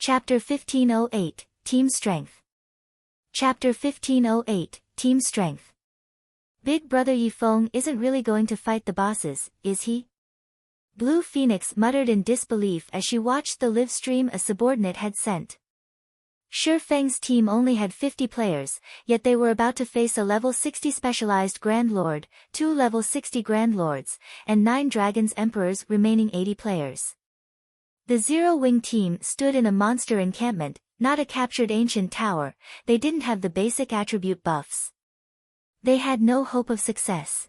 Chapter 1508, Team Strength. Chapter 1508, Team Strength. Big Brother Yifeng isn't really going to fight the bosses, is he? Blue Phoenix muttered in disbelief as she watched the live stream a subordinate had sent. Shi Feng's team only had 50 players, yet they were about to face a level 60 specialized Grand Lord, 2 level 60 Grand Lords, and 9 Dragons Emperors remaining 80 players. The Zero Wing team stood in a monster encampment, not a captured ancient tower. They didn't have the basic attribute buffs. They had no hope of success.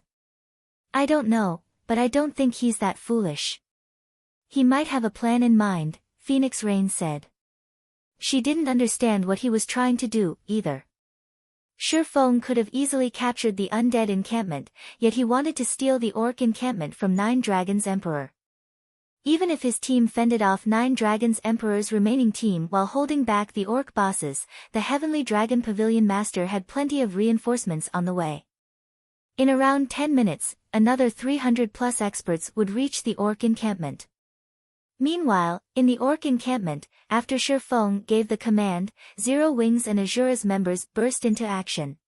I don't know, but I don't think he's that foolish. He might have a plan in mind, Phoenix Rain said. She didn't understand what he was trying to do, either. Shi Feng could have easily captured the undead encampment, yet he wanted to steal the orc encampment from 9 Dragons Emperor. Even if his team fended off 9 Dragons Emperor's remaining team while holding back the orc bosses, the Heavenly Dragon Pavilion Master had plenty of reinforcements on the way. In around 10 minutes, another 300+ experts would reach the orc encampment. Meanwhile, in the orc encampment, after Shi Feng gave the command, Zero Wings and Azura's members burst into action.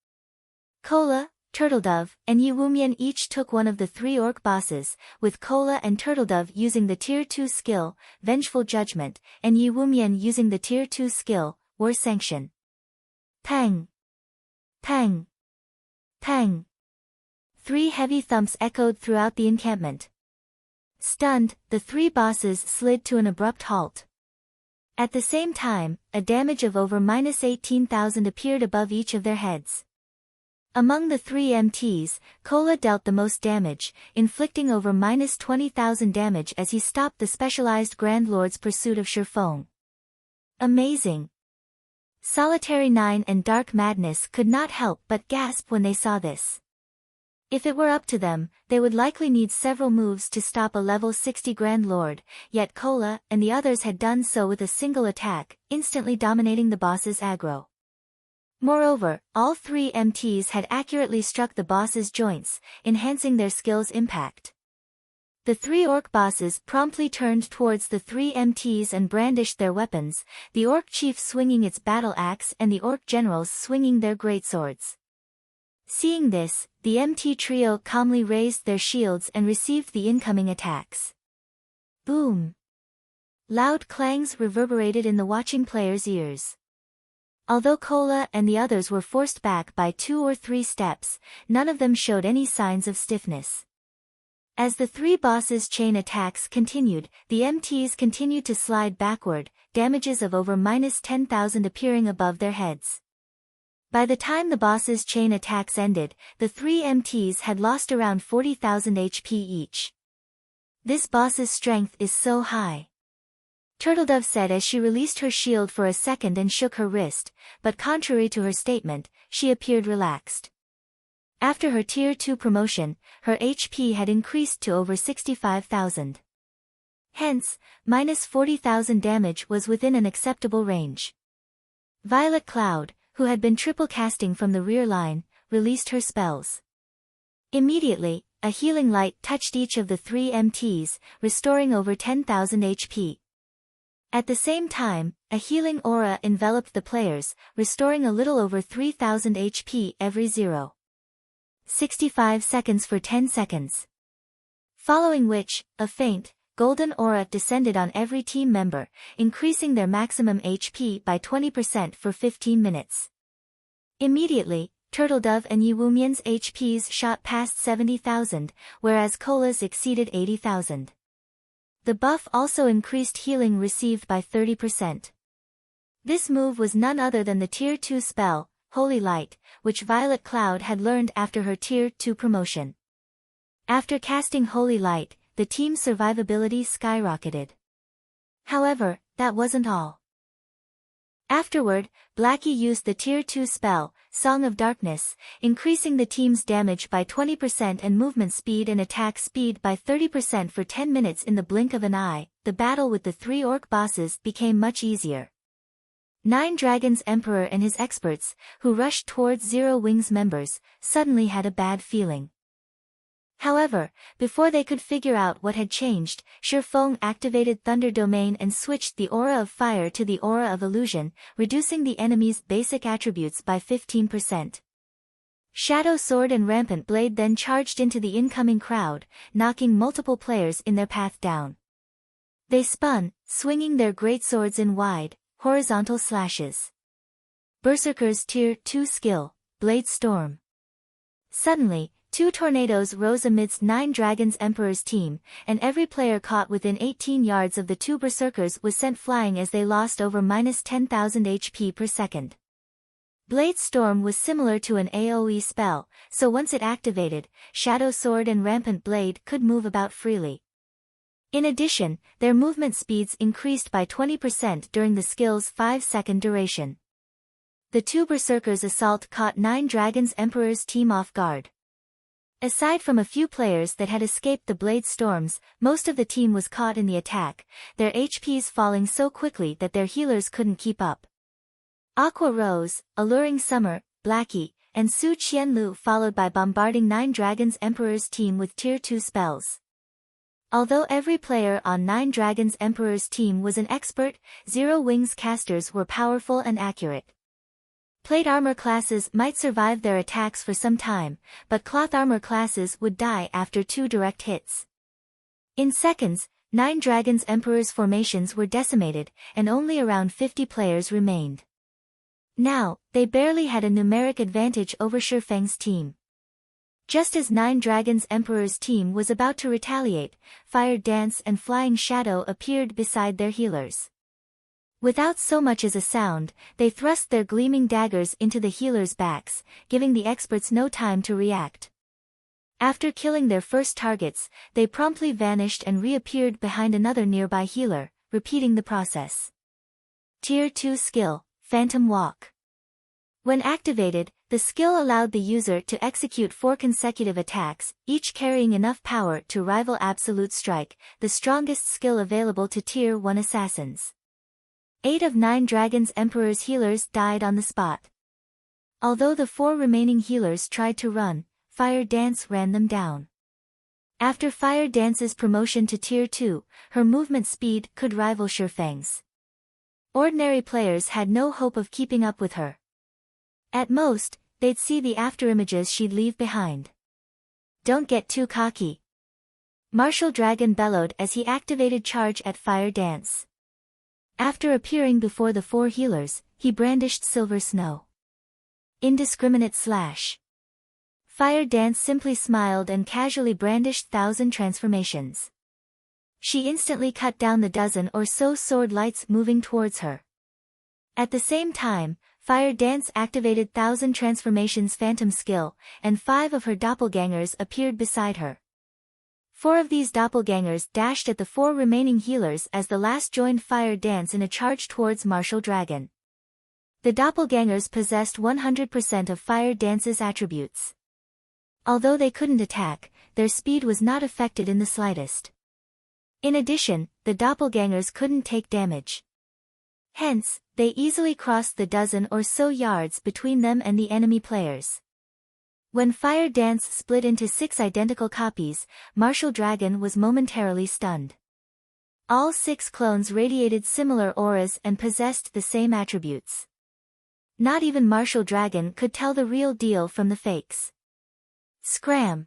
Kola, Turtledove, and Yi Wumian each took one of the 3 orc bosses, with Kola and Turtledove using the Tier 2 skill, Vengeful Judgment, and Yi Wumian using the Tier 2 skill, War Sanction. Pang! Pang! Pang! 3 heavy thumps echoed throughout the encampment. Stunned, the 3 bosses slid to an abrupt halt. At the same time, a damage of over -18,000 appeared above each of their heads. Among the 3 MTs, Kola dealt the most damage, inflicting over -20,000 damage as he stopped the specialized Grand Lord's pursuit of Shi Feng. Amazing! Solitary 9 and Dark Madness could not help but gasp when they saw this. If it were up to them, they would likely need several moves to stop a level 60 Grand Lord, yet Kola and the others had done so with a single attack, instantly dominating the boss's aggro. Moreover, all 3 MTs had accurately struck the boss's joints, enhancing their skill's impact. The 3 orc bosses promptly turned towards the 3 MTs and brandished their weapons, the orc chief swinging its battle axe and the orc generals swinging their greatswords. Seeing this, the MT trio calmly raised their shields and received the incoming attacks. Boom! Loud clangs reverberated in the watching players' ears. Although Kola and the others were forced back by 2 or 3 steps, none of them showed any signs of stiffness. As the 3 bosses' chain attacks continued, the MTs continued to slide backward, damages of over -10,000 appearing above their heads. By the time the boss's chain attacks ended, the 3 MTs had lost around 40,000 HP each. This boss's strength is so high. Turtledove said as she released her shield for a second and shook her wrist, but contrary to her statement, she appeared relaxed. After her Tier 2 promotion, her HP had increased to over 65,000. Hence, -40,000 damage was within an acceptable range. Violet Cloud, who had been triple casting from the rear line, released her spells. Immediately, a healing light touched each of the 3 MTs, restoring over 10,000 HP. At the same time, a healing aura enveloped the players, restoring a little over 3,000 HP every 0.65 seconds for 10 seconds. Following which, a faint, golden aura descended on every team member, increasing their maximum HP by 20% for 15 minutes. Immediately, Turtledove and Yi Wumian's HPs shot past 70,000, whereas Kola's exceeded 80,000. The buff also increased healing received by 30%. This move was none other than the Tier 2 spell, Holy Light, which Violet Cloud had learned after her Tier 2 promotion. After casting Holy Light, the team's survivability skyrocketed. However, that wasn't all. Afterward, Blackie used the Tier 2 spell, Song of Darkness, increasing the team's damage by 20% and movement speed and attack speed by 30% for 10 minutes in the blink of an eye. The battle with the 3 orc bosses became much easier. 9 Dragons Emperor and his experts, who rushed towards Zero Wings members, suddenly had a bad feeling. However, before they could figure out what had changed, Shifeng activated Thunder Domain and switched the aura of fire to the aura of illusion, reducing the enemy's basic attributes by 15%. Shadow Sword and Rampant Blade then charged into the incoming crowd, knocking multiple players in their path down. They spun, swinging their greatswords in wide, horizontal slashes. Berserker's Tier 2 skill, Blade Storm. Suddenly, 2 tornadoes rose amidst 9 Dragons Emperor's team, and every player caught within 18 yards of the 2 berserkers was sent flying as they lost over -10,000 HP per second. Blade Storm was similar to an AoE spell, so once it activated, Shadow Sword and Rampant Blade could move about freely. In addition, their movement speeds increased by 20% during the skill's 5-second duration. The 2 berserkers' assault caught 9 Dragons Emperor's team off guard. Aside from a few players that had escaped the blade storms, most of the team was caught in the attack, their HPs falling so quickly that their healers couldn't keep up. Aqua Rose, Alluring Summer, Blackie, and Su Qianlu followed by bombarding 9 Dragons Emperor's team with Tier 2 spells. Although every player on 9 Dragons Emperor's team was an expert, Zero Wings casters were powerful and accurate. Plate armor classes might survive their attacks for some time, but cloth armor classes would die after 2 direct hits. In seconds, 9 Dragons Emperor's formations were decimated, and only around 50 players remained. Now, they barely had a numeric advantage over Shifeng's team. Just as 9 Dragons Emperor's team was about to retaliate, Fire Dance and Flying Shadow appeared beside their healers. Without so much as a sound, they thrust their gleaming daggers into the healers' backs, giving the experts no time to react. After killing their first targets, they promptly vanished and reappeared behind another nearby healer, repeating the process. Tier 2 skill, Phantom Walk. When activated, the skill allowed the user to execute 4 consecutive attacks, each carrying enough power to rival Absolute Strike, the strongest skill available to Tier 1 assassins. 8 of 9 Dragons Emperor's healers died on the spot. Although the 4 remaining healers tried to run, Fire Dance ran them down. After Fire Dance's promotion to Tier 2, her movement speed could rival Shifeng's. Ordinary players had no hope of keeping up with her. At most, they'd see the afterimages she'd leave behind. Don't get too cocky. Martial Dragon bellowed as he activated charge at Fire Dance. After appearing before the 4 healers, he brandished Silver Snow. Indiscriminate slash. Fire Dance simply smiled and casually brandished 1,000 transformations. She instantly cut down the dozen or so sword lights moving towards her. At the same time, Fire Dance activated 1,000 transformations phantom skill, and 5 of her doppelgangers appeared beside her. 4 of these doppelgangers dashed at the 4 remaining healers as the last joined Fire Dance in a charge towards Martial Dragon. The doppelgangers possessed 100% of Fire Dance's attributes. Although they couldn't attack, their speed was not affected in the slightest. In addition, the doppelgangers couldn't take damage. Hence, they easily crossed the dozen or so yards between them and the enemy players. When Fire Dance split into 6 identical copies, Martial Dragon was momentarily stunned. All 6 clones radiated similar auras and possessed the same attributes. Not even Martial Dragon could tell the real deal from the fakes. Scram!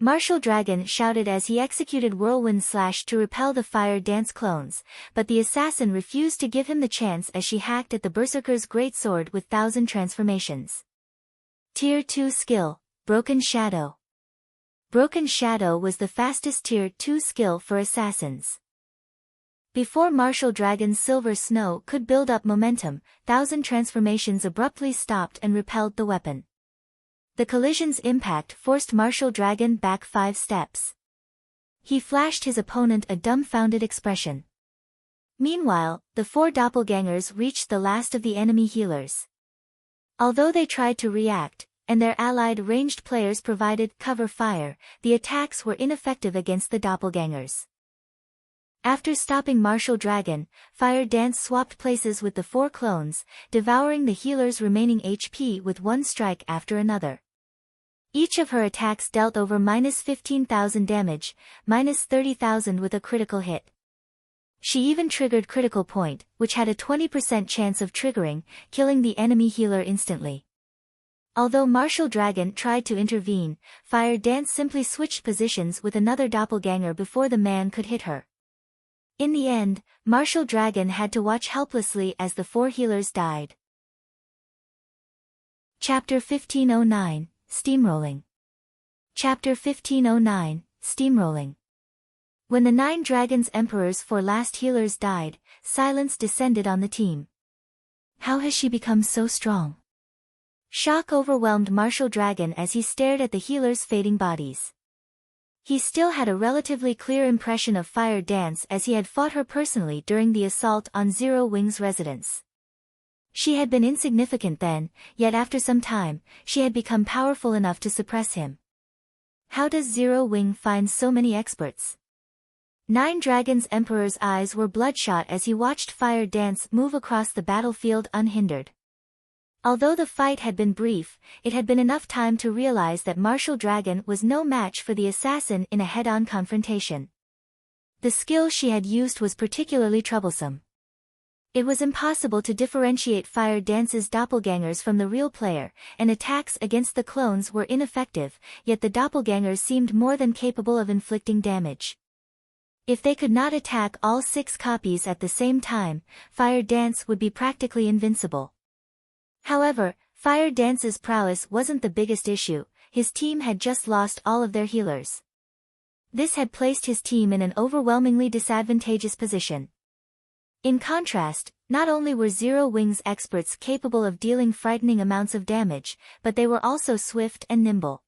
Martial Dragon shouted as he executed Whirlwind Slash to repel the Fire Dance clones, but the assassin refused to give him the chance as she hacked at the Berserker's greatsword with 1,000 transformations. Tier 2 skill, Broken Shadow. Broken Shadow was the fastest Tier 2 skill for assassins. Before Martial Dragon's Silver Snow could build up momentum, 1,000 transformations abruptly stopped and repelled the weapon. The collision's impact forced Martial Dragon back 5 steps. He flashed his opponent a dumbfounded expression. Meanwhile, the 4 doppelgangers reached the last of the enemy healers. Although they tried to react, and their allied ranged players provided cover fire, the attacks were ineffective against the doppelgangers. After stopping Martial Dragon, Fire Dance swapped places with the 4 clones, devouring the healer's remaining HP with one strike after another. Each of her attacks dealt over -15,000 damage, -30,000 with a critical hit. She even triggered Critical Point, which had a 20% chance of triggering, killing the enemy healer instantly. Although Martial Dragon tried to intervene, Fire Dance simply switched positions with another doppelganger before the man could hit her. In the end, Martial Dragon had to watch helplessly as the 4 healers died. Chapter 1509, Steamrolling. Chapter 1509, Steamrolling. When the 9 Dragons Emperor's 4 last healers died, silence descended on the team. How has she become so strong? Shock overwhelmed Martial Dragon as he stared at the healers' fading bodies. He still had a relatively clear impression of Fire Dance as he had fought her personally during the assault on Zero Wing's residence. She had been insignificant then, yet after some time, she had become powerful enough to suppress him. How does Zero Wing find so many experts? 9 Dragons Emperor's eyes were bloodshot as he watched Fire Dance move across the battlefield unhindered. Although the fight had been brief, it had been enough time to realize that Martial Dragon was no match for the assassin in a head-on confrontation. The skill she had used was particularly troublesome. It was impossible to differentiate Fire Dance's doppelgangers from the real player, and attacks against the clones were ineffective, yet the doppelgangers seemed more than capable of inflicting damage. If they could not attack all 6 copies at the same time, Fire Dance would be practically invincible. However, Fire Dance's prowess wasn't the biggest issue. His team had just lost all of their healers. This had placed his team in an overwhelmingly disadvantageous position. In contrast, not only were Zero Wing's experts capable of dealing frightening amounts of damage, but they were also swift and nimble.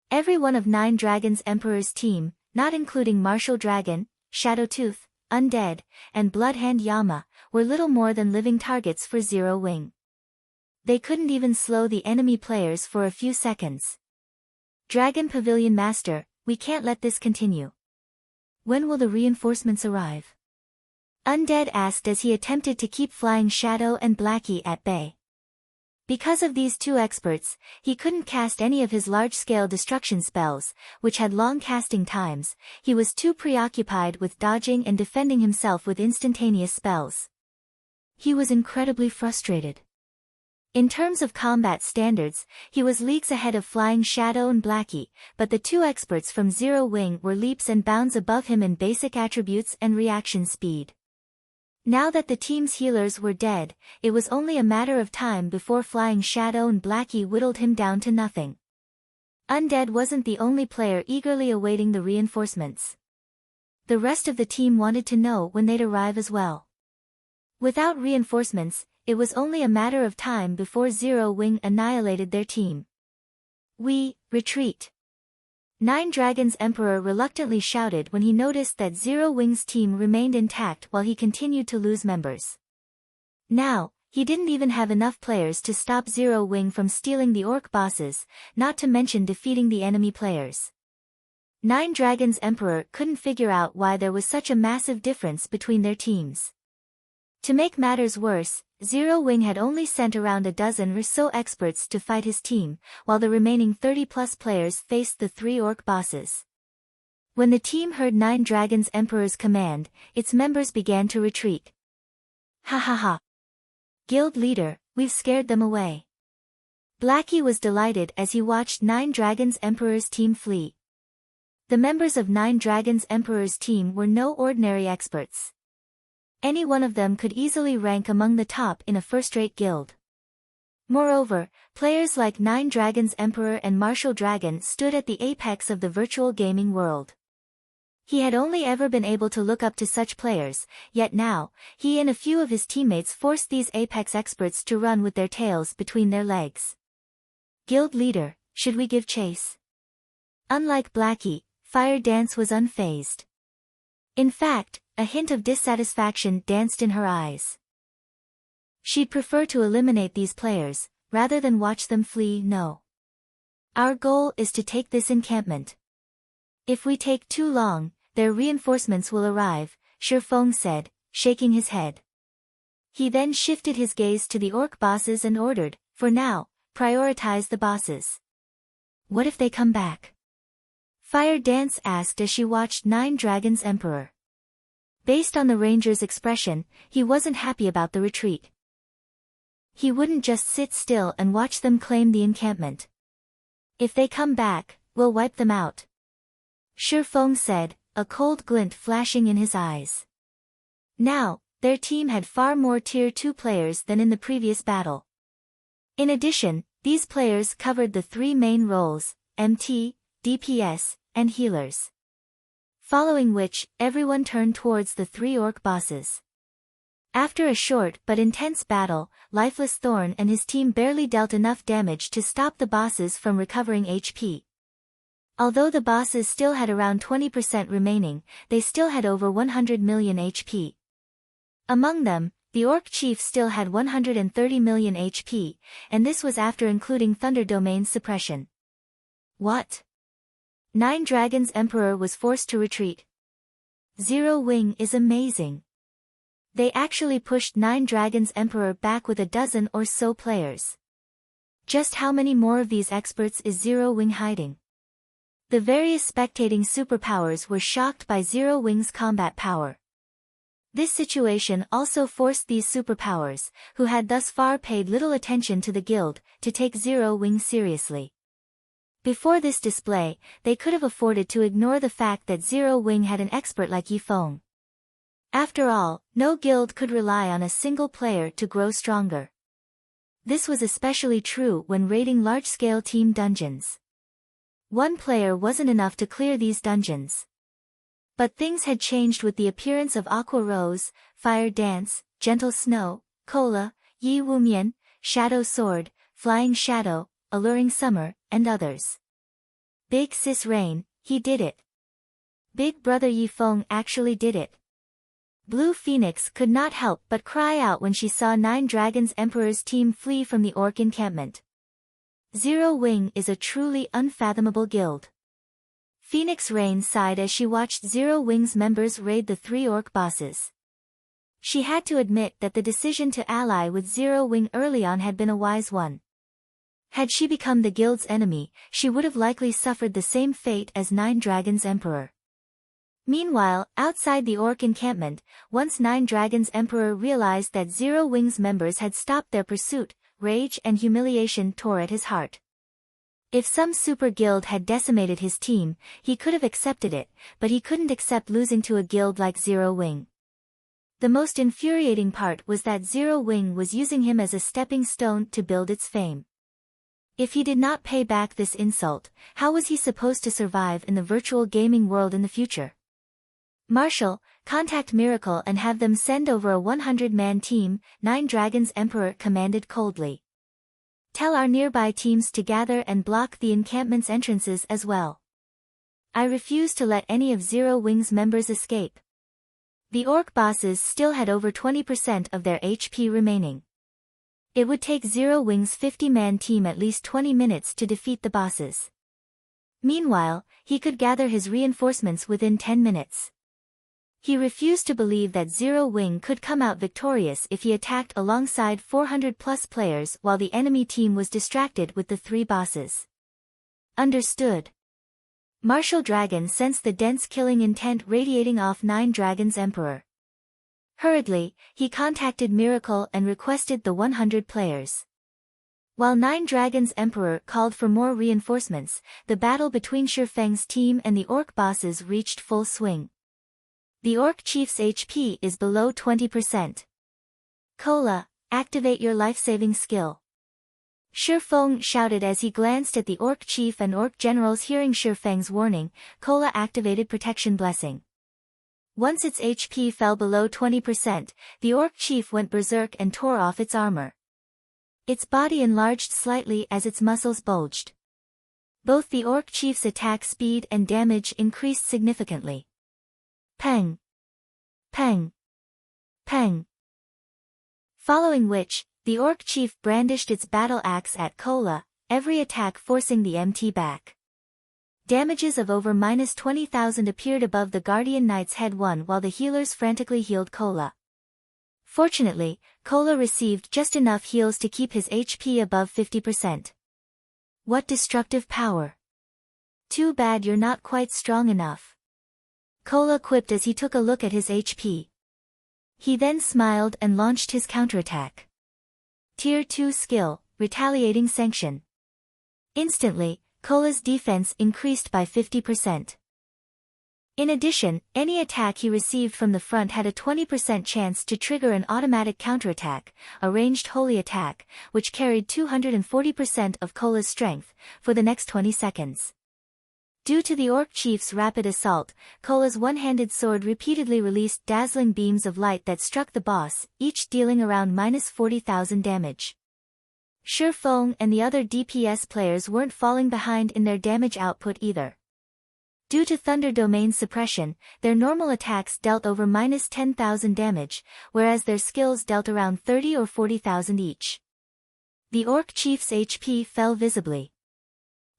Every one of 9 Dragons Emperor's team, not including Martial Dragon, Shadowtooth, Undead, and Bloodhand Yama, were little more than living targets for Zero Wing. They couldn't even slow the enemy players for a few seconds. Dragon Pavilion Master, we can't let this continue. When will the reinforcements arrive? Undead asked as he attempted to keep Flying Shadow and Blackie at bay. Because of these 2 experts, he couldn't cast any of his large-scale destruction spells, which had long casting times. He was too preoccupied with dodging and defending himself with instantaneous spells. He was incredibly frustrated. In terms of combat standards, he was leagues ahead of Flying Shadow and Blackie, but the 2 experts from Zero Wing were leaps and bounds above him in basic attributes and reaction speed. Now that the team's healers were dead, it was only a matter of time before Flying Shadow and Blackie whittled him down to nothing. Undead wasn't the only player eagerly awaiting the reinforcements. The rest of the team wanted to know when they'd arrive as well. Without reinforcements, it was only a matter of time before Zero Wing annihilated their team. We retreat. 9 Dragons Emperor reluctantly shouted when he noticed that Zero Wing's team remained intact while he continued to lose members. Now, he didn't even have enough players to stop Zero Wing from stealing the orc bosses, not to mention defeating the enemy players. 9 Dragons Emperor couldn't figure out why there was such a massive difference between their teams. To make matters worse, Zero Wing had only sent around a dozen or so experts to fight his team, while the remaining 30+ players faced the 3 orc bosses. When the team heard 9 Dragons Emperor's command, its members began to retreat. Ha ha ha. Guild leader, we've scared them away. Blackie was delighted as he watched 9 Dragons Emperor's team flee. The members of 9 Dragons Emperor's team were no ordinary experts. Any one of them could easily rank among the top in a first-rate guild. Moreover, players like 9 Dragons Emperor and Martial Dragon stood at the apex of the virtual gaming world. He had only ever been able to look up to such players, yet now, he and a few of his teammates forced these apex experts to run with their tails between their legs. Guild leader, should we give chase? Unlike Blackie, Fire Dance was unfazed. In fact, a hint of dissatisfaction danced in her eyes. She'd prefer to eliminate these players, rather than watch them flee. No. Our goal is to take this encampment. If we take too long, their reinforcements will arrive, Shifeng said, shaking his head. He then shifted his gaze to the orc bosses and ordered, for now, prioritize the bosses. What if they come back? Fire Dance asked as she watched Nine Dragons Emperor. Based on the ranger's expression, he wasn't happy about the retreat. He wouldn't just sit still and watch them claim the encampment. If they come back, we'll wipe them out. Shi Feng said, a cold glint flashing in his eyes. Now, their team had far more Tier 2 players than in the previous battle. In addition, these players covered the three main roles, MT, DPS, and healers. Following which, everyone turned towards the three orc bosses. After a short but intense battle, Lifeless Thorn and his team barely dealt enough damage to stop the bosses from recovering HP. Although the bosses still had around 20% remaining, they still had over 100 million HP. Among them, the Orc Chief still had 130 million HP, and this was after including Thunder Domain's suppression. What? Nine Dragons Emperor was forced to retreat. Zero Wing is amazing. They actually pushed Nine Dragons Emperor back with a dozen or so players. Just how many more of these experts is Zero Wing hiding? The various spectating superpowers were shocked by Zero Wing's combat power. This situation also forced these superpowers, who had thus far paid little attention to the guild, to take Zero Wing seriously. Before this display, they could have afforded to ignore the fact that Zero Wing had an expert like Yi Feng. After all, no guild could rely on a single player to grow stronger. This was especially true when raiding large-scale team dungeons. One player wasn't enough to clear these dungeons. But things had changed with the appearance of Aqua Rose, Fire Dance, Gentle Snow, Cola, Yi Wumian, Shadow Sword, Flying Shadow, Alluring Summer, and others. Big Sis Rain, he did it. Big Brother Yi Feng actually did it. Blue Phoenix could not help but cry out when she saw Nine Dragons Emperor's team flee from the orc encampment. Zero Wing is a truly unfathomable guild. Phoenix Rain sighed as she watched Zero Wing's members raid the three orc bosses. She had to admit that the decision to ally with Zero Wing early on had been a wise one. Had she become the guild's enemy, she would have likely suffered the same fate as Nine Dragons Emperor. Meanwhile, outside the orc encampment, once Nine Dragons Emperor realized that Zero Wing's members had stopped their pursuit, rage and humiliation tore at his heart. If some super guild had decimated his team, he could have accepted it, but he couldn't accept losing to a guild like Zero Wing. The most infuriating part was that Zero Wing was using him as a stepping stone to build its fame. If he did not pay back this insult, how was he supposed to survive in the virtual gaming world in the future? Marshall, contact Miracle and have them send over a 100-man team, Nine Dragons Emperor commanded coldly. Tell our nearby teams to gather and block the encampment's entrances as well. I refuse to let any of Zero Wing's members escape. The orc bosses still had over 20% of their HP remaining. It would take Zero Wing's 50-man team at least 20 minutes to defeat the bosses. Meanwhile, he could gather his reinforcements within 10 minutes. He refused to believe that Zero Wing could come out victorious if he attacked alongside 400+ players while the enemy team was distracted with the three bosses. Understood. Martial Dragon sensed the dense killing intent radiating off Nine Dragons Emperor. Hurriedly, he contacted Miracle and requested the 100 players. While Nine Dragons Emperor called for more reinforcements, the battle between Shi Feng's team and the orc bosses reached full swing. The orc chief's HP is below 20%. Cola, activate your life-saving skill. Shi Feng shouted as he glanced at the orc chief and orc generals. Hearing Shi Feng's warning, Cola activated Protection Blessing. Once its HP fell below 20%, the orc chief went berserk and tore off its armor. Its body enlarged slightly as its muscles bulged. Both the orc chief's attack speed and damage increased significantly. Peng! Peng! Peng! Following which, the orc chief brandished its battle axe at Cola, every attack forcing the MT back. Damages of over -20,000 appeared above the Guardian Knight's head while the healers frantically healed Cola. Fortunately, Cola received just enough heals to keep his HP above 50%. What destructive power! Too bad you're not quite strong enough. Cola quipped as he took a look at his HP. He then smiled and launched his counterattack. Tier 2 skill, Retaliating Sanction. Instantly, Cola's defense increased by 50%. In addition, any attack he received from the front had a 20% chance to trigger an automatic counterattack, a ranged holy attack, which carried 240% of Cola's strength, for the next 20 seconds. Due to the Orc Chief's rapid assault, Cola's one-handed sword repeatedly released dazzling beams of light that struck the boss, each dealing around -40,000 damage. Shi Feng and the other DPS players weren't falling behind in their damage output either. Due to Thunder Domain suppression, their normal attacks dealt over -10,000 damage, whereas their skills dealt around 30 or 40,000 each. The Orc Chief's HP fell visibly.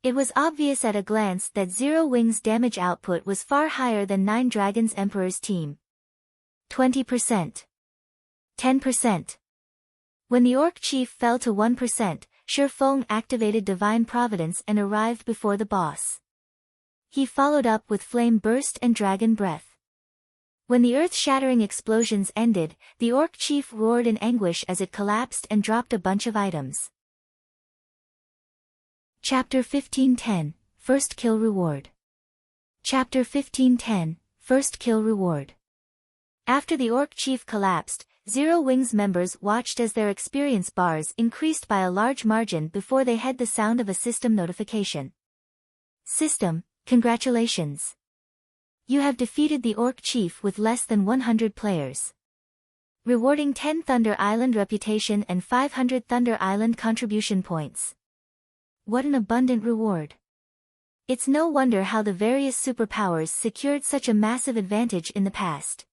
It was obvious at a glance that Zero Wing's damage output was far higher than Nine Dragons Emperor's team. 20%. 10%. When the Orc Chief fell to 1%, Shi Feng activated Divine Providence and arrived before the boss. He followed up with Flame Burst and Dragon Breath. When the earth-shattering explosions ended, the Orc Chief roared in anguish as it collapsed and dropped a bunch of items. Chapter 1510, First Kill Reward. Chapter 1510, First Kill Reward. After the Orc Chief collapsed, Zero Wing's members watched as their experience bars increased by a large margin before they had the sound of a system notification. System, congratulations. You have defeated the Orc Chief with less than 100 players. Rewarding 10 Thunder Island reputation and 500 Thunder Island contribution points. What an abundant reward. It's no wonder how the various superpowers secured such a massive advantage in the past.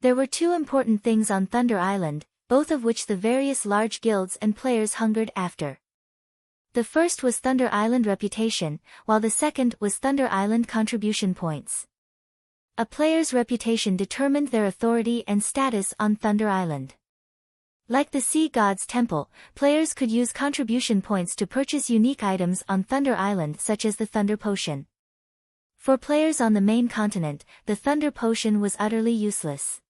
There were two important things on Thunder Island, both of which the various large guilds and players hungered after. The first was Thunder Island reputation, while the second was Thunder Island contribution points. A player's reputation determined their authority and status on Thunder Island. Like the Sea God's Temple, players could use contribution points to purchase unique items on Thunder Island such as the Thunder Potion. For players on the main continent, the Thunder Potion was utterly useless.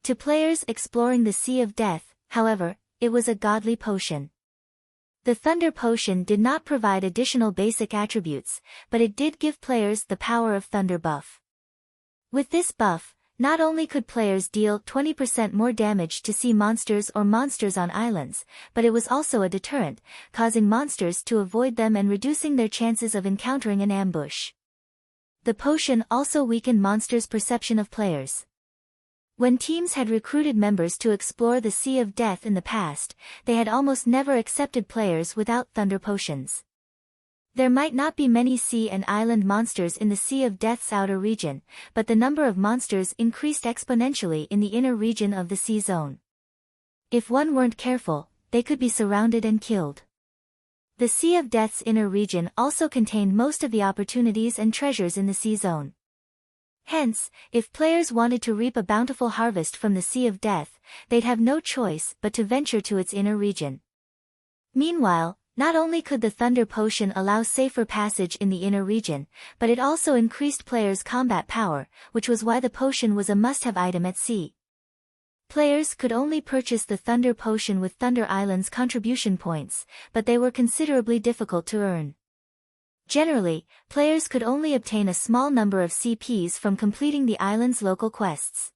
To players exploring the Sea of Death, however, it was a godly potion. The Thunder Potion did not provide additional basic attributes, but it did give players the power of Thunder buff. With this buff, not only could players deal 20% more damage to sea monsters or monsters on islands, but it was also a deterrent, causing monsters to avoid them and reducing their chances of encountering an ambush. The potion also weakened monsters' perception of players. When teams had recruited members to explore the Sea of Death in the past, they had almost never accepted players without Thunder Potions. There might not be many sea and island monsters in the Sea of Death's outer region, but the number of monsters increased exponentially in the inner region of the sea zone. If one weren't careful, they could be surrounded and killed. The Sea of Death's inner region also contained most of the opportunities and treasures in the sea zone. Hence, if players wanted to reap a bountiful harvest from the Sea of Death, they'd have no choice but to venture to its inner region. Meanwhile, not only could the Thunder Potion allow safer passage in the inner region, but it also increased players' combat power, which was why the potion was a must-have item at sea. Players could only purchase the Thunder Potion with Thunder Island's contribution points, but they were considerably difficult to earn. Generally, players could only obtain a small number of CPs from completing the island's local quests.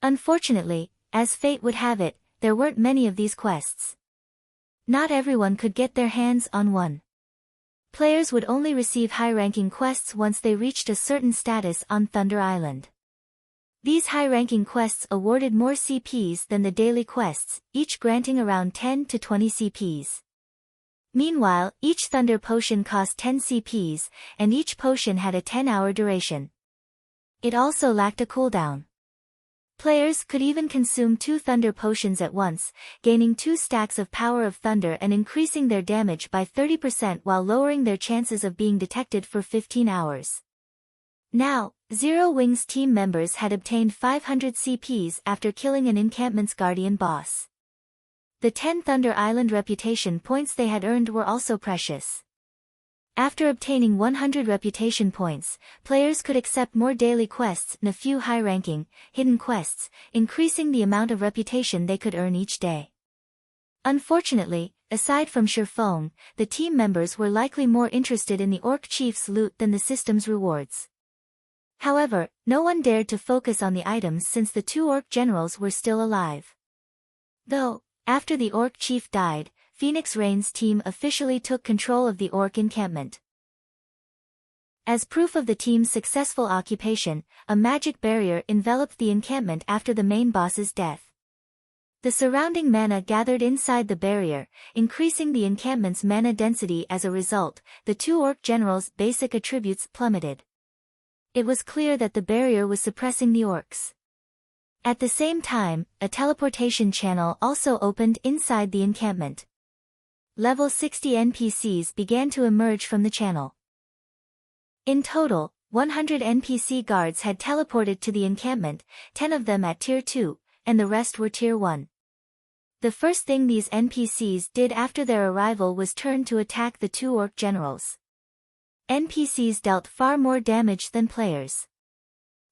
Unfortunately, as fate would have it, there weren't many of these quests. Not everyone could get their hands on one. Players would only receive high-ranking quests once they reached a certain status on Thunder Island. These high-ranking quests awarded more CPs than the daily quests, each granting around 10 to 20 CPs. Meanwhile, each Thunder Potion cost 10 CPs, and each potion had a 10-hour duration. It also lacked a cooldown. Players could even consume 2 Thunder Potions at once, gaining 2 stacks of Power of Thunder and increasing their damage by 30% while lowering their chances of being detected for 15 hours. Now, Zero Wing's team members had obtained 500 CPs after killing an encampment's guardian boss. The 10 Thunder Island reputation points they had earned were also precious. After obtaining 100 reputation points, players could accept more daily quests and a few high-ranking, hidden quests, increasing the amount of reputation they could earn each day. Unfortunately, aside from Shifeng, the team members were likely more interested in the Orc Chief's loot than the system's rewards. However, no one dared to focus on the items since the two Orc generals were still alive. Though, after the Orc Chief died, Phoenix Rain's team officially took control of the Orc encampment. As proof of the team's successful occupation, a magic barrier enveloped the encampment after the main boss's death. The surrounding mana gathered inside the barrier, increasing the encampment's mana density. As a result, the two Orc generals' basic attributes plummeted. It was clear that the barrier was suppressing the Orcs. At the same time, a teleportation channel also opened inside the encampment. Level 60 NPCs began to emerge from the channel. In total, 100 NPC guards had teleported to the encampment, 10 of them at Tier 2, and the rest were Tier 1. The first thing these NPCs did after their arrival was turn to attack the two Orc generals. NPCs dealt far more damage than players.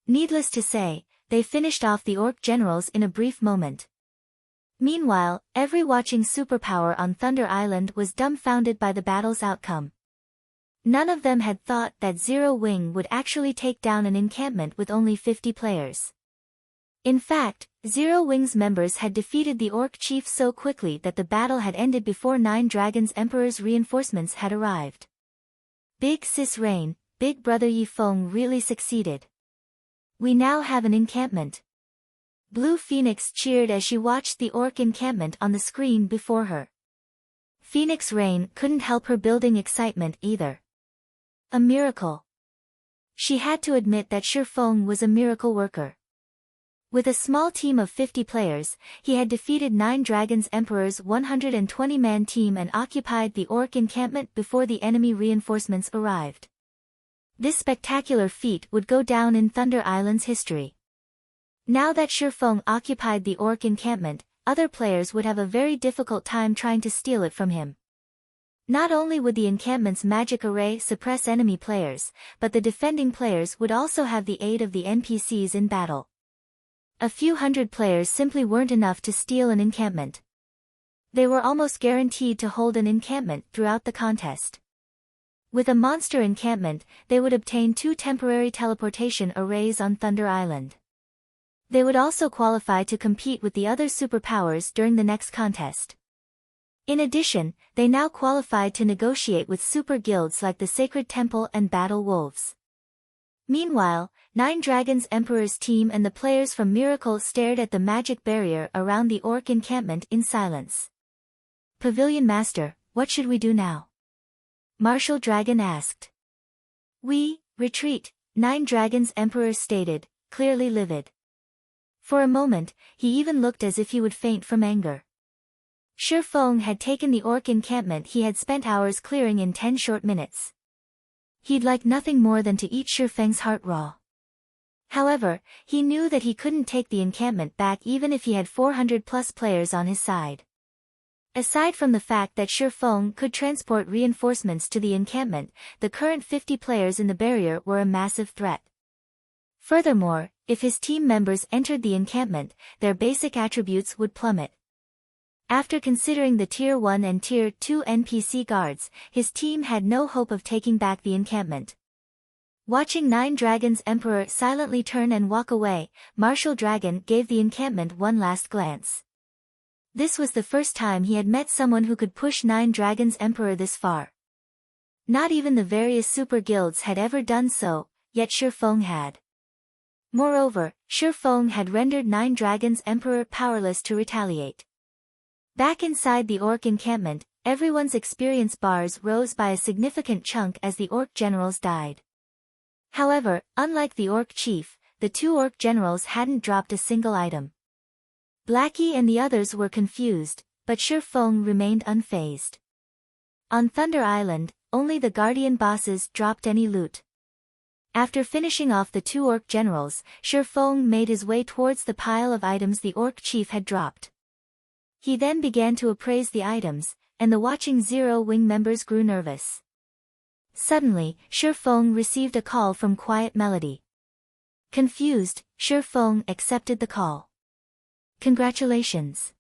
Needless to say, they finished off the Orc generals in a brief moment. Meanwhile, every watching superpower on Thunder Island was dumbfounded by the battle's outcome. None of them had thought that Zero Wing would actually take down an encampment with only 50 players. In fact, Zero Wing's members had defeated the Orc Chief so quickly that the battle had ended before Nine Dragons Emperor's reinforcements had arrived. Big Sis Rain, Big Brother Yifeng really succeeded. We now have an encampment. Blue Phoenix cheered as she watched the Orc encampment on the screen before her. Phoenix Rain couldn't help her building excitement either. A miracle. She had to admit that Shifeng was a miracle worker. With a small team of 50 players, he had defeated Nine Dragons Emperor's 120-man team and occupied the Orc encampment before the enemy reinforcements arrived. This spectacular feat would go down in Thunder Island's history. Now that Shifeng occupied the Orc encampment, other players would have a very difficult time trying to steal it from him. Not only would the encampment's magic array suppress enemy players, but the defending players would also have the aid of the NPCs in battle. A few hundred players simply weren't enough to steal an encampment. They were almost guaranteed to hold an encampment throughout the contest. With a monster encampment, they would obtain 2 temporary teleportation arrays on Thunder Island. They would also qualify to compete with the other superpowers during the next contest. In addition, they now qualified to negotiate with super guilds like the Sacred Temple and Battle Wolves. Meanwhile, Nine Dragons Emperor's team and the players from Miracle stared at the magic barrier around the Orc encampment in silence. Pavilion Master, what should we do now? Martial Dragon asked. We retreat, Nine Dragons Emperor stated, clearly livid. For a moment, he even looked as if he would faint from anger. Shifeng had taken the Orc encampment he had spent hours clearing in 10 short minutes. He'd like nothing more than to eat Shifeng's heart raw. However, he knew that he couldn't take the encampment back even if he had 400+ players on his side. Aside from the fact that Shifeng could transport reinforcements to the encampment, the current 50 players in the barrier were a massive threat. Furthermore, if his team members entered the encampment, their basic attributes would plummet. After considering the Tier 1 and Tier 2 NPC guards, his team had no hope of taking back the encampment. Watching Nine Dragons Emperor silently turn and walk away, Martial Dragon gave the encampment one last glance. This was the first time he had met someone who could push Nine Dragons Emperor this far. Not even the various super guilds had ever done so, yet Shifeng had. Moreover, Shifeng had rendered Nine Dragons Emperor powerless to retaliate. Back inside the Orc encampment, everyone's experience bars rose by a significant chunk as the Orc generals died. However, unlike the Orc chief, the 2 Orc generals hadn't dropped a single item. Blackie and the others were confused, but Shifeng remained unfazed. On Thunder Island, only the Guardian bosses dropped any loot. After finishing off the 2 Orc generals, Shifeng made his way towards the pile of items the Orc chief had dropped. He then began to appraise the items, and the watching Zero Wing members grew nervous. Suddenly, Shi Feng received a call from Quiet Melody. Confused, Shi Feng accepted the call. Congratulations.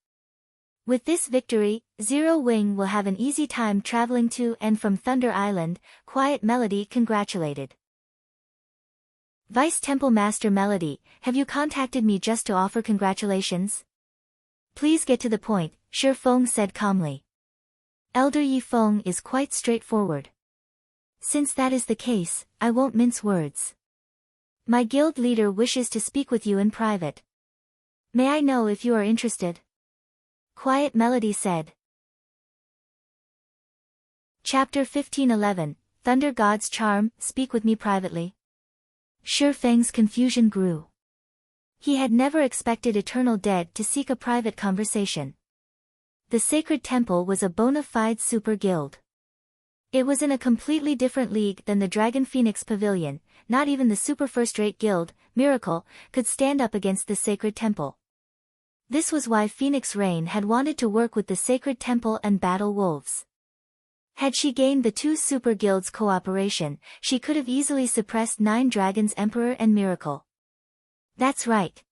With this victory, Zero Wing will have an easy time traveling to and from Thunder Island, Quiet Melody congratulated. Vice Temple Master Melody, have you contacted me just to offer congratulations? Please get to the point, Shi Feng said calmly. Elder Yi Feng is quite straightforward. Since that is the case, I won't mince words. My guild leader wishes to speak with you in private. May I know if you are interested? Quiet Melody said. Chapter 15:11, Thunder God's Charm, Speak with me privately. Shi Feng's confusion grew. He had never expected Eternal Dead to seek a private conversation. The Sacred Temple was a bona fide super guild. It was in a completely different league than the Dragon Phoenix Pavilion. Not even the super first-rate guild, Miracle, could stand up against the Sacred Temple. This was why Phoenix Rain had wanted to work with the Sacred Temple and battle wolves. Had she gained the two super guilds' cooperation, she could have easily suppressed 9 Dragons Emperor and Miracle. That's right.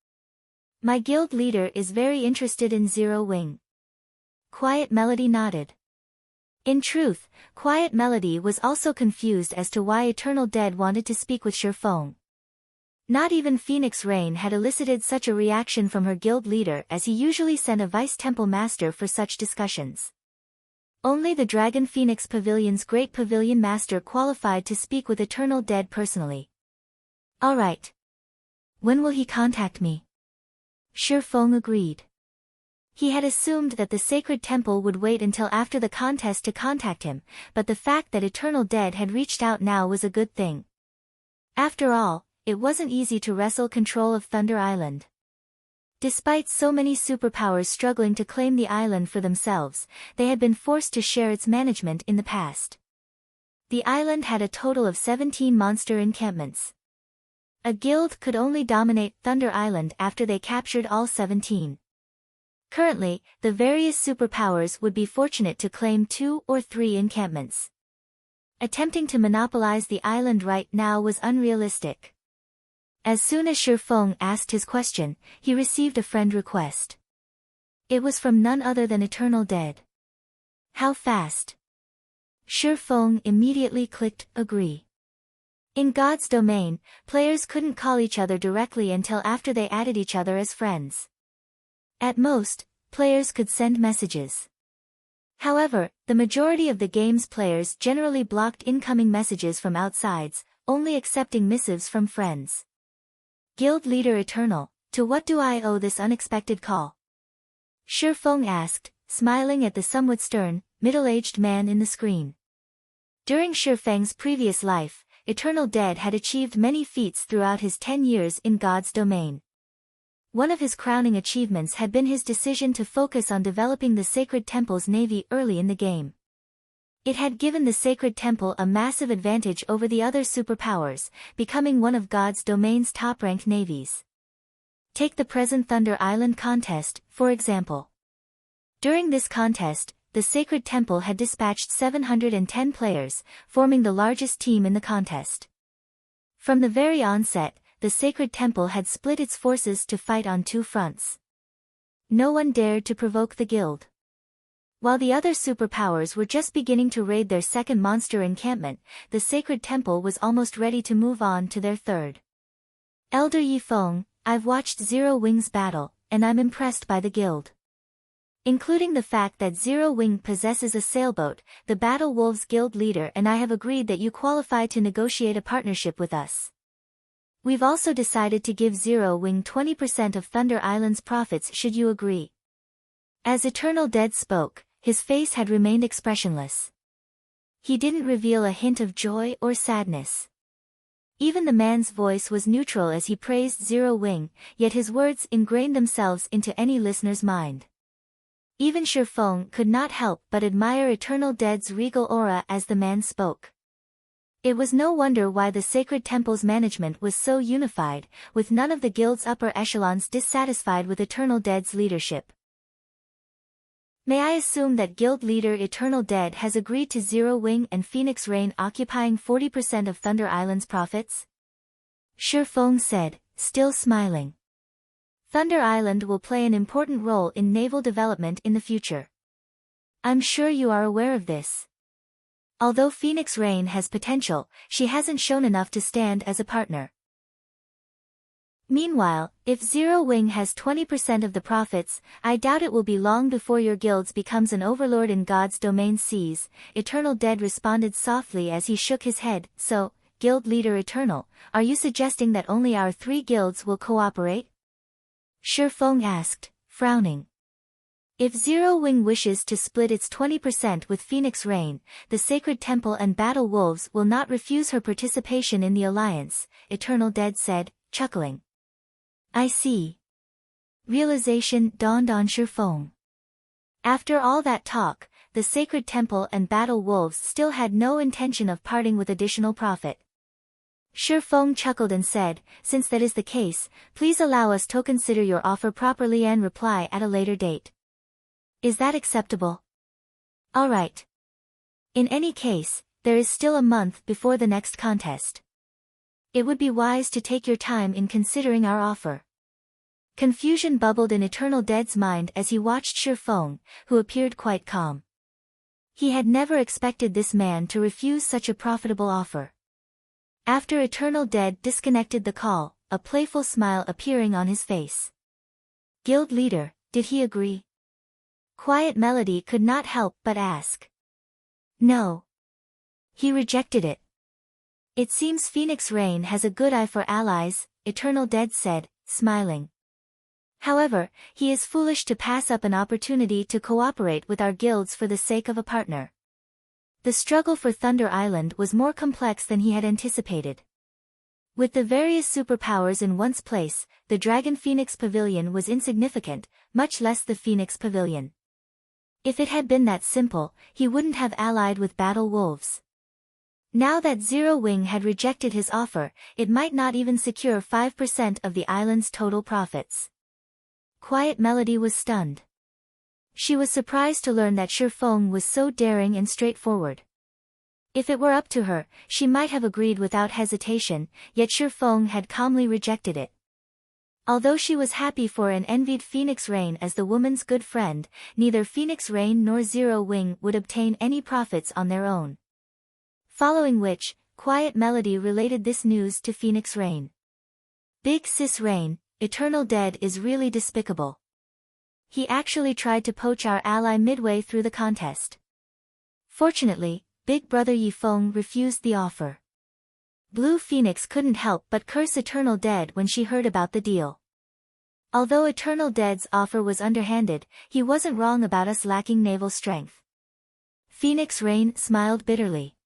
My guild leader is very interested in Zero Wing. Quiet Melody nodded. In truth, Quiet Melody was also confused as to why Eternal Dead wanted to speak with Shi Feng. Not even Phoenix Rain had elicited such a reaction from her guild leader, as he usually sent a vice temple master for such discussions. Only the Dragon Phoenix Pavilion's Great Pavilion Master qualified to speak with Eternal Dead personally. Alright. When will he contact me? Shi Feng agreed. He had assumed that the Sacred Temple would wait until after the contest to contact him, but the fact that Eternal Dead had reached out now was a good thing. After all, it wasn't easy to wrestle control of Thunder Island. Despite so many superpowers struggling to claim the island for themselves, they had been forced to share its management in the past. The island had a total of 17 monster encampments. A guild could only dominate Thunder Island after they captured all 17. Currently, the various superpowers would be fortunate to claim 2 or 3 encampments. Attempting to monopolize the island right now was unrealistic. As soon as Shi Feng asked his question, he received a friend request. It was from none other than Eternal Dead. How fast? Shi Feng immediately clicked agree. In God's domain, players couldn't call each other directly until after they added each other as friends. At most, players could send messages. However, the majority of the game's players generally blocked incoming messages from outsides, only accepting missives from friends. Guild Leader Eternal, to what do I owe this unexpected call? Shi Feng asked, smiling at the somewhat stern, middle-aged man in the screen. During Shi Feng's previous life, Eternal Dead had achieved many feats throughout his 10 years in God's domain. One of his crowning achievements had been his decision to focus on developing the Sacred Temple's navy early in the game. It had given the Sacred Temple a massive advantage over the other superpowers, becoming one of God's domain's top-ranked navies. Take the present Thunder Island contest, for example. During this contest, the Sacred Temple had dispatched 710 players, forming the largest team in the contest. From the very onset, the Sacred Temple had split its forces to fight on 2 fronts. No one dared to provoke the guild. While the other superpowers were just beginning to raid their second monster encampment, the Sacred Temple was almost ready to move on to their third. Elder Yi Feng, I've watched Zero Wing's battle, and I'm impressed by the guild. Including the fact that Zero Wing possesses a sailboat, the Battle Wolves Guild leader and I have agreed that you qualify to negotiate a partnership with us. We've also decided to give Zero Wing 20% of Thunder Island's profits should you agree. As Eternal Dead spoke, his face had remained expressionless. He didn't reveal a hint of joy or sadness. Even the man's voice was neutral as he praised Zero Wing, yet his words ingrained themselves into any listener's mind. Even Shi Feng could not help but admire Eternal Dead's regal aura as the man spoke. It was no wonder why the Sacred Temple's management was so unified, with none of the guild's upper echelons dissatisfied with Eternal Dead's leadership. May I assume that guild leader Eternal Dead has agreed to Zero Wing and Phoenix Rain occupying 40% of Thunder Island's profits? Shi Feng said, still smiling. Thunder Island will play an important role in naval development in the future. I'm sure you are aware of this. Although Phoenix Rain has potential, she hasn't shown enough to stand as a partner. Meanwhile, if Zero Wing has 20% of the profits, I doubt it will be long before your guilds becomes an overlord in God's domain seas, Eternal Dead responded softly as he shook his head. So, Guild Leader Eternal, are you suggesting that only our 3 guilds will cooperate? Shi Feng asked, frowning. If Zero Wing wishes to split its 20% with Phoenix Rain, the Sacred Temple and Battle Wolves will not refuse her participation in the alliance, Eternal Dead said, chuckling. I see. Realization dawned on Shi Feng. After all that talk, the Sacred Temple and Battle Wolves still had no intention of parting with additional profit. Shi Feng chuckled and said, since that is the case, please allow us to consider your offer properly and reply at a later date. Is that acceptable? All right. In any case, there is still a month before the next contest. It would be wise to take your time in considering our offer. Confusion bubbled in Eternal Dead's mind as he watched Shi Feng, who appeared quite calm. He had never expected this man to refuse such a profitable offer. After Eternal Dead disconnected the call, a playful smile appearing on his face. Guild leader, did he agree? Quiet Melody could not help but ask. No. He rejected it. It seems Phoenix Rain has a good eye for allies, Eternal Dead said, smiling. However, he is foolish to pass up an opportunity to cooperate with our guilds for the sake of a partner. The struggle for Thunder Island was more complex than he had anticipated. With the various superpowers in one's place, the Dragon Phoenix Pavilion was insignificant, much less the Phoenix Pavilion. If it had been that simple, he wouldn't have allied with Battle Wolves. Now that Zero Wing had rejected his offer, it might not even secure 5% of the island's total profits. Quiet Melody was stunned. She was surprised to learn that Shi Feng was so daring and straightforward. If it were up to her, she might have agreed without hesitation, yet Shi Feng had calmly rejected it. Although she was happy for and envied Phoenix Rain as the woman's good friend, neither Phoenix Rain nor Zero Wing would obtain any profits on their own. Following which, Quiet Melody related this news to Phoenix Rain. Big Sis Rain, Eternal Dead is really despicable. He actually tried to poach our ally midway through the contest. Fortunately, Big Brother Yifeng refused the offer. Blue Phoenix couldn't help but curse Eternal Dead when she heard about the deal. Although Eternal Dead's offer was underhanded, he wasn't wrong about us lacking naval strength. Phoenix Rain smiled bitterly.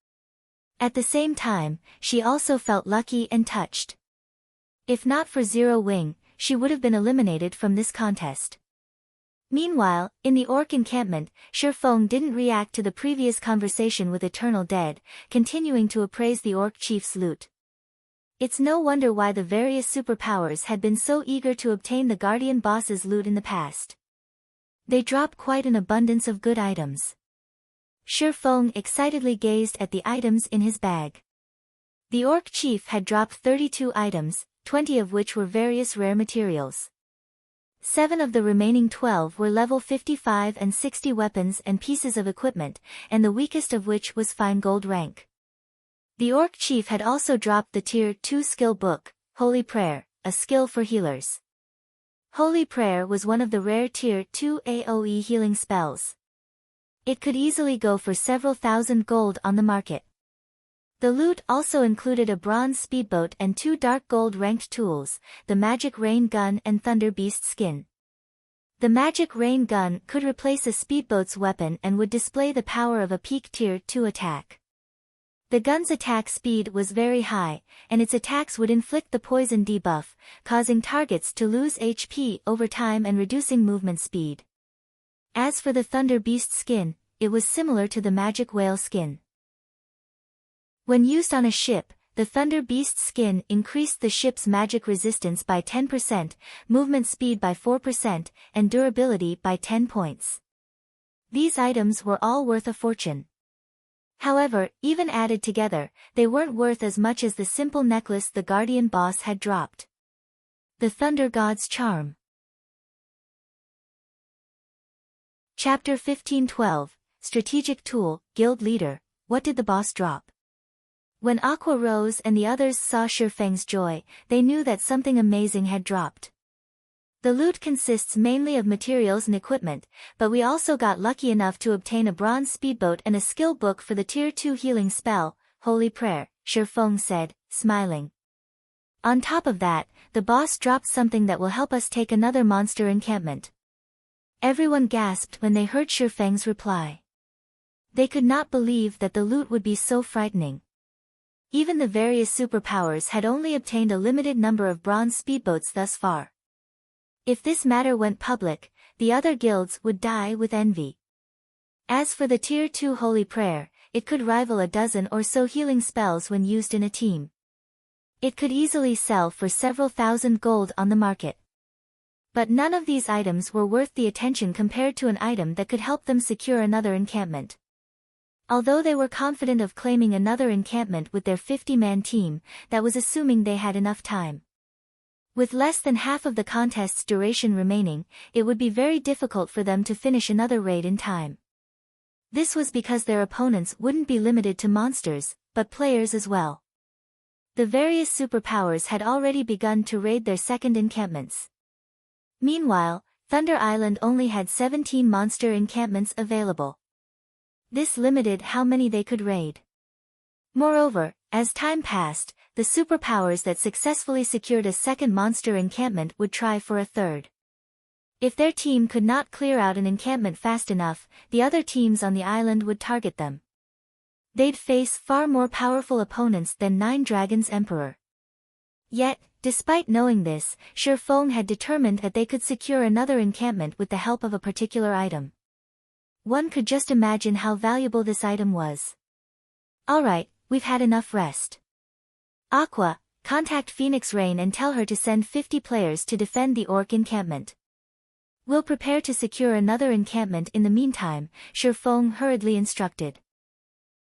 At the same time, she also felt lucky and touched. If not for Zero Wing, she would have been eliminated from this contest. Meanwhile, in the Orc encampment, Shi Feng didn't react to the previous conversation with Eternal Dead, continuing to appraise the Orc chief's loot. It's no wonder why the various superpowers had been so eager to obtain the Guardian boss's loot in the past. They drop quite an abundance of good items. Shi Feng excitedly gazed at the items in his bag. The Orc chief had dropped 32 items, 20 of which were various rare materials. 7 of the remaining 12 were level 55 and 60 weapons and pieces of equipment, and the weakest of which was fine gold rank. The Orc chief had also dropped the Tier 2 skill book, Holy Prayer, a skill for healers. Holy Prayer was one of the rare Tier 2 AoE healing spells. It could easily go for several thousand gold on the market. The loot also included a bronze speedboat and 2 dark gold ranked tools, the Magic Rain Gun and Thunder Beast skin. The Magic Rain Gun could replace a speedboat's weapon and would display the power of a peak Tier 2 attack. The gun's attack speed was very high, and its attacks would inflict the poison debuff, causing targets to lose HP over time and reducing movement speed. As for the Thunder Beast skin, it was similar to the Magic Whale skin. When used on a ship, the Thunder Beast skin increased the ship's magic resistance by 10%, movement speed by 4%, and durability by 10 points. These items were all worth a fortune. However, even added together, they weren't worth as much as the simple necklace the guardian boss had dropped. The Thunder God's Charm. Chapter 15:12, Strategic Tool, Guild Leader. What did the boss drop? When Aqua Rose and the others saw Shifeng's joy, they knew that something amazing had dropped. The loot consists mainly of materials and equipment, but we also got lucky enough to obtain a bronze speedboat and a skill book for the Tier 2 healing spell, Holy Prayer, Shifeng said, smiling. On top of that, the boss dropped something that will help us take another monster encampment. Everyone gasped when they heard Shifeng's reply. They could not believe that the loot would be so frightening. Even the various superpowers had only obtained a limited number of bronze speedboats thus far. If this matter went public, the other guilds would die with envy. As for the Tier 2 Holy Prayer, it could rival a dozen or so healing spells when used in a team. It could easily sell for several thousand gold on the market. But none of these items were worth the attention compared to an item that could help them secure another encampment. Although they were confident of claiming another encampment with their 50-man team, that was assuming they had enough time. With less than half of the contest's duration remaining, it would be very difficult for them to finish another raid in time. This was because their opponents wouldn't be limited to monsters, but players as well. The various superpowers had already begun to raid their second encampments. Meanwhile, Thunder Island only had 17 monster encampments available. This limited how many they could raid. Moreover, as time passed, the superpowers that successfully secured a second monster encampment would try for a third. If their team could not clear out an encampment fast enough, the other teams on the island would target them. They'd face far more powerful opponents than Nine Dragons Emperor. Yet, despite knowing this, Shifeng had determined that they could secure another encampment with the help of a particular item. One could just imagine how valuable this item was. Alright, we've had enough rest. Aqua, contact Phoenix Rain and tell her to send 50 players to defend the Orc encampment. We'll prepare to secure another encampment in the meantime, Shifeng hurriedly instructed.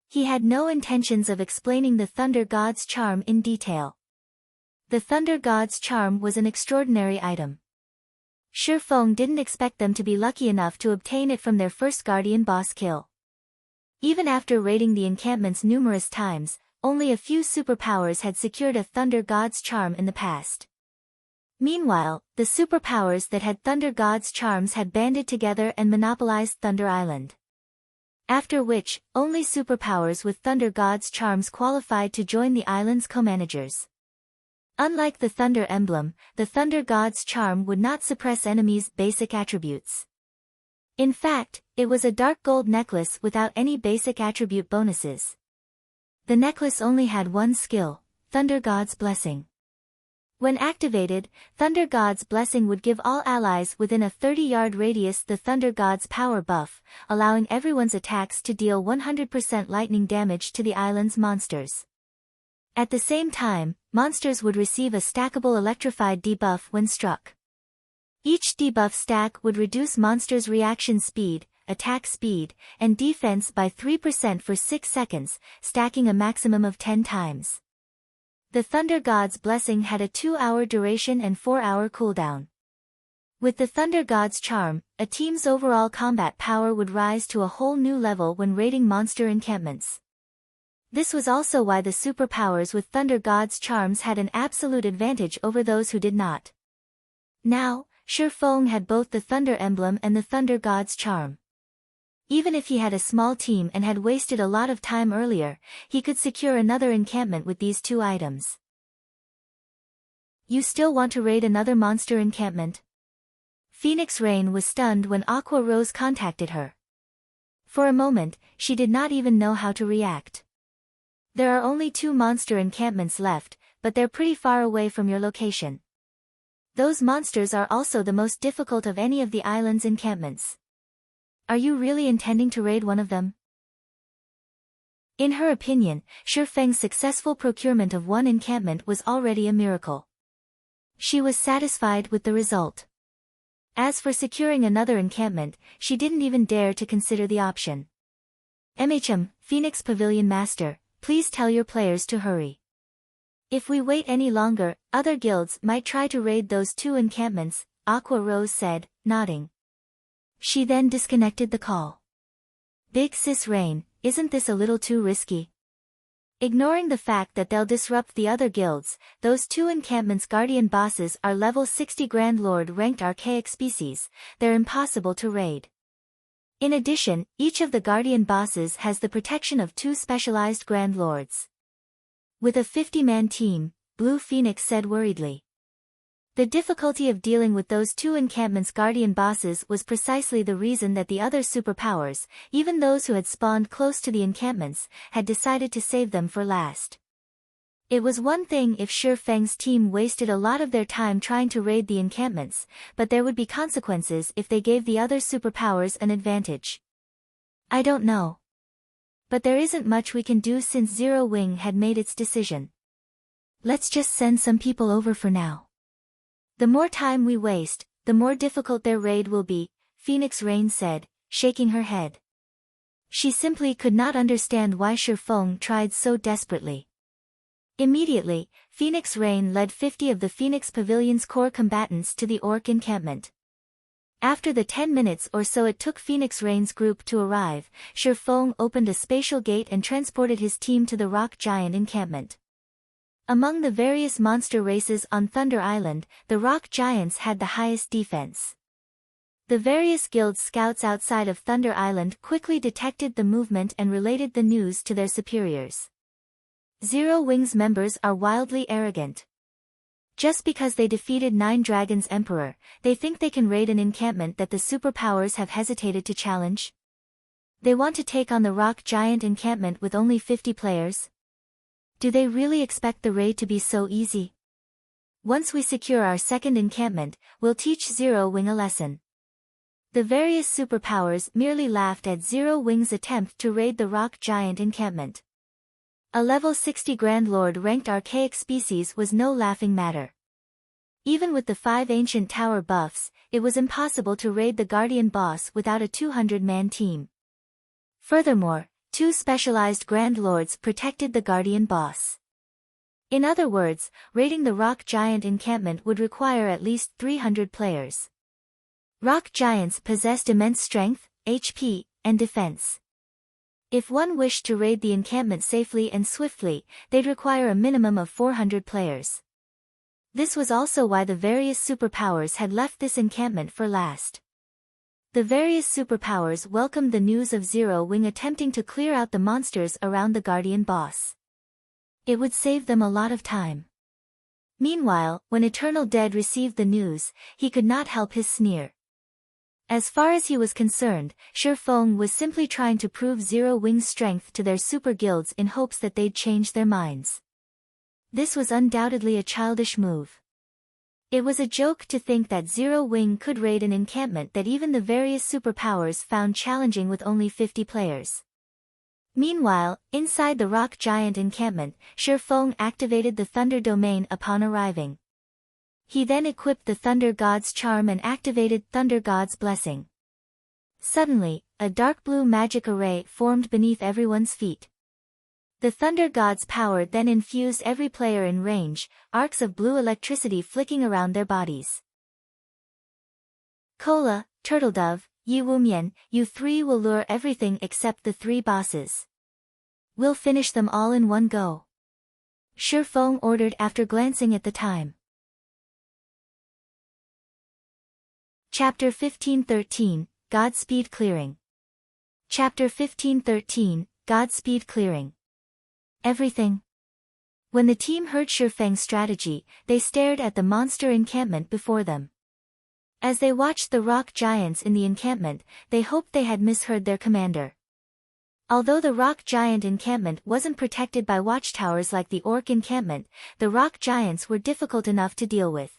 He had no intentions of explaining the Thunder God's Charm in detail. The Thunder God's Charm was an extraordinary item. Shifeng didn't expect them to be lucky enough to obtain it from their first guardian boss kill. Even after raiding the encampments numerous times, only a few superpowers had secured a Thunder God's Charm in the past. Meanwhile, the superpowers that had Thunder God's Charms had banded together and monopolized Thunder Island. After which, only superpowers with Thunder God's Charms qualified to join the island's co-managers. Unlike the Thunder Emblem, the Thunder God's Charm would not suppress enemies' basic attributes. In fact, it was a dark gold necklace without any basic attribute bonuses. The necklace only had one skill, Thunder God's Blessing. When activated, Thunder God's Blessing would give all allies within a 30-yard radius the Thunder God's power buff, allowing everyone's attacks to deal 100% lightning damage to the island's monsters. At the same time, monsters would receive a stackable electrified debuff when struck. Each debuff stack would reduce monsters' reaction speed, attack speed, and defense by 3% for 6 seconds, stacking a maximum of 10 times. The Thunder God's Blessing had a 2-hour duration and 4-hour cooldown. With the Thunder God's Charm, a team's overall combat power would rise to a whole new level when raiding monster encampments. This was also why the superpowers with Thunder God's Charms had an absolute advantage over those who did not. Now, Shifeng had both the Thunder Emblem and the Thunder God's Charm. Even if he had a small team and had wasted a lot of time earlier, he could secure another encampment with these two items. You still want to raid another monster encampment? Phoenix Rain was stunned when Aqua Rose contacted her. For a moment, she did not even know how to react. There are only 2 monster encampments left, but they're pretty far away from your location. Those monsters are also the most difficult of any of the island's encampments. Are you really intending to raid one of them? In her opinion, Shifeng's successful procurement of one encampment was already a miracle. She was satisfied with the result. As for securing another encampment, she didn't even dare to consider the option. Phoenix Pavilion Master, please tell your players to hurry. If we wait any longer, other guilds might try to raid those 2 encampments, Aqua Rose said, nodding. She then disconnected the call. Big Sis Rain, isn't this a little too risky? Ignoring the fact that they'll disrupt the other guilds, those 2 encampments' guardian bosses are level 60 Grand Lord ranked archaic species, they're impossible to raid. In addition, each of the guardian bosses has the protection of 2 specialized Grand Lords. With a 50-man team, Blue Phoenix said worriedly. The difficulty of dealing with those 2 encampments' guardian bosses was precisely the reason that the other superpowers, even those who had spawned close to the encampments, had decided to save them for last. It was one thing if Shi Feng's team wasted a lot of their time trying to raid the encampments, but there would be consequences if they gave the other superpowers an advantage. I don't know. But there isn't much we can do since Zero Wing had made its decision. Let's just send some people over for now. The more time we waste, the more difficult their raid will be, Phoenix Rain said, shaking her head. She simply could not understand why Shi Feng tried so desperately. Immediately, Phoenix Rain led 50 of the Phoenix Pavilion's core combatants to the Orc encampment. After the 10 minutes or so it took Phoenix Rain's group to arrive, Shi Feng opened a spatial gate and transported his team to the Rock Giant encampment. Among the various monster races on Thunder Island, the Rock Giants had the highest defense. The various guild scouts outside of Thunder Island quickly detected the movement and related the news to their superiors. Zero Wing's members are wildly arrogant. Just because they defeated 9 Dragons Emperor, they think they can raid an encampment that the superpowers have hesitated to challenge. They want to take on the Rock Giant encampment with only 50 players? Do they really expect the raid to be so easy? Once we secure our second encampment, we'll teach Zero Wing a lesson. The various superpowers merely laughed at Zero Wing's attempt to raid the Rock Giant encampment. A level 60 Grand Lord ranked archaic species was no laughing matter. Even with the 5 ancient tower buffs, it was impossible to raid the Guardian boss without a 200-man team. Furthermore, 2 specialized Grand Lords protected the Guardian boss. In other words, raiding the Rock Giant encampment would require at least 300 players. Rock Giants possessed immense strength, HP, and defense. If one wished to raid the encampment safely and swiftly, they'd require a minimum of 400 players. This was also why the various superpowers had left this encampment for last. The various superpowers welcomed the news of Zero Wing attempting to clear out the monsters around the Guardian boss. It would save them a lot of time. Meanwhile, when Eternal Dead received the news, he could not help his sneer. As far as he was concerned, Shi Feng was simply trying to prove Zero Wing's strength to their super guilds in hopes that they'd change their minds. This was undoubtedly a childish move. It was a joke to think that Zero Wing could raid an encampment that even the various superpowers found challenging with only 50 players. Meanwhile, inside the Rock Giant encampment, Shi Feng activated the Thunder Domain upon arriving. He then equipped the Thunder God's Charm and activated Thunder God's Blessing. Suddenly, a dark blue magic array formed beneath everyone's feet. The Thunder God's power then infused every player in range, arcs of blue electricity flicking around their bodies. Cola, Turtledove, Yi Wumian, you 3 will lure everything except the 3 bosses. We'll finish them all in one go. Shi Feng ordered after glancing at the time. Chapter 1513, Godspeed Clearing. Chapter 1513, Godspeed Clearing. Everything. When the team heard Shi Feng's strategy, they stared at the monster encampment before them. As they watched the rock giants in the encampment, they hoped they had misheard their commander. Although the rock giant encampment wasn't protected by watchtowers like the orc encampment, the rock giants were difficult enough to deal with.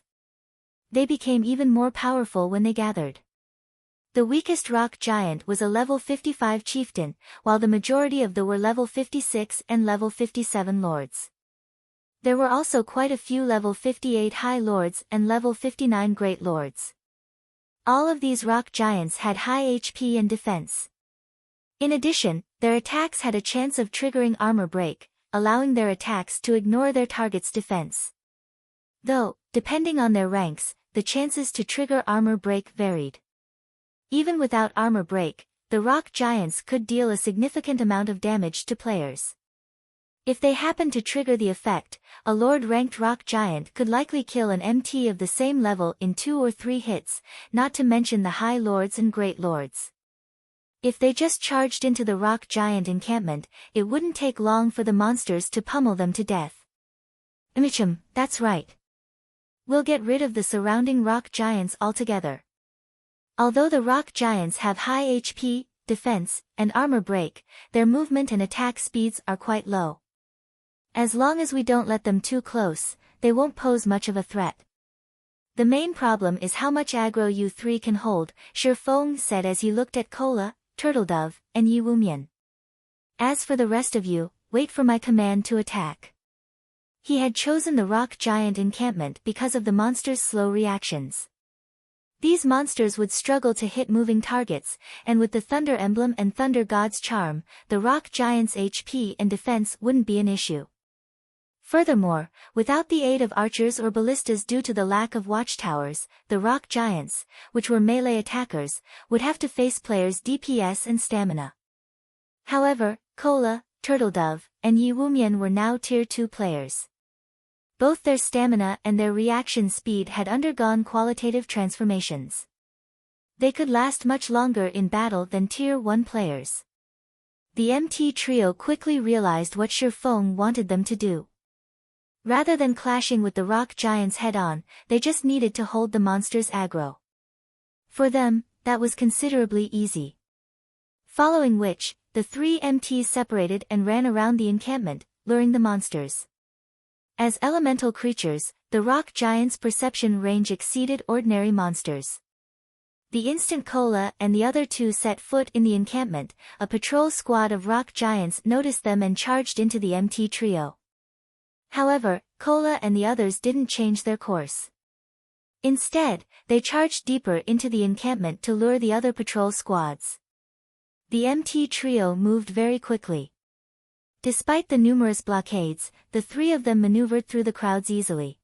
They became even more powerful when they gathered. The weakest rock giant was a level 55 chieftain, while the majority of them were level 56 and level 57 lords. There were also quite a few level 58 high lords and level 59 great lords. All of these rock giants had high HP and defense. In addition, their attacks had a chance of triggering armor break, allowing their attacks to ignore their target's defense. Though, depending on their ranks, the chances to trigger armor break varied. Even without armor break, the rock giants could deal a significant amount of damage to players. If they happened to trigger the effect, a Lord-ranked rock giant could likely kill an MT of the same level in 2 or 3 hits, not to mention the High Lords and Great Lords. If they just charged into the rock giant encampment, it wouldn't take long for the monsters to pummel them to death. That's right. We'll get rid of the surrounding rock giants altogether. Although the rock giants have high HP, defense, and armor break, their movement and attack speeds are quite low. As long as we don't let them too close, they won't pose much of a threat. The main problem is how much aggro you 3 can hold, Shifeng said as he looked at Kola, Turtledove, and Yi Wumian. As for the rest of you, wait for my command to attack. He had chosen the rock giant encampment because of the monsters' slow reactions. These monsters would struggle to hit moving targets, and with the Thunder Emblem and Thunder God's Charm, the rock giant's HP and defense wouldn't be an issue. Furthermore, without the aid of archers or ballistas due to the lack of watchtowers, the rock giants, which were melee attackers, would have to face players' DPS and stamina. However, Kola, Turtledove, and Yi Wumian were now Tier 2 players. Both their stamina and their reaction speed had undergone qualitative transformations. They could last much longer in battle than Tier 1 players. The MT trio quickly realized what Shifeng wanted them to do. Rather than clashing with the rock giants head-on, they just needed to hold the monsters aggro. For them, that was considerably easy. Following which, the 3 MTs separated and ran around the encampment, luring the monsters. As elemental creatures, the rock giants' perception range exceeded ordinary monsters. The instant Kola and the other 2 set foot in the encampment, a patrol squad of rock giants noticed them and charged into the MT trio. However, Kola and the others didn't change their course. Instead, they charged deeper into the encampment to lure the other patrol squads. The MT trio moved very quickly. Despite the numerous blockades, the 3 of them maneuvered through the crowds easily.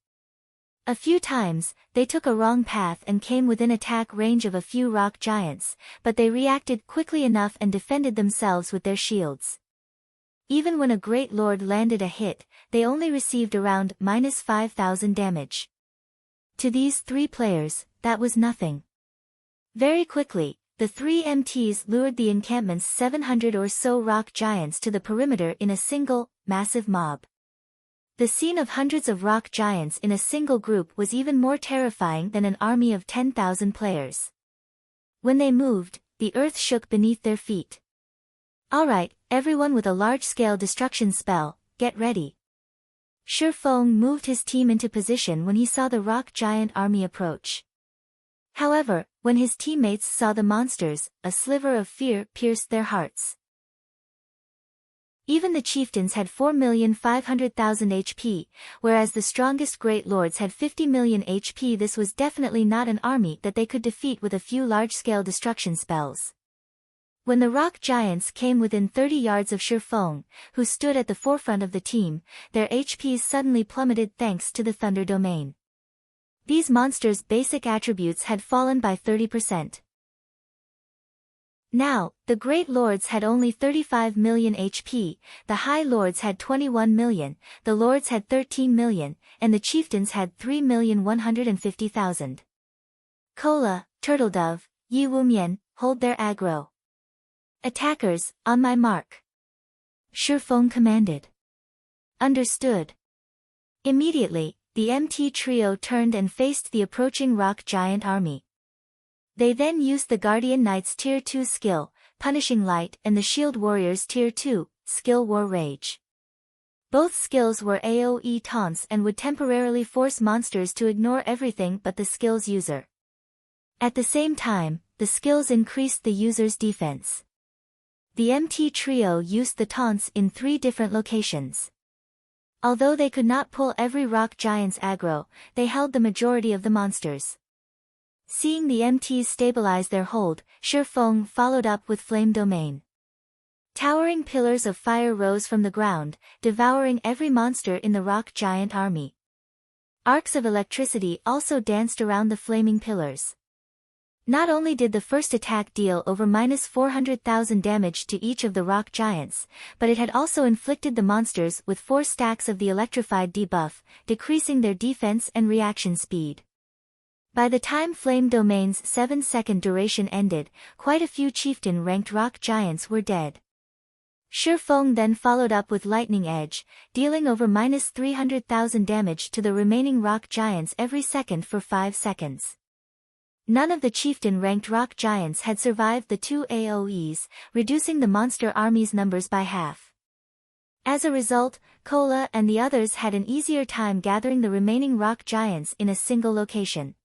A few times, they took a wrong path and came within attack range of a few rock giants, but they reacted quickly enough and defended themselves with their shields. Even when a Great Lord landed a hit, they only received around -5,000 damage. To these 3 players, that was nothing. Very quickly, the 3 MTs lured the encampment's 700 or so rock giants to the perimeter in a single, massive mob. The scene of hundreds of rock giants in a single group was even more terrifying than an army of 10,000 players. When they moved, the earth shook beneath their feet. Alright, everyone with a large-scale destruction spell, get ready. Shifeng moved his team into position when he saw the rock giant army approach. However, when his teammates saw the monsters, a sliver of fear pierced their hearts. Even the chieftains had 4,500,000 HP, whereas the strongest Great Lords had 50 million HP. This was definitely not an army that they could defeat with a few large-scale destruction spells. When the rock giants came within 30 yards of Shifeng, who stood at the forefront of the team, their HPs suddenly plummeted thanks to the Thunder Domain. These monsters' basic attributes had fallen by 30%. Now, the Great Lords had only 35 million HP, the High Lords had 21 million, the Lords had 13 million, and the Chieftains had 3,150,000. Kola, Turtledove, Yi Wumian, hold their aggro. Attackers, on my mark. Shifeng commanded. Understood. Immediately, the MT trio turned and faced the approaching rock giant army. They then used the Guardian Knight's Tier 2 skill, Punishing Light, and the Shield Warrior's Tier 2 skill, War Rage. Both skills were AoE taunts and would temporarily force monsters to ignore everything but the skill's user. At the same time, the skills increased the user's defense. The MT trio used the taunts in 3 different locations. Although they could not pull every rock giant's aggro, they held the majority of the monsters. Seeing the MTs stabilize their hold, Shifeng followed up with Flame Domain. Towering pillars of fire rose from the ground, devouring every monster in the rock giant army. Arcs of electricity also danced around the flaming pillars. Not only did the first attack deal over -400,000 damage to each of the rock giants, but it had also inflicted the monsters with 4 stacks of the electrified debuff, decreasing their defense and reaction speed. By the time Flame Domain's 7-second duration ended, quite a few chieftain-ranked rock giants were dead. Shifeng then followed up with Lightning Edge, dealing over -300,000 damage to the remaining rock giants every second for 5 seconds. None of the chieftain-ranked rock giants had survived the 2 AoEs, reducing the monster army's numbers by half. As a result, Kola and the others had an easier time gathering the remaining rock giants in a single location.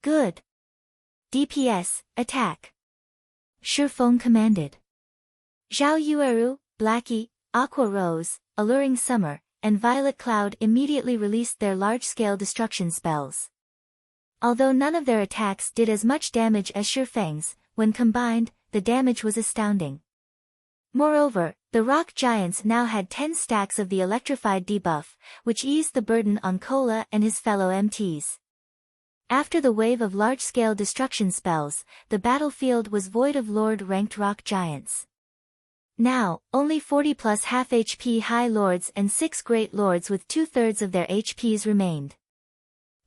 Good. DPS, attack. Shifeng commanded. Zhao Yueru, Blackie, Aqua Rose, Alluring Summer, and Violet Cloud immediately released their large-scale destruction spells. Although none of their attacks did as much damage as Shifeng's, when combined, the damage was astounding. Moreover, the rock giants now had 10 stacks of the electrified debuff, which eased the burden on Kola and his fellow MTs. After the wave of large-scale destruction spells, the battlefield was void of Lord-ranked rock giants. Now, only 40+ half HP High Lords and 6 Great Lords with 2/3 of their HPs remained.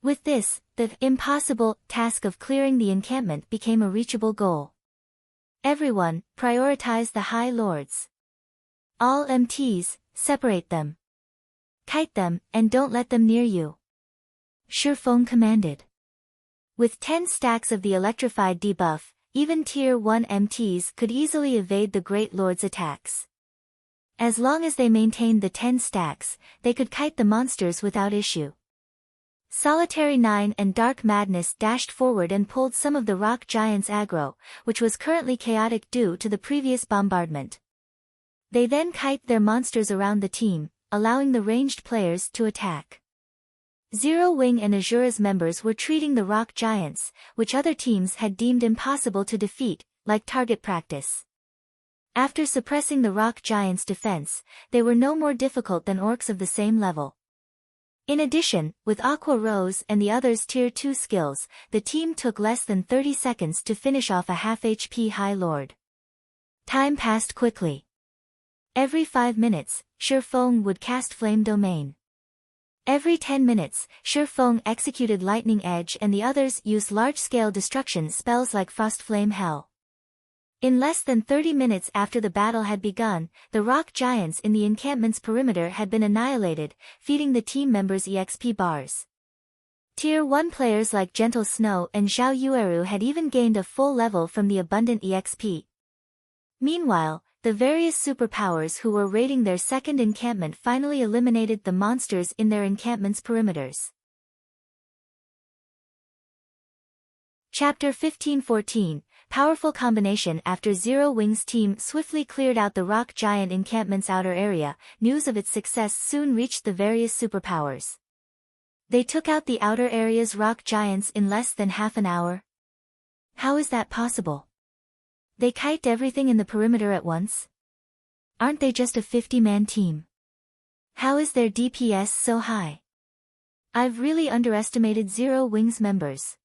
With this, the impossible task of clearing the encampment became a reachable goal. Everyone, prioritize the High Lords. All MTs, separate them. Kite them, and don't let them near you. Shifeng commanded. With 10 stacks of the electrified debuff, even Tier 1 MTs could easily evade the Great Lord's attacks. As long as they maintained the 10 stacks, they could kite the monsters without issue. Solitary 9 and Dark Madness dashed forward and pulled some of the rock giants' aggro, which was currently chaotic due to the previous bombardment. They then kite their monsters around the team, allowing the ranged players to attack. Zero Wing and Azura's members were treating the rock giants, which other teams had deemed impossible to defeat, like target practice. After suppressing the rock giants' defense, they were no more difficult than orcs of the same level. In addition, with Aqua Rose and the others' Tier 2 skills, the team took less than 30 seconds to finish off a half HP High Lord. Time passed quickly. Every 5 minutes, Shifeng would cast Flame Domain. Every 10 minutes, Shifeng executed Lightning Edge and the others used large-scale destruction spells like Frost Flame Hell. In less than 30 minutes after the battle had begun, the rock giants in the encampment's perimeter had been annihilated, feeding the team members EXP bars. Tier 1 players like Gentle Snow and Zhao Yueru had even gained a full level from the abundant EXP. Meanwhile, the various superpowers who were raiding their second encampment finally eliminated the monsters in their encampment's perimeters. Chapter 1514, Powerful Combination. After Zero Wing's team swiftly cleared out the rock giant encampment's outer area, news of its success soon reached the various superpowers. They took out the outer area's rock giants in less than half an hour. How is that possible? They kite everything in the perimeter at once? Aren't they just a 50-man team? How is their DPS so high? I've really underestimated Zero Wing's members.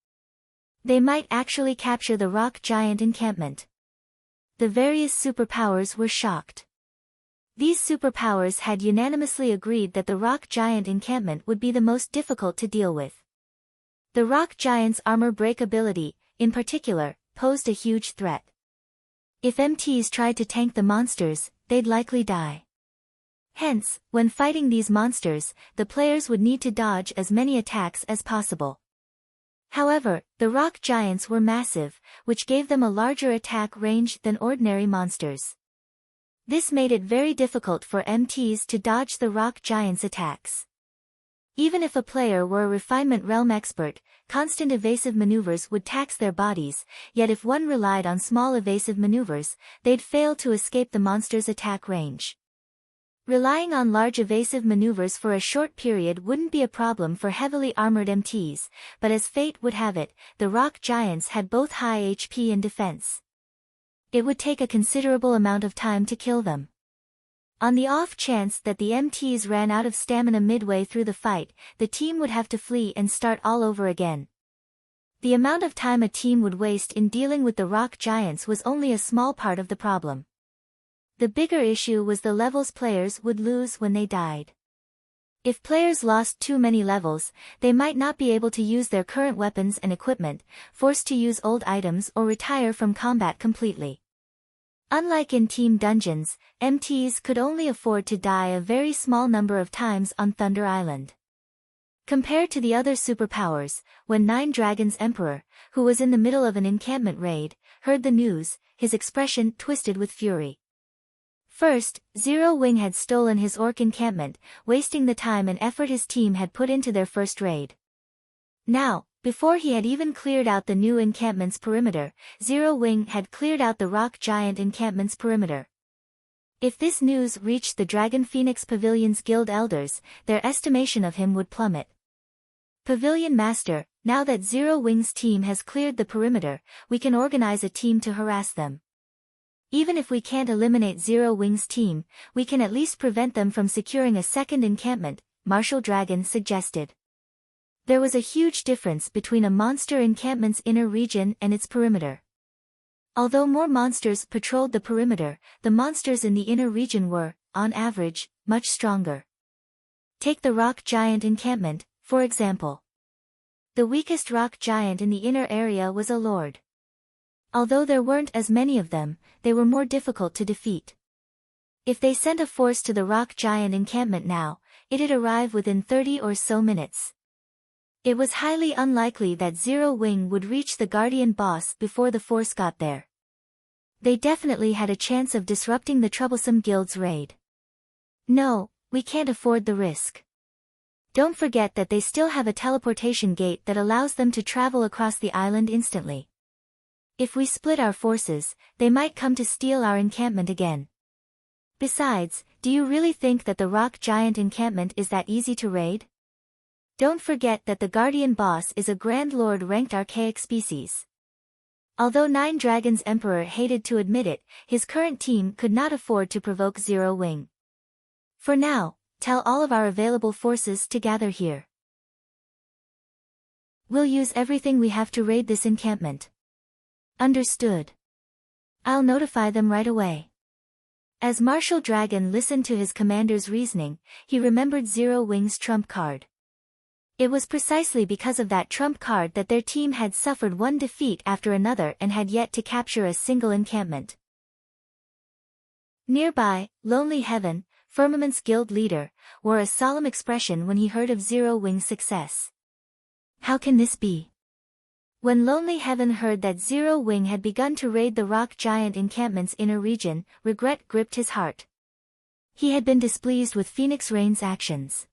They might actually capture the rock giant encampment. The various superpowers were shocked. These superpowers had unanimously agreed that the rock giant encampment would be the most difficult to deal with. The rock giant's armor break ability, in particular, posed a huge threat. If MTs tried to tank the monsters, they'd likely die. Hence, when fighting these monsters, the players would need to dodge as many attacks as possible. However, the rock giants were massive, which gave them a larger attack range than ordinary monsters. This made it very difficult for MTs to dodge the rock giants' attacks. Even if a player were a refinement realm expert, constant evasive maneuvers would tax their bodies, yet if one relied on small evasive maneuvers, they'd fail to escape the monster's attack range. Relying on large evasive maneuvers for a short period wouldn't be a problem for heavily armored MTs, but as fate would have it, the rock giants had both high HP and defense. It would take a considerable amount of time to kill them. On the off chance that the MTs ran out of stamina midway through the fight, the team would have to flee and start all over again. The amount of time a team would waste in dealing with the rock giants was only a small part of the problem. The bigger issue was the levels players would lose when they died. If players lost too many levels, they might not be able to use their current weapons and equipment, forced to use old items or retire from combat completely. Unlike in team dungeons, MTs could only afford to die a very small number of times on Thunder Island. Compared to the other superpowers, when Nine Dragons Emperor, who was in the middle of an encampment raid, heard the news, his expression twisted with fury. First, Zero Wing had stolen his orc encampment, wasting the time and effort his team had put into their first raid. Now, before he had even cleared out the new encampment's perimeter, Zero Wing had cleared out the rock giant encampment's perimeter. If this news reached the Dragon Phoenix Pavilion's guild elders, their estimation of him would plummet. Pavilion Master, now that Zero Wing's team has cleared the perimeter, we can organize a team to harass them. Even if we can't eliminate Zero Wing's team, we can at least prevent them from securing a second encampment, Martial Dragon suggested. There was a huge difference between a monster encampment's inner region and its perimeter. Although more monsters patrolled the perimeter, the monsters in the inner region were, on average, much stronger. Take the rock giant encampment, for example. The weakest rock giant in the inner area was a lord. Although there weren't as many of them, they were more difficult to defeat. If they sent a force to the rock giant encampment now, it'd arrive within 30 or so minutes. It was highly unlikely that Zero Wing would reach the Guardian boss before the force got there. They definitely had a chance of disrupting the troublesome guild's raid. No, we can't afford the risk. Don't forget that they still have a teleportation gate that allows them to travel across the island instantly. If we split our forces, they might come to steal our encampment again. Besides, do you really think that the rock giant encampment is that easy to raid? Don't forget that the Guardian boss is a Grand Lord ranked archaic species. Although Nine Dragons Emperor hated to admit it, his current team could not afford to provoke Zero Wing. For now, tell all of our available forces to gather here. We'll use everything we have to raid this encampment. Understood. I'll notify them right away. As Martial Dragon listened to his commander's reasoning, he remembered Zero Wing's trump card. It was precisely because of that trump card that their team had suffered one defeat after another and had yet to capture a single encampment. Nearby, Lonely Heaven, Firmament's guild leader, wore a solemn expression when he heard of Zero Wing's success. How can this be? When Lonely Heaven heard that Zero Wing had begun to raid the rock giant encampment's inner region, regret gripped his heart. He had been displeased with Phoenix Rain's actions.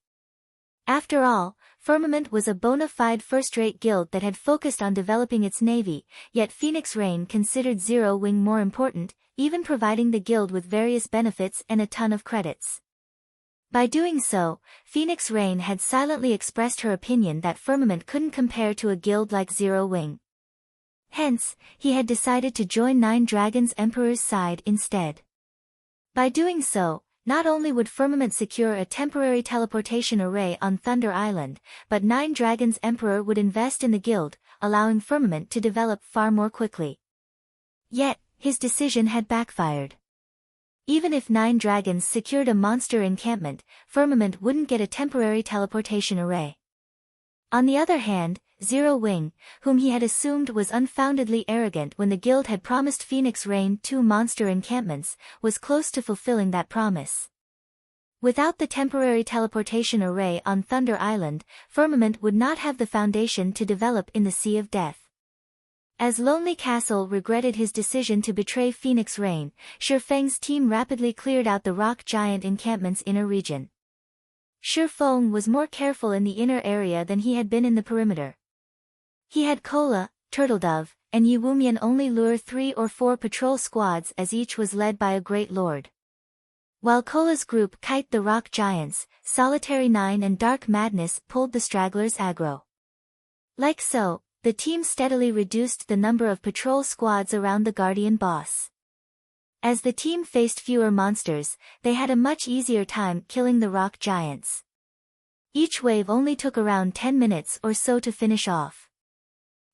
After all, Firmament was a bona fide first-rate guild that had focused on developing its navy, yet Phoenix Rain considered Zero Wing more important, even providing the guild with various benefits and a ton of credits. By doing so, Phoenix Rain had silently expressed her opinion that Firmament couldn't compare to a guild like Zero Wing. Hence, he had decided to join Nine Dragons Emperor's side instead. By doing so, not only would Firmament secure a temporary teleportation array on Thunder Island, but Nine Dragons Emperor would invest in the guild, allowing Firmament to develop far more quickly. Yet, his decision had backfired. Even if Nine Dragons secured a monster encampment, Firmament wouldn't get a temporary teleportation array. On the other hand, Zero Wing, whom he had assumed was unfoundedly arrogant when the guild had promised Phoenix Rain 2 monster encampments, was close to fulfilling that promise. Without the temporary teleportation array on Thunder Island, Firmament would not have the foundation to develop in the Sea of Death. As Lonely Castle regretted his decision to betray Phoenix Rain, Shifeng's team rapidly cleared out the rock giant encampment's inner region. Shifeng was more careful in the inner area than he had been in the perimeter. He had Kola, Turtledove, and Yiwumian only lure 3 or 4 patrol squads as each was led by a great lord. While Cola's group kite the rock giants, Solitary 9 and Dark Madness pulled the stragglers aggro. Like so, the team steadily reduced the number of patrol squads around the Guardian boss. As the team faced fewer monsters, they had a much easier time killing the rock giants. Each wave only took around 10 minutes or so to finish off.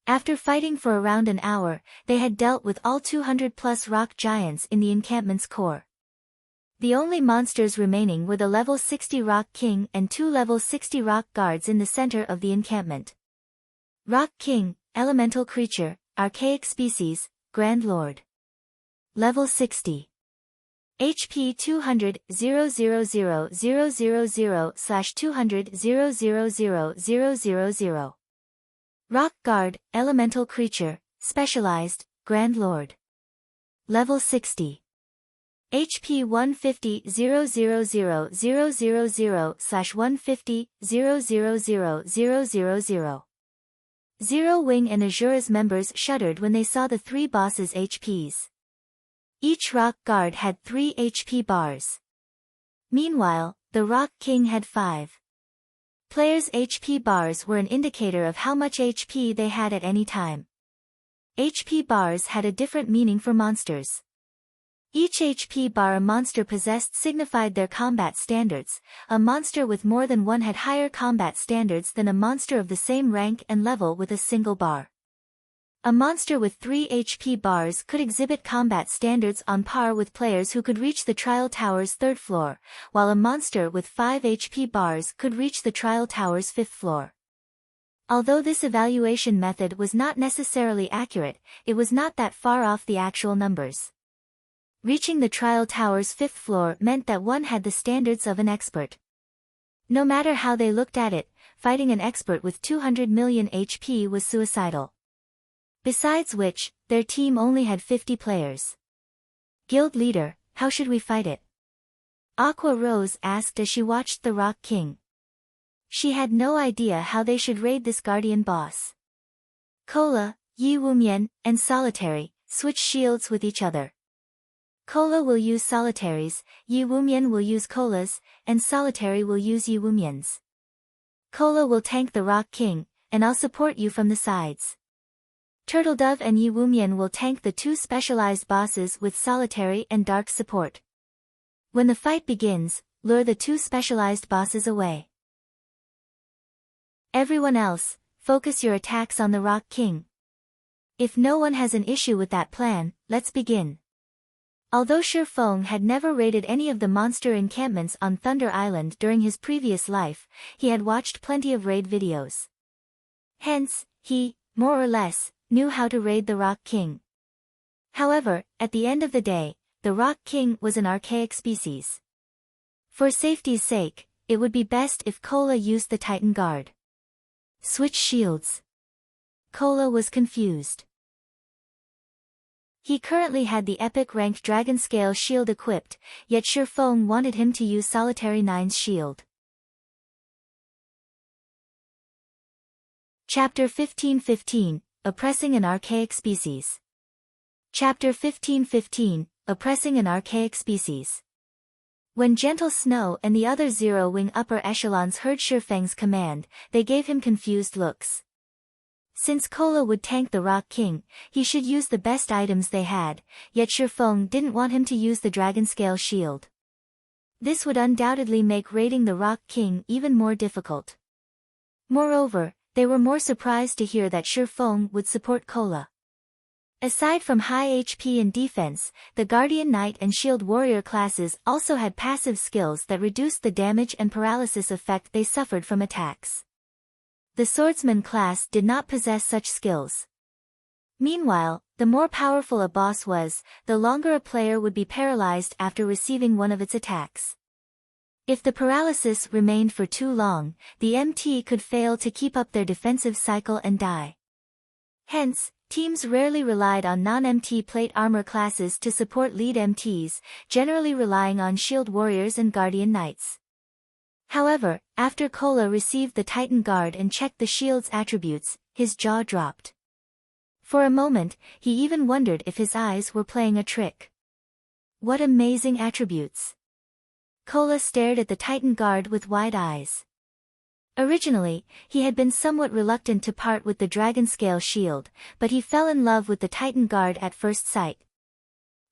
After fighting for around an hour, they had dealt with all 200+ rock giants in the encampment's core. The only monsters remaining were the level 60 Rock King and 2 level 60 rock guards in the center of the encampment. Rock King, elemental creature, archaic species, Grand Lord. Level 60. HP 200 00000/200 000. Rock Guard, elemental creature, specialized, Grand Lord. Level 60. HP 150 00000/150 000. Zero Wing and Azura's members shuddered when they saw the three bosses' HPs. Each Rock Guard had 3 HP bars. Meanwhile, the Rock King had 5. Players' HP bars were an indicator of how much HP they had at any time. HP bars had a different meaning for monsters. Each HP bar a monster possessed signified their combat standards. A monster with more than one had higher combat standards than a monster of the same rank and level with a single bar. A monster with 3 HP bars could exhibit combat standards on par with players who could reach the Trial Tower's 3rd floor, while a monster with 5 HP bars could reach the Trial Tower's 5th floor. Although this evaluation method was not necessarily accurate, it was not that far off the actual numbers. Reaching the Trial Tower's 5th floor meant that one had the standards of an expert. No matter how they looked at it, fighting an expert with 200 million HP was suicidal. Besides which, their team only had 50 players. Guild leader, how should we fight it? Aqua Rose asked as she watched the Rock King. She had no idea how they should raid this guardian boss. Cola, Yi Wumian, and Solitary switch shields with each other. Cola will use Solitary's, Yi Wumian will use Cola's, and Solitary will use Yi Wumian's. Cola will tank the Rock King, and I'll support you from the sides. Turtledove and Yi Wumian will tank the 2 specialized bosses with Solitary and Dark support. When the fight begins, lure the 2 specialized bosses away. Everyone else, focus your attacks on the Rock King. If no one has an issue with that plan, let's begin. Although Shifeng had never raided any of the monster encampments on Thunder Island during his previous life, he had watched plenty of raid videos. Hence, he, more or less, knew how to raid the Rock King. However, at the end of the day, the Rock King was an archaic species. For safety's sake, it would be best if Cola used the Titan Guard. Switch shields. Cola was confused. He currently had the epic ranked Dragon Scale shield equipped, yet Shifeng wanted him to use Solitary 9's shield. Chapter 15:15, Oppressing an Archaic Species. Chapter 15:15, Oppressing an Archaic Species. When Gentle Snow and the other Zero-Wing upper echelons heard Shifeng's command, they gave him confused looks. Since Cola would tank the Rock King, he should use the best items they had, yet Shifeng didn't want him to use the Dragon Scale shield. This would undoubtedly make raiding the Rock King even more difficult. Moreover, they were more surprised to hear that Shifeng would support Cola. Aside from high HP and defense, the Guardian Knight and Shield Warrior classes also had passive skills that reduced the damage and paralysis effect they suffered from attacks. The Swordsman class did not possess such skills. Meanwhile, the more powerful a boss was, the longer a player would be paralyzed after receiving one of its attacks. If the paralysis remained for too long, the MT could fail to keep up their defensive cycle and die. Hence, teams rarely relied on non-MT plate armor classes to support lead MTs, generally relying on Shield Warriors and Guardian Knights. However, after Cola received the Titan Guard and checked the shield's attributes, his jaw dropped. For a moment, he even wondered if his eyes were playing a trick. What amazing attributes! Kola stared at the Titan guard with wide eyes. Originally, he had been somewhat reluctant to part with the dragon scale shield, but he fell in love with the Titan guard at first sight.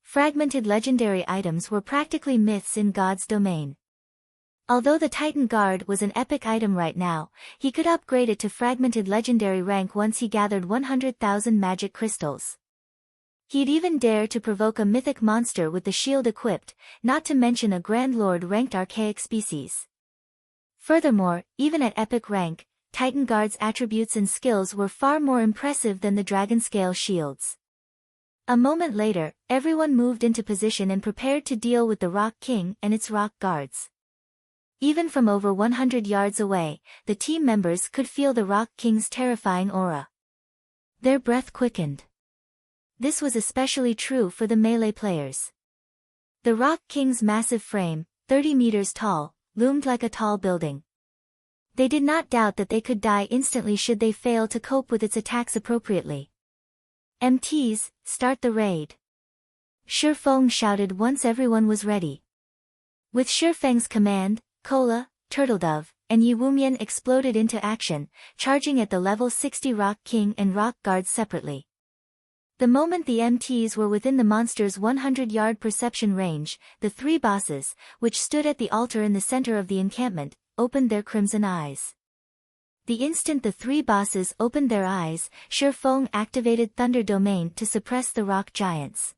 Fragmented legendary items were practically myths in God's domain. Although the Titan guard was an epic item right now, he could upgrade it to fragmented legendary rank once he gathered 100,000 magic crystals. He'd even dare to provoke a mythic monster with the shield equipped, not to mention a Grand Lord ranked archaic species. Furthermore, even at epic rank, Titan Guard's attributes and skills were far more impressive than the dragon scale shields. A moment later, everyone moved into position and prepared to deal with the Rock King and its rock guards. Even from over 100 yards away, the team members could feel the Rock King's terrifying aura. Their breath quickened. This was especially true for the melee players. The Rock King's massive frame, 30 meters tall, loomed like a tall building. They did not doubt that they could die instantly should they fail to cope with its attacks appropriately. "MTs, start the raid!" Shifeng shouted once everyone was ready. With Shifeng's command, Kola, Turtledove, and Yiwumian exploded into action, charging at the level 60 Rock King and Rock Guards separately. The moment the MTs were within the monster's 100-yard perception range, the three bosses, which stood at the altar in the center of the encampment, opened their crimson eyes. The instant the three bosses opened their eyes, Shifeng activated Thunder Domain to suppress the rock giants.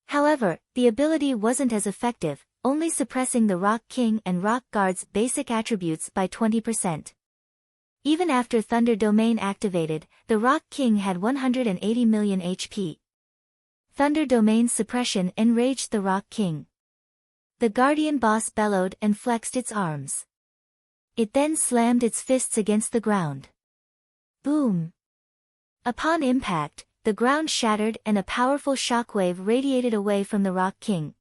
However, the ability wasn't as effective, only suppressing the Rock King and Rock Guard's basic attributes by 20%. Even after Thunder Domain activated, the Rock King had 180 million HP. Thunder Domain's suppression enraged the Rock King. The Guardian boss bellowed and flexed its arms. It then slammed its fists against the ground. Boom! Upon impact, the ground shattered and a powerful shockwave radiated away from the Rock King.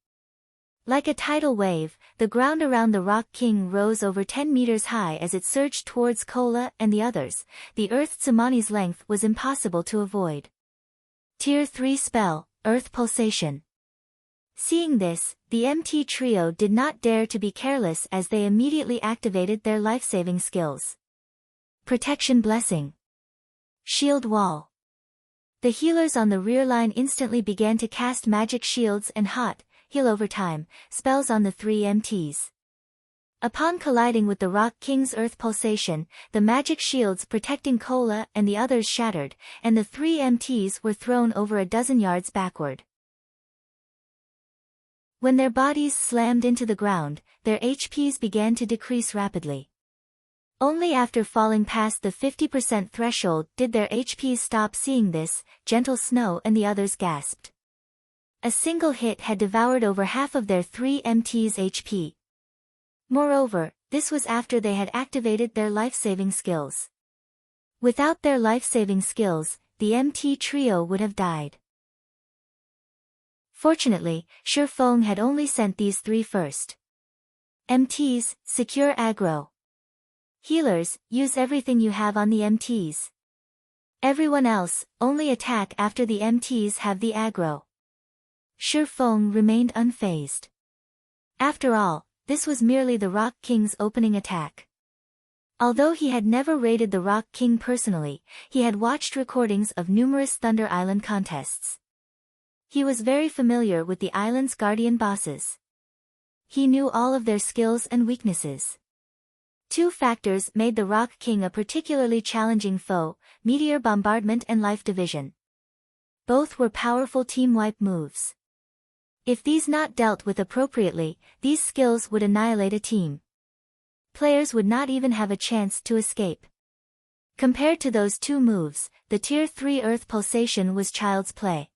Like a tidal wave, the ground around the Rock King rose over 10 meters high as it surged towards Kola and the others. The Earth Tsumane's length was impossible to avoid. Tier 3 spell, Earth Pulsation. Seeing this, the MT trio did not dare to be careless as they immediately activated their life-saving skills. Protection Blessing. Shield Wall. The healers on the rear line instantly began to cast magic shields and heal over time spells on the three MTs. Upon colliding with the Rock King's Earth Pulsation, the magic shields protecting Kola and the others shattered, and the three MTs were thrown over a dozen yards backward. When their bodies slammed into the ground, their HPs began to decrease rapidly. Only after falling past the 50% threshold did their HPs stop. Seeing this, Gentle Snow and the others gasped. A single hit had devoured over half of their three MTs' HP. Moreover, this was after they had activated their life-saving skills. Without their life-saving skills, the MT trio would have died. Fortunately, Shifeng had only sent these three first. MTs, secure aggro. Healers, use everything you have on the MTs. Everyone else, only attack after the MTs have the aggro. Shifeng remained unfazed. After all, this was merely the Rock King's opening attack. Although he had never raided the Rock King personally, he had watched recordings of numerous Thunder Island contests. He was very familiar with the island's guardian bosses. He knew all of their skills and weaknesses. Two factors made the Rock King a particularly challenging foe: Meteor Bombardment and Life Division. Both were powerful team-wipe moves. If these not dealt with appropriately, these skills would annihilate a team. Players would not even have a chance to escape. Compared to those two moves, the Tier 3 Earth Pulsation was child's play.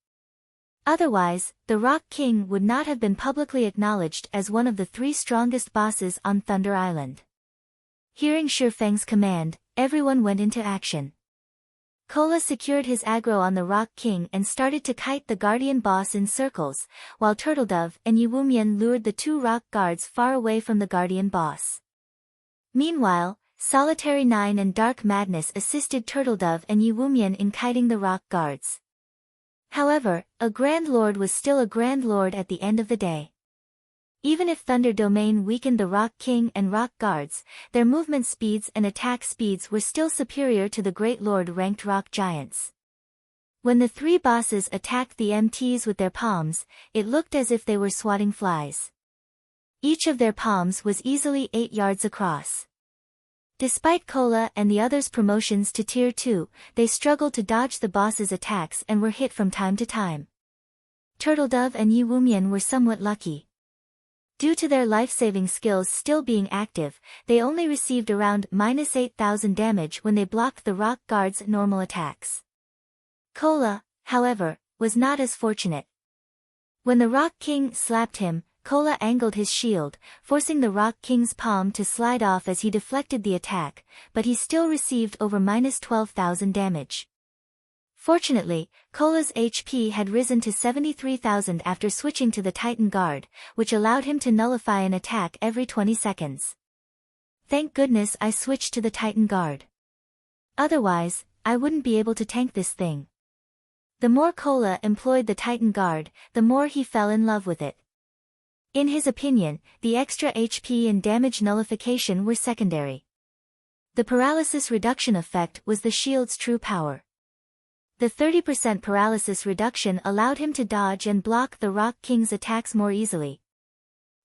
Otherwise, the Rock King would not have been publicly acknowledged as one of the three strongest bosses on Thunder Island. Hearing Shifeng's command, everyone went into action. Kola secured his aggro on the Rock King and started to kite the Guardian boss in circles, while Turtledove and Yiwumian lured the two rock guards far away from the Guardian boss. Meanwhile, Solitary 9 and Dark Madness assisted Turtledove and Yiwumian in kiting the rock guards. However, a Grand Lord was still a Grand Lord at the end of the day. Even if Thunder Domain weakened the Rock King and Rock Guards, their movement speeds and attack speeds were still superior to the Great Lord-ranked Rock Giants. When the three bosses attacked the MTs with their palms, it looked as if they were swatting flies. Each of their palms was easily 8 yards across. Despite Cola and the others' promotions to Tier 2, they struggled to dodge the boss's attacks and were hit from time to time. Turtledove and Yi Wumian were somewhat lucky. Due to their life-saving skills still being active, they only received around -8,000 damage when they blocked the Rock Guard's normal attacks. Cola, however, was not as fortunate. When the Rock King slapped him, Cola angled his shield, forcing the Rock King's palm to slide off as he deflected the attack, but he still received over -12,000 damage. Fortunately, Cola's HP had risen to 73,000 after switching to the Titan Guard, which allowed him to nullify an attack every 20 seconds. Thank goodness I switched to the Titan Guard. Otherwise, I wouldn't be able to tank this thing. The more Cola employed the Titan Guard, the more he fell in love with it. In his opinion, the extra HP and damage nullification were secondary. The paralysis reduction effect was the shield's true power. The 30% paralysis reduction allowed him to dodge and block the Rock King's attacks more easily.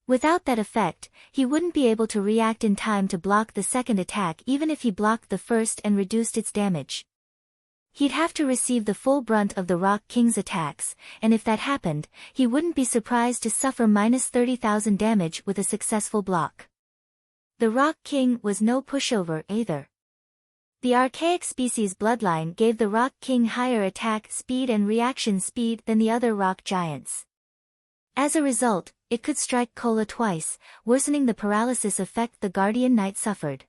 Without that effect, he wouldn't be able to react in time to block the second attack even if he blocked the first and reduced its damage. He'd have to receive the full brunt of the Rock King's attacks, and if that happened, he wouldn't be surprised to suffer -30,000 damage with a successful block. The Rock King was no pushover either. The archaic species bloodline gave the Rock King higher attack speed and reaction speed than the other rock giants. As a result, it could strike Cola twice, worsening the paralysis effect the Guardian Knight suffered.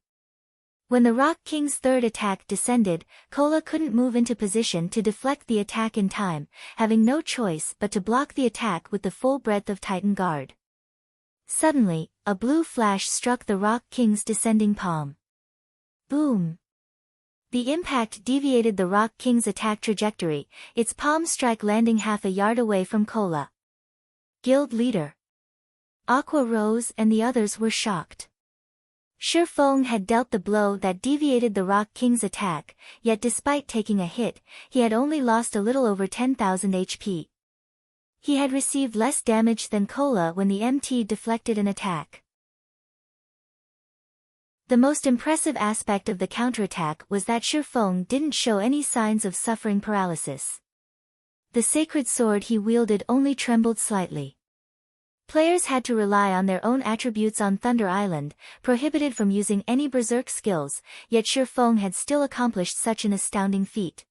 When the Rock King's third attack descended, Cola couldn't move into position to deflect the attack in time, having no choice but to block the attack with the full breadth of Titan Guard. Suddenly, a blue flash struck the Rock King's descending palm. Boom! The impact deviated the Rock King's attack trajectory, its palm strike landing half a yard away from Cola. Guild leader Aqua Rose and the others were shocked. Shifeng had dealt the blow that deviated the Rock King's attack, yet despite taking a hit, he had only lost a little over 10,000 HP. He had received less damage than Cola when the MT deflected an attack. The most impressive aspect of the counterattack was that Shifeng didn't show any signs of suffering paralysis. The sacred sword he wielded only trembled slightly. Players had to rely on their own attributes on Thunder Island, prohibited from using any berserk skills, yet Shifeng had still accomplished such an astounding feat.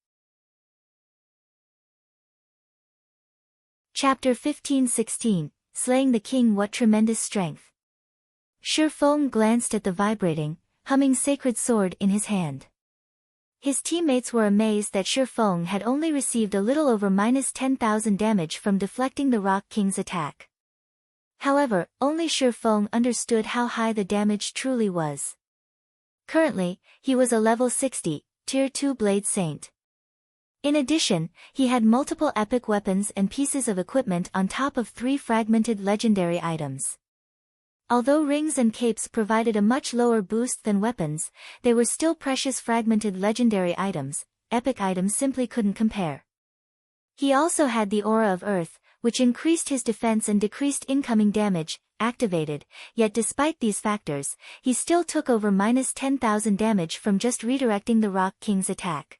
Chapter 15-16, Slaying the King. What tremendous strength! Shifeng glanced at the vibrating, humming sacred sword in his hand. His teammates were amazed that Shifeng had only received a little over -10,000 damage from deflecting the Rock King's attack. However, only Shifeng understood how high the damage truly was. Currently, he was a level 60, Tier 2 Blade Saint. In addition, he had multiple epic weapons and pieces of equipment on top of 3 fragmented legendary items. Although rings and capes provided a much lower boost than weapons, they were still precious fragmented legendary items. Epic items simply couldn't compare. He also had the Aura of Earth, which increased his defense and decreased incoming damage, activated, yet despite these factors, he still took over -10,000 damage from just redirecting the Rock King's attack.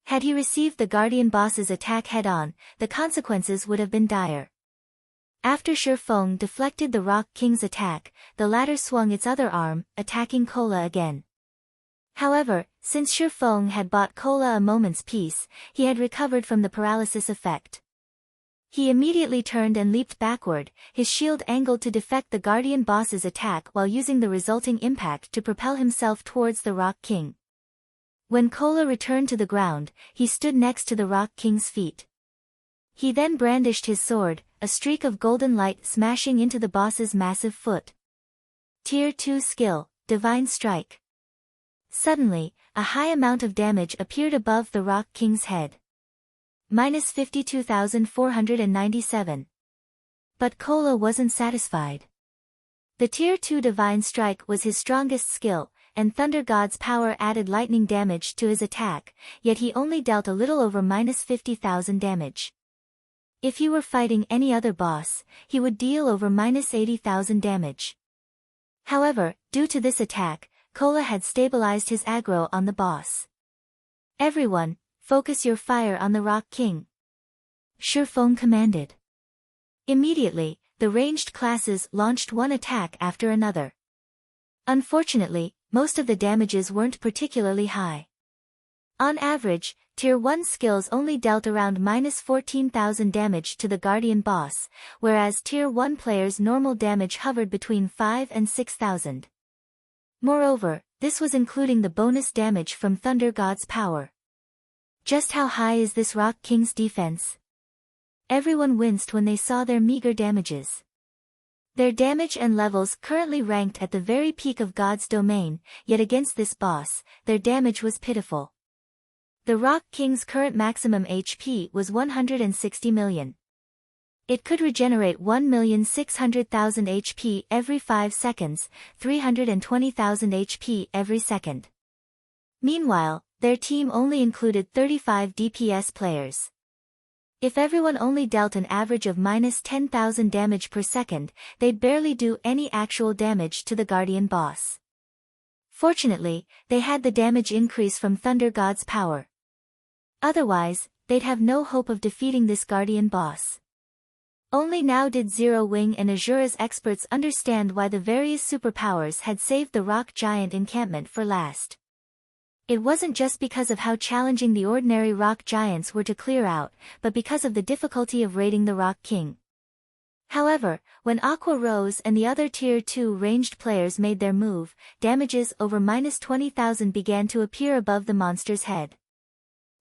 Had he received the Guardian boss's attack head-on, the consequences would have been dire. After Shifeng deflected the Rock King's attack, the latter swung its other arm, attacking Cola again. However, since Shifeng had bought Cola a moment's peace, he had recovered from the paralysis effect. He immediately turned and leaped backward, his shield angled to deflect the Guardian boss's attack while using the resulting impact to propel himself towards the Rock King. When Cola returned to the ground, he stood next to the Rock King's feet. He then brandished his sword, a streak of golden light smashing into the boss's massive foot. Tier 2 skill, Divine Strike. Suddenly, a high amount of damage appeared above the Rock King's head. -52,497. But Kola wasn't satisfied. The Tier 2 Divine Strike was his strongest skill, and Thunder God's power added lightning damage to his attack, yet he only dealt a little over -50,000 damage. If he were fighting any other boss, he would deal over -80,000 damage. However, due to this attack, Kola had stabilized his aggro on the boss. Everyone, focus your fire on the Rock King. Shifeng commanded. Immediately, the ranged classes launched one attack after another. Unfortunately, most of the damages weren't particularly high. On average, Tier 1 skills only dealt around -14,000 damage to the Guardian boss, whereas Tier 1 players' normal damage hovered between 5 and 6,000. Moreover, this was including the bonus damage from Thunder God's power. Just how high is this Rock King's defense? Everyone winced when they saw their meager damages. Their damage and levels currently ranked at the very peak of God's domain, yet against this boss, their damage was pitiful. The Rock King's current maximum HP was 160 million. It could regenerate 1,600,000 HP every 5 seconds, 320,000 HP every second. Meanwhile, their team only included 35 DPS players. If everyone only dealt an average of -10,000 damage per second, they'd barely do any actual damage to the Guardian boss. Fortunately, they had the damage increase from Thunder God's power. Otherwise, they'd have no hope of defeating this Guardian boss. Only now did Zero Wing and Azura's experts understand why the various superpowers had saved the rock giant encampment for last. It wasn't just because of how challenging the ordinary rock giants were to clear out, but because of the difficulty of raiding the Rock King. However, when Aqua Rose and the other Tier 2 ranged players made their move, damages over -20,000 began to appear above the monster's head.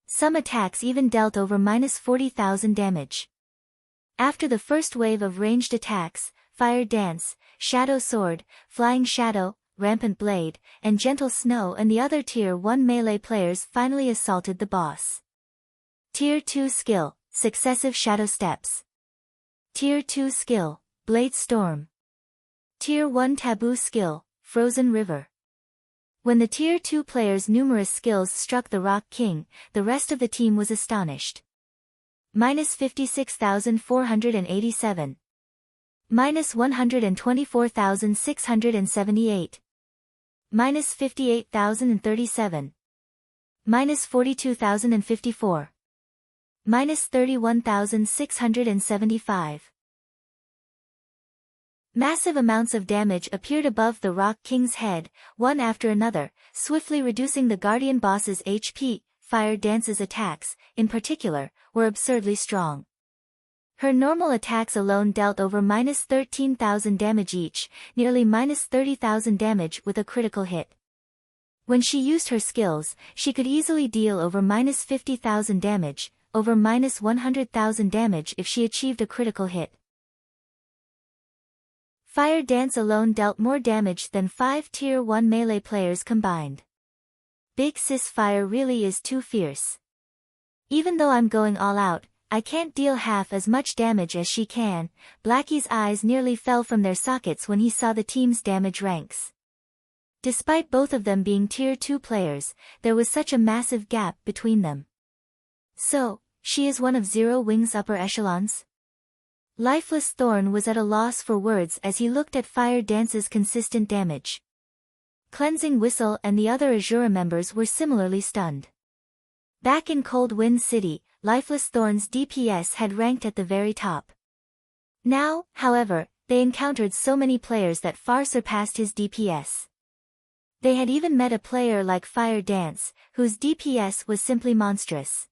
Some attacks even dealt over -40,000 damage. After the first wave of ranged attacks, Fire Dance, Shadow Sword, Flying Shadow, Rampant Blade, and Gentle Snow and the other Tier 1 melee players finally assaulted the boss. Tier 2 Skill, Successive Shadow Steps. Tier 2 Skill, Blade Storm. Tier 1 Taboo Skill, Frozen River. When the Tier 2 players' numerous skills struck the Rock King, the rest of the team was astonished. -56,487. -124,678. -58,037. -42,054. -31,675. Massive amounts of damage appeared above the Rock King's head, one after another, swiftly reducing the Guardian boss's HP. Fire Dance's attacks, in particular, were absurdly strong. Her normal attacks alone dealt over -13,000 damage each, nearly -30,000 damage with a critical hit. When she used her skills, she could easily deal over -50,000 damage, over -100,000 damage if she achieved a critical hit. Fire Dance alone dealt more damage than 5 Tier 1 melee players combined. Big Sis Fire really is too fierce. Even though I'm going all out, I can't deal half as much damage as she can. Blackie's eyes nearly fell from their sockets when he saw the team's damage ranks. Despite both of them being Tier 2 players, there was such a massive gap between them. So, she is one of Zero Wing's upper echelons? Lifeless Thorn was at a loss for words as he looked at Fire Dance's consistent damage. Cleansing Whistle and the other Azura members were similarly stunned. Back in Cold Wind City, Lifeless Thorn's DPS had ranked at the very top. Now, however, they encountered so many players that far surpassed his DPS. They had even met a player like Fire Dance, whose DPS was simply monstrous.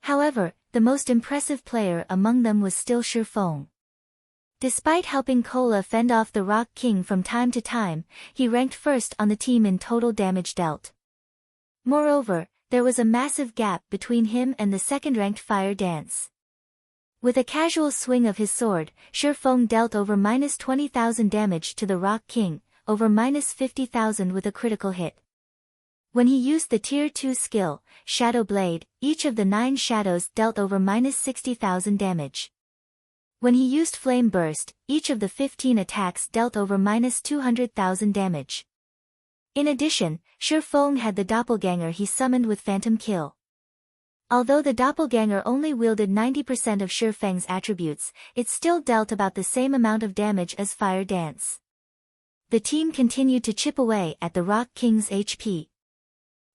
However, the most impressive player among them was still Shifeng. Despite helping Kola fend off the Rock King from time to time, he ranked first on the team in total damage dealt. Moreover, there was a massive gap between him and the second-ranked Fire Dance. With a casual swing of his sword, Shifeng dealt over -20,000 damage to the Rock King, over -50,000 with a critical hit. When he used the Tier 2 skill, Shadow Blade, each of the 9 shadows dealt over -60,000 damage. When he used Flame Burst, each of the 15 attacks dealt over -200,000 damage. In addition, Shifeng had the doppelganger he summoned with Phantom Kill. Although the doppelganger only wielded 90% of Shifeng's attributes, it still dealt about the same amount of damage as Fire Dance. The team continued to chip away at the Rock King's HP.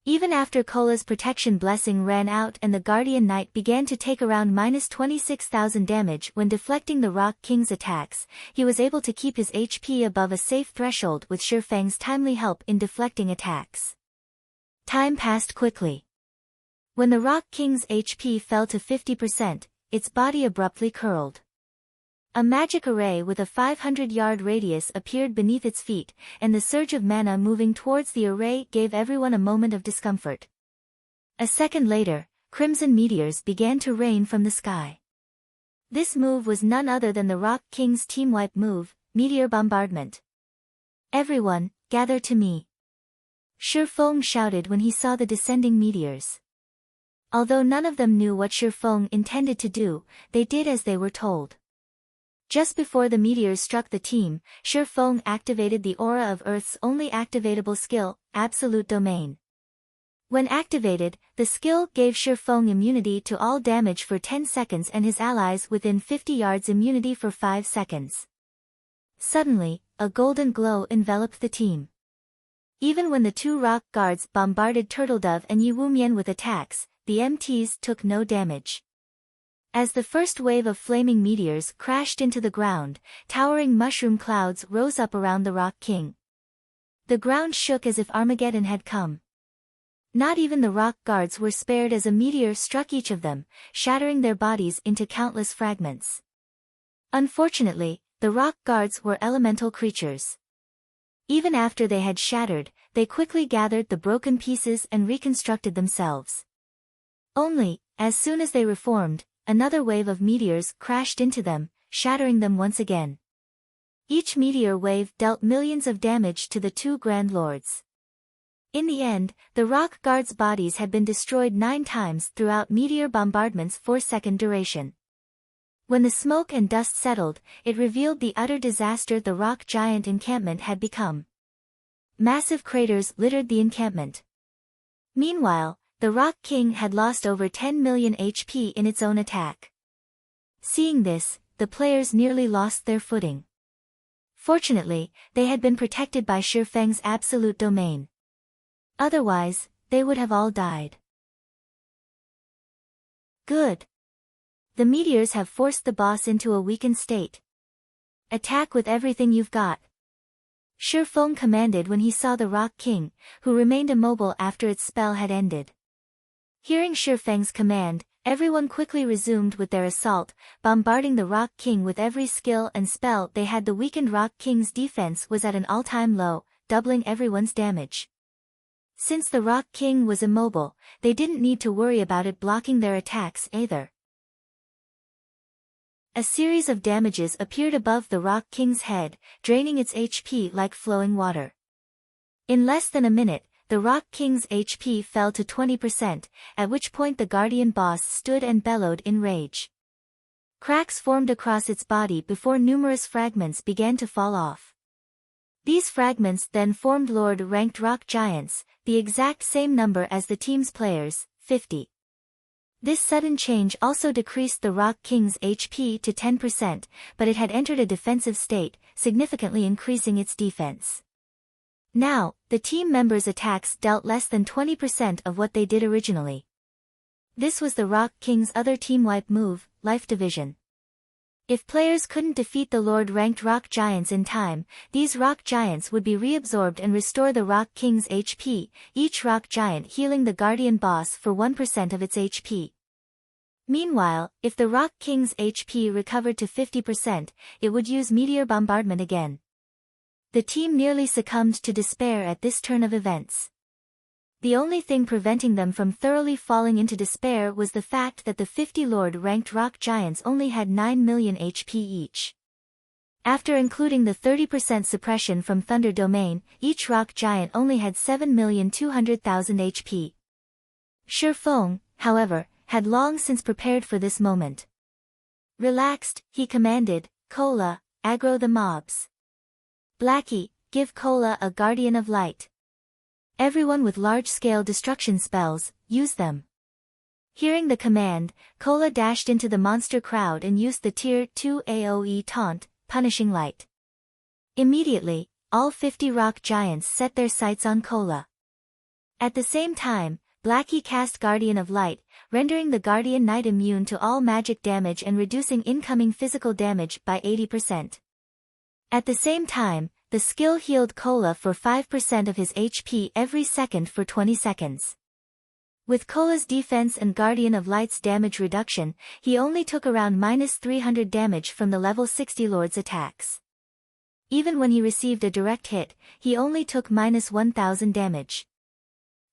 Even after Kola's protection blessing ran out and the Guardian Knight began to take around -26,000 damage when deflecting the Rock King's attacks, he was able to keep his HP above a safe threshold with Shifeng's timely help in deflecting attacks. Time passed quickly. When the Rock King's HP fell to 50%, its body abruptly curled. A magic array with a 500-yard radius appeared beneath its feet, and the surge of mana moving towards the array gave everyone a moment of discomfort. A second later, crimson meteors began to rain from the sky. This move was none other than the Rock King's team wipe move, Meteor Bombardment. "Everyone, gather to me!" Shifeng shouted when he saw the descending meteors. Although none of them knew what Shifeng intended to do, they did as they were told. Just before the meteors struck the team, Shifeng activated the aura of Earth's only activatable skill, Absolute Domain. When activated, the skill gave Shifeng immunity to all damage for 10 seconds and his allies within 50 yards immunity for 5 seconds. Suddenly, a golden glow enveloped the team. Even when the two rock guards bombarded Turtledove and Yi Wumian with attacks, the MTs took no damage. As the first wave of flaming meteors crashed into the ground, towering mushroom clouds rose up around the Rock King. The ground shook as if Armageddon had come. Not even the rock guards were spared as a meteor struck each of them, shattering their bodies into countless fragments. Unfortunately, the rock guards were elemental creatures. Even after they had shattered, they quickly gathered the broken pieces and reconstructed themselves. Only, as soon as they reformed, another wave of meteors crashed into them, shattering them once again. Each meteor wave dealt millions of damage to the two Grand Lords. In the end, the rock guards' bodies had been destroyed 9 times throughout Meteor Bombardment's 4-second duration. When the smoke and dust settled, it revealed the utter disaster the rock giant encampment had become. Massive craters littered the encampment. Meanwhile, the Rock King had lost over 10 million HP in its own attack. Seeing this, the players nearly lost their footing. Fortunately, they had been protected by Shifeng's absolute domain. Otherwise, they would have all died. Good. The meteors have forced the boss into a weakened state. Attack with everything you've got. Shifeng commanded when he saw the Rock King, who remained immobile after its spell had ended. Hearing Shifeng's command, everyone quickly resumed with their assault, bombarding the Rock King with every skill and spell they had. The weakened Rock King's defense was at an all-time low, doubling everyone's damage. Since the Rock King was immobile, they didn't need to worry about it blocking their attacks either. A series of damages appeared above the Rock King's head, draining its HP like flowing water. In less than a minute, the Rock King's HP fell to 20%, at which point the Guardian boss stood and bellowed in rage. Cracks formed across its body before numerous fragments began to fall off. These fragments then formed Lord-ranked rock giants, the exact same number as the team's players, 50. This sudden change also decreased the Rock King's HP to 10%, but it had entered a defensive state, significantly increasing its defense. Now, the team members' attacks dealt less than 20% of what they did originally. This was the Rock King's other team wipe move, Life Division. If players couldn't defeat the Lord-ranked rock giants in time, these rock giants would be reabsorbed and restore the Rock King's HP, each rock giant healing the Guardian boss for 1% of its HP. Meanwhile, if the Rock King's HP recovered to 50%, it would use Meteor Bombardment again. The team nearly succumbed to despair at this turn of events. The only thing preventing them from thoroughly falling into despair was the fact that the 50 Lord-ranked rock giants only had 9 million HP each. After including the 30% suppression from Thunder Domain, each rock giant only had 7,200,000 HP. Shifeng, however, had long since prepared for this moment. Relaxed, he commanded, Cola, aggro the mobs. Blackie, give Cola a Guardian of Light. Everyone with large-scale destruction spells, use them. Hearing the command, Cola dashed into the monster crowd and used the Tier 2 AoE taunt, Punishing Light. Immediately, all 50 rock giants set their sights on Cola. At the same time, Blackie cast Guardian of Light, rendering the Guardian Knight immune to all magic damage and reducing incoming physical damage by 80%. At the same time, the skill healed Cola for 5% of his HP every second for 20 seconds. With Cola's defense and Guardian of Light's damage reduction, he only took around -300 damage from the level 60 Lord's attacks. Even when he received a direct hit, he only took -1000 damage.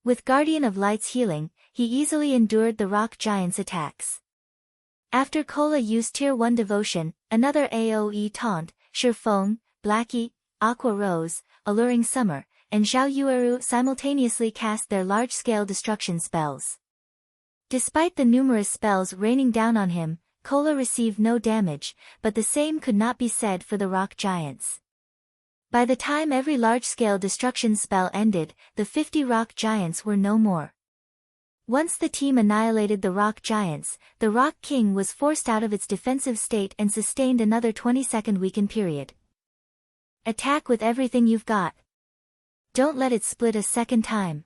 With Guardian of Light's healing, he easily endured the rock giant's attacks. After Cola used Tier 1 Devotion, another AoE taunt, Shifeng, Blackie, Aqua Rose, Alluring Summer, and Zhao Yueru simultaneously cast their large-scale destruction spells. Despite the numerous spells raining down on him, Cola received no damage, but the same could not be said for the rock giants. By the time every large-scale destruction spell ended, the 50 rock giants were no more. Once the team annihilated the rock giants, the Rock King was forced out of its defensive state and sustained another 20-second weaken period. Attack with everything you've got. Don't let it split a second time.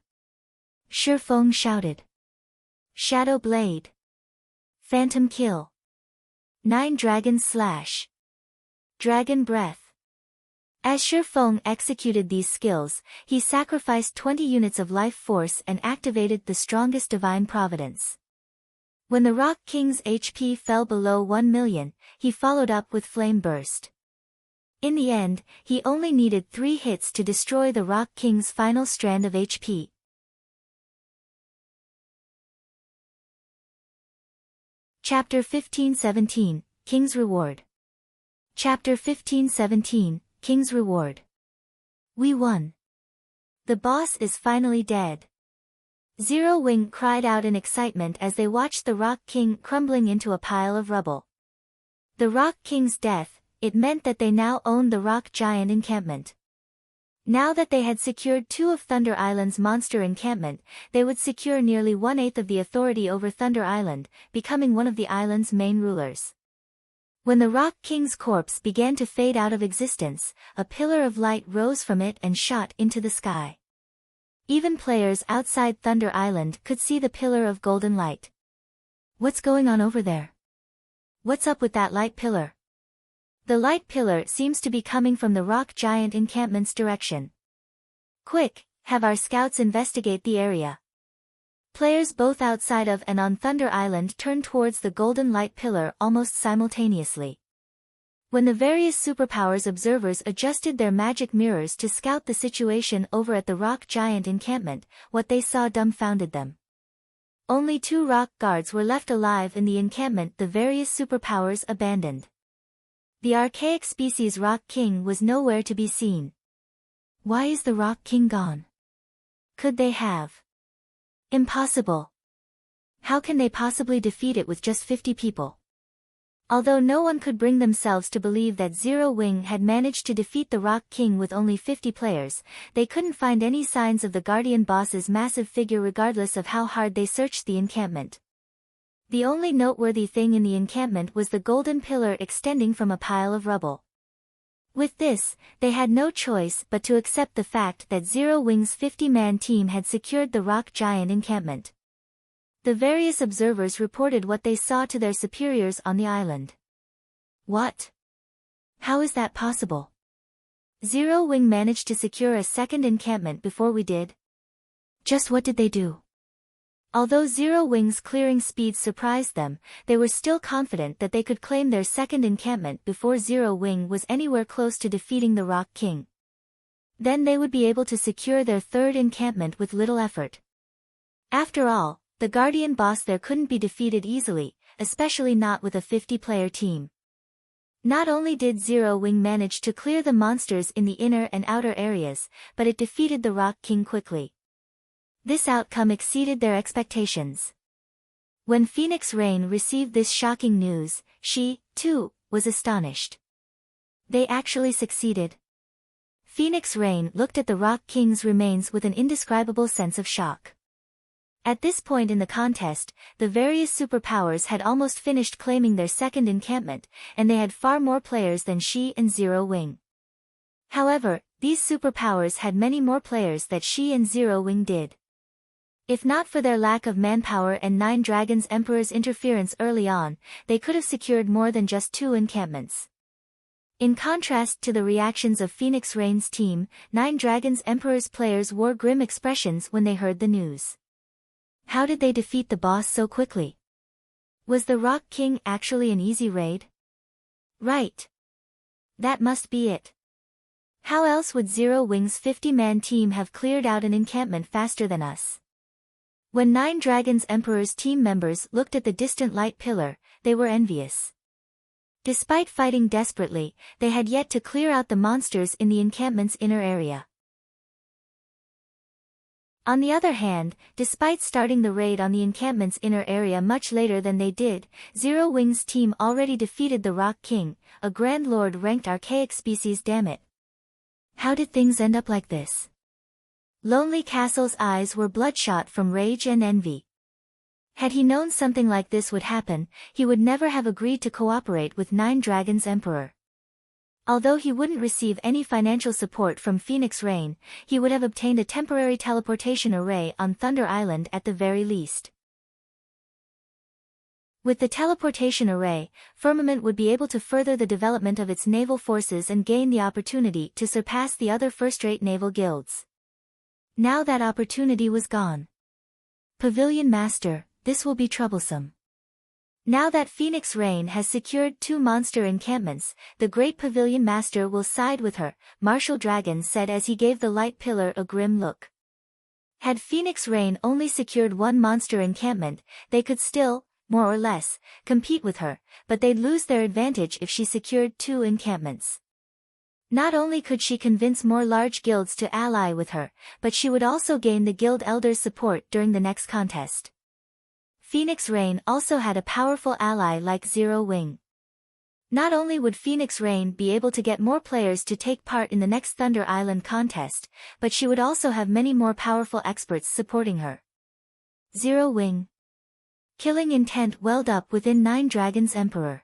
Shifeng shouted. Shadow Blade. Phantom Kill. 9 Dragon Slash. Dragon Breath. As Shifeng executed these skills, he sacrificed 20 units of life force and activated the strongest divine providence. When the Rock King's HP fell below 1 million, he followed up with Flame Burst. In the end, he only needed 3 hits to destroy the Rock King's final strand of HP. Chapter 15-17, King's Reward. Chapter 15-17, King's Reward. We won. The boss is finally dead. Zero Wing cried out in excitement as they watched the Rock King crumbling into a pile of rubble. The Rock King's death, it meant that they now owned the rock giant encampment. Now that they had secured 2 of Thunder Island's monster encampment, they would secure nearly 1/8 of the authority over Thunder Island, becoming one of the island's main rulers. When the Rock King's corpse began to fade out of existence, a pillar of light rose from it and shot into the sky. Even players outside Thunder Island could see the pillar of golden light. What's going on over there? What's up with that light pillar? The light pillar seems to be coming from the rock giant encampment's direction. Quick, have our scouts investigate the area. Players both outside of and on Thunder Island turned towards the golden light pillar almost simultaneously. When the various superpowers observers adjusted their magic mirrors to scout the situation over at the rock giant encampment, what they saw dumbfounded them. Only 2 rock guards were left alive in the encampment the various superpowers abandoned. The archaic species Rock King was nowhere to be seen. Why is the Rock King gone? Could they have? Impossible. How can they possibly defeat it with just 50 people? Although no one could bring themselves to believe that Zero Wing had managed to defeat the Rock King with only 50 players, they couldn't find any signs of the Guardian boss's massive figure regardless of how hard they searched the encampment. The only noteworthy thing in the encampment was the golden pillar extending from a pile of rubble. With this, they had no choice but to accept the fact that Zero Wing's 50-man team had secured the rock giant encampment. The various observers reported what they saw to their superiors on the island. What? How is that possible? Zero Wing managed to secure a second encampment before we did. Just what did they do? Although Zero Wing's clearing speed surprised them, they were still confident that they could claim their second encampment before Zero Wing was anywhere close to defeating the Rock King. Then they would be able to secure their third encampment with little effort. After all, the Guardian boss there couldn't be defeated easily, especially not with a 50-player team. Not only did Zero Wing manage to clear the monsters in the inner and outer areas, but it defeated the Rock King quickly. This outcome exceeded their expectations. When Phoenix Rain received this shocking news, she, too, was astonished. They actually succeeded. Phoenix Rain looked at the Rock King's remains with an indescribable sense of shock. At this point in the contest, the various superpowers had almost finished claiming their second encampment, and they had far more players than she and Zero Wing. However, these superpowers had many more players that she and Zero Wing did. If not for their lack of manpower and Nine Dragons Emperor's interference early on, they could have secured more than just 2 encampments. In contrast to the reactions of Phoenix Rain's team, Nine Dragons Emperor's players wore grim expressions when they heard the news. How did they defeat the boss so quickly? Was the Rock King actually an easy raid? Right. That must be it. How else would Zero Wing's 50-man team have cleared out an encampment faster than us? When Nine Dragons Emperor's team members looked at the distant light pillar, they were envious. Despite fighting desperately, they had yet to clear out the monsters in the encampment's inner area. On the other hand, despite starting the raid on the encampment's inner area much later than they did, Zero Wing's team already defeated the Rock King, a Grand Lord ranked archaic species. Damn it. How did things end up like this? Lonely Castle's eyes were bloodshot from rage and envy. Had he known something like this would happen, he would never have agreed to cooperate with Nine Dragons Emperor. Although he wouldn't receive any financial support from Phoenix Rain, he would have obtained a temporary teleportation array on Thunder Island at the very least. With the teleportation array, Firmament would be able to further the development of its naval forces and gain the opportunity to surpass the other first-rate naval guilds. Now that opportunity was gone. Pavilion Master, this will be troublesome. Now that Phoenix Rain has secured 2 monster encampments, the Great Pavilion Master will side with her, Martial Dragon said as he gave the light pillar a grim look. Had Phoenix Rain only secured 1 monster encampment, they could still, more or less, compete with her, but they'd lose their advantage if she secured 2 encampments. Not only could she convince more large guilds to ally with her, but she would also gain the guild elders' support during the next contest. Phoenix Rain also had a powerful ally like Zero Wing. Not only would Phoenix Rain be able to get more players to take part in the next Thunder Island contest, but she would also have many more powerful experts supporting her. Zero Wing. Killing intent welled up within Nine Dragons Emperor.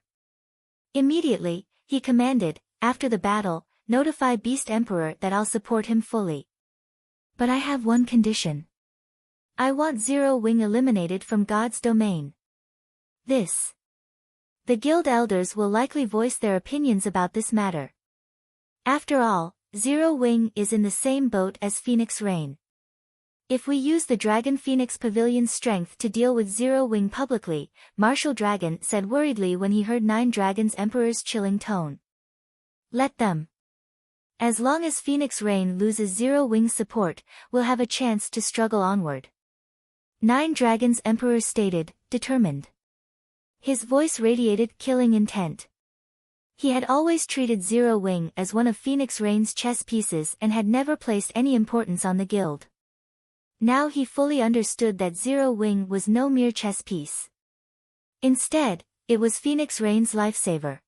Immediately, he commanded, after the battle, notify Beast Emperor that I'll support him fully. But I have one condition. I want Zero Wing eliminated from God's domain. This. The guild elders will likely voice their opinions about this matter. After all, Zero Wing is in the same boat as Phoenix Rain. If we use the Dragon Phoenix Pavilion's strength to deal with Zero Wing publicly, Martial Dragon said worriedly when he heard Nine Dragons Emperor's chilling tone. Let them. As long as Phoenix Rain loses Zero Wing's support, we'll have a chance to struggle onward. Nine Dragons Emperor stated, determined. His voice radiated killing intent. He had always treated Zero Wing as one of Phoenix Rain's chess pieces and had never placed any importance on the guild. Now he fully understood that Zero Wing was no mere chess piece. Instead, it was Phoenix Rain's lifesaver.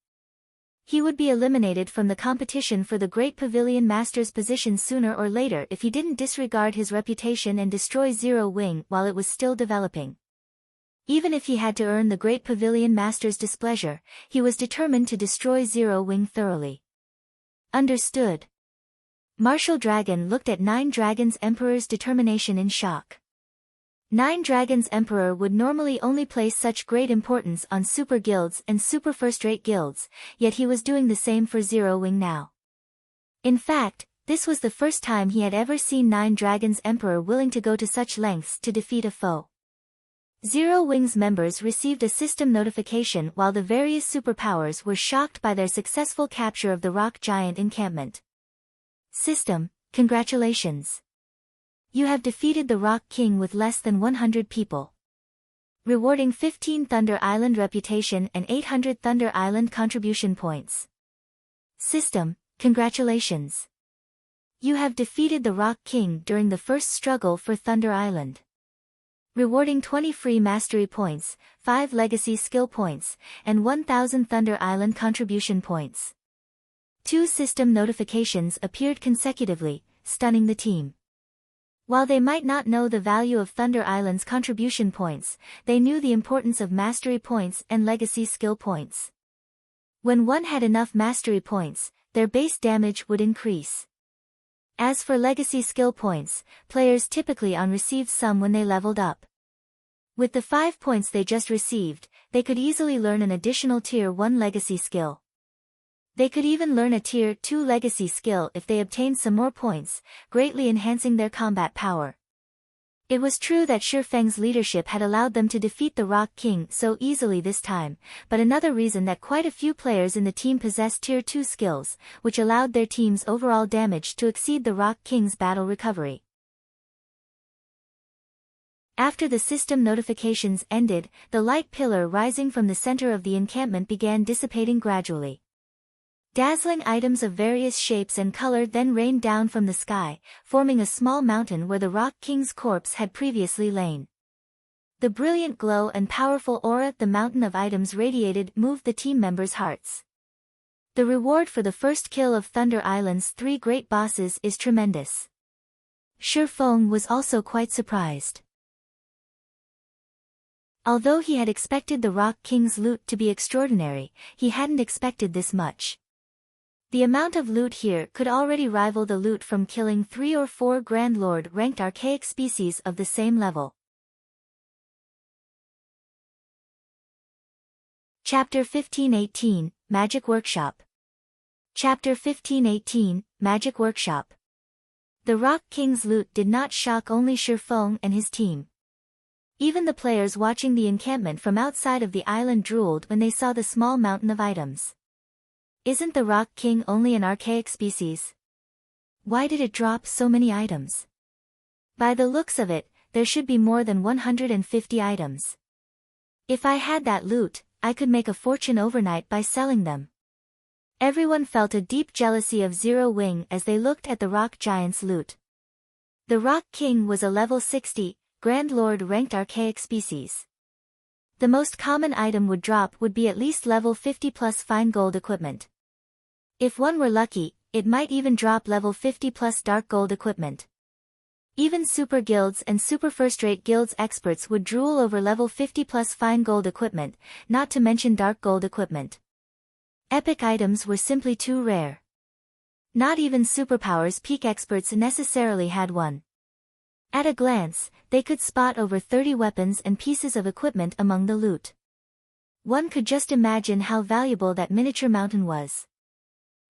He would be eliminated from the competition for the Great Pavilion Master's position sooner or later if he didn't disregard his reputation and destroy Zero Wing while it was still developing. Even if he had to earn the Great Pavilion Master's displeasure, he was determined to destroy Zero Wing thoroughly. Understood. Martial Dragon looked at Nine Dragons Emperor's determination in shock. Nine Dragons Emperor would normally only place such great importance on super guilds and super first-rate guilds, yet he was doing the same for Zero Wing now. In fact, this was the first time he had ever seen Nine Dragons Emperor willing to go to such lengths to defeat a foe. Zero Wing's members received a system notification while the various superpowers were shocked by their successful capture of the rock giant encampment. System, congratulations. You have defeated the Rock King with less than 100 people. Rewarding 15 Thunder Island reputation and 800 Thunder Island contribution points. System, congratulations. You have defeated the Rock King during the first struggle for Thunder Island. rewarding 20 free mastery points, 5 legacy skill points, and 1000 Thunder Island contribution points. 2 system notifications appeared consecutively, stunning the team. While they might not know the value of Thunder Island's contribution points, they knew the importance of mastery points and legacy skill points. When one had enough mastery points, their base damage would increase. As for legacy skill points, players typically received some when they leveled up. With the 5 points they just received, they could easily learn an additional Tier 1 legacy skill. They could even learn a Tier 2 legacy skill if they obtained some more points, greatly enhancing their combat power. It was true that Shifeng's leadership had allowed them to defeat the Rock King so easily this time, but another reason that quite a few players in the team possessed Tier 2 skills, which allowed their team's overall damage to exceed the Rock King's battle recovery. After the system notifications ended, the light pillar rising from the center of the encampment began dissipating gradually. Dazzling items of various shapes and color then rained down from the sky, forming a small mountain where the Rock King's corpse had previously lain. The brilliant glow and powerful aura the mountain of items radiated moved the team members' hearts. The reward for the first kill of Thunder Island's 3 great bosses is tremendous. Shifeng was also quite surprised. Although he had expected the Rock King's loot to be extraordinary, he hadn't expected this much. The amount of loot here could already rival the loot from killing 3 or 4 Grand Lord ranked archaic species of the same level. Chapter 1518, Magic Workshop. Chapter 1518, Magic Workshop. The Rock King's loot did not shock only Shifeng and his team. Even the players watching the encampment from outside of the island drooled when they saw the small mountain of items. Isn't the Rock King only an archaic species? Why did it drop so many items? By the looks of it, there should be more than 150 items. If I had that loot, I could make a fortune overnight by selling them. Everyone felt a deep jealousy of Zero Wing as they looked at the Rock Giant's loot. The Rock King was a level 60, Grand Lord ranked archaic species. The most common item would drop would be at least level 50 plus fine gold equipment. If one were lucky, it might even drop level 50 plus dark gold equipment. Even super guilds and super first-rate guilds experts would drool over level 50 plus fine gold equipment, not to mention dark gold equipment. Epic items were simply too rare. Not even superpowers peak experts necessarily had one. At a glance, they could spot over 30 weapons and pieces of equipment among the loot. One could just imagine how valuable that miniature mountain was.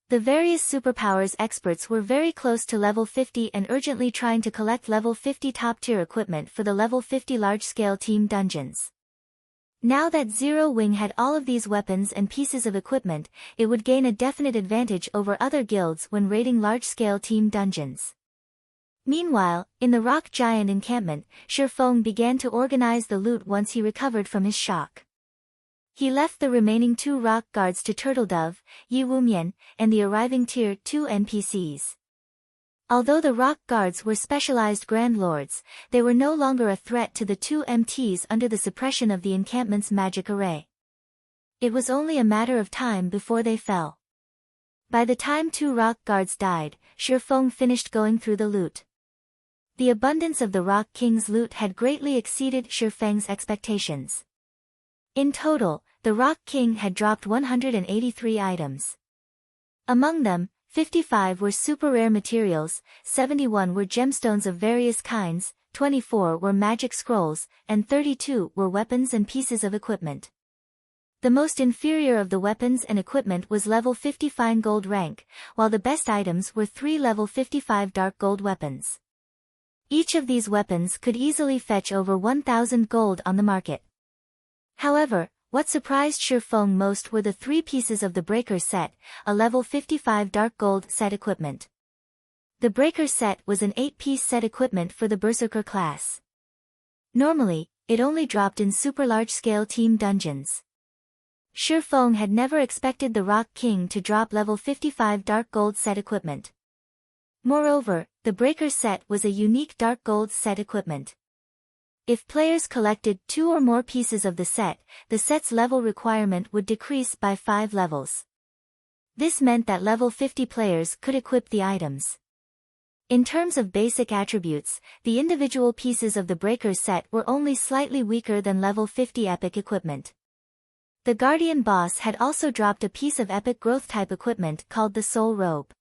The various superpowers experts were very close to level 50 and urgently trying to collect level 50 top-tier equipment for the level 50 large-scale team dungeons. Now that Zero Wing had all of these weapons and pieces of equipment, it would gain a definite advantage over other guilds when raiding large-scale team dungeons. Meanwhile, in the Rock Giant encampment, Shifeng began to organize the loot once he recovered from his shock. He left the remaining 2 rock guards to Turtledove, Yi Wumian, and the arriving Tier 2 NPCs. Although the rock guards were specialized Grand Lords, they were no longer a threat to the 2 MTs under the suppression of the encampment's magic array. It was only a matter of time before they fell. By the time 2 rock guards died, Shifeng finished going through the loot. The abundance of the Rock King's loot had greatly exceeded Shifeng's expectations. In total, the Rock King had dropped 183 items. Among them, 55 were super rare materials, 71 were gemstones of various kinds, 24 were magic scrolls, and 32 were weapons and pieces of equipment. The most inferior of the weapons and equipment was level 50 fine gold rank, while the best items were 3 level 55 dark gold weapons. Each of these weapons could easily fetch over 1,000 gold on the market. However, what surprised Shifeng most were the 3 pieces of the Breaker set, a level 55 dark gold set equipment. The Breaker set was an 8-piece set equipment for the Berserker class. Normally, it only dropped in super large-scale team dungeons. Shifeng had never expected the Rock King to drop level 55 dark gold set equipment. Moreover, the Breaker set was a unique dark gold set equipment. If players collected 2 or more pieces of the set's level requirement would decrease by 5 levels. This meant that level 50 players could equip the items. In terms of basic attributes, the individual pieces of the Breakers set were only slightly weaker than level 50 epic equipment. The Guardian boss had also dropped a piece of epic growth type equipment called the Soul Robe.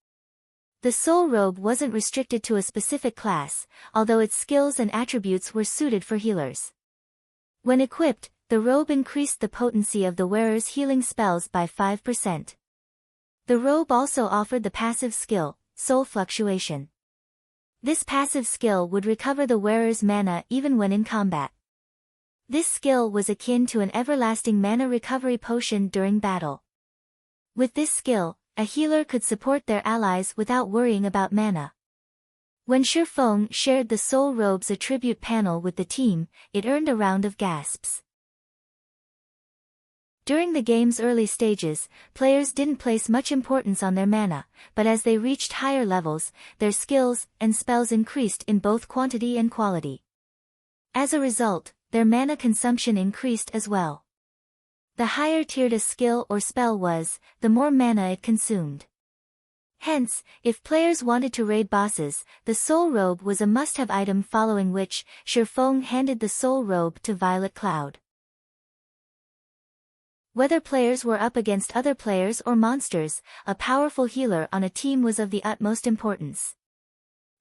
The Soul Robe wasn't restricted to a specific class, although its skills and attributes were suited for healers. When equipped, the robe increased the potency of the wearer's healing spells by 5%. The robe also offered the passive skill, Soul Fluctuation. This passive skill would recover the wearer's mana even when in combat. This skill was akin to an everlasting mana recovery potion during battle. With this skill, a healer could support their allies without worrying about mana. When Shifeng shared the Soul Robe's attribute panel with the team, it earned a round of gasps. During the game's early stages, players didn't place much importance on their mana, but as they reached higher levels, their skills and spells increased in both quantity and quality. As a result, their mana consumption increased as well. The higher tiered a skill or spell was, the more mana it consumed. Hence, if players wanted to raid bosses, the Soul Robe was a must-have item, following which, Shifeng handed the Soul Robe to Violet Cloud. Whether players were up against other players or monsters, a powerful healer on a team was of the utmost importance.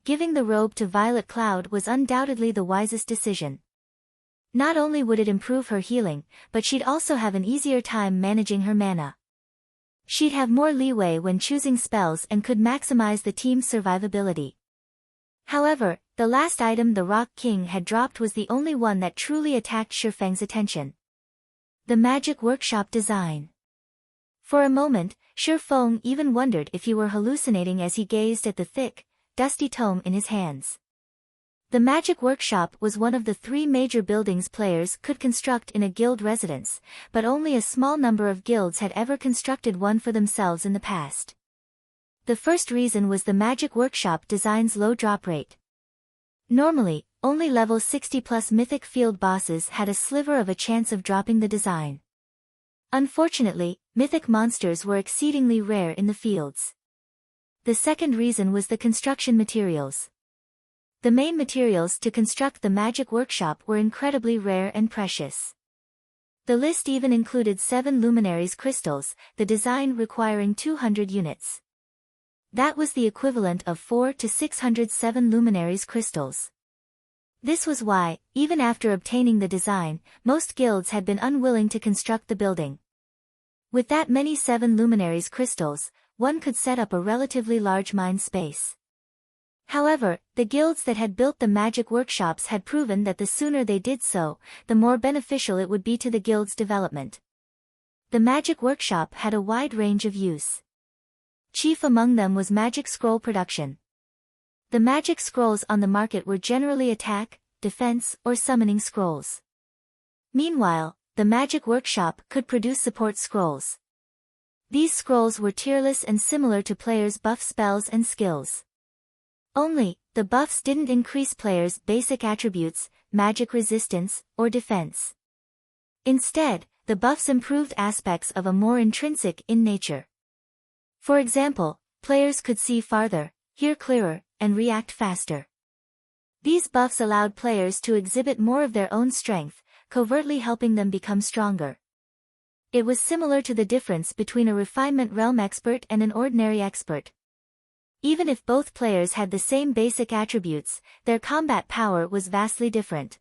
Giving the robe to Violet Cloud was undoubtedly the wisest decision. Not only would it improve her healing, but she'd also have an easier time managing her mana. She'd have more leeway when choosing spells and could maximize the team's survivability. However, the last item the Rock King had dropped was the only one that truly attacked Shifeng's attention. The Magic Workshop design. For a moment, Shifeng even wondered if he were hallucinating as he gazed at the thick, dusty tome in his hands. The Magic Workshop was one of the 3 major buildings players could construct in a guild residence, but only a small number of guilds had ever constructed one for themselves in the past. The first reason was the Magic Workshop design's low drop rate. Normally, only level 60+ mythic field bosses had a sliver of a chance of dropping the design. Unfortunately, mythic monsters were exceedingly rare in the fields. The second reason was the construction materials. The main materials to construct the Magic Workshop were incredibly rare and precious. The list even included 7 luminaries crystals, the design requiring 200 units. That was the equivalent of 4 to 607 luminaries crystals. This was why, even after obtaining the design, most guilds had been unwilling to construct the building. With that many 7 luminaries crystals, one could set up a relatively large mine space. However, the guilds that had built the Magic Workshops had proven that the sooner they did so, the more beneficial it would be to the guild's development. The Magic Workshop had a wide range of use. Chief among them was magic scroll production. The magic scrolls on the market were generally attack, defense, or summoning scrolls. Meanwhile, the Magic Workshop could produce support scrolls. These scrolls were tierless and similar to players' buff spells and skills. Only, the buffs didn't increase players' basic attributes, magic resistance, or defense. Instead, the buffs improved aspects of a more intrinsic in nature. For example, players could see farther, hear clearer, and react faster. These buffs allowed players to exhibit more of their own strength, covertly helping them become stronger. It was similar to the difference between a refinement realm expert and an ordinary expert. Even if both players had the same basic attributes, their combat power was vastly different.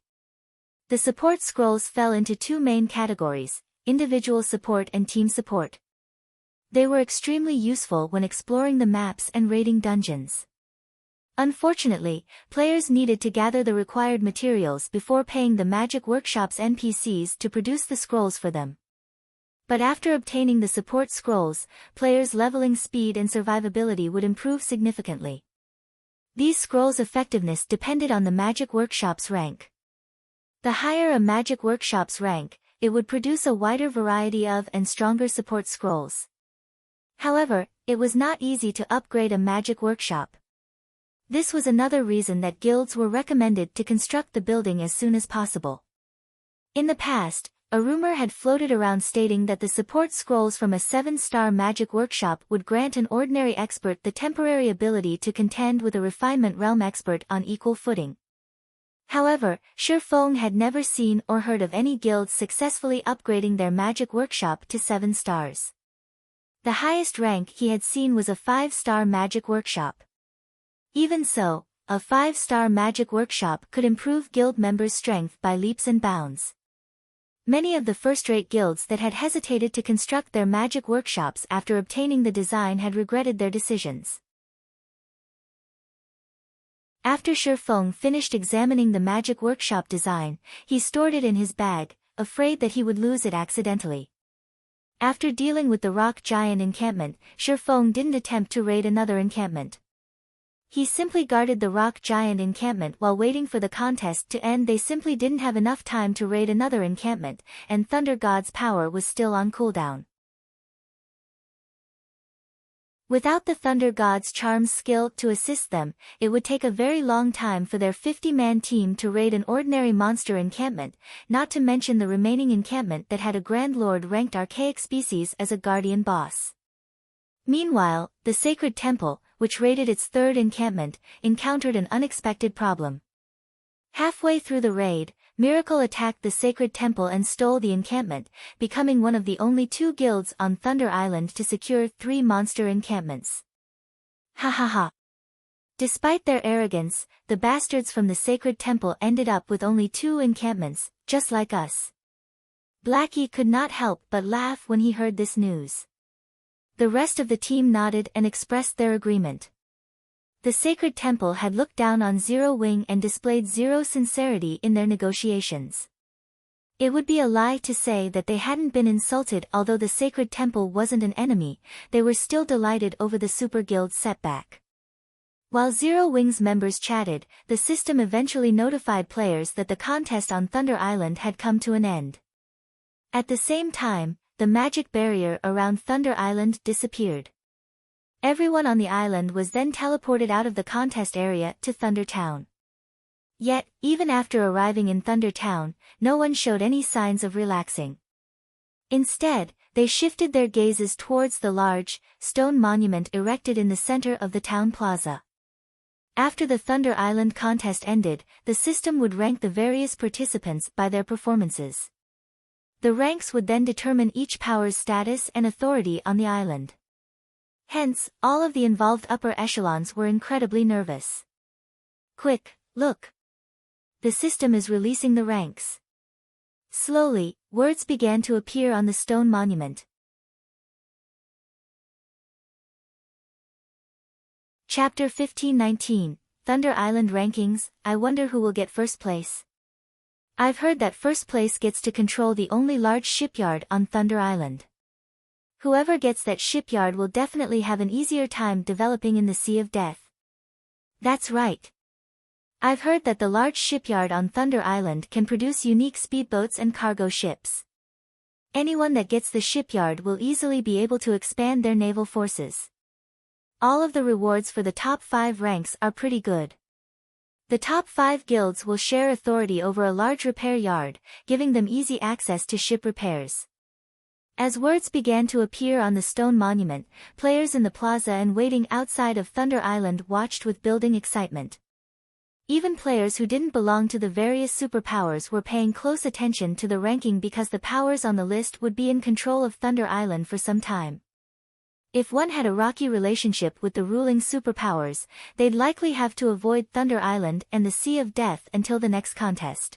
The support scrolls fell into 2 main categories, individual support and team support. They were extremely useful when exploring the maps and raiding dungeons. Unfortunately, players needed to gather the required materials before paying the Magic Workshop's NPCs to produce the scrolls for them. But after obtaining the support scrolls, players' leveling speed and survivability would improve significantly. These scrolls' effectiveness depended on the Magic Workshop's rank. The higher a Magic Workshop's rank, it would produce a wider variety of and stronger support scrolls. However, it was not easy to upgrade a Magic Workshop. This was another reason that guilds were recommended to construct the building as soon as possible. In the past, a rumor had floated around stating that the support scrolls from a 7-star magic workshop would grant an ordinary expert the temporary ability to contend with a refinement realm expert on equal footing. However, Shi Feng had never seen or heard of any guilds successfully upgrading their magic workshop to 7 stars. The highest rank he had seen was a 5-star magic workshop. Even so, a 5-star magic workshop could improve guild members' strength by leaps and bounds. Many of the first-rate guilds that had hesitated to construct their magic workshops after obtaining the design had regretted their decisions. After Shi Feng finished examining the magic workshop design, he stored it in his bag, afraid that he would lose it accidentally. After dealing with the rock giant encampment, Shi Feng didn't attempt to raid another encampment. He simply guarded the rock giant encampment while waiting for the contest to end. They simply didn't have enough time to raid another encampment, and Thunder God's power was still on cooldown. Without the Thunder God's charm skill to assist them, it would take a very long time for their 50-man team to raid an ordinary monster encampment, not to mention the remaining encampment that had a Grand Lord ranked archaic species as a guardian boss. Meanwhile, the Sacred Temple, which raided its 3rd encampment, encountered an unexpected problem. Halfway through the raid, Miracle attacked the Sacred Temple and stole the encampment, becoming one of the only 2 guilds on Thunder Island to secure 3 monster encampments. Ha ha ha. Despite their arrogance, the bastards from the Sacred Temple ended up with only 2 encampments, just like us. Blackie could not help but laugh when he heard this news. The rest of the team nodded and expressed their agreement. The Sacred Temple had looked down on Zero Wing and displayed zero sincerity in their negotiations. It would be a lie to say that they hadn't been insulted. Although the Sacred Temple wasn't an enemy, they were still delighted over the Super Guild's setback. While Zero Wing's members chatted, the system eventually notified players that the contest on Thunder Island had come to an end. At the same time, the magic barrier around Thunder Island disappeared. Everyone on the island was then teleported out of the contest area to Thunder Town. Yet, even after arriving in Thunder Town, no one showed any signs of relaxing. Instead, they shifted their gazes towards the large, stone monument erected in the center of the town plaza. After the Thunder Island contest ended, the system would rank the various participants by their performances. The ranks would then determine each power's status and authority on the island. Hence, all of the involved upper echelons were incredibly nervous. Quick, look! The system is releasing the ranks. Slowly, words began to appear on the stone monument. Chapter 1519, Thunder Island Rankings. I wonder who will get first place. I've heard that first place gets to control the only large shipyard on Thunder Island. Whoever gets that shipyard will definitely have an easier time developing in the Sea of Death. That's right. I've heard that the large shipyard on Thunder Island can produce unique speedboats and cargo ships. Anyone that gets the shipyard will easily be able to expand their naval forces. All of the rewards for the top 5 ranks are pretty good. The top 5 guilds will share authority over a large repair yard, giving them easy access to ship repairs. As words began to appear on the stone monument, players in the plaza and waiting outside of Thunder Island watched with building excitement. Even players who didn't belong to the various superpowers were paying close attention to the ranking because the powers on the list would be in control of Thunder Island for some time. If one had a rocky relationship with the ruling superpowers, they'd likely have to avoid Thunder Island and the Sea of Death until the next contest.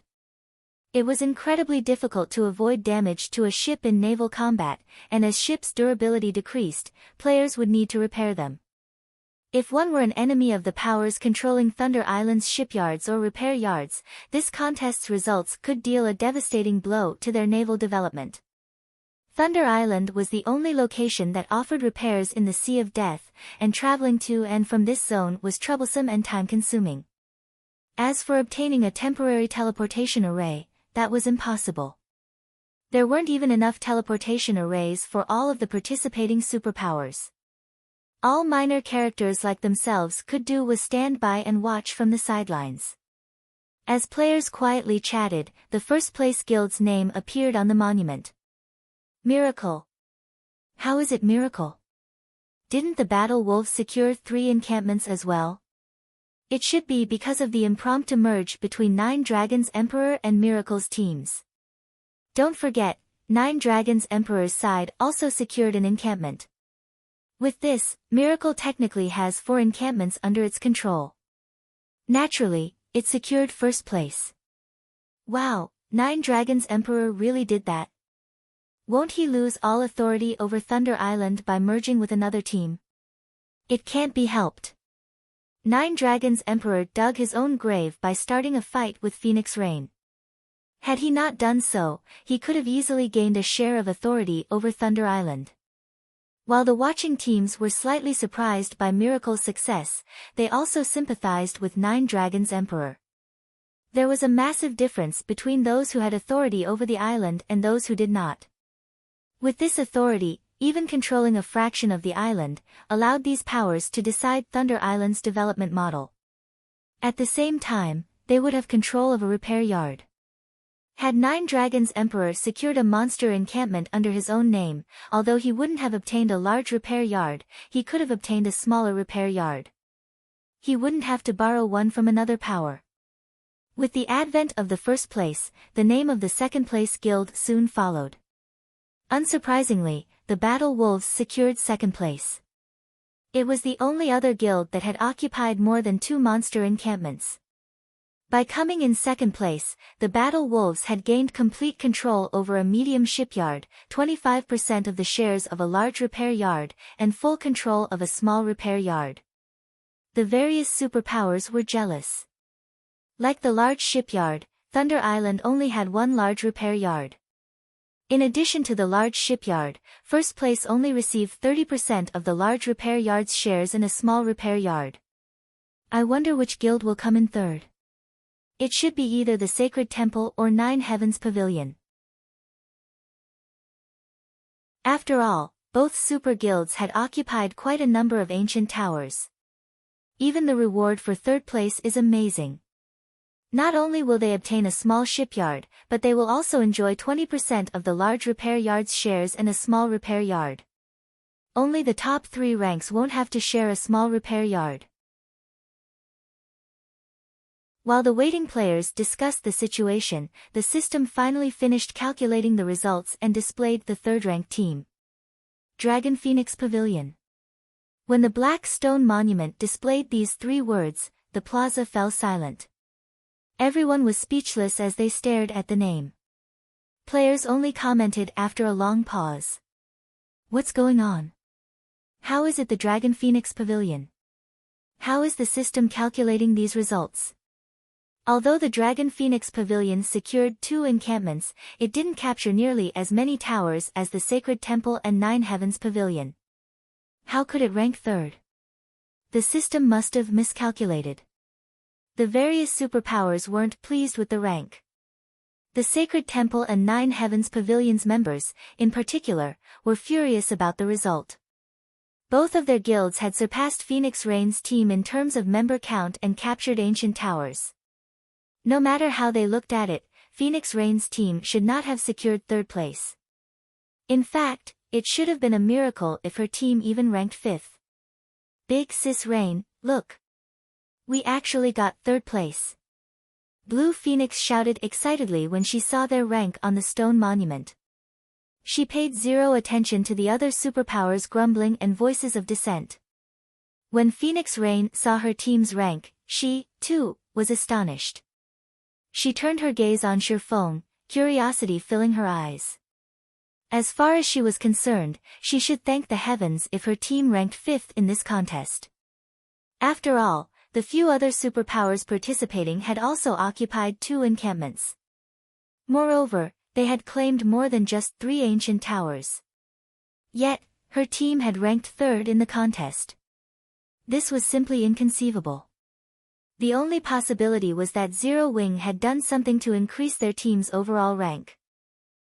It was incredibly difficult to avoid damage to a ship in naval combat, and as ships' durability decreased, players would need to repair them. If one were an enemy of the powers controlling Thunder Island's shipyards or repair yards, this contest's results could deal a devastating blow to their naval development. Thunder Island was the only location that offered repairs in the Sea of Death, and traveling to and from this zone was troublesome and time-consuming. As for obtaining a temporary teleportation array, that was impossible. There weren't even enough teleportation arrays for all of the participating superpowers. All minor characters like themselves could do was stand by and watch from the sidelines. As players quietly chatted, the first-place guild's name appeared on the monument. Miracle. How is it miracle? Didn't the Battle Wolves secure 3 encampments as well? It should be because of the impromptu merge between Nine Dragons Emperor and Miracle's teams. Don't forget, Nine Dragons Emperor's side also secured an encampment. With this, Miracle technically has 4 encampments under its control. Naturally, it secured first place. Wow, Nine Dragons Emperor really did that. Won't he lose all authority over Thunder Island by merging with another team? It can't be helped. Nine Dragons Emperor dug his own grave by starting a fight with Phoenix Rain. Had he not done so, he could have easily gained a share of authority over Thunder Island. While the watching teams were slightly surprised by Miracle's success, they also sympathized with Nine Dragons Emperor. There was a massive difference between those who had authority over the island and those who did not. With this authority, even controlling a fraction of the island, allowed these powers to decide Thunder Island's development model. At the same time, they would have control of a repair yard. Had Nine Dragons Emperor secured a monster encampment under his own name, although he wouldn't have obtained a large repair yard, he could have obtained a smaller repair yard. He wouldn't have to borrow one from another power. With the advent of the first place, the name of the second place guild soon followed. Unsurprisingly, the Battle Wolves secured second place. It was the only other guild that had occupied more than 2 monster encampments. By coming in second place, the Battle Wolves had gained complete control over a medium shipyard, 25% of the shares of a large repair yard, and full control of a small repair yard. The various superpowers were jealous. Like the large shipyard, Thunder Island only had 1 large repair yard. In addition to the large shipyard, first place only received 30% of the large repair yard's shares in a small repair yard. I wonder which guild will come in third. It should be either the Sacred Temple or Nine Heavens Pavilion. After all, both super guilds had occupied quite a number of ancient towers. Even the reward for third place is amazing. Not only will they obtain a small shipyard, but they will also enjoy 20% of the large repair yard's shares and a small repair yard. Only the top 3 ranks won't have to share a small repair yard. While the waiting players discussed the situation, the system finally finished calculating the results and displayed the third-ranked team. Dragon Phoenix Pavilion. When the black stone monument displayed these 3 words, the plaza fell silent. Everyone was speechless as they stared at the name. Players only commented after a long pause. What's going on? How is it the Dragon Phoenix Pavilion? How is the system calculating these results? Although the Dragon Phoenix Pavilion secured 2 encampments, it didn't capture nearly as many towers as the Sacred Temple and Nine Heavens Pavilion. How could it rank third? The system must have miscalculated. The various superpowers weren't pleased with the rank. The Sacred Temple and Nine Heavens Pavilion's members, in particular, were furious about the result. Both of their guilds had surpassed Phoenix Rain's team in terms of member count and captured ancient towers. No matter how they looked at it, Phoenix Rain's team should not have secured third place. In fact, it should have been a miracle if her team even ranked 5th. Big Sis Rain, look! We actually got third place. Blue Phoenix shouted excitedly when she saw their rank on the stone monument. She paid 0 attention to the other superpowers' grumbling and voices of dissent. When Phoenix Rain saw her team's rank, she, too, was astonished. She turned her gaze on Shirfeng, curiosity filling her eyes. As far as she was concerned, she should thank the heavens if her team ranked 5th in this contest. After all, the few other superpowers participating had also occupied 2 encampments. Moreover, they had claimed more than just 3 ancient towers. Yet, her team had ranked 3rd in the contest. This was simply inconceivable. The only possibility was that Zero Wing had done something to increase their team's overall rank.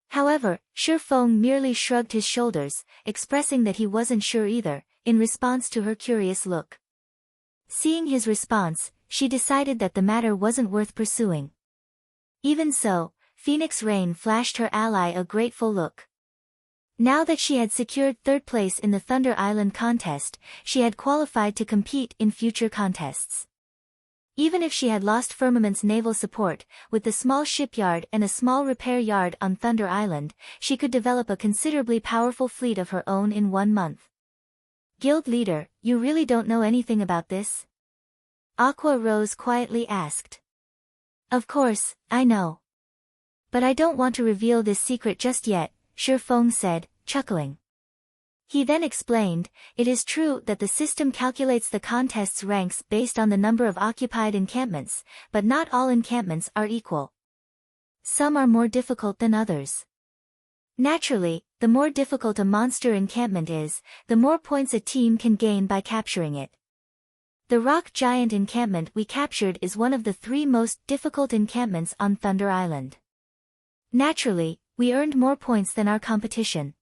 However, Shirfeng merely shrugged his shoulders, expressing that he wasn't sure either. in response to her curious look. Seeing his response, she decided that the matter wasn't worth pursuing. Even so, Phoenix Rain flashed her ally a grateful look. Now that she had secured third place in the Thunder Island contest, she had qualified to compete in future contests. Even if she had lost Firmament's naval support, with the small shipyard and a small repair yard on Thunder Island, she could develop a considerably powerful fleet of her own in 1 month. Guild leader, you really don't know anything about this? Aqua Rose quietly asked. Of course, I know. But I don't want to reveal this secret just yet, Shi Feng said, chuckling. He then explained, it is true that the system calculates the contest's ranks based on the number of occupied encampments, but not all encampments are equal. Some are more difficult than others. Naturally, the more difficult a monster encampment is, the more points a team can gain by capturing it. The rock giant encampment we captured is one of the 3 most difficult encampments on Thunder Island. Naturally, we earned more points than our competition.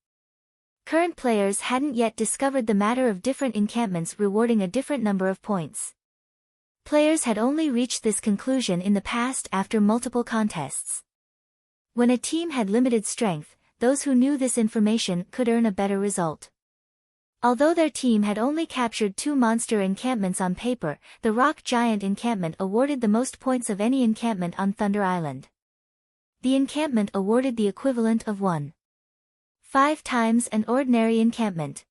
Current players hadn't yet discovered the matter of different encampments rewarding a different number of points. Players had only reached this conclusion in the past after multiple contests. When a team had limited strength, those who knew this information could earn a better result. Although their team had only captured 2 monster encampments on paper, the rock giant encampment awarded the most points of any encampment on Thunder Island. The encampment awarded the equivalent of 1.5 times an ordinary encampment.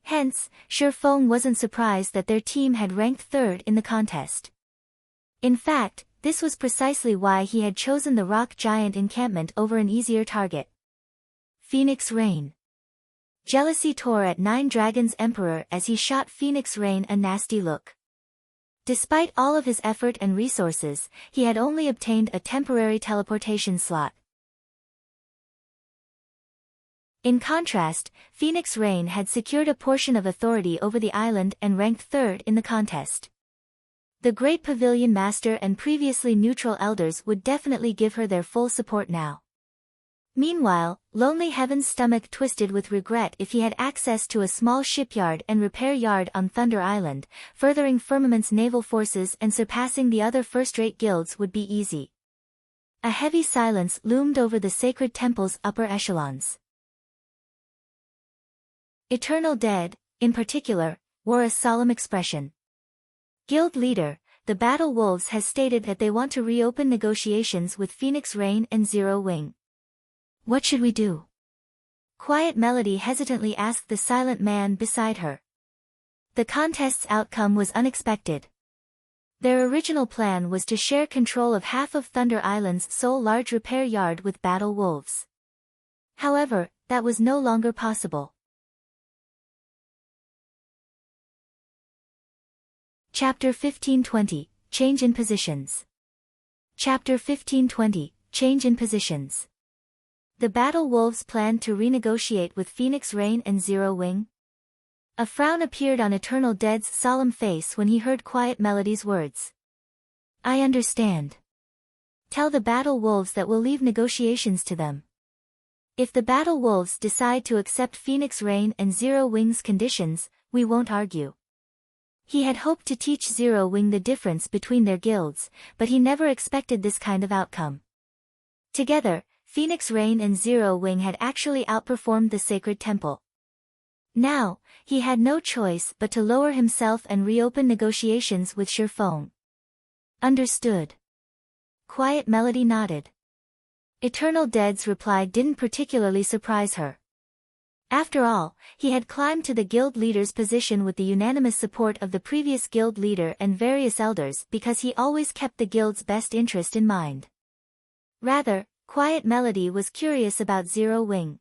Hence, Shi Feng wasn't surprised that their team had ranked 3rd in the contest. In fact, this was precisely why he had chosen the rock giant encampment over an easier target. Phoenix Rain. Jealousy tore at Nine Dragons' Emperor as he shot Phoenix Rain a nasty look. Despite all of his effort and resources, he had only obtained a temporary teleportation slot. In contrast, Phoenix Rain had secured a portion of authority over the island and ranked 3rd in the contest. The Great Pavilion Master and previously neutral elders would definitely give her their full support now. Meanwhile, Lonely Heaven's stomach twisted with regret. If he had access to a small shipyard and repair yard on Thunder Island, furthering Firmament's naval forces and surpassing the other first-rate guilds would be easy. A heavy silence loomed over the sacred temple's upper echelons. Eternal Dead, in particular, wore a solemn expression. Guild leader, the Battle Wolves has stated that they want to reopen negotiations with Phoenix Rain and Zero Wing. What should we do? Quiet Melody hesitantly asked the silent man beside her. The contest's outcome was unexpected. Their original plan was to share control of half of Thunder Island's sole large repair yard with Battle Wolves. However, that was no longer possible. Chapter 1520, Change in Positions. Chapter 1520, Change in Positions. The Battle Wolves planned to renegotiate with Phoenix Rain and Zero Wing. A frown appeared on Eternal Dead's solemn face when he heard Quiet Melody's words. I understand. Tell the Battle Wolves that we'll leave negotiations to them. If the Battle Wolves decide to accept Phoenix Rain and Zero Wing's conditions, we won't argue. He had hoped to teach Zero Wing the difference between their guilds, but he never expected this kind of outcome. Together, Phoenix Rain and Zero Wing had actually outperformed the Sacred Temple. Now, he had no choice but to lower himself and reopen negotiations with Shi Feng. Understood. Quiet Melody nodded. Eternal Dead's reply didn't particularly surprise her. After all, he had climbed to the guild leader's position with the unanimous support of the previous guild leader and various elders because he always kept the guild's best interest in mind. Rather, Quiet Melody was curious about Zero Wing.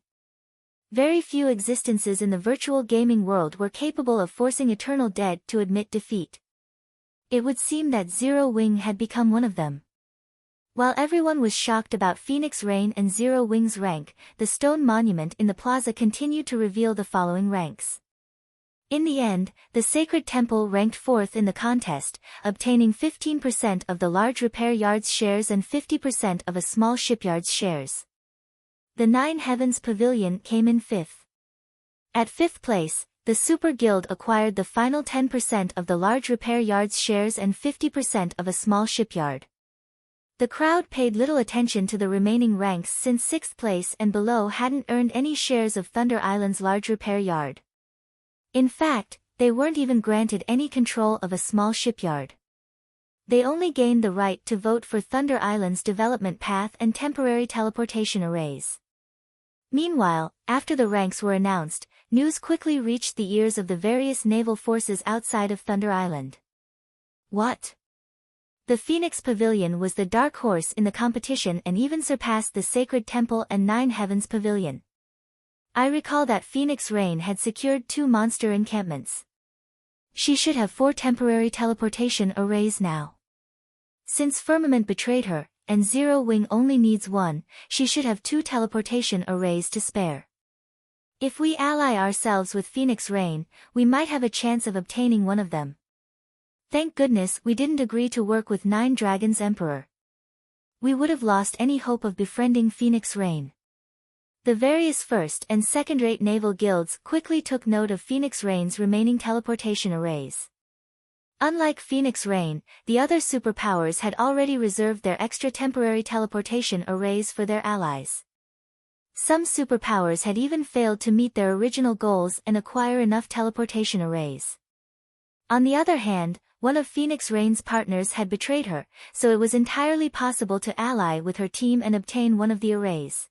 Very few existences in the virtual gaming world were capable of forcing Eternal Dead to admit defeat. It would seem that Zero Wing had become one of them. While everyone was shocked about Phoenix Rain and Zero Wing's rank, the stone monument in the plaza continued to reveal the following ranks. In the end, the Sacred Temple ranked 4th in the contest, obtaining 15% of the large repair yard's shares and 50% of a small shipyard's shares. The Nine Heavens Pavilion came in 5th. At 5th place, the Super Guild acquired the final 10% of the large repair yard's shares and 50% of a small shipyard. The crowd paid little attention to the remaining ranks since 6th place and below hadn't earned any shares of Thunder Island's large repair yard. In fact, they weren't even granted any control of a small shipyard. They only gained the right to vote for Thunder Island's development path and temporary teleportation arrays. Meanwhile, after the ranks were announced, news quickly reached the ears of the various naval forces outside of Thunder Island. What? The Phoenix Pavilion was the dark horse in the competition and even surpassed the Sacred Temple and Nine Heavens Pavilion. I recall that Phoenix Rain had secured 2 monster encampments. She should have 4 temporary teleportation arrays now. Since Firmament betrayed her, and Zero Wing only needs 1, she should have 2 teleportation arrays to spare. If we ally ourselves with Phoenix Rain, we might have a chance of obtaining one of them. Thank goodness we didn't agree to work with 9 Dragons Emperor. We would have lost any hope of befriending Phoenix Rain. The various first and second-rate naval guilds quickly took note of Phoenix Rain's remaining teleportation arrays. Unlike Phoenix Rain, the other superpowers had already reserved their extra temporary teleportation arrays for their allies. Some superpowers had even failed to meet their original goals and acquire enough teleportation arrays. On the other hand, one of Phoenix Rain's partners had betrayed her, so it was entirely possible to ally with her team and obtain one of the arrays.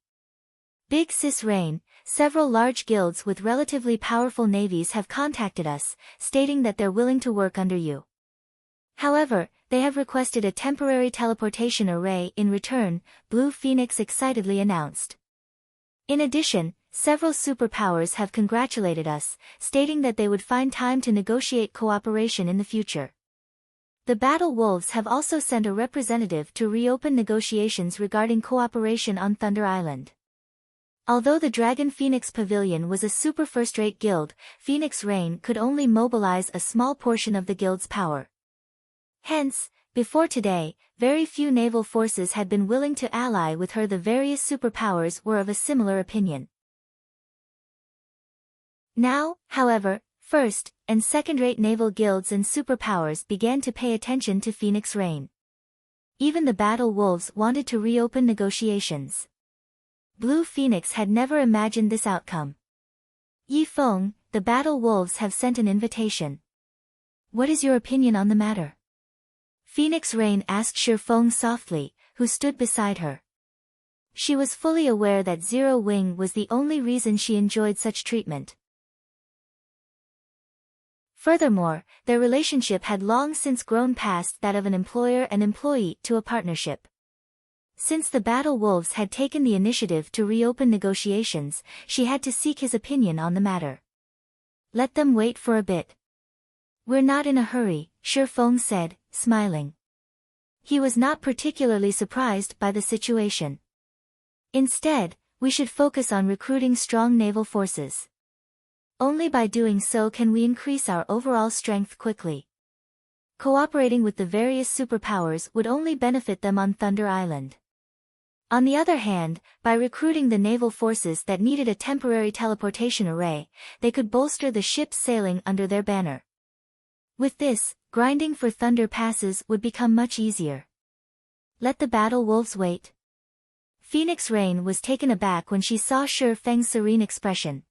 Big Sis Rain, several large guilds with relatively powerful navies have contacted us, stating that they're willing to work under you. However, they have requested a temporary teleportation array in return, Blue Phoenix excitedly announced. In addition, several superpowers have congratulated us, stating that they would find time to negotiate cooperation in the future. The Battle Wolves have also sent a representative to reopen negotiations regarding cooperation on Thunder Island. Although the Dragon Phoenix Pavilion was a super first-rate guild, Phoenix Rain could only mobilize a small portion of the guild's power. Hence, before today, very few naval forces had been willing to ally with her. The various superpowers were of a similar opinion. Now, however, first- and second-rate naval guilds and superpowers began to pay attention to Phoenix Rain. Even the Battle Wolves wanted to reopen negotiations. Blue Phoenix had never imagined this outcome. Yi Feng, the Battle Wolves have sent an invitation. What is your opinion on the matter? Phoenix Rain asked Shi Feng softly, who stood beside her. She was fully aware that Zero Wing was the only reason she enjoyed such treatment. Furthermore, their relationship had long since grown past that of an employer and employee to a partnership. Since the Battle Wolves had taken the initiative to reopen negotiations, she had to seek his opinion on the matter. Let them wait for a bit. We're not in a hurry, Shi Feng said, smiling. He was not particularly surprised by the situation. Instead, we should focus on recruiting strong naval forces. Only by doing so can we increase our overall strength quickly. Cooperating with the various superpowers would only benefit them on Thunder Island. On the other hand, by recruiting the naval forces that needed a temporary teleportation array, they could bolster the ships sailing under their banner. With this, grinding for Thunder passes would become much easier. Let the Battle Wolves wait. Phoenix Rain was taken aback when she saw Shi Feng's serene expression.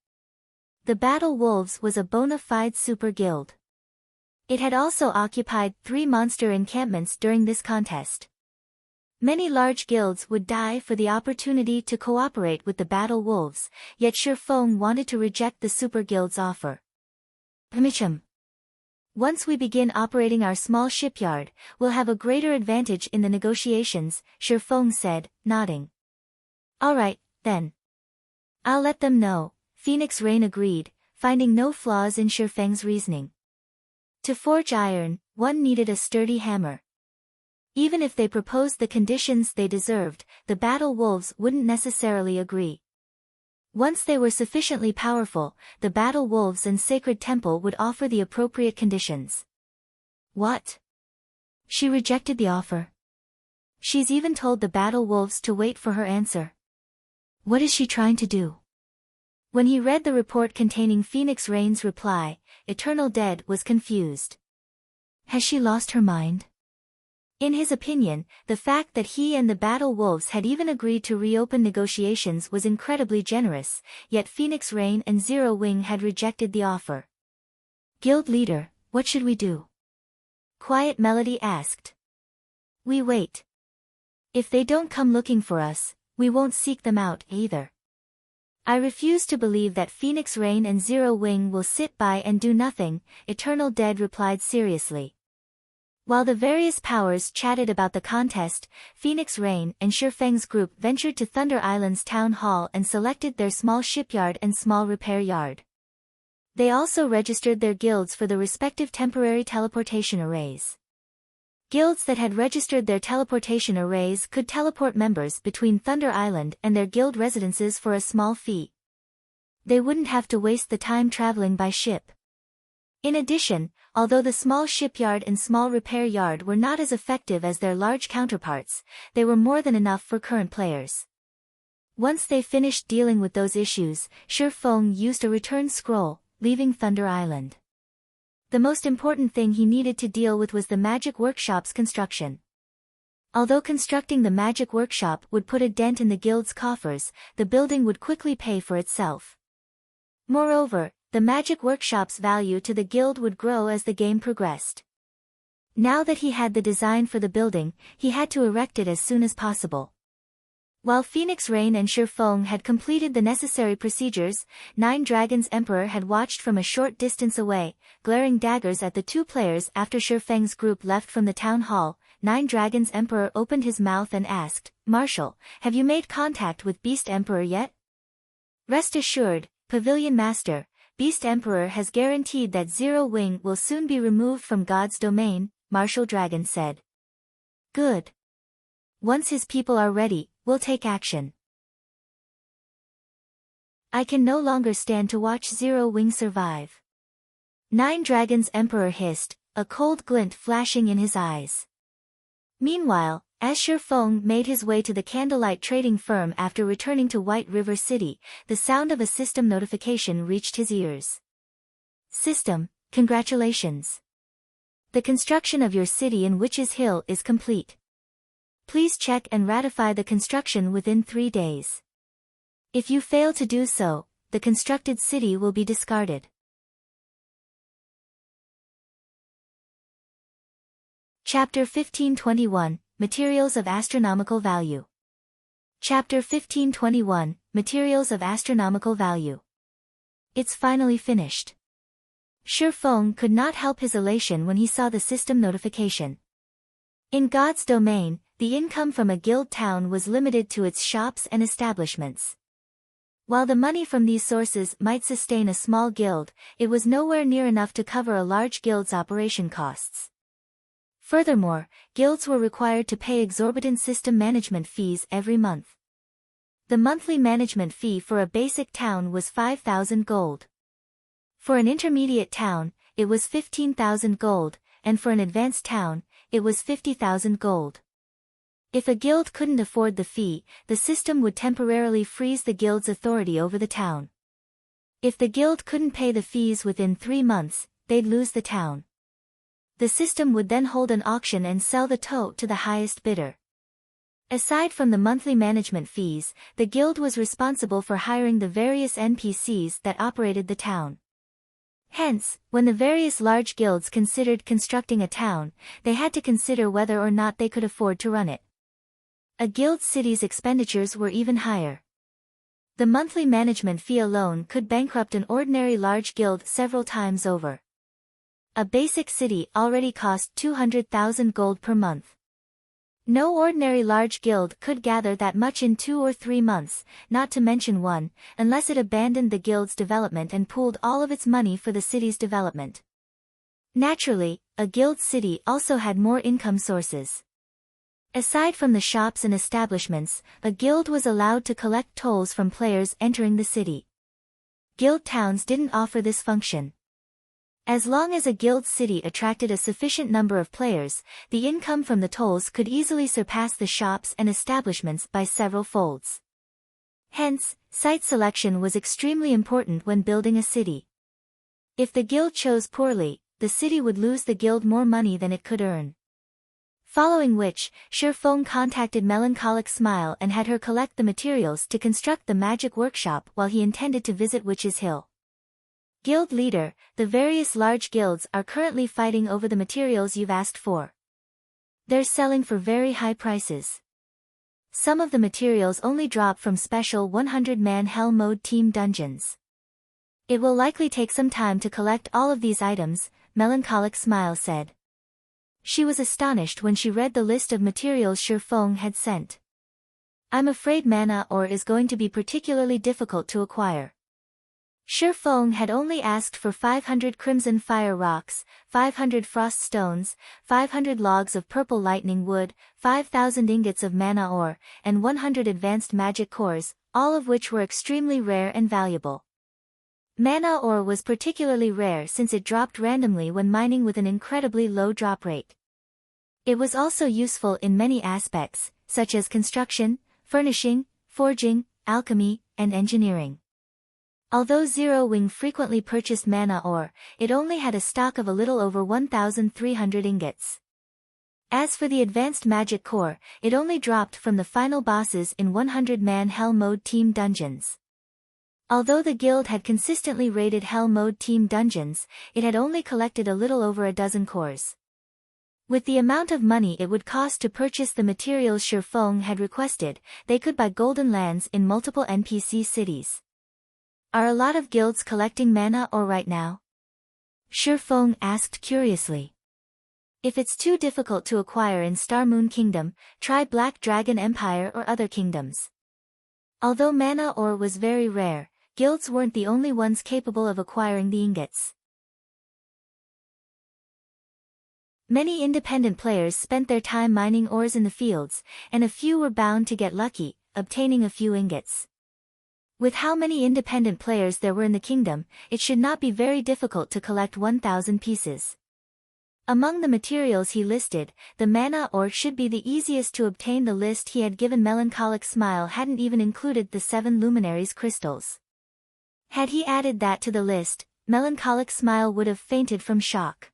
The Battle Wolves was a bona fide super guild. It had also occupied 3 monster encampments during this contest. Many large guilds would die for the opportunity to cooperate with the Battle Wolves, yet Shi Feng wanted to reject the super guild's offer. Once we begin operating our small shipyard, we'll have a greater advantage in the negotiations, Shi Feng said, nodding. All right, then. I'll let them know, Phoenix Rain agreed, finding no flaws in Shi Feng's reasoning. To forge iron, one needed a sturdy hammer. Even if they proposed the conditions they deserved, the Battle Wolves wouldn't necessarily agree. Once they were sufficiently powerful, the Battle Wolves and Sacred Temple would offer the appropriate conditions. What? She rejected the offer. She's even told the Battle Wolves to wait for her answer. What is she trying to do? When he read the report containing Phoenix Rain's reply, Eternal Dead was confused. Has she lost her mind? In his opinion, the fact that he and the Battle Wolves had even agreed to reopen negotiations was incredibly generous, yet Phoenix Rain and Zero Wing had rejected the offer. Guild leader, what should we do? Quiet Melody asked. We wait. If they don't come looking for us, we won't seek them out either. I refuse to believe that Phoenix Rain and Zero Wing will sit by and do nothing, Eternal Dead replied seriously. While the various powers chatted about the contest, Phoenix Rain and Shifeng's group ventured to Thunder Island's town hall and selected their small shipyard and small repair yard. They also registered their guilds for the respective temporary teleportation arrays. Guilds that had registered their teleportation arrays could teleport members between Thunder Island and their guild residences for a small fee. They wouldn't have to waste the time traveling by ship. In addition, although the small shipyard and small repair yard were not as effective as their large counterparts, they were more than enough for current players. Once they finished dealing with those issues, Shifeng used a return scroll, leaving Thunder Island. The most important thing he needed to deal with was the magic workshop's construction. Although constructing the magic workshop would put a dent in the guild's coffers, the building would quickly pay for itself. Moreover, the magic workshop's value to the guild would grow as the game progressed. Now that he had the design for the building, he had to erect it as soon as possible. While Phoenix Rain and Shifeng had completed the necessary procedures, Nine Dragons Emperor had watched from a short distance away, glaring daggers at the two players after Shifeng's group left from the town hall. Nine Dragons Emperor opened his mouth and asked, Marshal, have you made contact with Beast Emperor yet? Rest assured, Pavilion Master, Beast Emperor has guaranteed that Zero Wing will soon be removed from God's domain, Marshal Dragon said. Good. Once his people are ready, we'll take action. I can no longer stand to watch Zero Wing survive. Nine Dragons Emperor hissed, a cold glint flashing in his eyes. Meanwhile, as Shifeng made his way to the candlelight trading firm after returning to White River City, the sound of a system notification reached his ears. System, congratulations. The construction of your city in Witch's Hill is complete. Please check and ratify the construction within 3 days. If you fail to do so, the constructed city will be discarded. Chapter 1521, Materials of Astronomical Value. Chapter 1521, Materials of Astronomical Value. It's finally finished. Shifeng could not help his elation when he saw the system notification. In God's domain, the income from a guild town was limited to its shops and establishments. While the money from these sources might sustain a small guild, it was nowhere near enough to cover a large guild's operation costs. Furthermore, guilds were required to pay exorbitant system management fees every month. The monthly management fee for a basic town was 5,000 gold. For an intermediate town, it was 15,000 gold, and for an advanced town, it was 50,000 gold. If a guild couldn't afford the fee, the system would temporarily freeze the guild's authority over the town. If the guild couldn't pay the fees within 3 months, they'd lose the town. The system would then hold an auction and sell the toe to the highest bidder. Aside from the monthly management fees, the guild was responsible for hiring the various NPCs that operated the town. Hence, when the various large guilds considered constructing a town, they had to consider whether or not they could afford to run it. A guild city's expenditures were even higher. The monthly management fee alone could bankrupt an ordinary large guild several times over. A basic city already cost 200,000 gold per month. No ordinary large guild could gather that much in 2 or 3 months, not to mention one, unless it abandoned the guild's development and pooled all of its money for the city's development. Naturally, a guild city also had more income sources. Aside from the shops and establishments, a guild was allowed to collect tolls from players entering the city. Guild towns didn't offer this function. As long as a guild city attracted a sufficient number of players, the income from the tolls could easily surpass the shops and establishments by several folds. Hence, site selection was extremely important when building a city. If the guild chose poorly, the city would lose the guild more money than it could earn. Following which, Shifeng contacted Melancholic Smile and had her collect the materials to construct the magic workshop while he intended to visit Witch's Hill. Guild leader, the various large guilds are currently fighting over the materials you've asked for. They're selling for very high prices. Some of the materials only drop from special 100-man Hell Mode team dungeons. It will likely take some time to collect all of these items, Melancholic Smile said. She was astonished when she read the list of materials Shifeng had sent. I'm afraid mana ore is going to be particularly difficult to acquire. Shifeng had only asked for 500 crimson fire rocks, 500 frost stones, 500 logs of purple lightning wood, 5,000 ingots of mana ore, and 100 advanced magic cores, all of which were extremely rare and valuable. Mana ore was particularly rare since it dropped randomly when mining with an incredibly low drop rate. It was also useful in many aspects, such as construction, furnishing, forging, alchemy, and engineering. Although Zero Wing frequently purchased mana ore, it only had a stock of a little over 1,300 ingots. As for the advanced magic core, it only dropped from the final bosses in 100-man Hell Mode team dungeons. Although the guild had consistently raided Hell Mode team dungeons, it had only collected a little over a dozen cores. With the amount of money it would cost to purchase the materials Shifeng had requested, they could buy golden lands in multiple NPC cities. Are a lot of guilds collecting mana ore right now? Shifeng asked curiously. If it's too difficult to acquire in Star Moon Kingdom, try Black Dragon Empire or other kingdoms. Although mana ore was very rare, guilds weren't the only ones capable of acquiring the ingots. Many independent players spent their time mining ores in the fields, and a few were bound to get lucky, obtaining a few ingots. With how many independent players there were in the kingdom, it should not be very difficult to collect 1,000 pieces. Among the materials he listed, the mana ore should be the easiest to obtain. The list he had given Melancholic Smile hadn't even included the 7 luminaries crystals. Had he added that to the list, Melancholic Smile would have fainted from shock.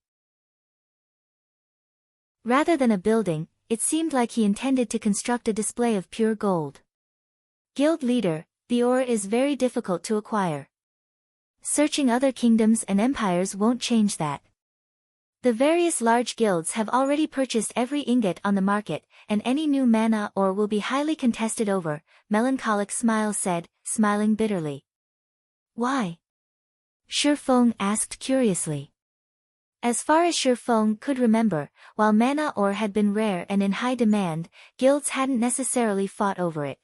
Rather than a building, it seemed like he intended to construct a display of pure gold. Guild leader, the ore is very difficult to acquire. Searching other kingdoms and empires won't change that. The various large guilds have already purchased every ingot on the market, and any new mana ore will be highly contested over, Melancholic Smile said, smiling bitterly. Why? Shifeng asked curiously. As far as Shifeng could remember, while mana ore had been rare and in high demand, guilds hadn't necessarily fought over it.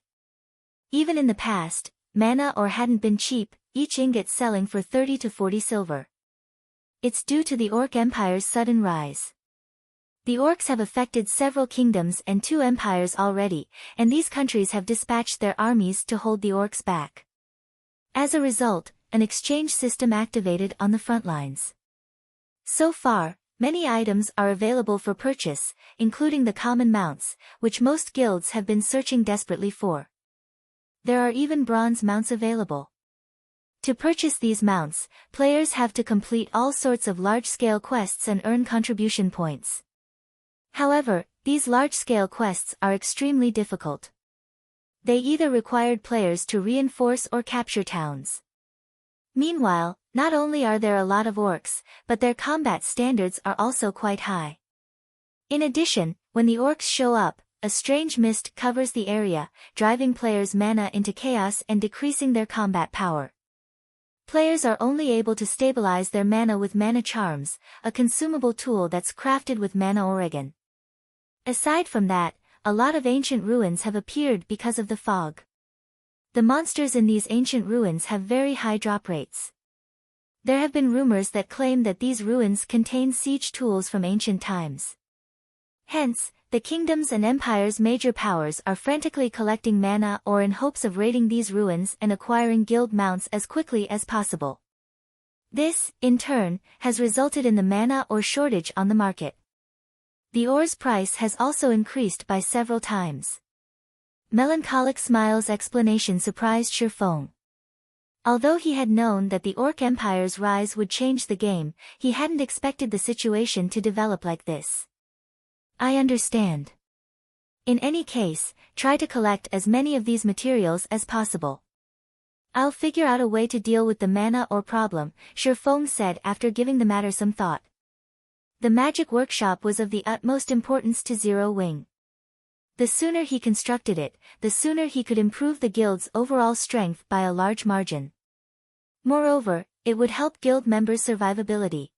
Even in the past, mana ore hadn't been cheap, each ingot selling for 30 to 40 silver. It's due to the Orc Empire's sudden rise. The Orcs have affected several kingdoms and 2 empires already, and these countries have dispatched their armies to hold the Orcs back. As a result, an exchange system activated on the front lines. So far, many items are available for purchase, including the common mounts, which most guilds have been searching desperately for. There are even bronze mounts available. To purchase these mounts, players have to complete all sorts of large-scale quests and earn contribution points. However, these large-scale quests are extremely difficult. They either required players to reinforce or capture towns. Meanwhile, not only are there a lot of orcs, but their combat standards are also quite high. In addition, when the orcs show up, a strange mist covers the area, driving players' mana into chaos and decreasing their combat power. Players are only able to stabilize their mana with mana charms, a consumable tool that's crafted with mana oregon. Aside from that, a lot of ancient ruins have appeared because of the fog. The monsters in these ancient ruins have very high drop rates. There have been rumors that claim that these ruins contain siege tools from ancient times. Hence, the kingdoms and empires' major powers are frantically collecting mana ore in hopes of raiding these ruins and acquiring guild mounts as quickly as possible. This, in turn, has resulted in the mana ore shortage on the market. The ore's price has also increased by several times. Melancholic Smile's explanation surprised Shifeng. Although he had known that the Orc Empire's rise would change the game, he hadn't expected the situation to develop like this. I understand. In any case, try to collect as many of these materials as possible. I'll figure out a way to deal with the mana ore problem, Shifeng said after giving the matter some thought. The magic workshop was of the utmost importance to Zero Wing. The sooner he constructed it, the sooner he could improve the guild's overall strength by a large margin. Moreover, it would help guild members' survivability.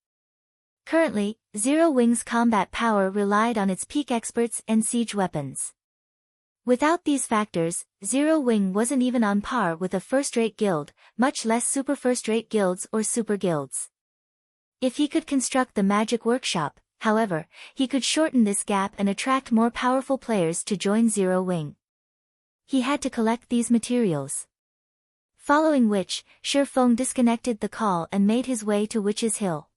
Currently, Zero Wing's combat power relied on its peak experts and siege weapons. Without these factors, Zero Wing wasn't even on par with a first-rate guild, much less super first-rate guilds or super guilds. If he could construct the magic workshop, however, he could shorten this gap and attract more powerful players to join Zero Wing. He had to collect these materials. Following which, Shifeng disconnected the call and made his way to Witch's Hill.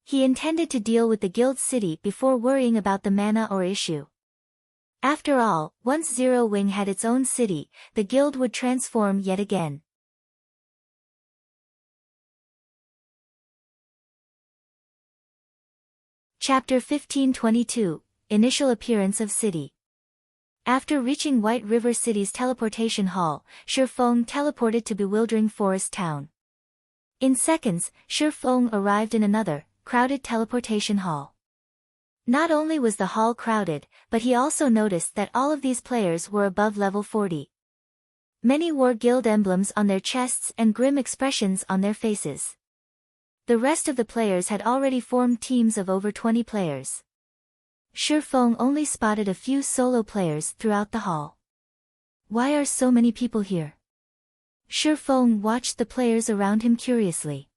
He intended to deal with the guild city before worrying about the mana ore issue. After all, once Zero Wing had its own city, the guild would transform yet again. Chapter 1522, Initial Appearance of City. After reaching White River City's teleportation hall, Shifeng teleported to Bewildering Forest Town. In seconds, Shifeng arrived in another, crowded teleportation hall. Not only was the hall crowded, but he also noticed that all of these players were above level 40. Many wore guild emblems on their chests and grim expressions on their faces. The rest of the players had already formed teams of over 20 players. Shifeng only spotted a few solo players throughout the hall. Why are so many people here? Shifeng watched the players around him curiously.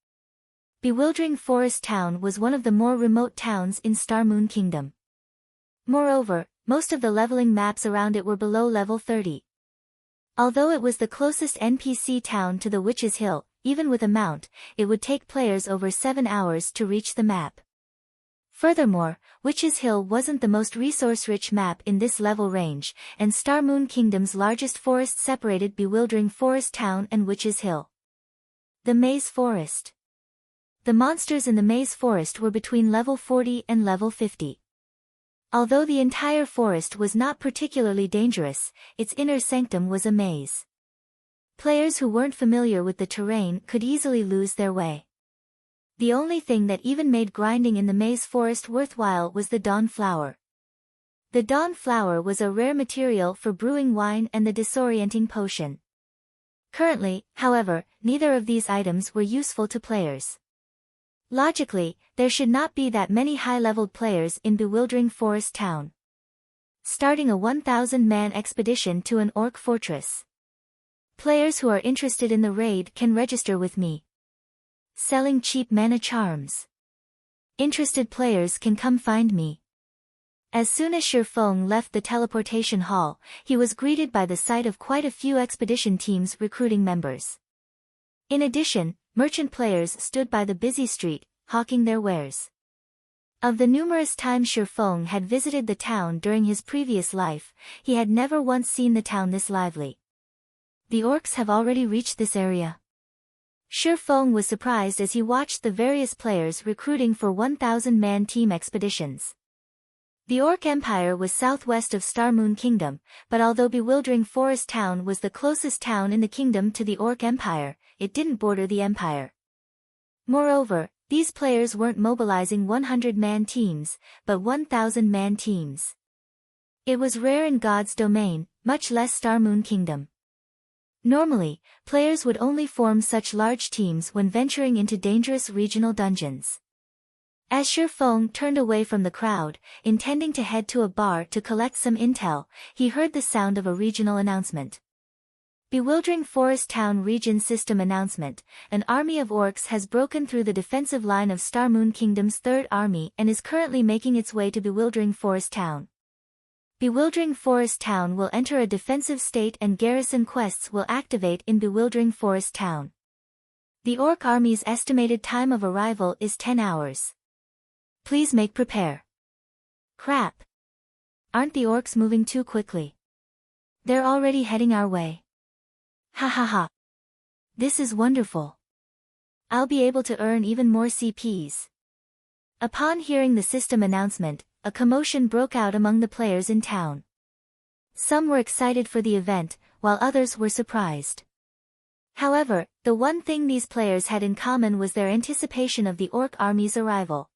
Bewildering Forest Town was one of the more remote towns in Star Moon Kingdom. Moreover, most of the leveling maps around it were below level 30. Although it was the closest NPC town to the Witch's Hill, even with a mount, it would take players over 7 hours to reach the map. Furthermore, Witch's Hill wasn't the most resource-rich map in this level range, and Star Moon Kingdom's largest forest separated Bewildering Forest Town and Witch's Hill. The Maze Forest. The monsters in the Maze Forest were between level 40 and level 50. Although the entire forest was not particularly dangerous, its inner sanctum was a maze. Players who weren't familiar with the terrain could easily lose their way. The only thing that even made grinding in the Maze Forest worthwhile was the Dawn Flower. The Dawn Flower was a rare material for brewing wine and the disorienting potion. Currently, however, neither of these items were useful to players. Logically, there should not be that many high-leveled players in Bewildering Forest Town. Starting a 1,000-man expedition to an orc fortress. Players who are interested in the raid can register with me. Selling cheap mana charms. Interested players can come find me. As soon as Shifeng left the teleportation hall, he was greeted by the sight of quite a few expedition teams recruiting members. In addition, merchant players stood by the busy street, hawking their wares. Of the numerous times Shifeng had visited the town during his previous life, he had never once seen the town this lively. The orcs have already reached this area. Shifeng was surprised as he watched the various players recruiting for 1,000-man team expeditions. The Orc Empire was southwest of Star Moon Kingdom, but although Bewildering Forest Town was the closest town in the kingdom to the Orc Empire, it didn't border the empire. Moreover, these players weren't mobilizing 100-man teams, but 1,000-man teams. It was rare in God's domain, much less Star Moon Kingdom. Normally, players would only form such large teams when venturing into dangerous regional dungeons. As Shifeng turned away from the crowd, intending to head to a bar to collect some intel, he heard the sound of a regional announcement. Bewildering Forest Town Region System Announcement: an army of orcs has broken through the defensive line of Star Moon Kingdom's Third Army and is currently making its way to Bewildering Forest Town. Bewildering Forest Town will enter a defensive state and garrison quests will activate in Bewildering Forest Town. The Orc Army's estimated time of arrival is 10 hours. Please make prepare. Crap. Aren't the orcs moving too quickly? They're already heading our way. Ha ha ha. This is wonderful. I'll be able to earn even more CPs. Upon hearing the system announcement, a commotion broke out among the players in town. Some were excited for the event, while others were surprised. However, the one thing these players had in common was their anticipation of the orc army's arrival.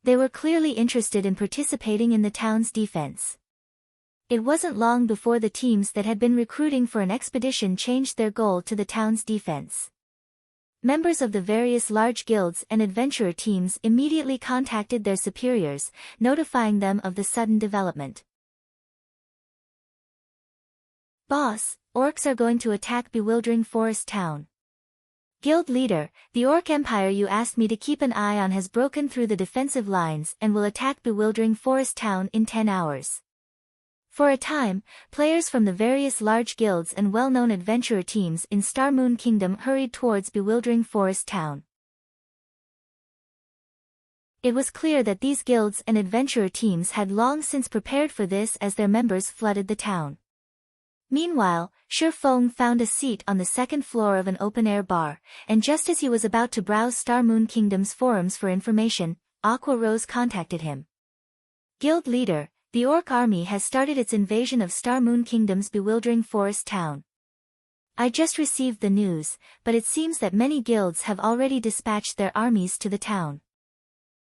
They were clearly interested in participating in the town's defense. It wasn't long before the teams that had been recruiting for an expedition changed their goal to the town's defense. Members of the various large guilds and adventurer teams immediately contacted their superiors, notifying them of the sudden development. Boss, orcs are going to attack Bewildering Forest Town. Guild leader, the Orc Empire you asked me to keep an eye on has broken through the defensive lines and will attack Bewildering Forest Town in 10 hours. For a time, players from the various large guilds and well-known adventurer teams in Star Moon Kingdom hurried towards Bewildering Forest Town. It was clear that these guilds and adventurer teams had long since prepared for this as their members flooded the town. Meanwhile, Shi Feng found a seat on the second floor of an open-air bar, and just as he was about to browse Star Moon Kingdom's forums for information, Aqua Rose contacted him. Guild leader, the Orc army has started its invasion of Star Moon Kingdom's Bewildering Forest Town. I just received the news, but it seems that many guilds have already dispatched their armies to the town.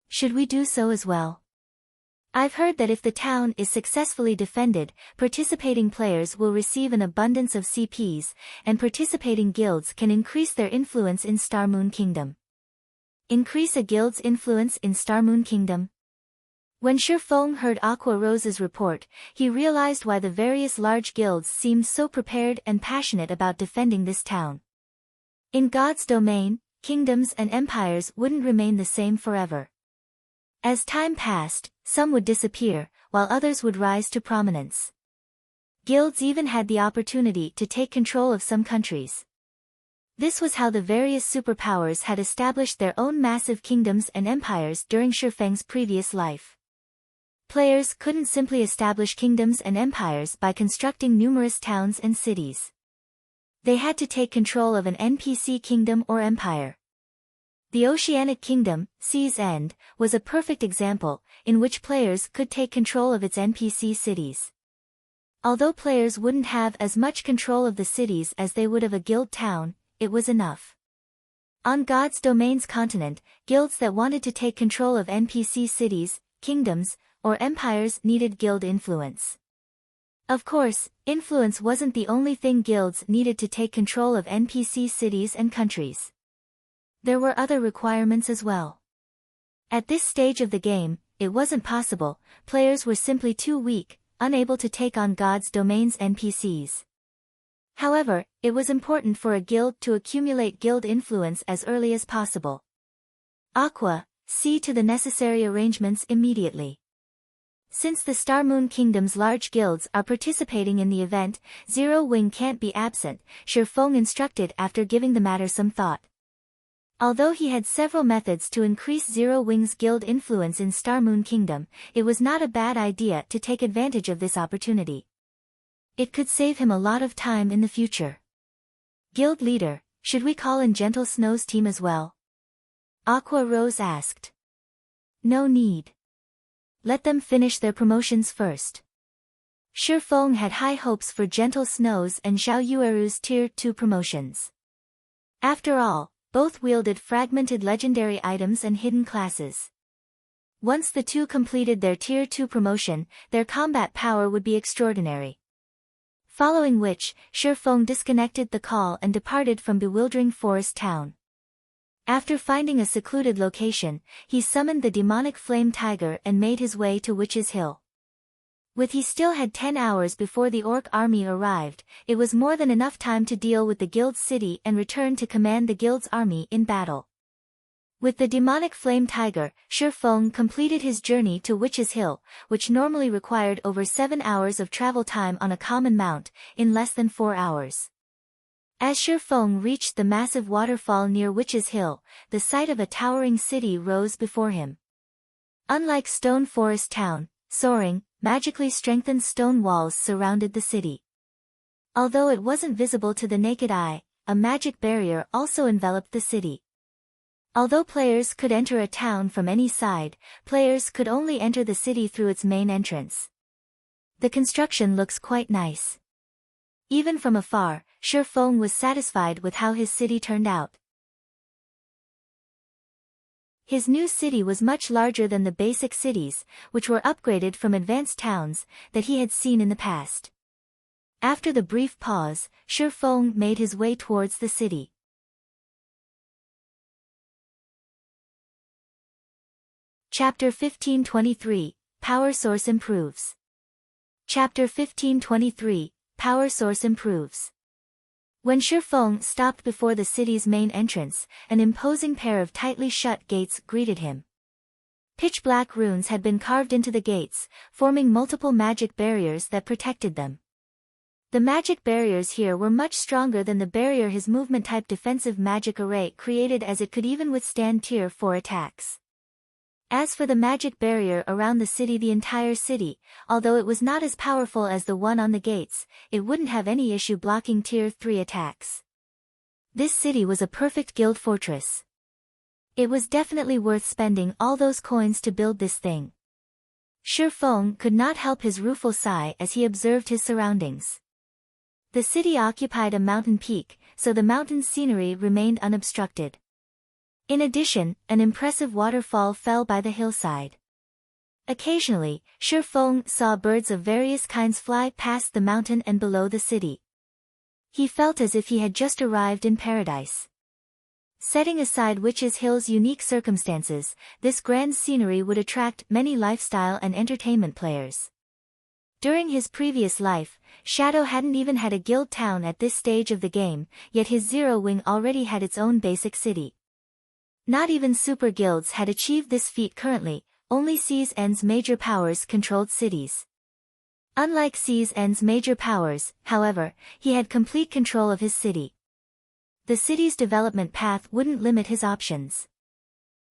Should we do so as well? I've heard that if the town is successfully defended, participating players will receive an abundance of CPs, and participating guilds can increase their influence in Star Moon Kingdom. Increase a guild's influence in Star Moon Kingdom? When Shi Feng heard Aqua Rose's report, he realized why the various large guilds seemed so prepared and passionate about defending this town. In God's domain, kingdoms and empires wouldn't remain the same forever. As time passed, some would disappear, while others would rise to prominence. Guilds even had the opportunity to take control of some countries. This was how the various superpowers had established their own massive kingdoms and empires during Shi Feng's previous life. Players couldn't simply establish kingdoms and empires by constructing numerous towns and cities. They had to take control of an NPC kingdom or empire. The Oceanic Kingdom, Sea's End, was a perfect example, in which players could take control of its NPC cities. Although players wouldn't have as much control of the cities as they would of a guild town, it was enough. On God's Domain's continent, guilds that wanted to take control of NPC cities, kingdoms, or empires needed guild influence. Of course, influence wasn't the only thing guilds needed to take control of NPC cities and countries. There were other requirements as well. At this stage of the game, it wasn't possible, players were simply too weak, unable to take on God's Domain's NPCs. However, it was important for a guild to accumulate guild influence as early as possible. Aqua, see to the necessary arrangements immediately. Since the Star Moon Kingdom's large guilds are participating in the event, Zero Wing can't be absent, Shi Feng instructed after giving the matter some thought. Although he had several methods to increase Zero Wing's guild influence in Star Moon Kingdom, it was not a bad idea to take advantage of this opportunity. It could save him a lot of time in the future. Guild leader, should we call in Gentle Snow's team as well? Aqua Rose asked. No need. Let them finish their promotions first. Shi Feng had high hopes for Gentle Snow's and Zhao Yueru's Tier 2 promotions. After all, both wielded fragmented legendary items and hidden classes. Once the two completed their Tier 2 promotion, their combat power would be extraordinary. Following which, Shi Feng disconnected the call and departed from Bewildering Forest Town. After finding a secluded location, he summoned the demonic flame tiger and made his way to Witch's Hill. With he still had 10 hours before the orc army arrived, it was more than enough time to deal with the guild's city and return to command the guild's army in battle. With the demonic flame tiger, Shi Feng completed his journey to Witch's Hill, which normally required over 7 hours of travel time on a common mount, in less than 4 hours. As Shi Feng reached the massive waterfall near Witch's Hill, the sight of a towering city rose before him. Unlike Stone Forest Town, soaring, magically strengthened stone walls surrounded the city. Although it wasn't visible to the naked eye, a magic barrier also enveloped the city. Although players could enter a town from any side, players could only enter the city through its main entrance. The construction looks quite nice. Even from afar, Shi Feng was satisfied with how his city turned out. His new city was much larger than the basic cities, which were upgraded from advanced towns, that he had seen in the past. After the brief pause, Shi Feng made his way towards the city. Chapter 1523, Power Source Improves. Chapter 1523, Power Source Improves. When Shi Feng stopped before the city's main entrance, an imposing pair of tightly shut gates greeted him. Pitch-black runes had been carved into the gates, forming multiple magic barriers that protected them. The magic barriers here were much stronger than the barrier his movement-type defensive magic array created, as it could even withstand Tier 4 attacks. As for the magic barrier around the city, the entire city, although it was not as powerful as the one on the gates, it wouldn't have any issue blocking Tier 3 attacks. This city was a perfect guild fortress. It was definitely worth spending all those coins to build this thing. Shi Feng could not help his rueful sigh as he observed his surroundings. The city occupied a mountain peak, so the mountain's scenery remained unobstructed. In addition, an impressive waterfall fell by the hillside. Occasionally, Shi Feng saw birds of various kinds fly past the mountain and below the city. He felt as if he had just arrived in paradise. Setting aside Witch's Hill's unique circumstances, this grand scenery would attract many lifestyle and entertainment players. During his previous life, Shadow hadn't even had a guild town at this stage of the game, yet his Zero Wing already had its own basic city. Not even super guilds had achieved this feat currently, only Sea's End's major powers controlled cities. Unlike Sea's End's major powers, however, he had complete control of his city. The city's development path wouldn't limit his options.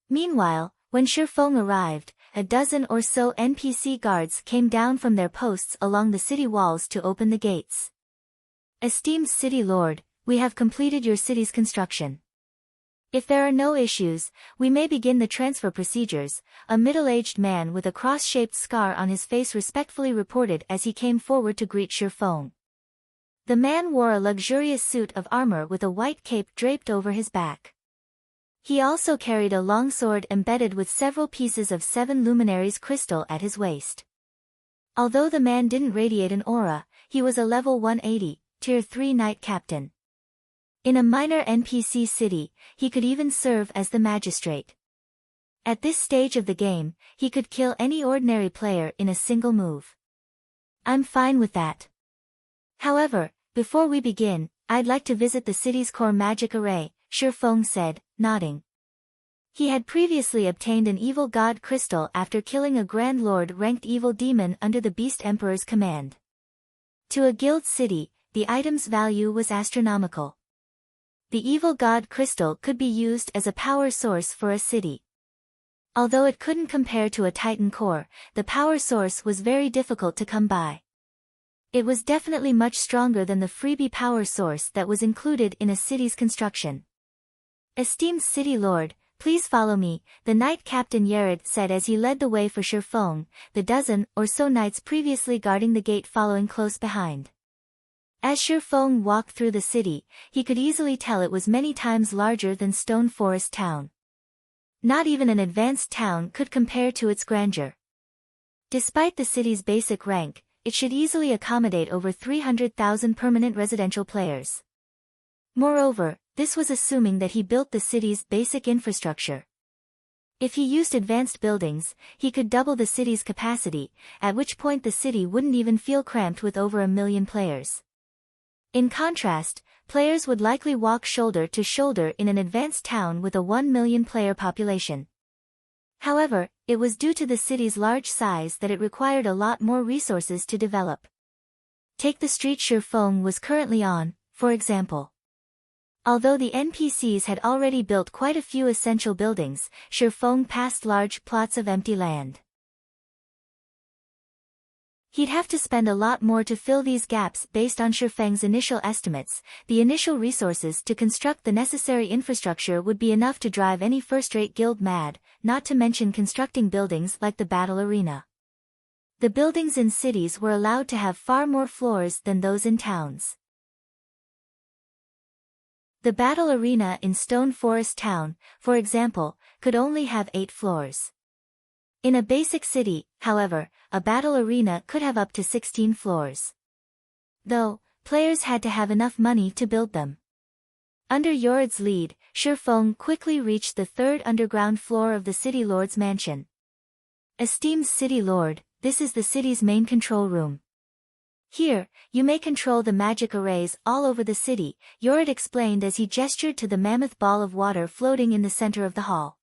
Meanwhile, when Shi Feng arrived, a dozen or so NPC guards came down from their posts along the city walls to open the gates. Esteemed City Lord, we have completed your city's construction. If there are no issues, we may begin the transfer procedures, a middle-aged man with a cross-shaped scar on his face respectfully reported as he came forward to greet Shi Feng. The man wore a luxurious suit of armor with a white cape draped over his back. He also carried a long sword embedded with several pieces of 7 luminaries crystal at his waist. Although the man didn't radiate an aura, he was a level 180, Tier 3 Knight Captain. In a minor NPC city, he could even serve as the magistrate. At this stage of the game, he could kill any ordinary player in a single move. I'm fine with that. However, before we begin, I'd like to visit the city's core magic array, Shi Feng said, nodding. He had previously obtained an evil god crystal after killing a Grand Lord-ranked evil demon under the Beast Emperor's command. To a guild city, the item's value was astronomical. The evil god crystal could be used as a power source for a city. Although it couldn't compare to a Titan core, the power source was very difficult to come by. It was definitely much stronger than the freebie power source that was included in a city's construction. Esteemed City Lord, please follow me, the Knight Captain Yared said as he led the way for Shi Feng, the dozen or so knights previously guarding the gate following close behind. As Shi Feng walked through the city, he could easily tell it was many times larger than Stone Forest Town. Not even an advanced town could compare to its grandeur. Despite the city's basic rank, it should easily accommodate over 300,000 permanent residential players. Moreover, this was assuming that he built the city's basic infrastructure. If he used advanced buildings, he could double the city's capacity, at which point the city wouldn't even feel cramped with over 1 million players. In contrast, players would likely walk shoulder to shoulder in an advanced town with a 1 million player population. However, it was due to the city's large size that it required a lot more resources to develop. Take the street Shi Feng was currently on, for example. Although the NPCs had already built quite a few essential buildings, Shi Feng passed large plots of empty land. He'd have to spend a lot more to fill these gaps based on Shifeng's initial estimates. The initial resources to construct the necessary infrastructure would be enough to drive any first-rate guild mad, not to mention constructing buildings like the battle arena. The buildings in cities were allowed to have far more floors than those in towns. The battle arena in Stone Forest Town, for example, could only have 8 floors. In a basic city, however, a battle arena could have up to 16 floors. Though, players had to have enough money to build them. Under Yored's lead, Shifeng quickly reached the 3rd underground floor of the City Lord's mansion. Esteemed City Lord, this is the city's main control room. Here, you may control the magic arrays all over the city, Yored explained as he gestured to the mammoth ball of water floating in the center of the hall.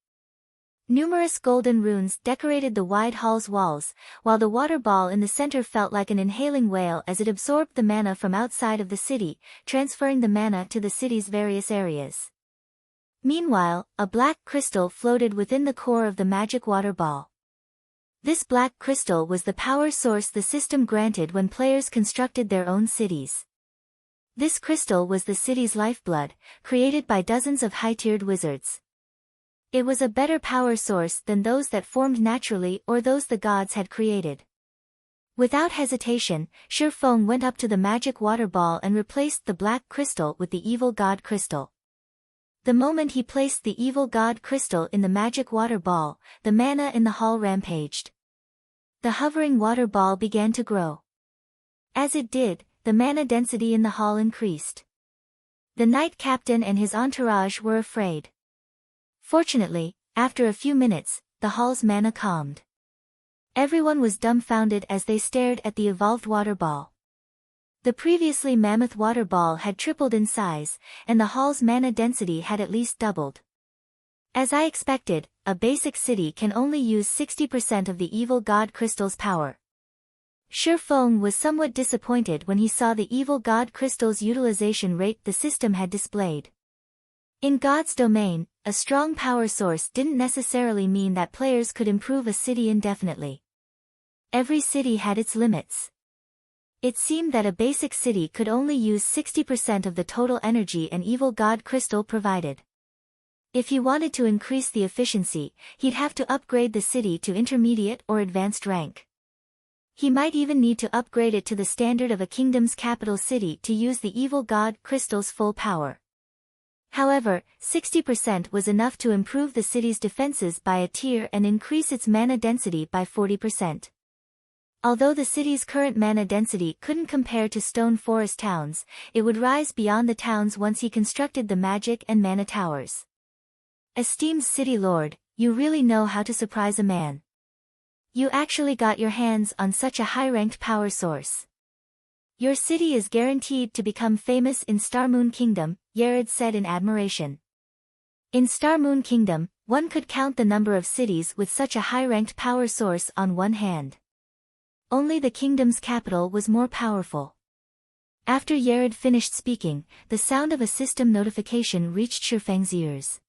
Numerous golden runes decorated the wide hall's walls, while the water ball in the center felt like an inhaling whale as it absorbed the mana from outside of the city, transferring the mana to the city's various areas. Meanwhile, a black crystal floated within the core of the magic water ball. This black crystal was the power source the system granted when players constructed their own cities. This crystal was the city's lifeblood, created by dozens of high-tiered wizards. It was a better power source than those that formed naturally or those the gods had created. Without hesitation, Shifeng went up to the magic water ball and replaced the black crystal with the evil god crystal. The moment he placed the evil god crystal in the magic water ball, the mana in the hall rampaged. The hovering water ball began to grow. As it did, the mana density in the hall increased. The knight captain and his entourage were afraid. Fortunately, after a few minutes, the hall's mana calmed. Everyone was dumbfounded as they stared at the evolved water ball. The previously mammoth water ball had tripled in size, and the hall's mana density had at least doubled. As I expected, a basic city can only use 60% of the evil god crystal's power. Shifeng was somewhat disappointed when he saw the evil god crystal's utilization rate the system had displayed. In God's domain, a strong power source didn't necessarily mean that players could improve a city indefinitely. Every city had its limits. It seemed that a basic city could only use 60% of the total energy an evil god crystal provided. If he wanted to increase the efficiency, he'd have to upgrade the city to intermediate or advanced rank. He might even need to upgrade it to the standard of a kingdom's capital city to use the evil god crystal's full power. However, 60% was enough to improve the city's defenses by a tier and increase its mana density by 40%. Although the city's current mana density couldn't compare to Stone Forest towns, it would rise beyond the towns once he constructed the magic and mana towers. Esteemed City Lord, you really know how to surprise a man. You actually got your hands on such a high-ranked power source. Your city is guaranteed to become famous in Starmoon Kingdom, Yared said in admiration. In Starmoon Kingdom, one could count the number of cities with such a high-ranked power source on one hand. Only the kingdom's capital was more powerful. After Yared finished speaking, the sound of a system notification reached Shifeng's ears.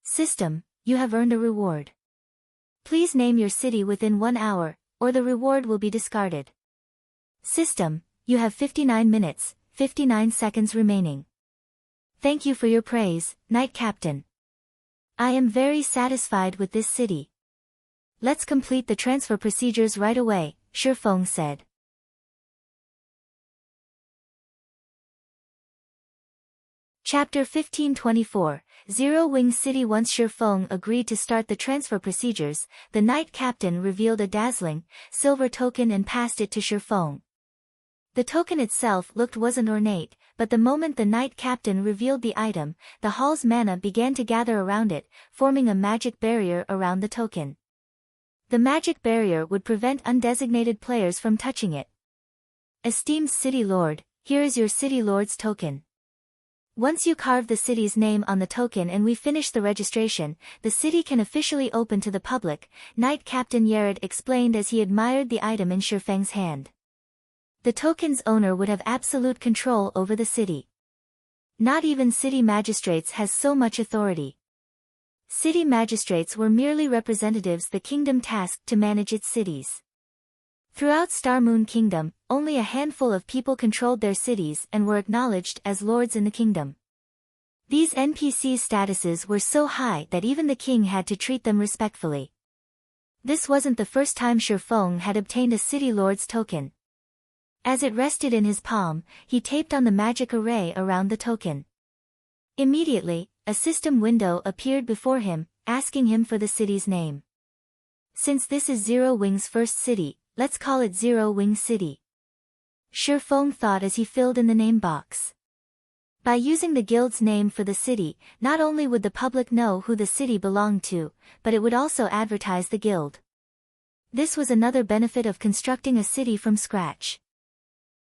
System, you have earned a reward. Please name your city within 1 hour, or the reward will be discarded. System, you have 59 minutes, 59 seconds remaining. Thank you for your praise, Knight Captain. I am very satisfied with this city. Let's complete the transfer procedures right away, Shifeng said. Chapter 1524, Zero Wing City. Once Shifeng agreed to start the transfer procedures, the Knight Captain revealed a dazzling, silver token and passed it to Shifeng. The token itself wasn't ornate, but the moment the Knight Captain revealed the item, the hall's mana began to gather around it, forming a magic barrier around the token. The magic barrier would prevent undesignated players from touching it. Esteemed City Lord, here is your City Lord's token. Once you carve the city's name on the token and we finish the registration, the city can officially open to the public, Knight Captain Yared explained as he admired the item in Shifeng's hand. The token's owner would have absolute control over the city. Not even city magistrates has so much authority. City magistrates were merely representatives the kingdom tasked to manage its cities. Throughout Star Moon Kingdom, only a handful of people controlled their cities and were acknowledged as lords in the kingdom. These NPCs' statuses were so high that even the king had to treat them respectfully. This wasn't the first time Shifeng had obtained a city lord's token. As it rested in his palm, he taped on the magic array around the token. Immediately, a system window appeared before him, asking him for the city's name. Since this is Zero Wing's first city, let's call it Zero Wing City. Shifeng thought as he filled in the name box. By using the guild's name for the city, not only would the public know who the city belonged to, but it would also advertise the guild. This was another benefit of constructing a city from scratch.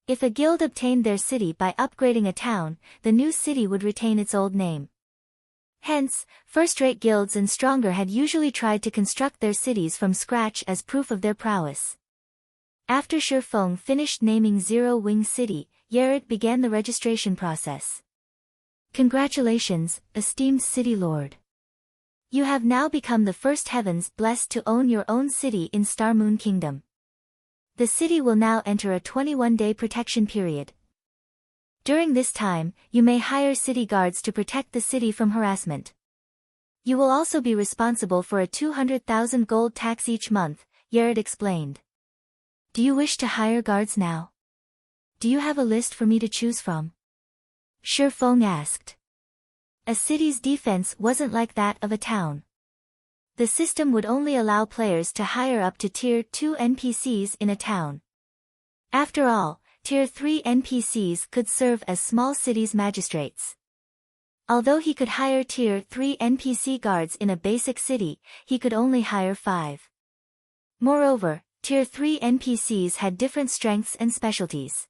If a guild obtained their city by upgrading a town, the new city would retain its old name. Hence, first-rate guilds and stronger had usually tried to construct their cities from scratch as proof of their prowess. After Shifeng finished naming Zero Wing City, Yared began the registration process. Congratulations, esteemed city lord. You have now become the first heavens blessed to own your own city in Star Moon Kingdom. The city will now enter a 21-day protection period. During this time, you may hire city guards to protect the city from harassment. You will also be responsible for a 200,000 gold tax each month, Yared explained. Do you wish to hire guards now? Do you have a list for me to choose from? Shifeng asked. A city's defense wasn't like that of a town. The system would only allow players to hire up to Tier 2 NPCs in a town. After all, Tier 3 NPCs could serve as small cities' magistrates. Although he could hire Tier 3 NPC guards in a basic city, he could only hire 5. Moreover, Tier 3 NPCs had different strengths and specialties.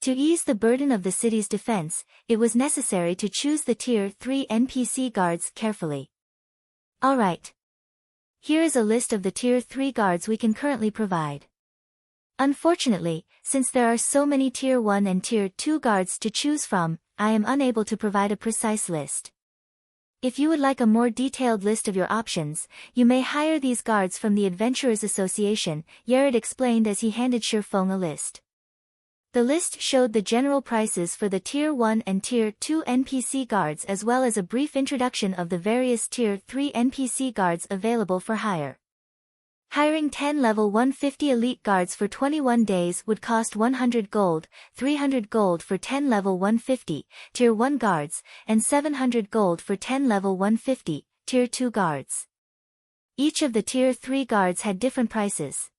To ease the burden of the city's defense, it was necessary to choose the Tier 3 NPC guards carefully. Alright. Here is a list of the Tier 3 guards we can currently provide. Unfortunately, since there are so many Tier 1 and Tier 2 guards to choose from, I am unable to provide a precise list. If you would like a more detailed list of your options, you may hire these guards from the Adventurers Association, Yared explained as he handed Shifeng a list. The list showed the general prices for the Tier 1 and Tier 2 NPC guards as well as a brief introduction of the various Tier 3 NPC guards available for hire. Hiring 10 level 150 elite guards for 21 days would cost 100 gold, 300 gold for 10 level 150, Tier 1 guards, and 700 gold for 10 level 150, Tier 2 guards. Each of the Tier 3 guards had different prices.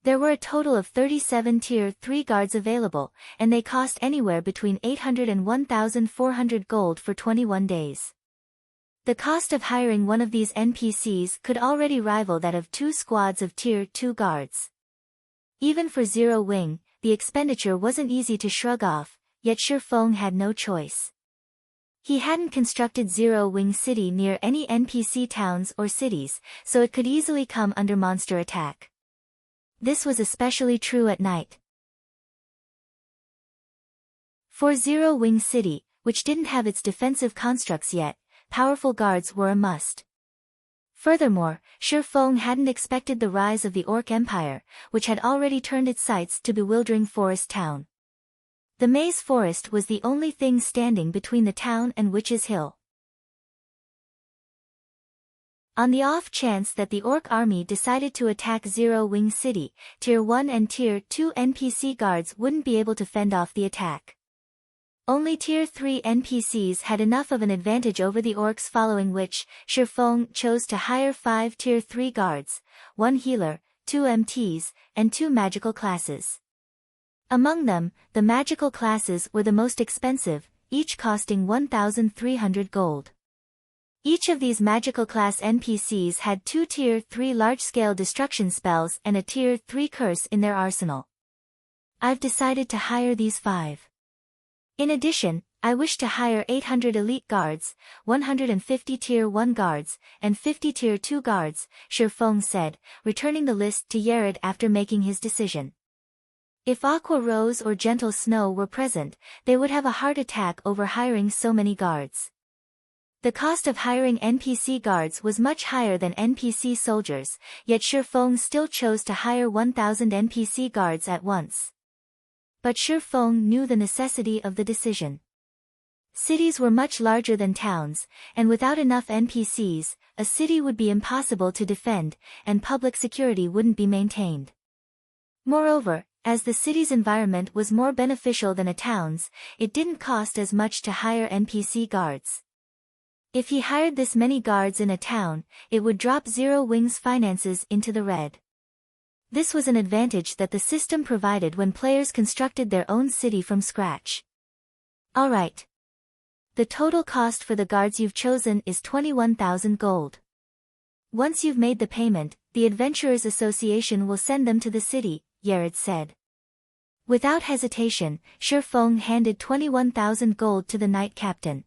There were a total of 37 Tier 3 guards available, and they cost anywhere between 800 and 1,400 gold for 21 days. The cost of hiring one of these NPCs could already rival that of 2 squads of Tier 2 guards. Even for Zero Wing, the expenditure wasn't easy to shrug off, yet Shifeng had no choice. He hadn't constructed Zero Wing City near any NPC towns or cities, so it could easily come under monster attack. This was especially true at night. For Zero Wing City, which didn't have its defensive constructs yet, powerful guards were a must. Furthermore, Shifeng hadn't expected the rise of the Orc Empire, which had already turned its sights to bewildering Forest Town. The Maze Forest was the only thing standing between the town and Witch's Hill. On the off chance that the Orc army decided to attack Zero Wing City, Tier 1 and Tier 2 NPC guards wouldn't be able to fend off the attack. Only Tier 3 NPCs had enough of an advantage over the Orcs, following which, Shifeng chose to hire 5 Tier 3 guards, 1 healer, 2 MTs, and 2 magical classes. Among them, the magical classes were the most expensive, each costing 1,300 gold. Each of these magical class NPCs had 2 Tier 3 large-scale destruction spells and a Tier 3 curse in their arsenal. I've decided to hire these 5. In addition, I wish to hire 800 elite guards, 150 Tier 1 guards, and 50 Tier 2 guards, Shifeng said, returning the list to Yared after making his decision. If Aqua Rose or Gentle Snow were present, they would have a heart attack over hiring so many guards. The cost of hiring NPC guards was much higher than NPC soldiers, yet Shifeng still chose to hire 1,000 NPC guards at once. But Shifeng knew the necessity of the decision. Cities were much larger than towns, and without enough NPCs, a city would be impossible to defend, and public security wouldn't be maintained. Moreover, as the city's environment was more beneficial than a town's, it didn't cost as much to hire NPC guards. If he hired this many guards in a town, it would drop Zero Wing's finances into the red. This was an advantage that the system provided when players constructed their own city from scratch. Alright. The total cost for the guards you've chosen is 21,000 gold. Once you've made the payment, the Adventurers Association will send them to the city, Yared said. Without hesitation, Shifeng handed 21,000 gold to the knight captain.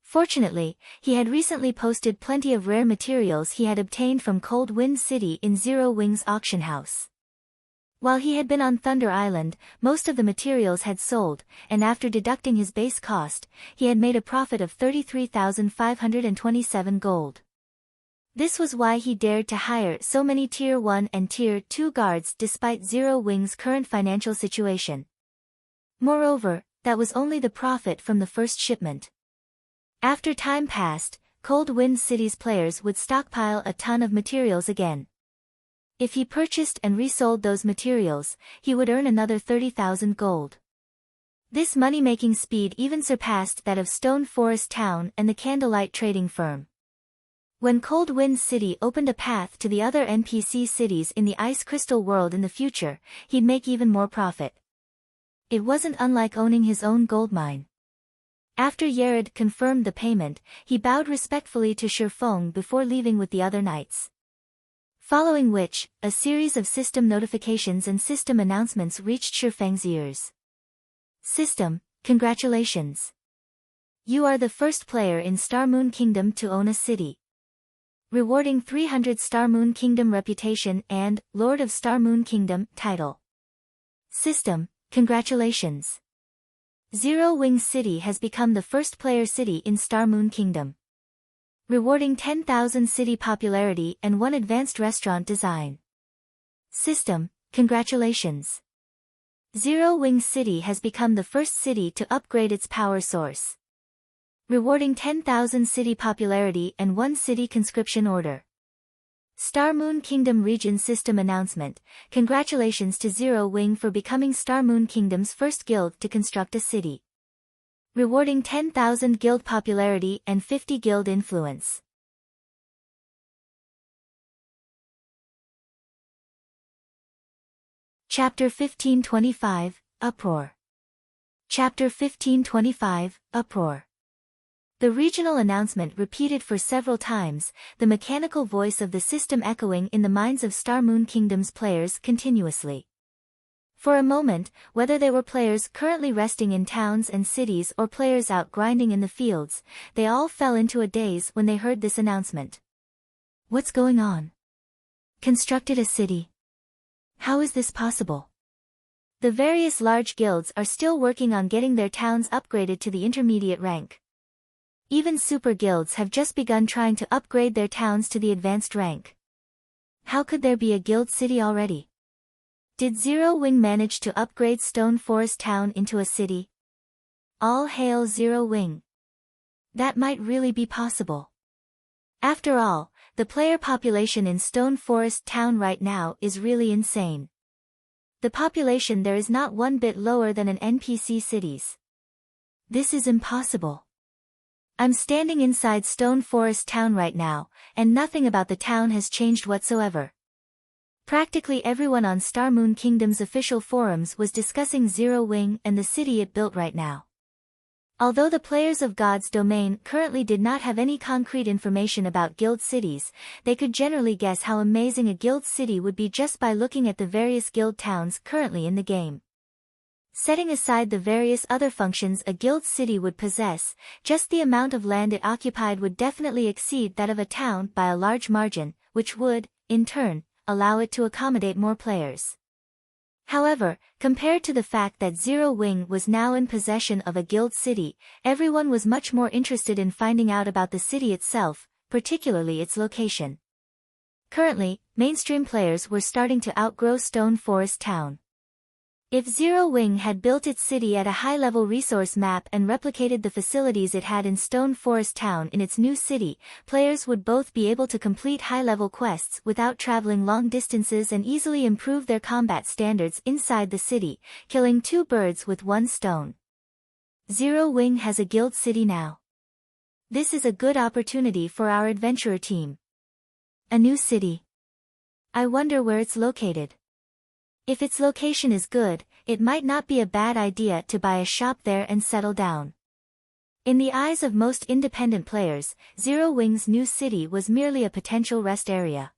Fortunately, he had recently posted plenty of rare materials he had obtained from Cold Wind City in Zero Wing's auction house. While he had been on Thunder Island, most of the materials had sold, and after deducting his base cost, he had made a profit of 33,527 gold. This was why he dared to hire so many Tier 1 and Tier 2 guards despite Zero Wing's current financial situation. Moreover, that was only the profit from the first shipment. After time passed, Cold Wind City's players would stockpile a ton of materials again. If he purchased and resold those materials, he would earn another 30,000 gold. This money-making speed even surpassed that of Stone Forest Town and the Candlelight Trading Firm. When Cold Wind City opened a path to the other NPC cities in the Ice Crystal world in the future, he'd make even more profit. It wasn't unlike owning his own gold mine. After Yared confirmed the payment, he bowed respectfully to Shifeng before leaving with the other knights. Following which, a series of system notifications and system announcements reached Shifeng's ears. System, congratulations! You are the first player in Star Moon Kingdom to own a city. Rewarding 300 Star Moon Kingdom reputation and Lord of Star Moon Kingdom title. System, congratulations! Zero Wing City has become the first player city in Star Moon Kingdom. Rewarding 10,000 city popularity and 1 advanced restaurant design. System, congratulations! Zero Wing City has become the first city to upgrade its power source. Rewarding 10,000 city popularity and 1 city conscription order. Star Moon Kingdom Region System Announcement, congratulations to Zero Wing for becoming Star Moon Kingdom's first guild to construct a city. Rewarding 10,000 guild popularity and 50 guild influence. Chapter 1525, Uproar. Chapter 1525, Uproar. The regional announcement repeated for several times, the mechanical voice of the system echoing in the minds of Star Moon Kingdom's players continuously. For a moment, whether they were players currently resting in towns and cities or players out grinding in the fields, they all fell into a daze when they heard this announcement. What's going on? Constructed a city? How is this possible? The various large guilds are still working on getting their towns upgraded to the intermediate rank. Even super guilds have just begun trying to upgrade their towns to the advanced rank. How could there be a guild city already? Did Zero Wing manage to upgrade Stone Forest Town into a city? All hail Zero Wing. That might really be possible. After all, the player population in Stone Forest Town right now is really insane. The population there is not one bit lower than an NPC city's. This is impossible. I'm standing inside Stone Forest Town right now, and nothing about the town has changed whatsoever. Practically everyone on Star Moon Kingdom's official forums was discussing Zero Wing and the city it built right now. Although the players of God's Domain currently did not have any concrete information about guild cities, they could generally guess how amazing a guild city would be just by looking at the various guild towns currently in the game. Setting aside the various other functions a guild city would possess, just the amount of land it occupied would definitely exceed that of a town by a large margin, which would, in turn, allow it to accommodate more players. However, compared to the fact that Zero Wing was now in possession of a guild city, everyone was much more interested in finding out about the city itself, particularly its location. Currently, mainstream players were starting to outgrow Stone Forest Town. If Zero Wing had built its city at a high-level resource map and replicated the facilities it had in Stone Forest Town in its new city, players would both be able to complete high-level quests without traveling long distances and easily improve their combat standards inside the city, killing two birds with one stone. Zero Wing has a guild city now. This is a good opportunity for our adventurer team. A new city. I wonder where it's located. If its location is good, it might not be a bad idea to buy a shop there and settle down. In the eyes of most independent players, Zero Wing's new city was merely a potential rest area.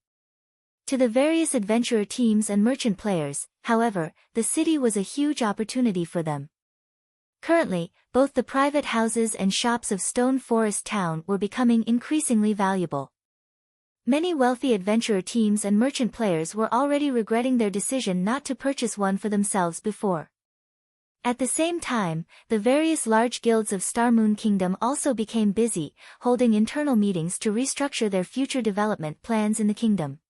To the various adventurer teams and merchant players, however, the city was a huge opportunity for them. Currently, both the private houses and shops of Stone Forest Town were becoming increasingly valuable. Many wealthy adventurer teams and merchant players were already regretting their decision not to purchase one for themselves before. At the same time, the various large guilds of Star Moon Kingdom also became busy, holding internal meetings to restructure their future development plans in the kingdom.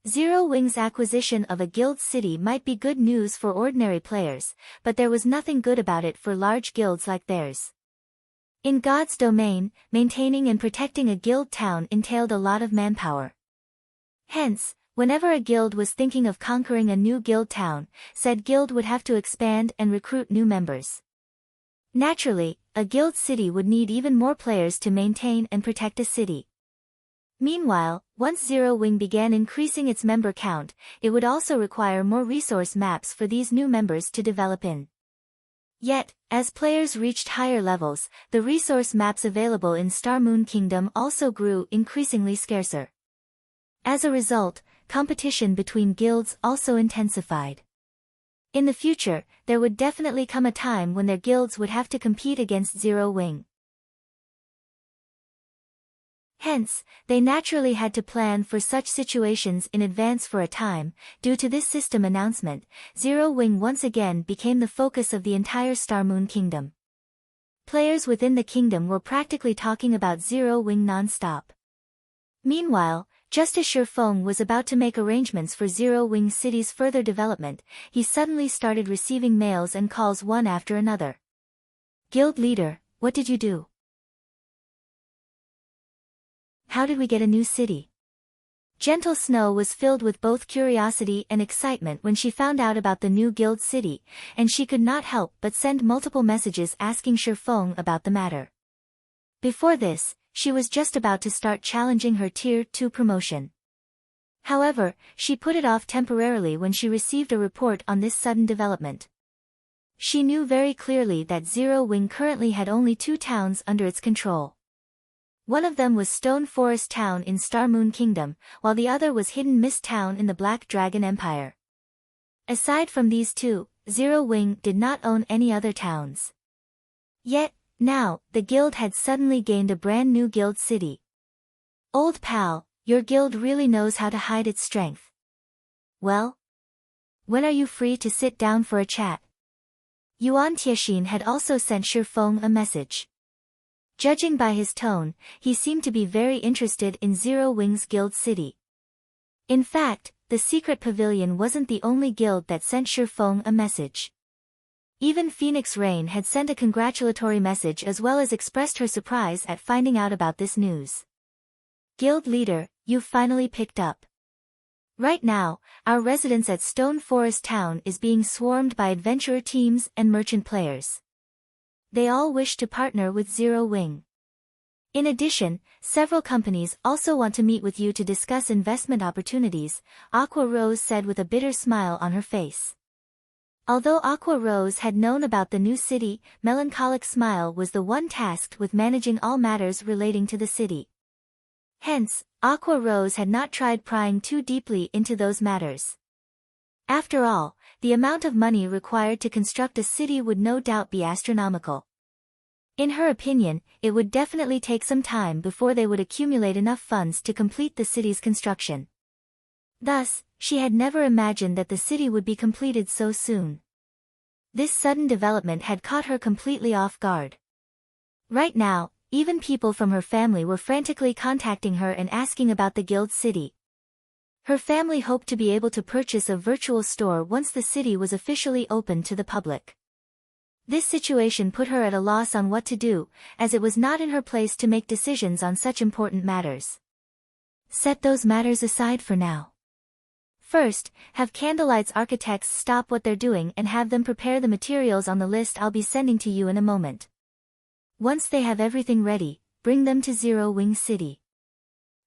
Zero Wing's acquisition of a guild city might be good news for ordinary players, but there was nothing good about it for large guilds like theirs. In God's domain, maintaining and protecting a guild town entailed a lot of manpower. Hence, whenever a guild was thinking of conquering a new guild town, said guild would have to expand and recruit new members. Naturally, a guild city would need even more players to maintain and protect a city. Meanwhile, once Zero Wing began increasing its member count, it would also require more resource maps for these new members to develop in. Yet, as players reached higher levels, the resource maps available in Star Moon Kingdom also grew increasingly scarcer. As a result, competition between guilds also intensified. In the future, there would definitely come a time when their guilds would have to compete against Zero Wing. Hence, they naturally had to plan for such situations in advance for a time. Due to this system announcement, Zero Wing once again became the focus of the entire Star Moon Kingdom. Players within the kingdom were practically talking about Zero Wing non-stop. Meanwhile, just as Shifeng was about to make arrangements for Zero Wing City's further development, he suddenly started receiving mails and calls one after another. Guild leader, what did you do? How did we get a new city? Gentle Snow was filled with both curiosity and excitement when she found out about the new guild city, and she could not help but send multiple messages asking Shifeng about the matter. Before this, she was just about to start challenging her Tier 2 promotion. However, she put it off temporarily when she received a report on this sudden development. She knew very clearly that Zero Wing currently had only 2 towns under its control. One of them was Stone Forest Town in Star Moon Kingdom, while the other was Hidden Mist Town in the Black Dragon Empire. Aside from these two, Zero Wing did not own any other towns. Yet, now, the guild had suddenly gained a brand new guild city. Old pal, your guild really knows how to hide its strength. Well? When are you free to sit down for a chat? Yuan Tiexin had also sent Shifeng a message. Judging by his tone, he seemed to be very interested in Zero Wing's guild city. In fact, the secret pavilion wasn't the only guild that sent Shifeng a message. Even Phoenix Rain had sent a congratulatory message as well as expressed her surprise at finding out about this news. Guild leader, you've finally picked up. Right now, our residence at Stone Forest Town is being swarmed by adventurer teams and merchant players. They all wish to partner with Zero Wing. In addition, several companies also want to meet with you to discuss investment opportunities, Aqua Rose said with a bitter smile on her face. Although Aqua Rose had known about the new city, Melancholic Smile was the one tasked with managing all matters relating to the city. Hence, Aqua Rose had not tried prying too deeply into those matters. After all, the amount of money required to construct a city would no doubt be astronomical. In her opinion, it would definitely take some time before they would accumulate enough funds to complete the city's construction. Thus, she had never imagined that the city would be completed so soon. This sudden development had caught her completely off guard. Right now, even people from her family were frantically contacting her and asking about the guild city. Her family hoped to be able to purchase a virtual store once the city was officially open to the public. This situation put her at a loss on what to do, as it was not in her place to make decisions on such important matters. Set those matters aside for now. First, have Candlelight's architects stop what they're doing and have them prepare the materials on the list I'll be sending to you in a moment. Once they have everything ready, bring them to Zero Wing City.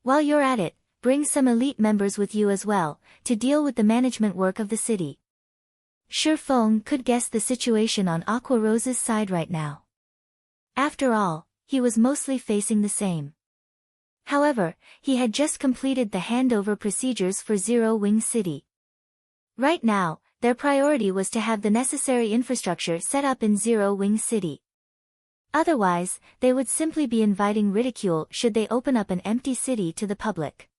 While you're at it, bring some elite members with you as well, to deal with the management work of the city. Shifeng could guess the situation on Aqua Rose's side right now. After all, he was mostly facing the same. However, he had just completed the handover procedures for Zero Wing City. Right now, their priority was to have the necessary infrastructure set up in Zero Wing City. Otherwise, they would simply be inviting ridicule should they open up an empty city to the public.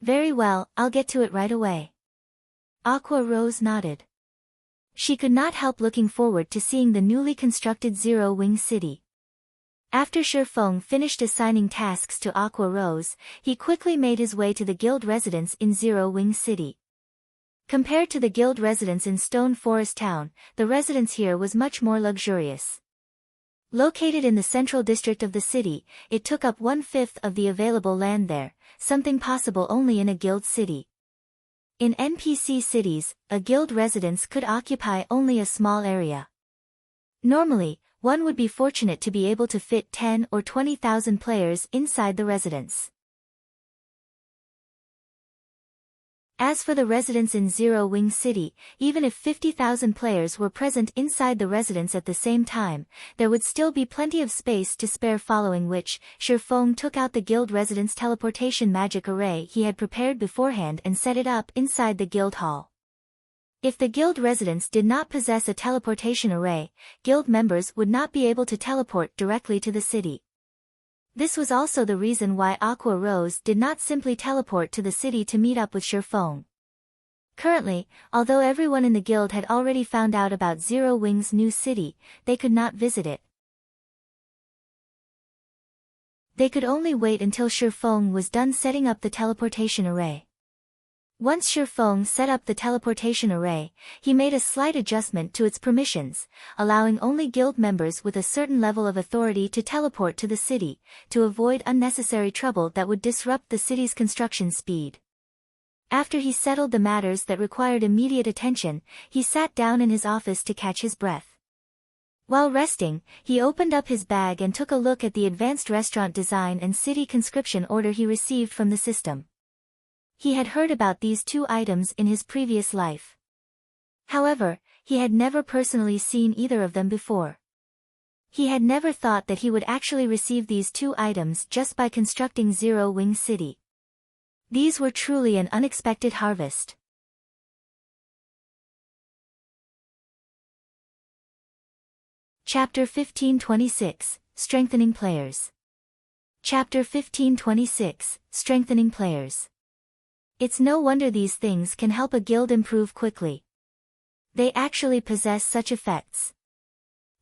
Very well, I'll get to it right away. Aqua Rose nodded. She could not help looking forward to seeing the newly constructed Zero Wing City. After Shifeng finished assigning tasks to Aqua Rose, he quickly made his way to the guild residence in Zero Wing City. Compared to the guild residence in Stone Forest Town, the residence here was much more luxurious. Located in the central district of the city, it took up 1/5 of the available land there, something possible only in a guild city. In NPC cities, a guild residence could occupy only a small area. Normally, one would be fortunate to be able to fit 10 or 20,000 players inside the residence. As for the residents in Zero Wing City, even if 50,000 players were present inside the residence at the same time, there would still be plenty of space to spare, following which, Shifeng took out the guild residence teleportation magic array he had prepared beforehand and set it up inside the guild hall. If the guild residence did not possess a teleportation array, guild members would not be able to teleport directly to the city. This was also the reason why Aqua Rose did not simply teleport to the city to meet up with Shifeng. Currently, although everyone in the guild had already found out about Zero Wing's new city, they could not visit it. They could only wait until Shifeng was done setting up the teleportation array. Once Shifeng set up the teleportation array, he made a slight adjustment to its permissions, allowing only guild members with a certain level of authority to teleport to the city, to avoid unnecessary trouble that would disrupt the city's construction speed. After he settled the matters that required immediate attention, he sat down in his office to catch his breath. While resting, he opened up his bag and took a look at the advanced restaurant design and city conscription order he received from the system. He had heard about these two items in his previous life. However, he had never personally seen either of them before. He had never thought that he would actually receive these two items just by constructing Zero Wing City. These were truly an unexpected harvest. Chapter 1526, Strengthening Players. Chapter 1526, Strengthening Players. It's no wonder these things can help a guild improve quickly. They actually possess such effects.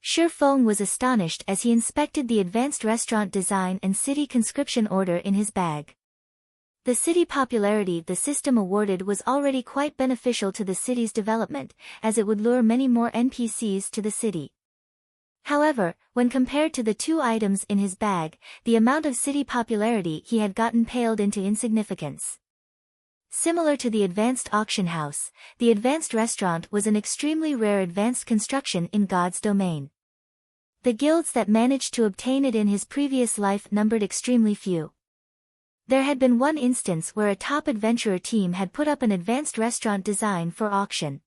Shifeng was astonished as he inspected the advanced restaurant design and city conscription order in his bag. The city popularity the system awarded was already quite beneficial to the city's development, as it would lure many more NPCs to the city. However, when compared to the two items in his bag, the amount of city popularity he had gotten paled into insignificance. Similar to the advanced auction house, the advanced restaurant was an extremely rare advanced construction in God's domain. The guilds that managed to obtain it in his previous life numbered extremely few. There had been one instance where a top adventurer team had put up an advanced restaurant design for auction.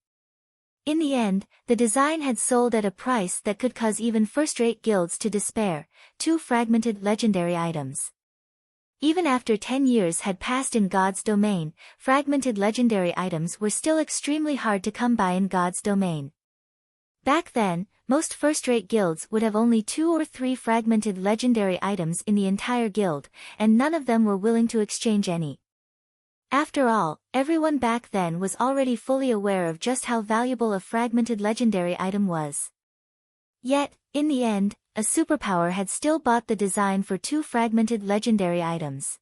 In the end, the design had sold at a price that could cause even first-rate guilds to despair, 2 fragmented legendary items. Even after 10 years had passed in God's domain, fragmented legendary items were still extremely hard to come by in God's domain. Back then, most first-rate guilds would have only 2 or 3 fragmented legendary items in the entire guild, and none of them were willing to exchange any. After all, everyone back then was already fully aware of just how valuable a fragmented legendary item was. Yet, in the end, a superpower had still bought the design for 2 fragmented legendary items.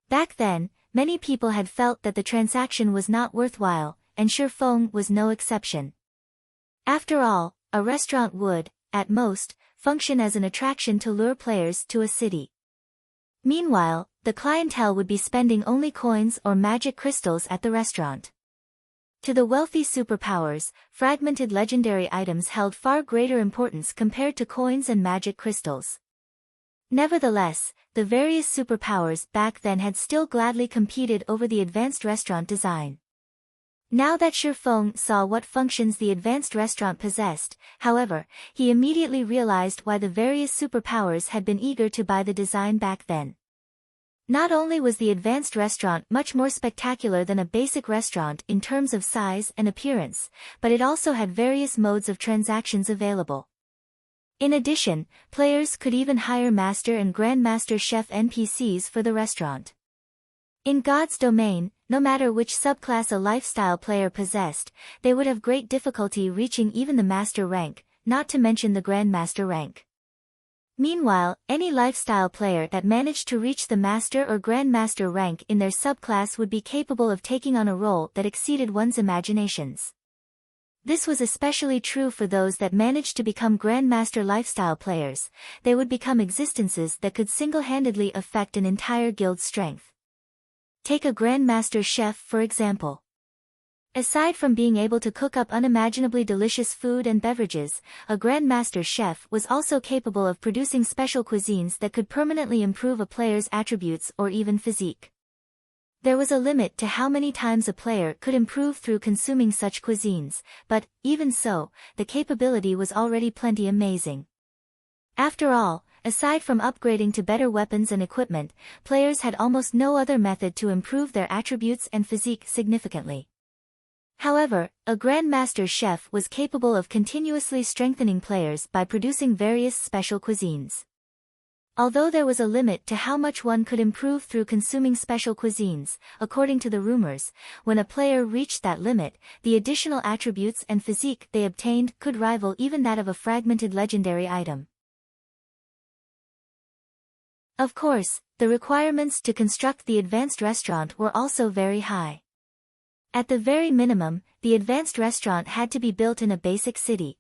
Back then, many people had felt that the transaction was not worthwhile, and Shifeng was no exception. After all, a restaurant would, at most, function as an attraction to lure players to a city. Meanwhile, the clientele would be spending only coins or magic crystals at the restaurant. To the wealthy superpowers, fragmented legendary items held far greater importance compared to coins and magic crystals. Nevertheless, the various superpowers back then had still gladly competed over the advanced restaurant design. Now that Shifeng saw what functions the advanced restaurant possessed, however, he immediately realized why the various superpowers had been eager to buy the design back then. Not only was the advanced restaurant much more spectacular than a basic restaurant in terms of size and appearance, but it also had various modes of transactions available. In addition, players could even hire Master and Grandmaster Chef NPCs for the restaurant. In God's domain, no matter which subclass a lifestyle player possessed, they would have great difficulty reaching even the Master rank, not to mention the Grandmaster rank. Meanwhile, any lifestyle player that managed to reach the Master or Grandmaster rank in their subclass would be capable of taking on a role that exceeded one's imaginations. This was especially true for those that managed to become Grandmaster lifestyle players. They would become existences that could single-handedly affect an entire guild's strength. Take a Grandmaster Chef for example. Aside from being able to cook up unimaginably delicious food and beverages, a Grandmaster Chef was also capable of producing special cuisines that could permanently improve a player's attributes or even physique. There was a limit to how many times a player could improve through consuming such cuisines, but, even so, the capability was already plenty amazing. After all, aside from upgrading to better weapons and equipment, players had almost no other method to improve their attributes and physique significantly. However, a Grandmaster Chef was capable of continuously strengthening players by producing various special cuisines. Although there was a limit to how much one could improve through consuming special cuisines, according to the rumors, when a player reached that limit, the additional attributes and physique they obtained could rival even that of a fragmented legendary item. Of course, the requirements to construct the advanced restaurant were also very high. At the very minimum, the advanced restaurant had to be built in a basic city.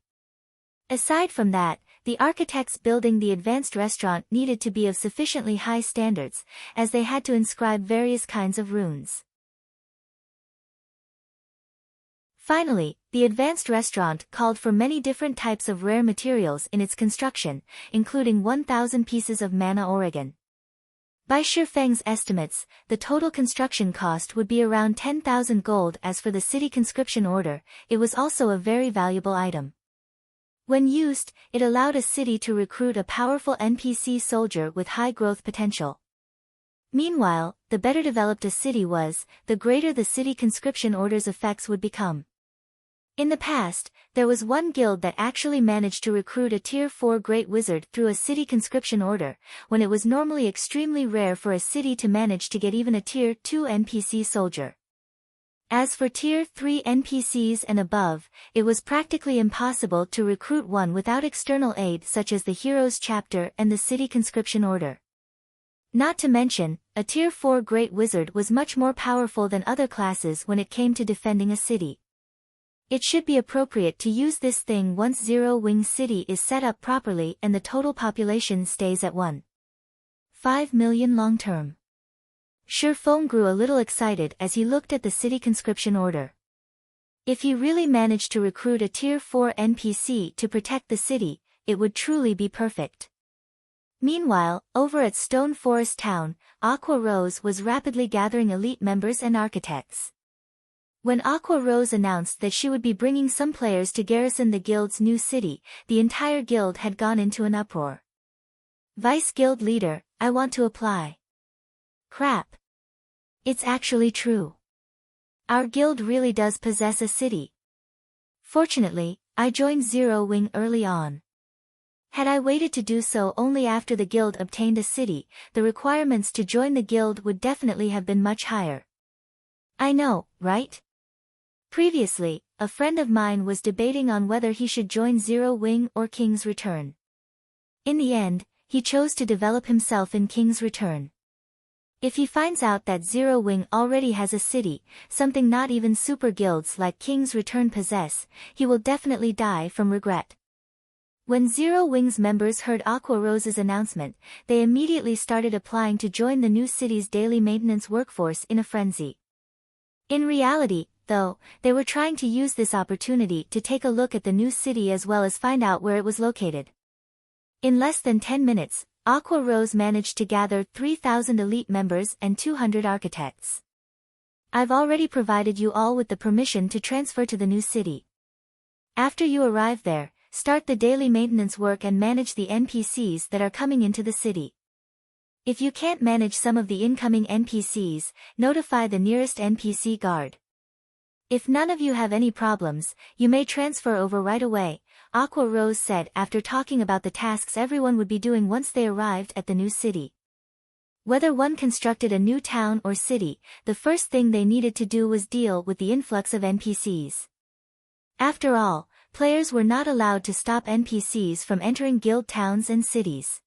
Aside from that, the architects building the advanced restaurant needed to be of sufficiently high standards, as they had to inscribe various kinds of runes. Finally, the advanced restaurant called for many different types of rare materials in its construction, including 1,000 pieces of mana Oregon. By Shifeng's estimates, the total construction cost would be around 10,000 gold. As for the city conscription order, it was also a very valuable item. When used, it allowed a city to recruit a powerful NPC soldier with high growth potential. Meanwhile, the better developed a city was, the greater the city conscription order's effects would become. In the past, there was one guild that actually managed to recruit a Tier 4 Great Wizard through a city conscription order, when it was normally extremely rare for a city to manage to get even a Tier 2 NPC soldier. As for Tier 3 NPCs and above, it was practically impossible to recruit one without external aid such as the Heroes Chapter and the City Conscription Order. Not to mention, a Tier 4 Great Wizard was much more powerful than other classes when it came to defending a city. It should be appropriate to use this thing once Zero Wing City is set up properly and the total population stays at 1.5 million long term. Shifeng grew a little excited as he looked at the city conscription order. If he really managed to recruit a Tier 4 NPC to protect the city, it would truly be perfect. Meanwhile, over at Stone Forest Town, Aqua Rose was rapidly gathering elite members and architects. When Aqua Rose announced that she would be bringing some players to garrison the guild's new city, the entire guild had gone into an uproar. Vice Guild Leader, I want to apply. Crap. It's actually true. Our guild really does possess a city. Fortunately, I joined Zero Wing early on. Had I waited to do so only after the guild obtained a city, the requirements to join the guild would definitely have been much higher. I know, right? Previously, a friend of mine was debating on whether he should join Zero Wing or King's Return. In the end, he chose to develop himself in King's Return. If he finds out that Zero Wing already has a city, something not even super guilds like King's Return possess, he will definitely die from regret. When Zero Wing's members heard Aqua Rose's announcement, they immediately started applying to join the new city's daily maintenance workforce in a frenzy. In reality, though, they were trying to use this opportunity to take a look at the new city as well as find out where it was located. In less than 10 minutes, Aqua Rose managed to gather 3,000 elite members and 200 architects. I've already provided you all with the permission to transfer to the new city. After you arrive there, start the daily maintenance work and manage the NPCs that are coming into the city. If you can't manage some of the incoming NPCs, notify the nearest NPC guard. If none of you have any problems, you may transfer over right away, Aqua Rose said after talking about the tasks everyone would be doing once they arrived at the new city. Whether one constructed a new town or city, the first thing they needed to do was deal with the influx of NPCs. After all, players were not allowed to stop NPCs from entering guild towns and cities.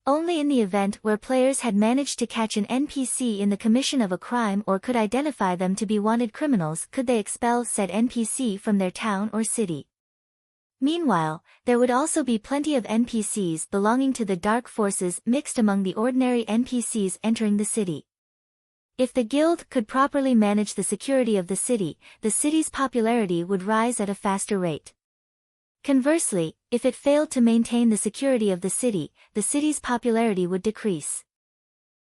Only in the event where players had managed to catch an NPC in the commission of a crime or could identify them to be wanted criminals could they expel said NPC from their town or city. Meanwhile, there would also be plenty of NPCs belonging to the dark forces mixed among the ordinary NPCs entering the city. If the guild could properly manage the security of the city's popularity would rise at a faster rate. Conversely, if it failed to maintain the security of the city's popularity would decrease.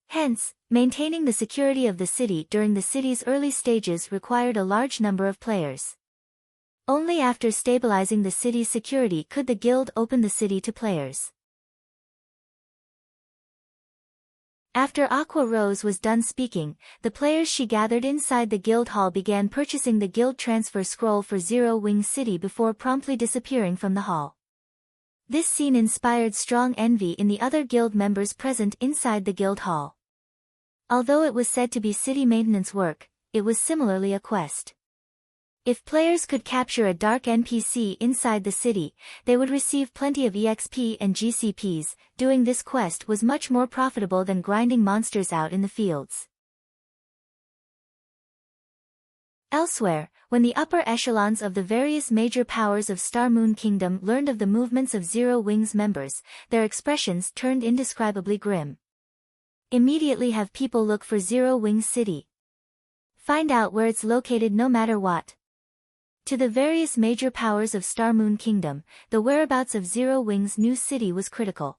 Hence, maintaining the security of the city during the city's early stages required a large number of players. Only after stabilizing the city's security could the guild open the city to players. After Aqua Rose was done speaking, the players she gathered inside the guild hall began purchasing the guild transfer scroll for Zero Wing City before promptly disappearing from the hall. This scene inspired strong envy in the other guild members present inside the guild hall. Although it was said to be city maintenance work, it was similarly a quest. If players could capture a dark NPC inside the city, they would receive plenty of EXP and GCPs. Doing this quest was much more profitable than grinding monsters out in the fields. Elsewhere, when the upper echelons of the various major powers of Star Moon Kingdom learned of the movements of Zero Wing's members, their expressions turned indescribably grim. Immediately have people look for Zero Wing City. Find out where it's located no matter what. To the various major powers of Star Moon Kingdom, the whereabouts of Zero Wing's new city was critical.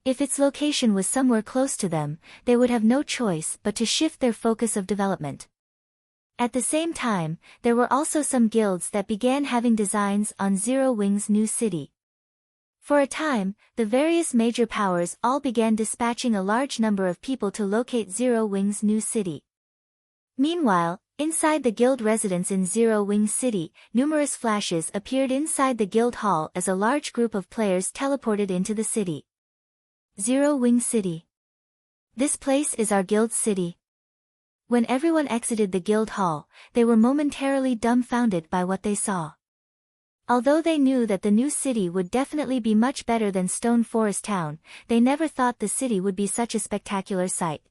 If its location was somewhere close to them, they would have no choice but to shift their focus of development. At the same time, there were also some guilds that began having designs on Zero Wing's new city. For a time, the various major powers all began dispatching a large number of people to locate Zero Wing's new city. Meanwhile, inside the guild residence in Zero Wing City, numerous flashes appeared inside the guild hall as a large group of players teleported into the city. Zero Wing City. This place is our guild's city. When everyone exited the guild hall, they were momentarily dumbfounded by what they saw. Although they knew that the new city would definitely be much better than Stone Forest Town, they never thought the city would be such a spectacular sight.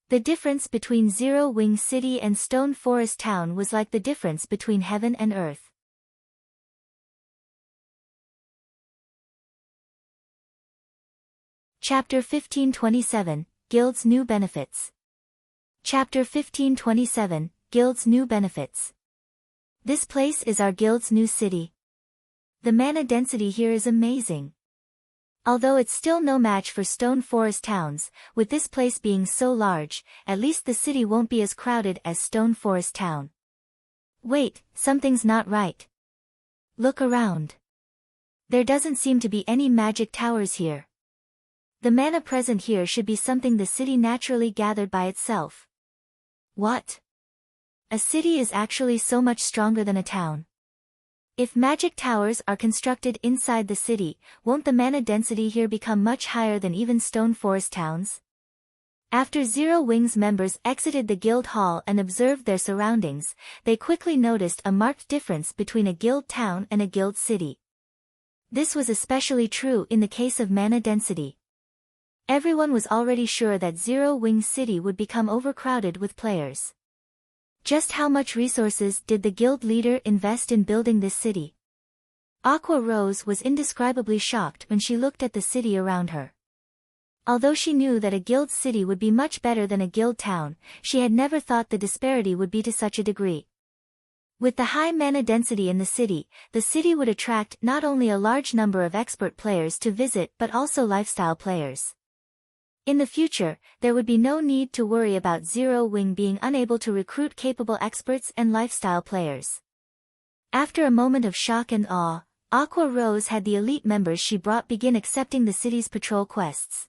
The difference between Zero Wing City and Stone Forest Town was like the difference between heaven and earth. Chapter 1527, Guild's New Benefits. Chapter 1527, Guild's New Benefits. This place is our guild's new city. The mana density here is amazing. Although it's still no match for Stone Forest Towns, with this place being so large, at least the city won't be as crowded as Stone Forest Town. Wait, something's not right. Look around. There doesn't seem to be any magic towers here. The mana present here should be something the city naturally gathered by itself. What? A city is actually so much stronger than a town. If magic towers are constructed inside the city, won't the mana density here become much higher than even Stone Forest Towns? After Zero Wing's members exited the guild hall and observed their surroundings, they quickly noticed a marked difference between a guild town and a guild city. This was especially true in the case of mana density. Everyone was already sure that Zero Wing City would become overcrowded with players. Just how much resources did the guild leader invest in building this city? Aqua Rose was indescribably shocked when she looked at the city around her. Although she knew that a guild city would be much better than a guild town, she had never thought the disparity would be to such a degree. With the high mana density in the city would attract not only a large number of expert players to visit but also lifestyle players. In the future, there would be no need to worry about Zero Wing being unable to recruit capable experts and lifestyle players. After a moment of shock and awe, Aqua Rose had the elite members she brought begin accepting the city's patrol quests.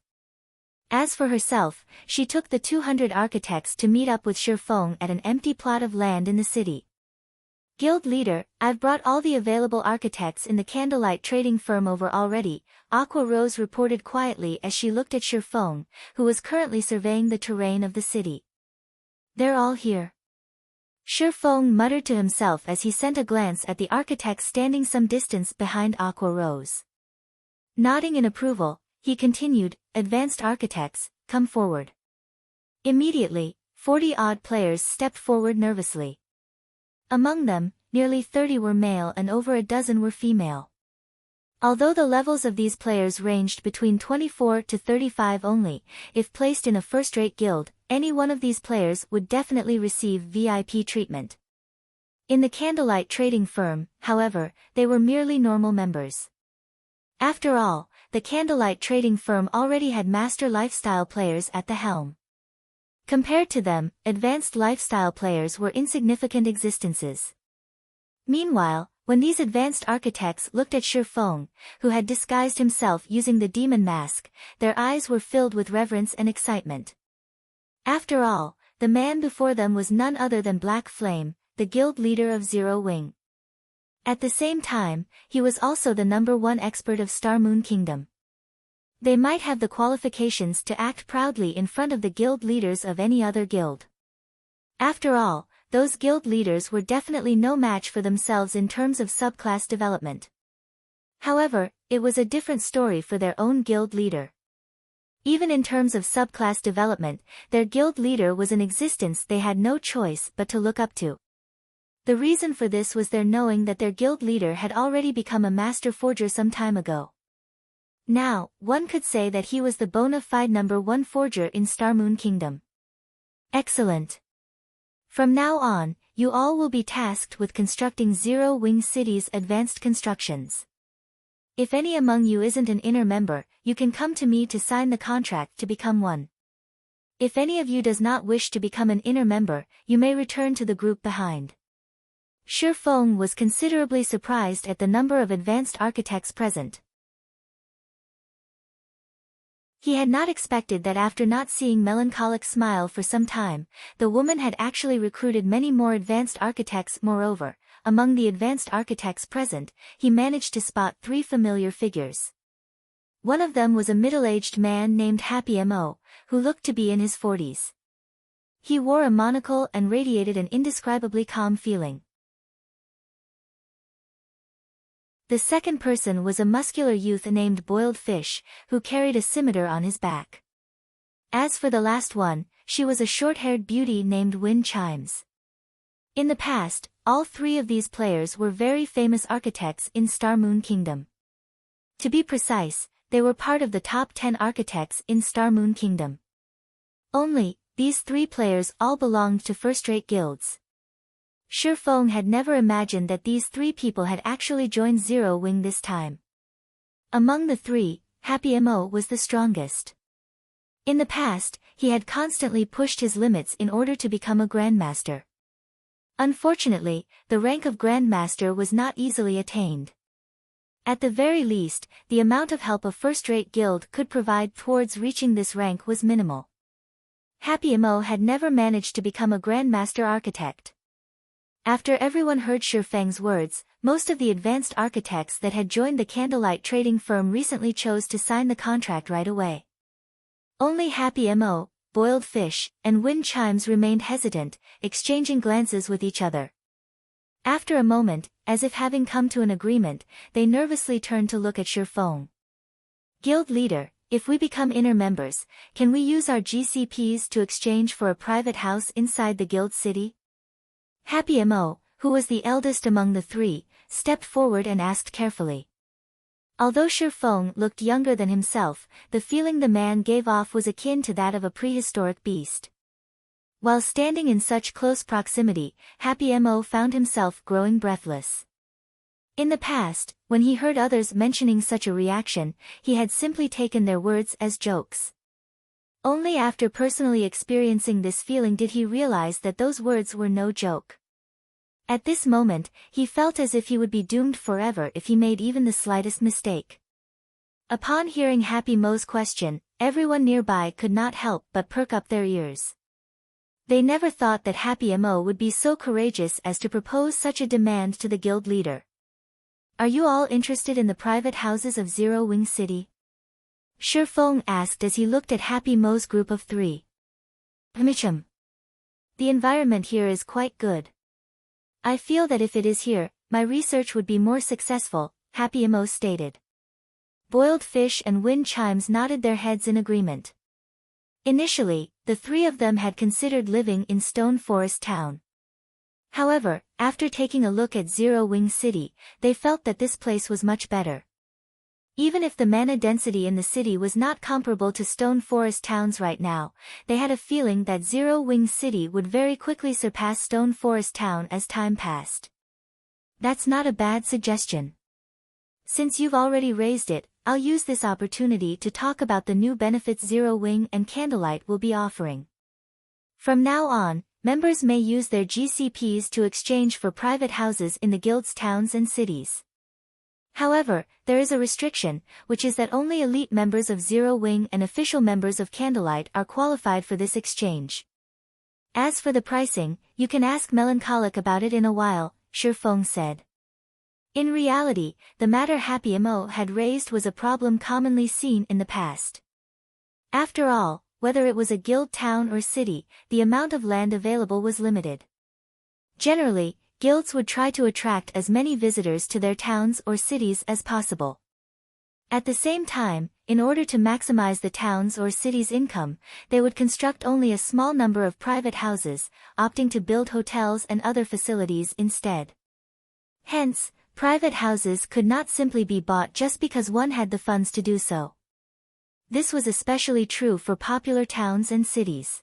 As for herself, she took the 200 architects to meet up with Shifeng at an empty plot of land in the city. Guild leader, I've brought all the available architects in the candlelight trading firm over already, Aqua Rose reported quietly as she looked at Shifeng, who was currently surveying the terrain of the city. They're all here. Shifeng muttered to himself as he sent a glance at the architects standing some distance behind Aqua Rose. Nodding in approval, he continued, advanced architects, come forward. Immediately, 40-odd players stepped forward nervously. Among them, nearly 30 were male and over a dozen were female. Although the levels of these players ranged between 24 to 35 only, if placed in a first-rate guild, any one of these players would definitely receive VIP treatment. In the candlelight trading firm, however, they were merely normal members. After all, the candlelight trading firm already had master lifestyle players at the helm. Compared to them, advanced lifestyle players were insignificant existences. Meanwhile, when these advanced architects looked at Shifeng, who had disguised himself using the demon mask, their eyes were filled with reverence and excitement. After all, the man before them was none other than Black Flame, the guild leader of Zero Wing. At the same time, he was also the #1 expert of Star Moon Kingdom. They might have the qualifications to act proudly in front of the guild leaders of any other guild. After all, those guild leaders were definitely no match for themselves in terms of subclass development. However, it was a different story for their own guild leader. Even in terms of subclass development, their guild leader was an existence they had no choice but to look up to. The reason for this was their knowing that their guild leader had already become a master forger some time ago. Now, one could say that he was the bona fide #1 forger in Star Moon Kingdom. Excellent. From now on, you all will be tasked with constructing Zero Wing City's advanced constructions. If any among you isn't an inner member, you can come to me to sign the contract to become one. If any of you does not wish to become an inner member, you may return to the group behind. Shifeng was considerably surprised at the number of advanced architects present. He had not expected that after not seeing Melancholic smile for some time, the woman had actually recruited many more advanced architects. Moreover, among the advanced architects present, he managed to spot 3 familiar figures. One of them was a middle-aged man named Happy Mo, who looked to be in his 40s. He wore a monocle and radiated an indescribably calm feeling. The second person was a muscular youth named Boiled Fish, who carried a scimitar on his back. As for the last one, she was a short-haired beauty named Wind Chimes. In the past, all 3 of these players were very famous architects in Star Moon Kingdom. To be precise, they were part of the top 10 architects in Star Moon Kingdom. Only, these 3 players all belonged to first-rate guilds. Shifeng had never imagined that these 3 people had actually joined Zero Wing this time. Among the 3, Happy Mo was the strongest. In the past, he had constantly pushed his limits in order to become a Grandmaster. Unfortunately, the rank of Grandmaster was not easily attained. At the very least, the amount of help a first-rate guild could provide towards reaching this rank was minimal. Happy Mo had never managed to become a Grandmaster architect. After everyone heard Shifeng's words, most of the advanced architects that had joined the candlelight trading firm recently chose to sign the contract right away. Only Happy Mo, boiled fish, and wind chimes remained hesitant, exchanging glances with each other. After a moment, as if having come to an agreement, they nervously turned to look at Shifeng. Guild leader, if we become inner members, can we use our GCPs to exchange for a private house inside the guild city? Happy Mo, who was the eldest among the three, stepped forward and asked carefully. Although Shifeng looked younger than himself, the feeling the man gave off was akin to that of a prehistoric beast. While standing in such close proximity, Happy Mo found himself growing breathless. In the past, when he heard others mentioning such a reaction, he had simply taken their words as jokes. Only after personally experiencing this feeling did he realize that those words were no joke. At this moment, he felt as if he would be doomed forever if he made even the slightest mistake. Upon hearing Happy Mo's question, everyone nearby could not help but perk up their ears. They never thought that Happy Mo would be so courageous as to propose such a demand to the guild leader. Are you all interested in the private houses of Zero Wing City? Shifeng asked as he looked at Happy Mo's group of three. The environment here is quite good. I feel that if it is here, my research would be more successful, Happy Mo stated. Boiled fish and wind chimes nodded their heads in agreement. Initially, the three of them had considered living in Stone Forest Town. However, after taking a look at Zero Wing City, they felt that this place was much better. Even if the mana density in the city was not comparable to Stone Forest Towns right now, they had a feeling that Zero Wing City would very quickly surpass Stone Forest Town as time passed. That's not a bad suggestion. Since you've already raised it, I'll use this opportunity to talk about the new benefits Zero Wing and Candlelight will be offering. From now on, members may use their GCPs to exchange for private houses in the guild's towns and cities. However, there is a restriction, which is that only elite members of Zero Wing and official members of Candlelight are qualified for this exchange. As for the pricing, you can ask Melancholic about it in a while, Shifeng said. In reality, the matter Happy Mo had raised was a problem commonly seen in the past. After all, whether it was a guild town or city, the amount of land available was limited. Generally, guilds would try to attract as many visitors to their towns or cities as possible. At the same time, in order to maximize the town's or city's income, they would construct only a small number of private houses, opting to build hotels and other facilities instead. Hence, private houses could not simply be bought just because one had the funds to do so. This was especially true for popular towns and cities.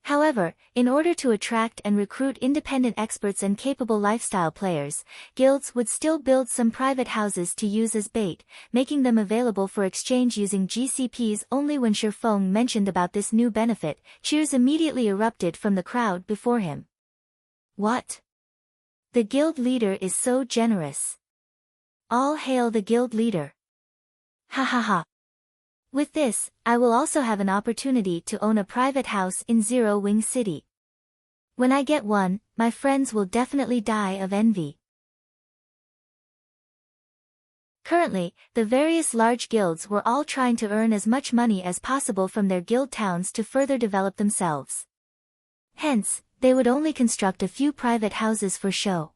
However, in order to attract and recruit independent experts and capable lifestyle players, guilds would still build some private houses to use as bait, making them available for exchange using GCPs only. When Shifeng mentioned about this new benefit, cheers immediately erupted from the crowd before him. What? The guild leader is so generous. All hail the guild leader. Ha ha ha. With this, I will also have an opportunity to own a private house in Zero Wing City. When I get one, my friends will definitely die of envy. Currently, the various large guilds were all trying to earn as much money as possible from their guild towns to further develop themselves. Hence, they would only construct a few private houses for show.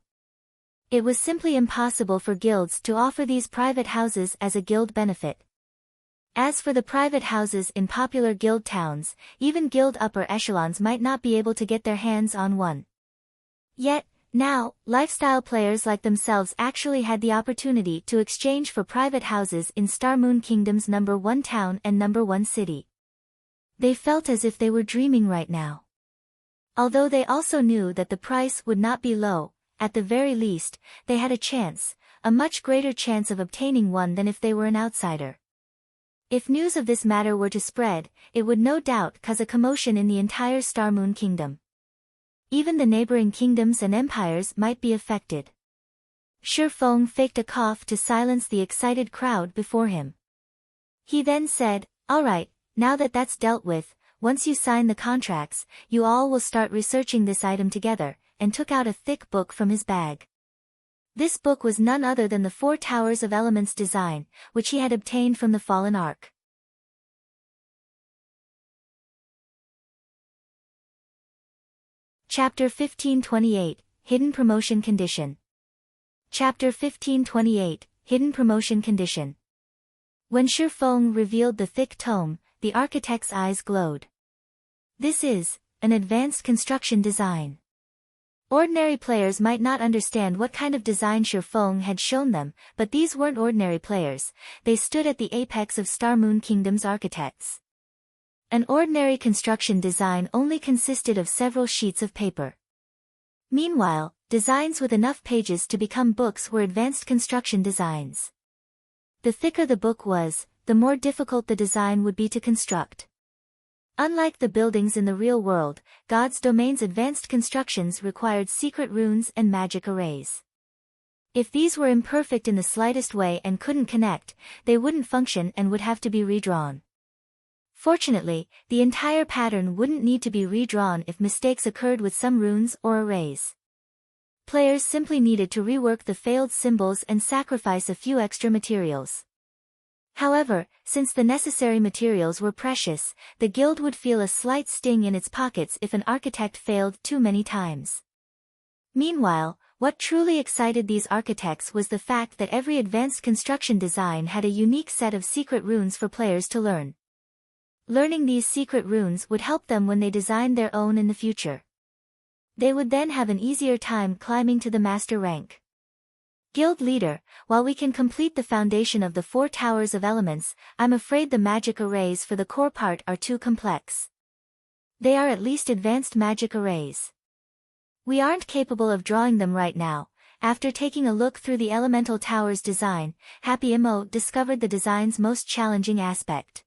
It was simply impossible for guilds to offer these private houses as a guild benefit. As for the private houses in popular guild towns, even guild upper echelons might not be able to get their hands on one. Yet, now, lifestyle players like themselves actually had the opportunity to exchange for private houses in Star Moon Kingdom's number 1 town and number 1 city. They felt as if they were dreaming right now. Although they also knew that the price would not be low, at the very least, they had a chance, a much greater chance of obtaining one than if they were an outsider. If news of this matter were to spread, it would no doubt cause a commotion in the entire Star Moon Kingdom. Even the neighboring kingdoms and empires might be affected. Shifeng faked a cough to silence the excited crowd before him. He then said, "All right, now that that's dealt with, once you sign the contracts, you all will start researching this item together," and took out a thick book from his bag. This book was none other than the 4 Towers of Elements design, which he had obtained from the Fallen Ark. Chapter 1528, Hidden Promotion Condition. Chapter 1528, Hidden Promotion Condition. When Shi Feng revealed the thick tome, the architect's eyes glowed. This is an advanced construction design. Ordinary players might not understand what kind of design Shi Feng had shown them, but these weren't ordinary players. They stood at the apex of Star Moon Kingdom's architects. An ordinary construction design only consisted of several sheets of paper. Meanwhile, designs with enough pages to become books were advanced construction designs. The thicker the book was, the more difficult the design would be to construct. Unlike the buildings in the real world, God's domain's advanced constructions required secret runes and magic arrays. If these were imperfect in the slightest way and couldn't connect, they wouldn't function and would have to be redrawn. Fortunately, the entire pattern wouldn't need to be redrawn if mistakes occurred with some runes or arrays. Players simply needed to rework the failed symbols and sacrifice a few extra materials. However, since the necessary materials were precious, the guild would feel a slight sting in its pockets if an architect failed too many times. Meanwhile, what truly excited these architects was the fact that every advanced construction design had a unique set of secret runes for players to learn. Learning these secret runes would help them when they designed their own in the future. They would then have an easier time climbing to the master rank. Guild leader, while we can complete the foundation of the 4 towers of elements, I'm afraid the magic arrays for the core part are too complex. They are at least advanced magic arrays. We aren't capable of drawing them right now. After taking a look through the elemental towers design, Happy Imo discovered the design's most challenging aspect.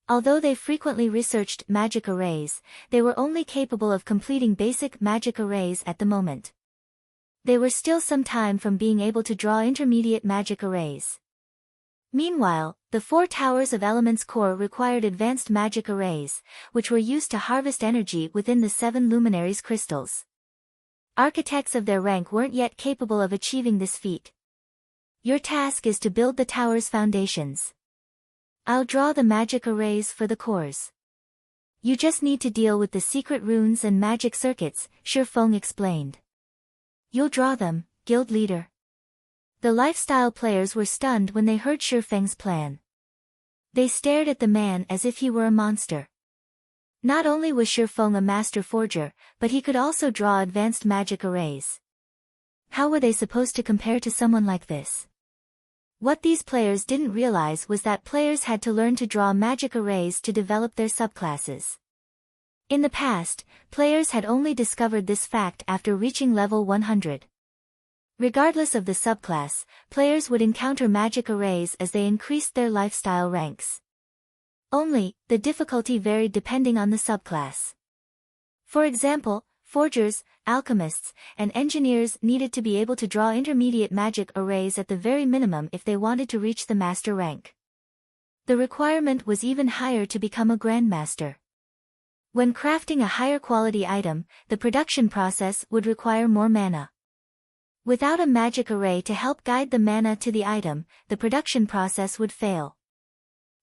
Although they frequently researched magic arrays, they were only capable of completing basic magic arrays at the moment. They were still some time from being able to draw intermediate magic arrays. Meanwhile, the 4 towers of elements core required advanced magic arrays, which were used to harvest energy within the 7 luminaries crystals. Architects of their rank weren't yet capable of achieving this feat. Your task is to build the tower's foundations. I'll draw the magic arrays for the cores. You just need to deal with the secret runes and magic circuits, Shi Feng explained. You'll draw them, guild leader. The lifestyle players were stunned when they heard Shi Feng's plan. They stared at the man as if he were a monster. Not only was Shi Feng a master forger, but he could also draw advanced magic arrays. How were they supposed to compare to someone like this? What these players didn't realize was that players had to learn to draw magic arrays to develop their subclasses. In the past, players had only discovered this fact after reaching level 100. Regardless of the subclass, players would encounter magic arrays as they increased their lifestyle ranks. Only, the difficulty varied depending on the subclass. For example, forgers, alchemists, and engineers needed to be able to draw intermediate magic arrays at the very minimum if they wanted to reach the master rank. The requirement was even higher to become a grandmaster. When crafting a higher quality item, the production process would require more mana. Without a magic array to help guide the mana to the item, the production process would fail.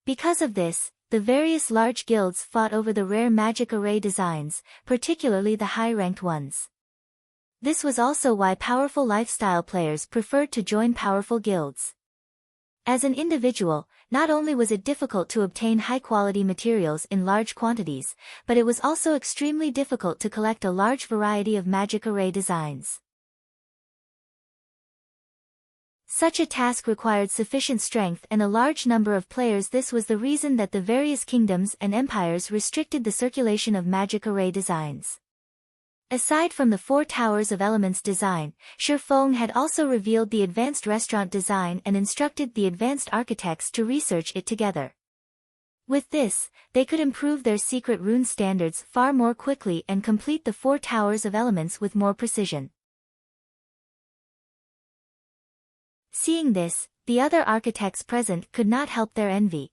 Because of this, the various large guilds fought over the rare magic array designs, particularly the high-ranked ones. This was also why powerful lifestyle players preferred to join powerful guilds. As an individual, not only was it difficult to obtain high-quality materials in large quantities, but it was also extremely difficult to collect a large variety of magic array designs. Such a task required sufficient strength and a large number of players. This was the reason that the various kingdoms and empires restricted the circulation of magic array designs. Aside from the 4 towers of elements design, Shi Feng had also revealed the advanced restaurant design and instructed the advanced architects to research it together. With this, they could improve their secret rune standards far more quickly and complete the 4 towers of elements with more precision. Seeing this, the other architects present could not help their envy.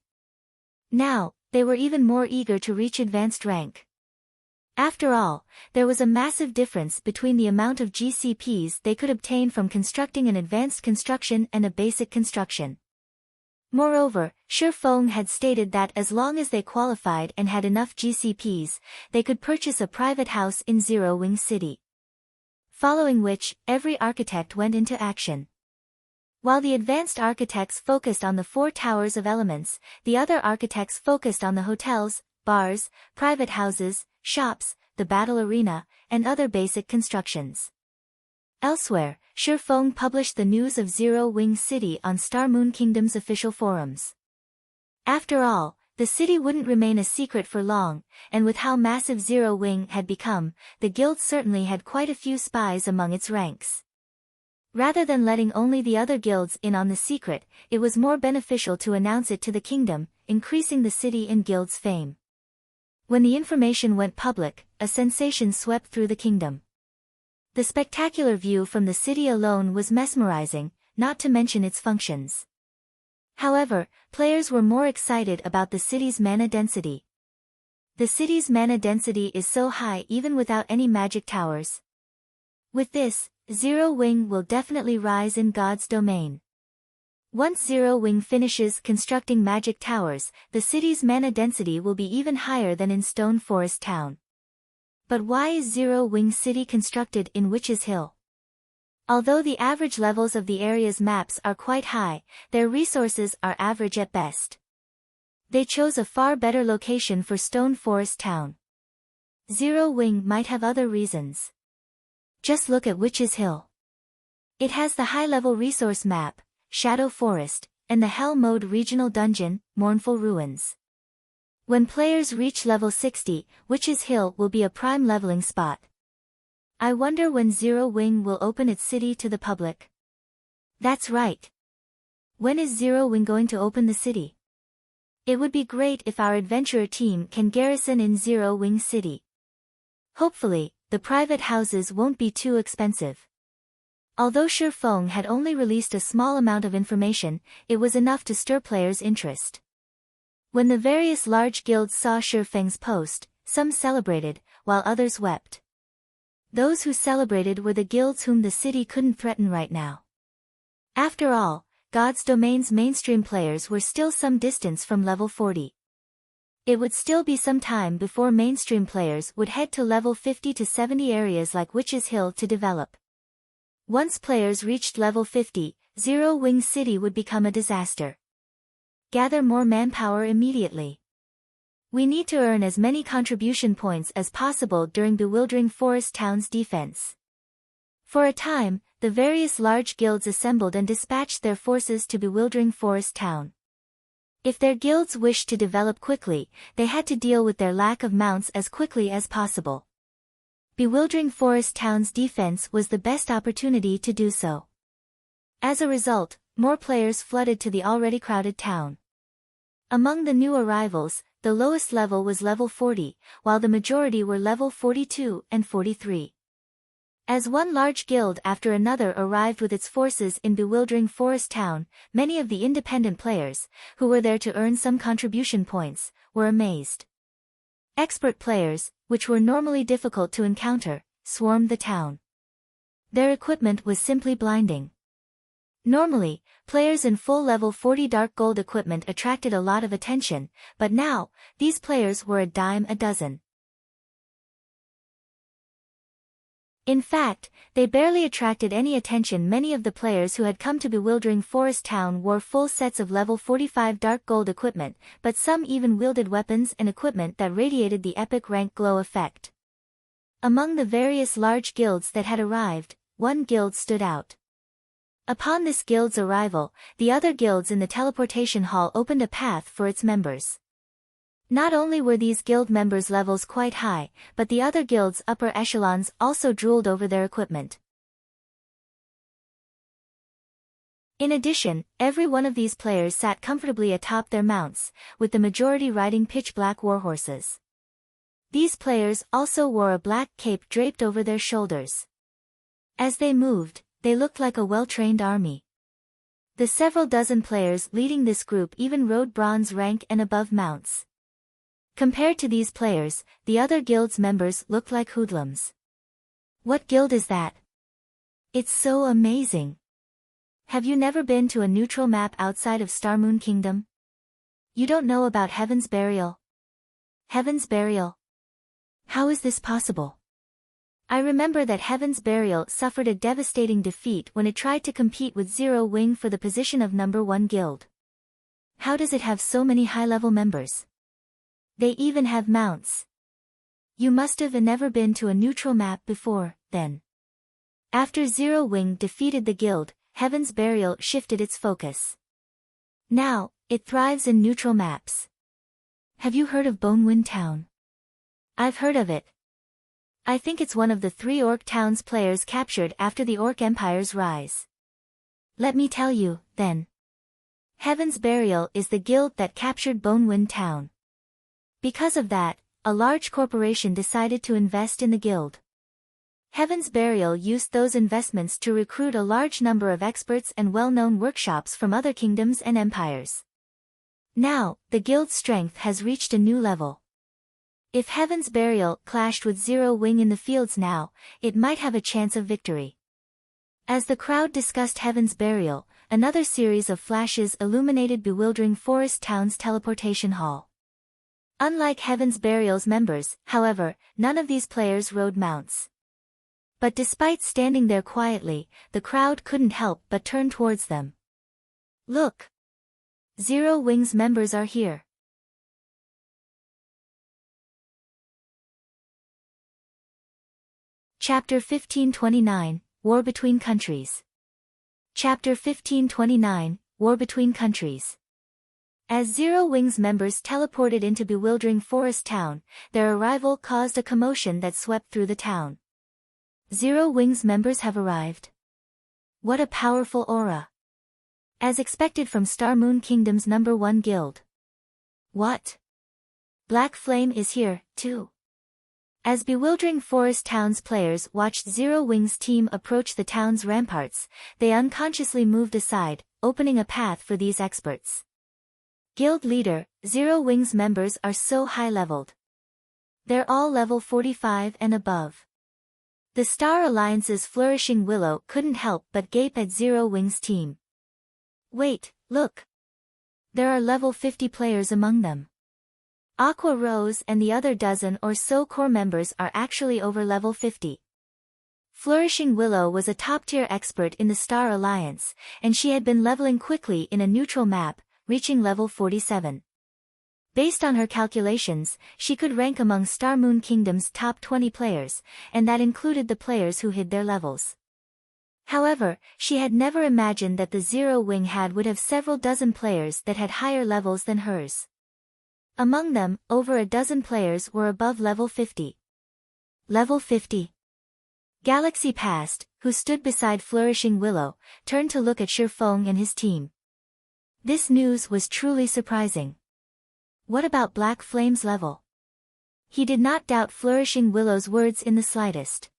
Now, they were even more eager to reach advanced rank. After all, there was a massive difference between the amount of GCPs they could obtain from constructing an advanced construction and a basic construction. Moreover, Shi Feng had stated that as long as they qualified and had enough GCPs, they could purchase a private house in Zero Wing City. Following which, every architect went into action. While the advanced architects focused on the 4 towers of elements, the other architects focused on the hotels, bars, private houses, shops, the battle arena, and other basic constructions. Elsewhere, Shi Feng published the news of Zero Wing City on Star Moon Kingdom's official forums. After all, the city wouldn't remain a secret for long, and with how massive Zero Wing had become, the guild certainly had quite a few spies among its ranks. Rather than letting only the other guilds in on the secret, it was more beneficial to announce it to the kingdom, increasing the city and guild's fame. When the information went public, a sensation swept through the kingdom. The spectacular view from the city alone was mesmerizing, not to mention its functions. However, players were more excited about the city's mana density. The city's mana density is so high even without any magic towers. With this, Zero Wing will definitely rise in God's domain. Once Zero Wing finishes constructing magic towers, the city's mana density will be even higher than in Stone Forest Town. But why is Zero Wing City constructed in Witch's Hill? Although the average levels of the area's maps are quite high, their resources are average at best. They chose a far better location for Stone Forest Town. Zero Wing might have other reasons. Just look at Witch's Hill. It has the high-level resource map, Shadow Forest, and the Hell Mode regional dungeon, Mournful Ruins. When players reach level 60, Witch's Hill will be a prime leveling spot. I wonder when Zero Wing will open its city to the public. That's right. When is Zero Wing going to open the city? It would be great if our adventurer team can garrison in Zero Wing City. Hopefully, the private houses won't be too expensive. Although Shi Feng had only released a small amount of information, it was enough to stir players' interest. When the various large guilds saw Shi Feng's post, some celebrated, while others wept. Those who celebrated were the guilds whom the city couldn't threaten right now. After all, God's Domain's mainstream players were still some distance from level 40. It would still be some time before mainstream players would head to level 50 to 70 areas like Witch's Hill to develop. Once players reached level 50, Zero Wing City would become a disaster. Gather more manpower immediately. We need to earn as many contribution points as possible during Bewildering Forest Town's defense. For a time, the various large guilds assembled and dispatched their forces to Bewildering Forest Town. If their guilds wished to develop quickly, they had to deal with their lack of mounts as quickly as possible. Bewildering Forest Town's defense was the best opportunity to do so. As a result, more players flooded to the already crowded town. Among the new arrivals, the lowest level was level 40, while the majority were level 42 and 43. As one large guild after another arrived with its forces in Bewildering Forest Town, many of the independent players, who were there to earn some contribution points, were amazed. Expert players, which were normally difficult to encounter, swarmed the town. Their equipment was simply blinding. Normally, players in full level 40 dark gold equipment attracted a lot of attention, but now, these players were a dime a dozen. In fact, they barely attracted any attention. Many of the players who had come to Bewildering Forest Town wore full sets of level 45 dark gold equipment, but some even wielded weapons and equipment that radiated the epic rank glow effect. Among the various large guilds that had arrived, one guild stood out. Upon this guild's arrival, the other guilds in the teleportation hall opened a path for its members. Not only were these guild members' levels quite high, but the other guilds' upper echelons also drooled over their equipment. In addition, every one of these players sat comfortably atop their mounts, with the majority riding pitch-black warhorses. These players also wore a black cape draped over their shoulders. As they moved, they looked like a well-trained army. The several dozen players leading this group even rode bronze rank and above mounts. Compared to these players, the other guild's members looked like hoodlums. What guild is that? It's so amazing. Have you never been to a neutral map outside of Star Moon Kingdom? You don't know about Heaven's Burial? Heaven's Burial? How is this possible? I remember that Heaven's Burial suffered a devastating defeat when it tried to compete with Zero Wing for the position of number 1 guild. How does it have so many high-level members? They even have mounts. You must have never been to a neutral map before, then. After Zero Wing defeated the guild, Heaven's Burial shifted its focus. Now, it thrives in neutral maps. Have you heard of Bonewind Town? I've heard of it. I think it's one of the 3 Orc towns players captured after the Orc Empire's rise. Let me tell you, then. Heaven's Burial is the guild that captured Bonewind Town. Because of that, a large corporation decided to invest in the guild. Heaven's Burial used those investments to recruit a large number of experts and well-known workshops from other kingdoms and empires. Now, the guild's strength has reached a new level. If Heaven's Burial clashed with Zero Wing in the fields now, it might have a chance of victory. As the crowd discussed Heaven's Burial, another series of flashes illuminated bewildering Forest Town's teleportation hall. Unlike Heaven's Burial's members, however, none of these players rode mounts. But despite standing there quietly, the crowd couldn't help but turn towards them. Look! Zero Wing's members are here. Chapter 1529, War Between Countries. Chapter 1529, War Between Countries. As Zero Wing's members teleported into bewildering Forest Town, their arrival caused a commotion that swept through the town. Zero Wing's members have arrived. What a powerful aura. As expected from Star Moon Kingdom's number 1 guild. What? Black Flame is here, too. As bewildering Forest Town's players watched Zero Wing's team approach the town's ramparts, they unconsciously moved aside, opening a path for these experts. Guild leader, Zero Wing's members are so high-leveled. They're all level 45 and above. The Star Alliance's Flourishing Willow couldn't help but gape at Zero Wing's team. Wait, look! There are level 50 players among them. Aqua Rose and the other dozen or so core members are actually over level 50. Flourishing Willow was a top-tier expert in the Star Alliance, and she had been leveling quickly in a neutral map, reaching level 47. Based on her calculations, she could rank among Star Moon Kingdom's top 20 players, and that included the players who hid their levels. However, she had never imagined that the Zero Wing would have several dozen players that had higher levels than hers. Among them, over a dozen players were above level 50. Level 50. Galaxy Past, who stood beside Flourishing Willow, turned to look at Shifeng and his team. This news was truly surprising. What about Black Flame's level? He did not doubt Flourishing Willow's words in the slightest.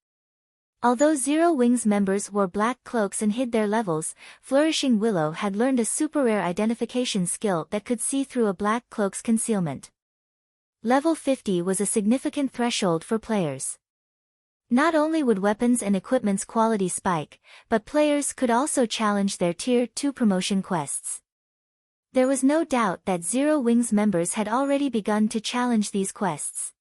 Although Zero Wing's members wore black cloaks and hid their levels, Flourishing Willow had learned a super-rare identification skill that could see through a black cloak's concealment. Level 50 was a significant threshold for players. Not only would weapons and equipment's quality spike, but players could also challenge their Tier 2 promotion quests. There was no doubt that Zero Wing's members had already begun to challenge these quests.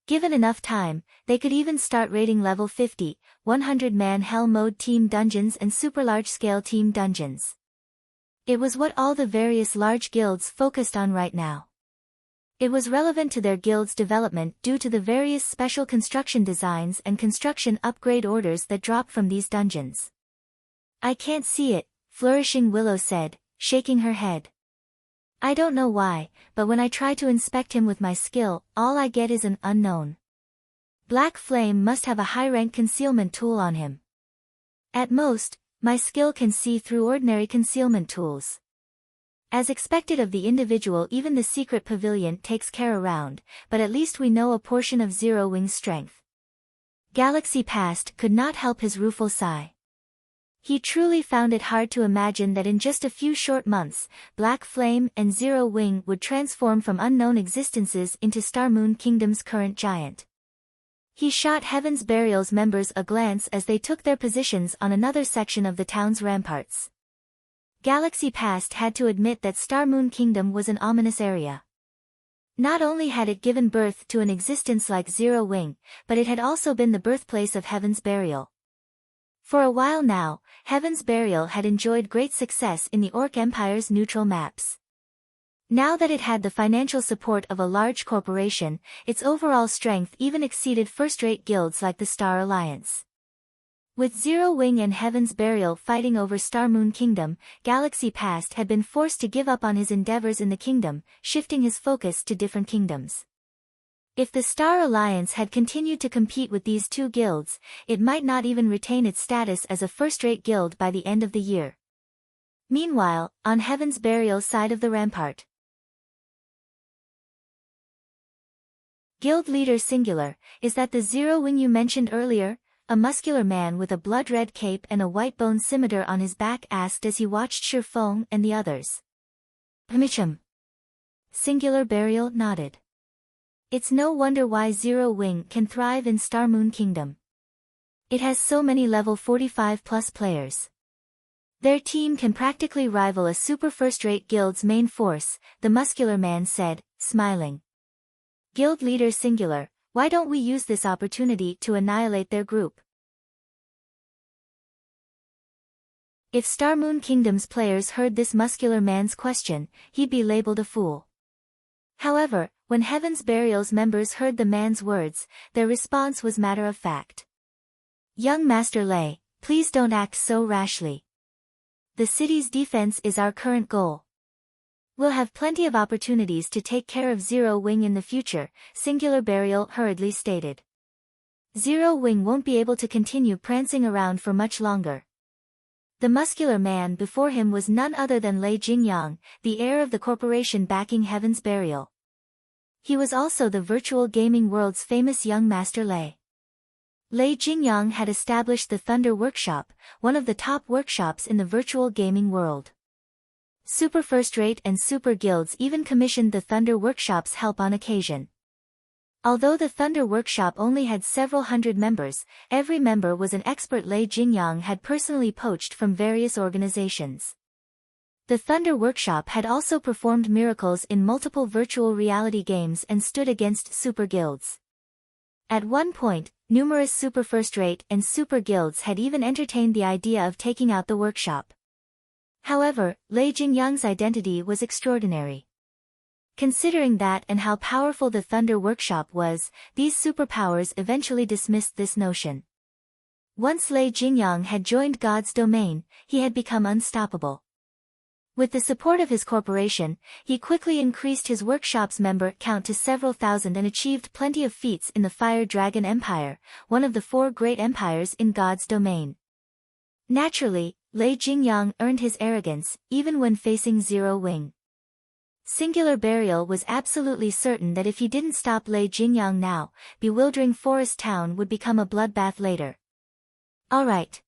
Given enough time, they could even start raiding level 50, 100-man Hell Mode team dungeons and super large-scale team dungeons. It was what all the various large guilds focused on right now. It was relevant to their guild's development due to the various special construction designs and construction upgrade orders that drop from these dungeons. I can't see it, Flourishing Willow said, shaking her head. I don't know why, but when I try to inspect him with my skill, all I get is an unknown. Black Flame must have a high-rank concealment tool on him. At most, my skill can see through ordinary concealment tools. As expected of the individual, even the secret pavilion takes care around, but at least we know a portion of Zero Wing's strength. Galaxy Past could not help his rueful sigh. He truly found it hard to imagine that in just a few short months, Black Flame and Zero Wing would transform from unknown existences into Star Moon Kingdom's current giant. He shot Heaven's Burial's members a glance as they took their positions on another section of the town's ramparts. Galaxy Past had to admit that Star Moon Kingdom was an ominous area. Not only had it given birth to an existence like Zero Wing, but it had also been the birthplace of Heaven's Burial. For a while now, Heaven's Burial had enjoyed great success in the Orc Empire's neutral maps. Now that it had the financial support of a large corporation, its overall strength even exceeded first-rate guilds like the Star Alliance. With Zero Wing and Heaven's Burial fighting over Star Moon Kingdom, Galaxy Past had been forced to give up on his endeavors in the kingdom, shifting his focus to different kingdoms. If the Star Alliance had continued to compete with these two guilds, it might not even retain its status as a first-rate guild by the end of the year. Meanwhile, on Heaven's Burial's side of the rampart, Guild Leader Singular, is that the Zero Wing you mentioned earlier? A muscular man with a blood-red cape and a white-bone scimitar on his back asked as he watched Shifeng and the others. Micham. Singular Burial nodded. It's no wonder why Zero Wing can thrive in Star Moon Kingdom. It has so many level 45+ players. Their team can practically rival a super first-rate guild's main force, the muscular man said, smiling. Guild Leader Singular, why don't we use this opportunity to annihilate their group? If Star Moon Kingdom's players heard this muscular man's question, he'd be labeled a fool. However, when Heaven's Burial's members heard the man's words, their response was matter of fact. Young Master Lei, please don't act so rashly. The city's defense is our current goal. We'll have plenty of opportunities to take care of Zero Wing in the future, Singular Burial hurriedly stated. Zero Wing won't be able to continue prancing around for much longer. The muscular man before him was none other than Lei Jingyang, the heir of the corporation backing Heaven's Burial. He was also the virtual gaming world's famous young master Lei. Lei Jingyang had established the Thunder Workshop, one of the top workshops in the virtual gaming world. Super First-Rate and Super Guilds even commissioned the Thunder Workshop's help on occasion. Although the Thunder Workshop only had several hundred members, every member was an expert Lei Jingyang had personally poached from various organizations. The Thunder Workshop had also performed miracles in multiple virtual reality games and stood against super guilds. At one point, numerous Super First-Rate and Super Guilds had even entertained the idea of taking out the workshop. However, Lei Jingyang's identity was extraordinary. Considering that and how powerful the Thunder Workshop was, these superpowers eventually dismissed this notion. Once Lei Jingyang had joined God's domain, he had become unstoppable. With the support of his corporation, he quickly increased his workshop's member count to several thousand and achieved plenty of feats in the Fire Dragon Empire, one of the 4 great empires in God's domain. Naturally, Lei Jingyang earned his arrogance, even when facing Zero Wing. Singular Burial was absolutely certain that if he didn't stop Lei Jingyang now, bewildering Forest Town would become a bloodbath later. Alright.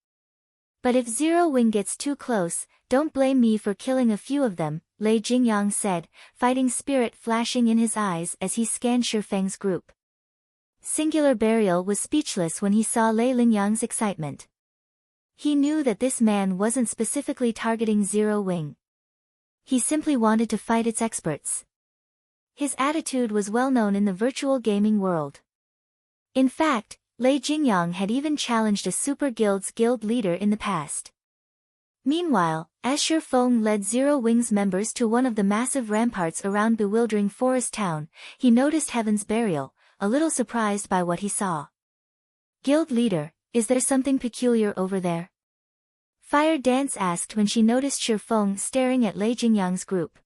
But if Zero Wing gets too close, don't blame me for killing a few of them, Lei Jingyang said, fighting spirit flashing in his eyes as he scanned Shifeng's group. Singular Burial was speechless when he saw Lei Lingyang's excitement. He knew that this man wasn't specifically targeting Zero Wing. He simply wanted to fight its experts. His attitude was well known in the virtual gaming world. In fact, Lei Jingyang had even challenged a Super Guild's guild leader in the past. Meanwhile, as Shifeng led Zero Wing's members to one of the massive ramparts around bewildering Forest Town, he noticed Heaven's Burial, a little surprised by what he saw. Guild leader, is there something peculiar over there? Fire Dance asked when she noticed Shifeng staring at Lei Jingyang's group.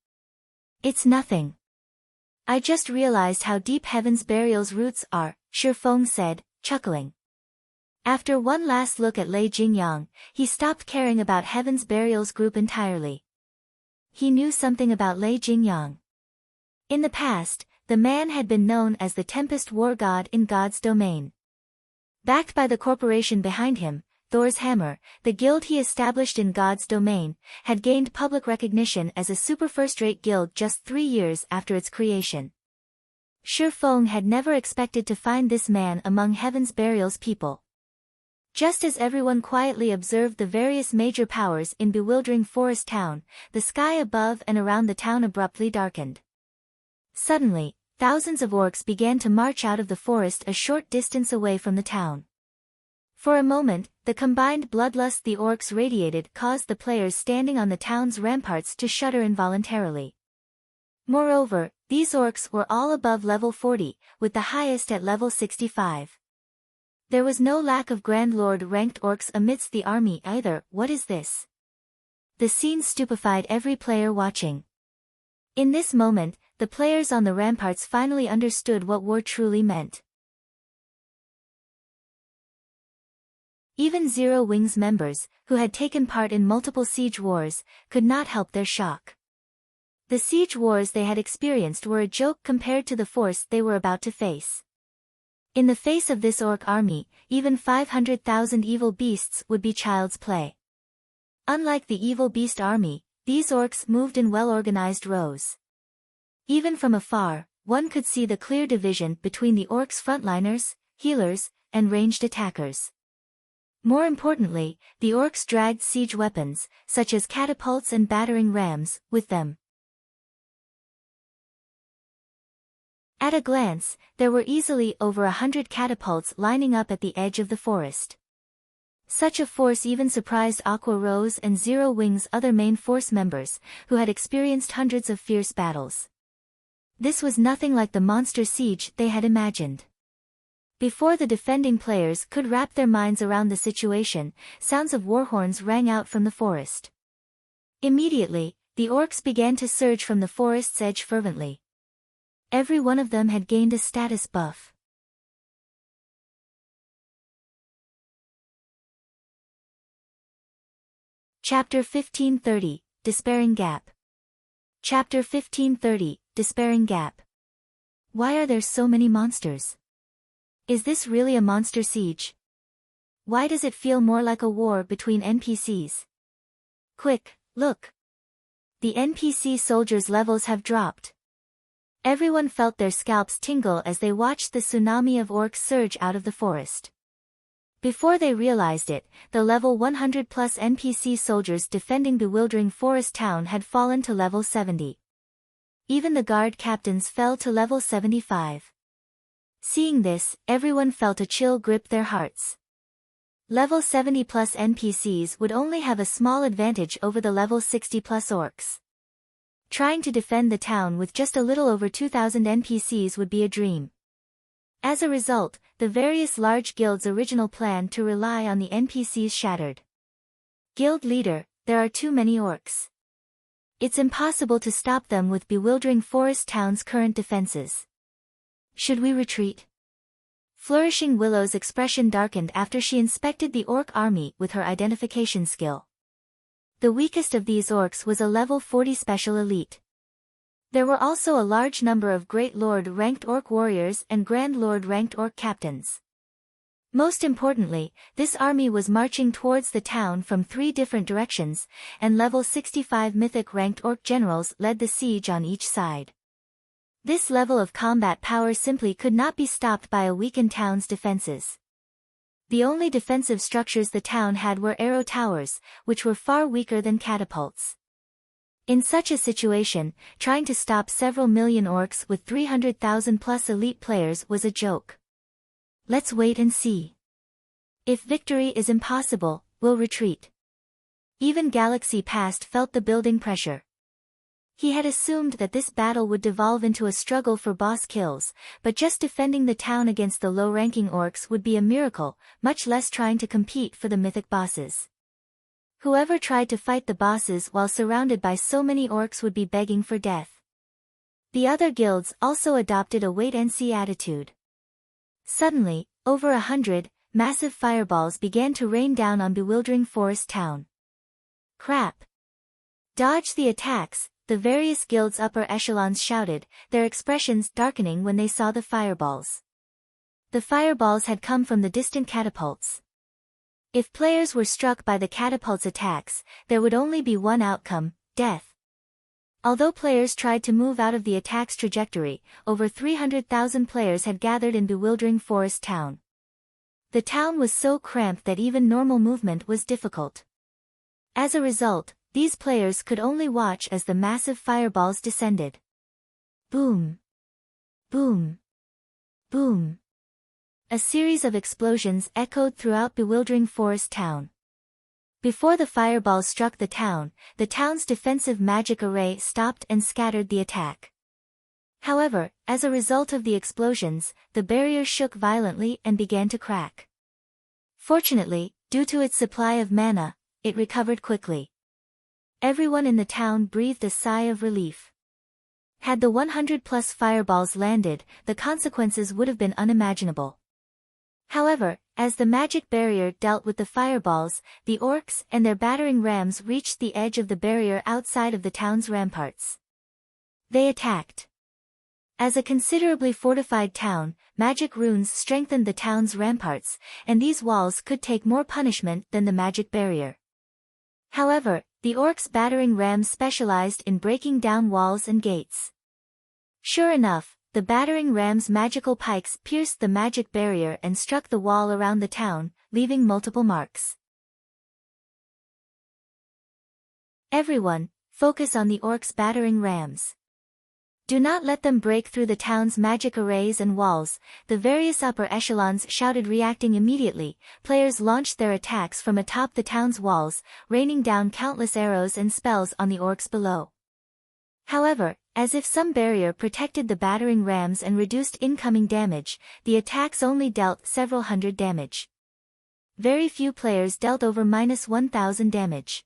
It's nothing. I just realized how deep Heaven's Burial's roots are, Shifeng said, chuckling. After one last look at Lei Jingyang, he stopped caring about Heaven's Burial's group entirely. He knew something about Lei Jingyang. In the past, the man had been known as the Tempest War God in God's domain. Backed by the corporation behind him, Thor's Hammer, the guild he established in God's domain, had gained public recognition as a super first-rate guild just 3 years after its creation. Shifeng had never expected to find this man among Heaven's Burial's people. Just as everyone quietly observed the various major powers in bewildering forest town, the sky above and around the town abruptly darkened. Suddenly, thousands of orcs began to march out of the forest a short distance away from the town. For a moment, the combined bloodlust the orcs radiated caused the players standing on the town's ramparts to shudder involuntarily. Moreover, these orcs were all above level 40, with the highest at level 65. There was no lack of Grand Lord-ranked orcs amidst the army either. What is this? The scene stupefied every player watching. In this moment, the players on the ramparts finally understood what war truly meant. Even Zero Wings members, who had taken part in multiple siege wars, could not help their shock. The siege wars they had experienced were a joke compared to the force they were about to face. In the face of this orc army, even 500,000 evil beasts would be child's play. Unlike the evil beast army, these orcs moved in well-organized rows. Even from afar, one could see the clear division between the orcs' frontliners, healers, and ranged attackers. More importantly, the orcs dragged siege weapons, such as catapults and battering rams, with them. At a glance, there were easily over 100 catapults lining up at the edge of the forest. Such a force even surprised Aqua Rose and Zero Wings' other main force members, who had experienced hundreds of fierce battles. This was nothing like the monster siege they had imagined. Before the defending players could wrap their minds around the situation, sounds of war horns rang out from the forest. Immediately, the orcs began to surge from the forest's edge fervently. Every one of them had gained a status buff. Chapter 1530, Despairing Gap. Chapter 1530, Despairing Gap. Why are there so many monsters? Is this really a monster siege? Why does it feel more like a war between NPCs? Quick, look! The NPC soldiers' levels have dropped. Everyone felt their scalps tingle as they watched the tsunami of orcs surge out of the forest. Before they realized it, the level 100 plus NPC soldiers defending bewildering forest town had fallen to level 70. Even the guard captains fell to level 75. Seeing this, everyone felt a chill grip their hearts. Level 70 plus NPCs would only have a small advantage over the level 60 plus orcs. Trying to defend the town with just a little over 2,000 NPCs would be a dream. As a result, the various large guilds' original plan to rely on the NPCs shattered. Guild leader, there are too many orcs. It's impossible to stop them with bewildering forest town's current defenses. Should we retreat? Flourishing Willow's expression darkened after she inspected the orc army with her identification skill. The weakest of these orcs was a level 40 special elite. There were also a large number of Great Lord-ranked orc warriors and Grand Lord-ranked orc captains. Most importantly, this army was marching towards the town from 3 different directions, and level 65 mythic-ranked orc generals led the siege on each side. This level of combat power simply could not be stopped by a weakened town's defenses. The only defensive structures the town had were arrow towers, which were far weaker than catapults. In such a situation, trying to stop several million orcs with 300,000 plus elite players was a joke. Let's wait and see. If victory is impossible, we'll retreat. Even Galaxy Past felt the building pressure. He had assumed that this battle would devolve into a struggle for boss kills, but just defending the town against the low-ranking orcs would be a miracle, much less trying to compete for the mythic bosses. Whoever tried to fight the bosses while surrounded by so many orcs would be begging for death. The other guilds also adopted a wait-and-see attitude. Suddenly, over 100, massive fireballs began to rain down on bewildering forest town. Crap! Dodge the attacks! The various guilds' upper echelons shouted, their expressions darkening when they saw the fireballs. The fireballs had come from the distant catapults. If players were struck by the catapult's attacks, there would only be one outcome, death. Although players tried to move out of the attack's trajectory, over 300,000 players had gathered in bewildering forest town. The town was so cramped that even normal movement was difficult. As a result, these players could only watch as the massive fireballs descended. Boom! Boom! Boom! A series of explosions echoed throughout bewildering forest town. Before the fireballs struck the town's defensive magic array stopped and scattered the attack. However, as a result of the explosions, the barrier shook violently and began to crack. Fortunately, due to its supply of mana, it recovered quickly. Everyone in the town breathed a sigh of relief. Had the 100+ fireballs landed, the consequences would have been unimaginable. However, as the magic barrier dealt with the fireballs, the orcs and their battering rams reached the edge of the barrier outside of the town's ramparts. They attacked. As a considerably fortified town, magic runes strengthened the town's ramparts, and these walls could take more punishment than the magic barrier. However, the orcs' battering rams specialized in breaking down walls and gates. Sure enough, the battering ram's magical pikes pierced the magic barrier and struck the wall around the town, leaving multiple marks. Everyone, focus on the orcs' battering rams. Do not let them break through the town's magic arrays and walls, the various upper echelons shouted, reacting immediately. Players launched their attacks from atop the town's walls, raining down countless arrows and spells on the orcs below. However, as if some barrier protected the battering rams and reduced incoming damage, the attacks only dealt several hundred damage. Very few players dealt over -1000 damage.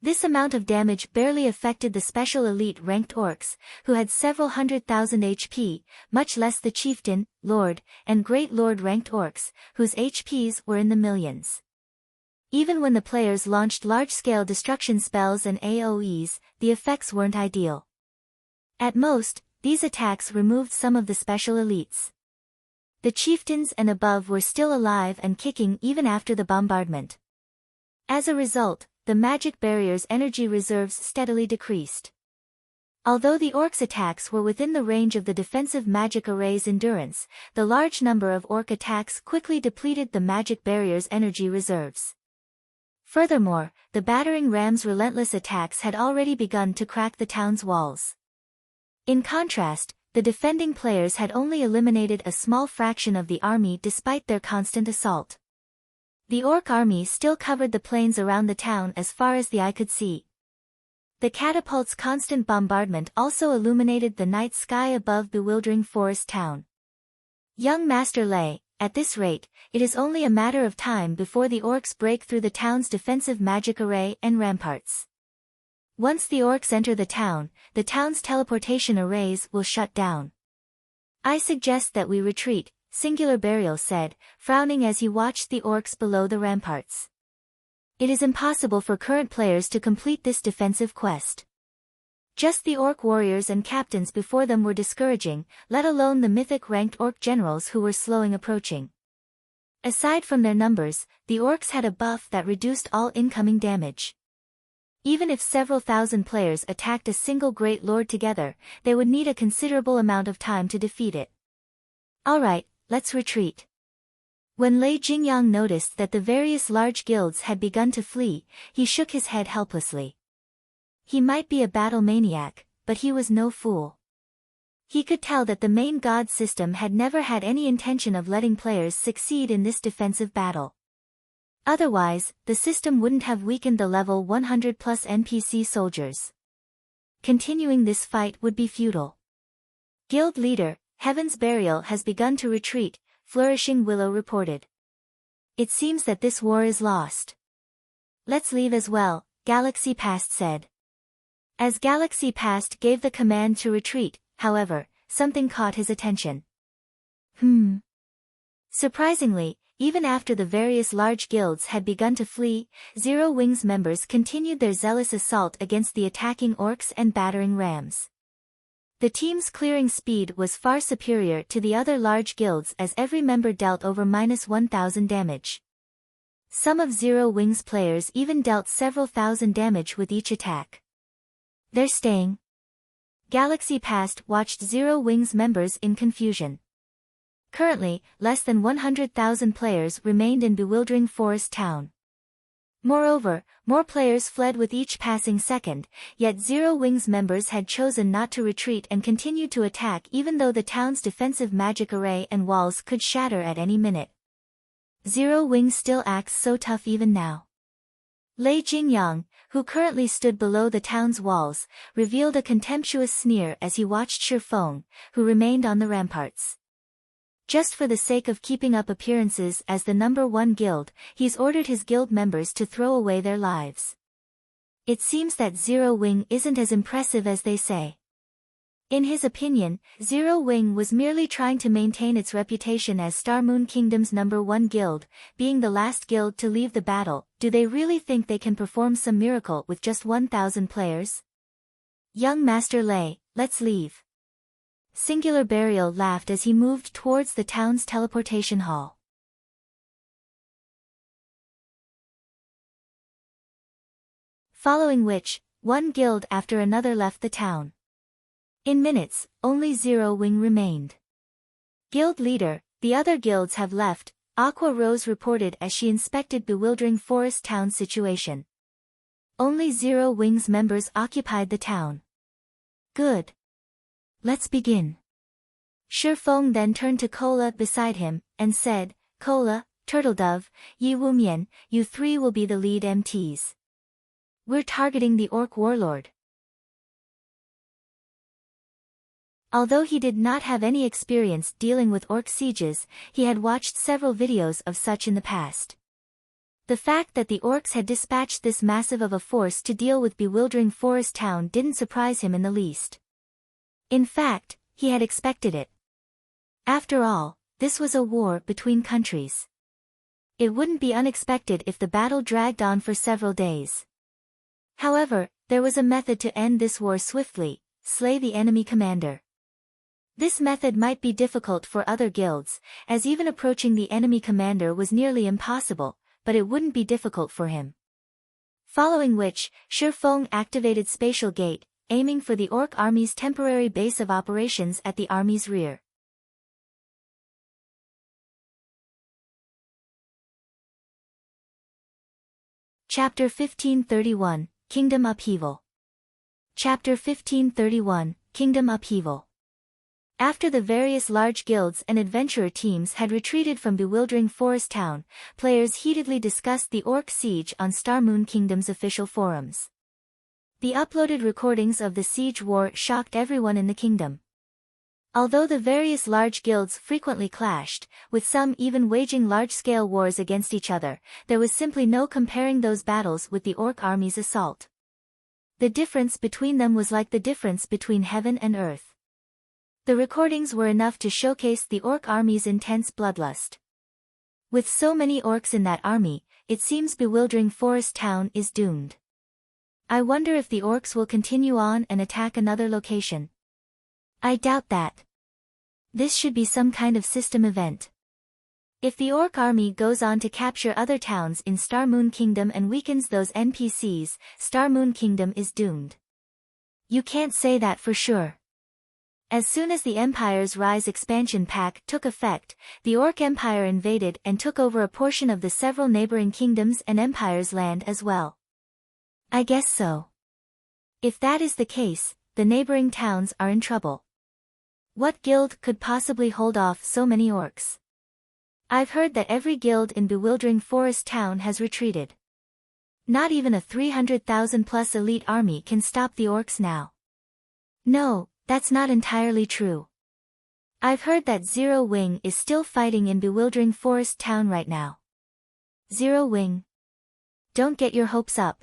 This amount of damage barely affected the special elite ranked orcs, who had several 100,000 HP, much less the chieftain, lord, and great lord ranked orcs, whose HPs were in the millions. Even when the players launched large-scale destruction spells and AoEs, the effects weren't ideal. At most, these attacks removed some of the special elites. The chieftains and above were still alive and kicking even after the bombardment. As a result, the magic barrier's energy reserves steadily decreased. Although the orcs' attacks were within the range of the defensive magic array's endurance, the large number of orc attacks quickly depleted the magic barrier's energy reserves. Furthermore, the battering ram's relentless attacks had already begun to crack the town's walls. In contrast, the defending players had only eliminated a small fraction of the army despite their constant assault. The orc army still covered the plains around the town as far as the eye could see. The catapult's constant bombardment also illuminated the night sky above bewildering forest town. Young Master Lei, at this rate, it is only a matter of time before the orcs break through the town's defensive magic array and ramparts. Once the orcs enter the town's teleportation arrays will shut down. I suggest that we retreat, Singular Burial said, frowning as he watched the orcs below the ramparts. It is impossible for current players to complete this defensive quest. Just the orc warriors and captains before them were discouraging, let alone the mythic ranked orc generals who were slowing approaching. Aside from their numbers, the orcs had a buff that reduced all incoming damage. Even if several thousand players attacked a single great lord together, they would need a considerable amount of time to defeat it. Alright, let's retreat. When Lei Jingyang noticed that the various large guilds had begun to flee, he shook his head helplessly. He might be a battle maniac, but he was no fool. He could tell that the main god system had never had any intention of letting players succeed in this defensive battle. Otherwise, the system wouldn't have weakened the level 100+ NPC soldiers. Continuing this fight would be futile. Guild leader, Heaven's Burial has begun to retreat, Flourishing Willow reported. It seems that this war is lost. Let's leave as well, Galaxy Past said. As Galaxy Past gave the command to retreat, however, something caught his attention. Surprisingly, even after the various large guilds had begun to flee, Zero Wings members continued their zealous assault against the attacking orcs and battering rams. The team's clearing speed was far superior to the other large guilds as every member dealt over -1000 damage. Some of Zero Wings players even dealt several thousand damage with each attack. They're staying. Galaxy Past watched Zero Wings members in confusion. Currently, less than 100,000 players remained in Bewildering Forest Town. Moreover, more players fled with each passing second, yet Zero Wing's members had chosen not to retreat and continued to attack even though the town's defensive magic array and walls could shatter at any minute. Zero Wing still acts so tough even now. Lei Jingyang, who currently stood below the town's walls, revealed a contemptuous sneer as he watched Shifeng, who remained on the ramparts. Just for the sake of keeping up appearances as the #1 guild, he's ordered his guild members to throw away their lives. It seems that Zero Wing isn't as impressive as they say. In his opinion, Zero Wing was merely trying to maintain its reputation as Star Moon Kingdom's #1 guild, being the last guild to leave the battle. Do they really think they can perform some miracle with just 1,000 players? Young Master Lei, let's leave. Singular Burial laughed as he moved towards the town's teleportation hall. Following which, one guild after another left the town. In minutes, only Zero Wing remained. Guild leader, the other guilds have left, Aqua Rose reported as she inspected Bewildering Forest Town's situation. Only Zero Wing's members occupied the town. Good. Let's begin. Shifeng then turned to Kola beside him, and said, Kola, Turtledove, Yi Wumian, you three will be the lead MTs. We're targeting the Orc Warlord. Although he did not have any experience dealing with orc sieges, he had watched several videos of such in the past. The fact that the orcs had dispatched this massive of a force to deal with Bewildering Forest Town didn't surprise him in the least. In fact, he had expected it. After all, this was a war between countries. It wouldn't be unexpected if the battle dragged on for several days. However, there was a method to end this war swiftly: slay the enemy commander. This method might be difficult for other guilds, as even approaching the enemy commander was nearly impossible, but it wouldn't be difficult for him. Following which, Shifeng activated Spatial Gate, aiming for the Orc army's temporary base of operations at the army's rear. Chapter 1531, Kingdom Upheaval. Chapter 1531, Kingdom Upheaval. After the various large guilds and adventurer teams had retreated from Bewildering Forest Town, players heatedly discussed the Orc siege on Star Moon Kingdom's official forums. The uploaded recordings of the siege war shocked everyone in the kingdom. Although the various large guilds frequently clashed, with some even waging large-scale wars against each other, there was simply no comparing those battles with the Orc army's assault. The difference between them was like the difference between heaven and earth. The recordings were enough to showcase the Orc army's intense bloodlust. With so many orcs in that army, it seems Bewildering Forest Town is doomed. I wonder if the orcs will continue on and attack another location. I doubt that. This should be some kind of system event. If the Orc army goes on to capture other towns in Star Moon Kingdom and weakens those NPCs, Star Moon Kingdom is doomed. You can't say that for sure. As soon as the Empire's Rise expansion pack took effect, the Orc Empire invaded and took over a portion of the several neighboring kingdoms and empires' land as well. I guess so. If that is the case, the neighboring towns are in trouble. What guild could possibly hold off so many orcs? I've heard that every guild in Bewildering Forest Town has retreated. Not even a 300,000+ elite army can stop the orcs now. No, that's not entirely true. I've heard that Zero Wing is still fighting in Bewildering Forest Town right now. Zero Wing. Don't get your hopes up.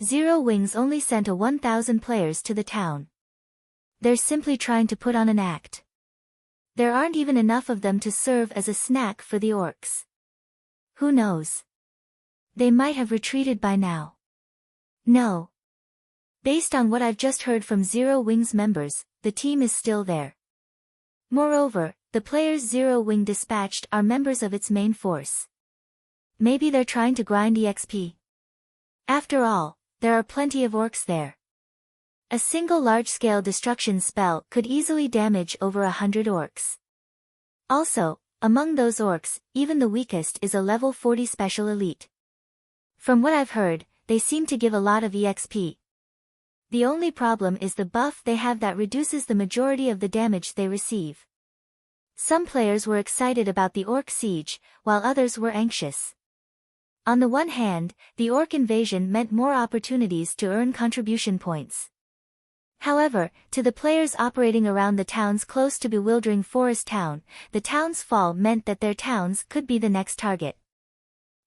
Zero Wing's only sent 1,000 players to the town. They're simply trying to put on an act. There aren't even enough of them to serve as a snack for the orcs. Who knows? They might have retreated by now. No. Based on what I've just heard from Zero Wing's members, the team is still there. Moreover, the players Zero Wing dispatched are members of its main force. Maybe they're trying to grind EXP. After all, there are plenty of orcs there. A single large-scale destruction spell could easily damage over 100 orcs. Also, among those orcs, even the weakest is a level 40 special elite. From what I've heard, they seem to give a lot of EXP. The only problem is the buff they have that reduces the majority of the damage they receive. Some players were excited about the orc siege, while others were anxious. On the one hand, the orc invasion meant more opportunities to earn contribution points. However, to the players operating around the towns close to Bewildering Forest Town, the town's fall meant that their towns could be the next target.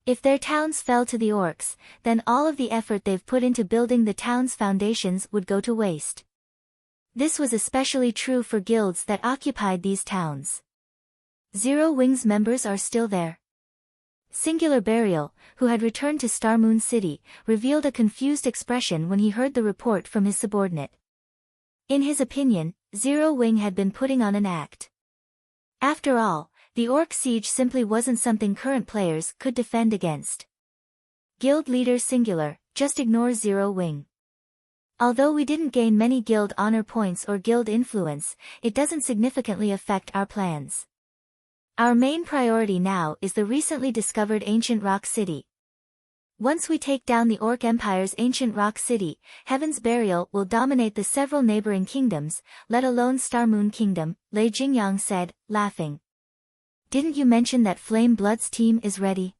If their towns fell to the orcs, then all of the effort they've put into building the town's foundations would go to waste. This was especially true for guilds that occupied these towns. Zero Wings members are still there. Singular Burial, who had returned to Starmoon City, revealed a confused expression when he heard the report from his subordinate. In his opinion, Zero Wing had been putting on an act. After all, the orc siege simply wasn't something current players could defend against. Guild Leader Singular, just ignore Zero Wing. Although we didn't gain many guild honor points or guild influence, it doesn't significantly affect our plans. Our main priority now is the recently discovered Ancient Rock City. Once we take down the Orc Empire's Ancient Rock City, Heaven's Burial will dominate the several neighboring kingdoms, let alone Starmoon Kingdom, Lei Jingyang said, laughing. Didn't you mention that Flame Blood's team is ready?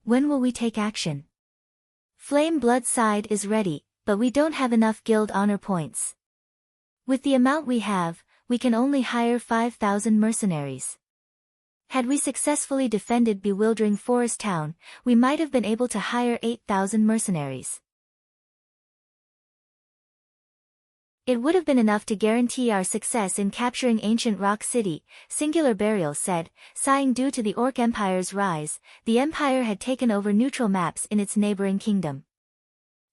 When will we take action? Flame Blood's side is ready, but we don't have enough guild honor points. With the amount we have, we can only hire 5,000 mercenaries. Had we successfully defended Bewildering Forest Town, we might have been able to hire 8,000 mercenaries. It would have been enough to guarantee our success in capturing Ancient Rock City, Singular Burial said, sighing. Due to the Orc Empire's rise, the Empire had taken over neutral maps in its neighboring kingdom.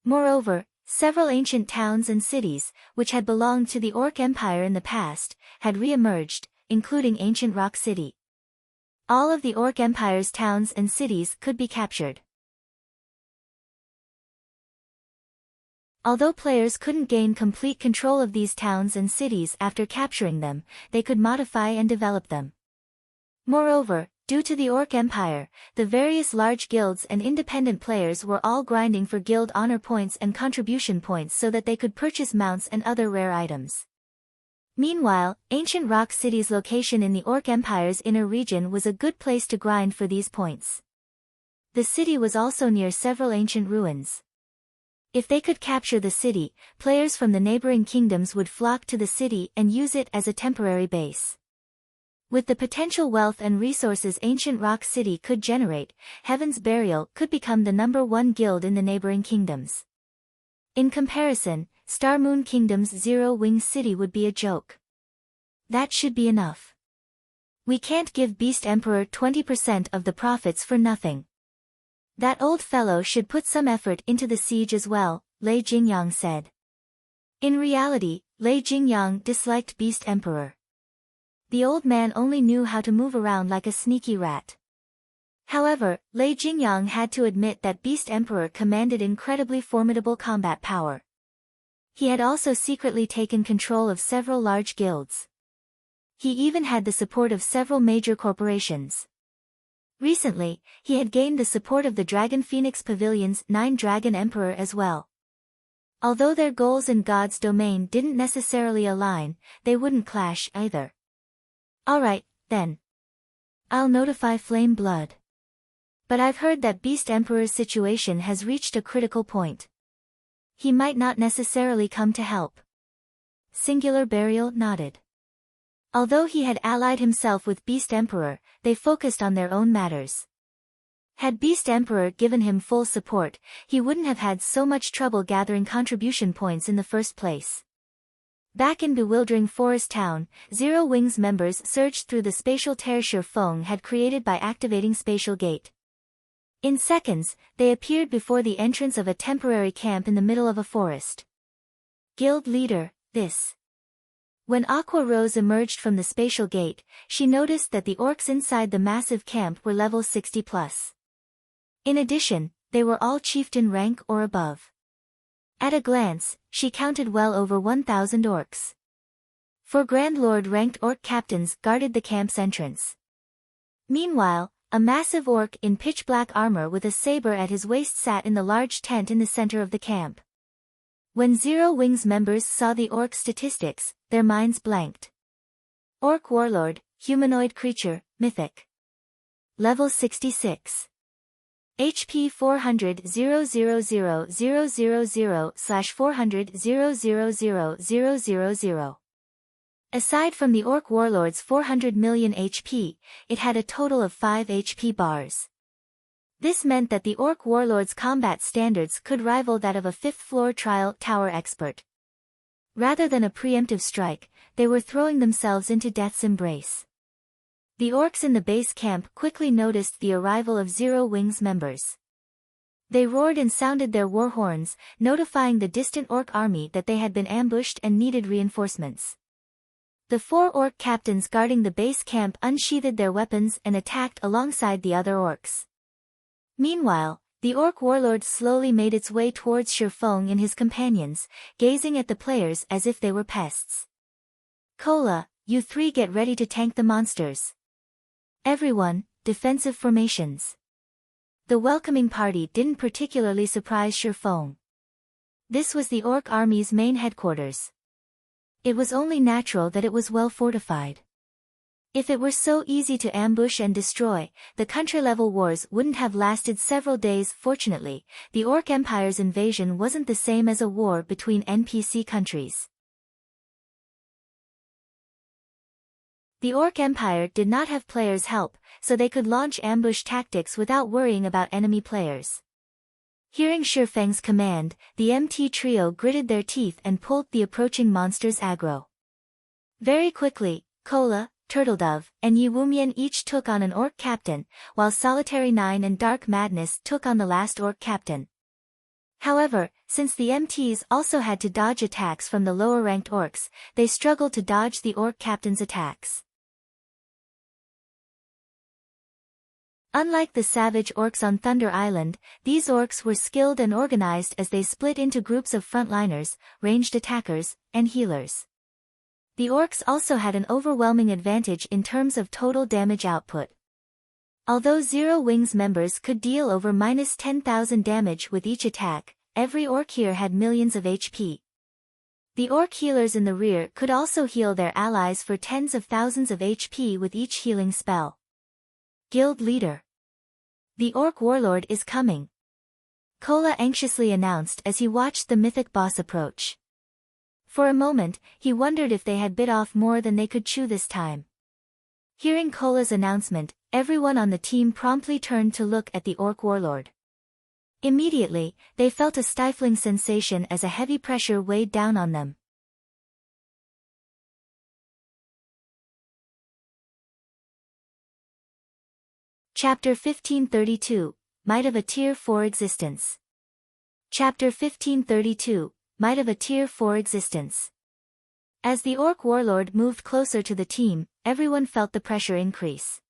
Moreover, several ancient towns and cities, which had belonged to the Orc Empire in the past, had re-emerged, including Ancient Rock City. All of the Orc Empire's towns and cities could be captured. Although players couldn't gain complete control of these towns and cities after capturing them, they could modify and develop them. Moreover, due to the Orc Empire, the various large guilds and independent players were all grinding for guild honor points and contribution points so that they could purchase mounts and other rare items. Meanwhile, Ancient Rock City's location in the Orc Empire's inner region was a good place to grind for these points. The city was also near several ancient ruins. If they could capture the city, players from the neighboring kingdoms would flock to the city and use it as a temporary base. With the potential wealth and resources Ancient Rock City could generate, Heaven's Burial could become the #1 guild in the neighboring kingdoms. In comparison, Starmoon Kingdom's Zero Wing City would be a joke. That should be enough. We can't give Beast Emperor 20% of the profits for nothing. That old fellow should put some effort into the siege as well, Lei Jingyang said. In reality, Lei Jingyang disliked Beast Emperor. The old man only knew how to move around like a sneaky rat. However, Lei Jingyang had to admit that Beast Emperor commanded incredibly formidable combat power. He had also secretly taken control of several large guilds. He even had the support of several major corporations. Recently, he had gained the support of the Dragon Phoenix Pavilion's 9 Dragon Emperor as well. Although their goals in God's domain didn't necessarily align, they wouldn't clash either. Alright, then. I'll notify Flame Blood. But I've heard that Beast Emperor's situation has reached a critical point. He might not necessarily come to help. Singular Burial nodded. Although he had allied himself with Beast Emperor, they focused on their own matters. Had Beast Emperor given him full support, he wouldn't have had so much trouble gathering contribution points in the first place. Back in Bewildering Forest Town, Zero Wings members surged through the spatial terrace Feng had created by activating Spatial Gate. In seconds, they appeared before the entrance of a temporary camp in the middle of a forest. Guild Leader, this. When Aqua Rose emerged from the Spatial Gate, she noticed that the orcs inside the massive camp were level 60+. In addition, they were all chieftain rank or above. At a glance, she counted well over 1,000 orcs. 4 Grand Lord ranked orc captains guarded the camp's entrance. Meanwhile, a massive orc in pitch-black armor with a saber at his waist sat in the large tent in the center of the camp. When Zero Wings members saw the orc statistics, their minds blanked. Orc Warlord, humanoid creature, mythic. Level 66. HP 400,000,000/400,000,000. Aside from the Orc Warlord's 400 million HP, it had a total of 5 HP bars. This meant that the Orc Warlord's combat standards could rival that of a 5th-floor trial tower expert. Rather than a preemptive strike, they were throwing themselves into death's embrace. The orcs in the base camp quickly noticed the arrival of Zero Wings members. They roared and sounded their war horns, notifying the distant orc army that they had been ambushed and needed reinforcements. The 4 orc captains guarding the base camp unsheathed their weapons and attacked alongside the other orcs. Meanwhile, the orc warlord slowly made its way towards Shifeng and his companions, gazing at the players as if they were pests. "Kola, you 3 get ready to tank the monsters. Everyone, defensive formations." The welcoming party didn't particularly surprise Shifeng. This was the orc army's main headquarters. It was only natural that it was well fortified. If it were so easy to ambush and destroy, the country-level wars wouldn't have lasted several days. Fortunately, the Orc Empire's invasion wasn't the same as a war between NPC countries. The Orc Empire did not have players' help, so they could launch ambush tactics without worrying about enemy players. Hearing Shifeng's command, the MT trio gritted their teeth and pulled the approaching monsters aggro. Very quickly, Kola, Turtledove, and Yiwumian each took on an orc captain, while Solitary 9 and Dark Madness took on the last orc captain. However, since the MTs also had to dodge attacks from the lower-ranked orcs, they struggled to dodge the orc captain's attacks. Unlike the savage orcs on Thunder Island, these orcs were skilled and organized as they split into groups of frontliners, ranged attackers, and healers. The orcs also had an overwhelming advantage in terms of total damage output. Although Zero Wings members could deal over -10,000 damage with each attack, every orc here had millions of HP. The orc healers in the rear could also heal their allies for tens of thousands of HP with each healing spell. Guild Leader. The Orc Warlord is coming. Kola anxiously announced as he watched the mythic boss approach. For a moment, he wondered if they had bit off more than they could chew this time. Hearing Kola's announcement, everyone on the team promptly turned to look at the Orc Warlord. Immediately, they felt a stifling sensation as a heavy pressure weighed down on them. Chapter 1532, Might of a Tier 4 Existence. Chapter 1532, Might of a Tier 4 Existence. As the Orc Warlord moved closer to the team, everyone felt the pressure increase.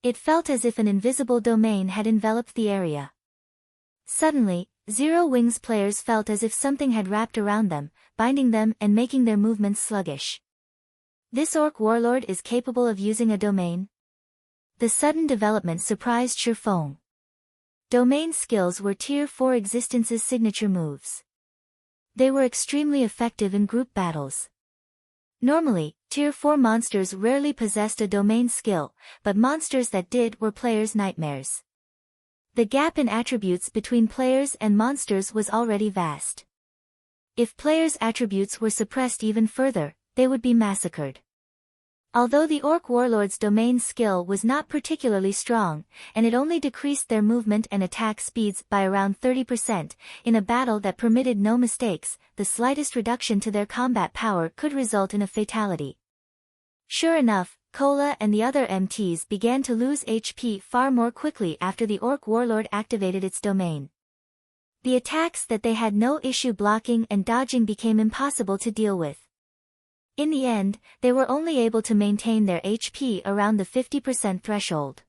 It felt as if an invisible domain had enveloped the area. Suddenly, Zero Wings players felt as if something had wrapped around them, binding them and making their movements sluggish. This Orc Warlord is capable of using a domain? The sudden development surprised Shifeng. Domain skills were Tier 4 Existence's signature moves. They were extremely effective in group battles. Normally, Tier 4 monsters rarely possessed a domain skill, but monsters that did were players' nightmares. The gap in attributes between players and monsters was already vast. If players' attributes were suppressed even further, they would be massacred. Although the Orc Warlord's domain skill was not particularly strong, and it only decreased their movement and attack speeds by around 30%, in a battle that permitted no mistakes, the slightest reduction to their combat power could result in a fatality. Sure enough, Kola and the other MTs began to lose HP far more quickly after the Orc Warlord activated its domain. The attacks that they had no issue blocking and dodging became impossible to deal with. In the end, they were only able to maintain their HP around the 50% threshold.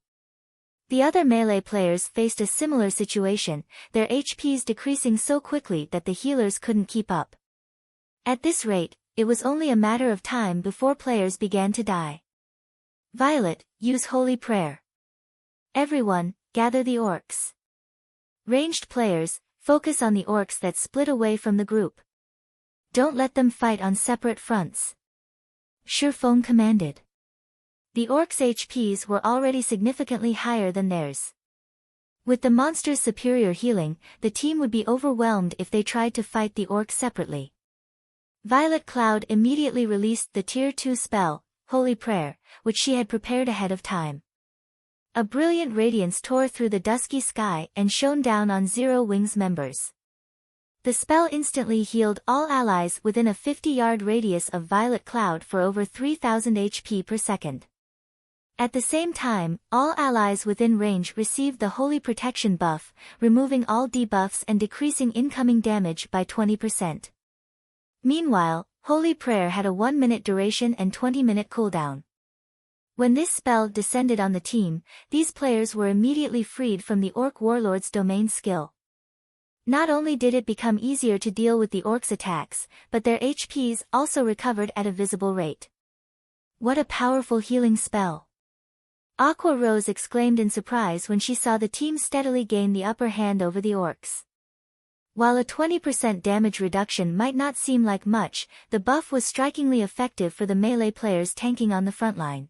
The other melee players faced a similar situation, their HPs decreasing so quickly that the healers couldn't keep up. At this rate, it was only a matter of time before players began to die. Violet, use Holy Prayer. Everyone, gather the orcs. Ranged players, focus on the orcs that split away from the group. Don't let them fight on separate fronts. Shifeng commanded. The orcs' HPs were already significantly higher than theirs. With the monster's superior healing, the team would be overwhelmed if they tried to fight the orcs separately. Violet Cloud immediately released the Tier 2 spell, Holy Prayer, which she had prepared ahead of time. A brilliant radiance tore through the dusky sky and shone down on Zero Wings members. The spell instantly healed all allies within a 50-yard radius of Violet Cloud for over 3000 HP per second. At the same time, all allies within range received the Holy Protection buff, removing all debuffs and decreasing incoming damage by 20%. Meanwhile, Holy Prayer had a 1-minute duration and 20-minute cooldown. When this spell descended on the team, these players were immediately freed from the Orc Warlord's domain skill. Not only did it become easier to deal with the orcs' attacks, but their HPs also recovered at a visible rate. What a powerful healing spell! Aqua Rose exclaimed in surprise when she saw the team steadily gain the upper hand over the orcs. While a 20% damage reduction might not seem like much, the buff was strikingly effective for the melee players tanking on the front line.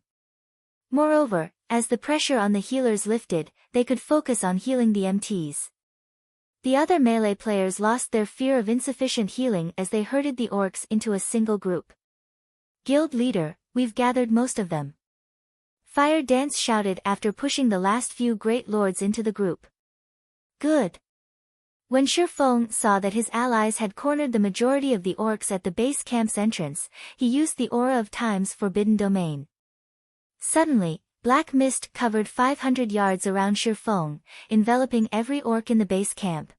Moreover, as the pressure on the healers lifted, they could focus on healing the MTs. The other melee players lost their fear of insufficient healing as they herded the orcs into a single group. Guild leader, we've gathered most of them. Fire Dance shouted after pushing the last few great lords into the group. Good. When Shifeng saw that his allies had cornered the majority of the orcs at the base camp's entrance, he used the Aura of Time's Forbidden Domain. Suddenly, black mist covered 500 yards around Shifeng, enveloping every orc in the base camp.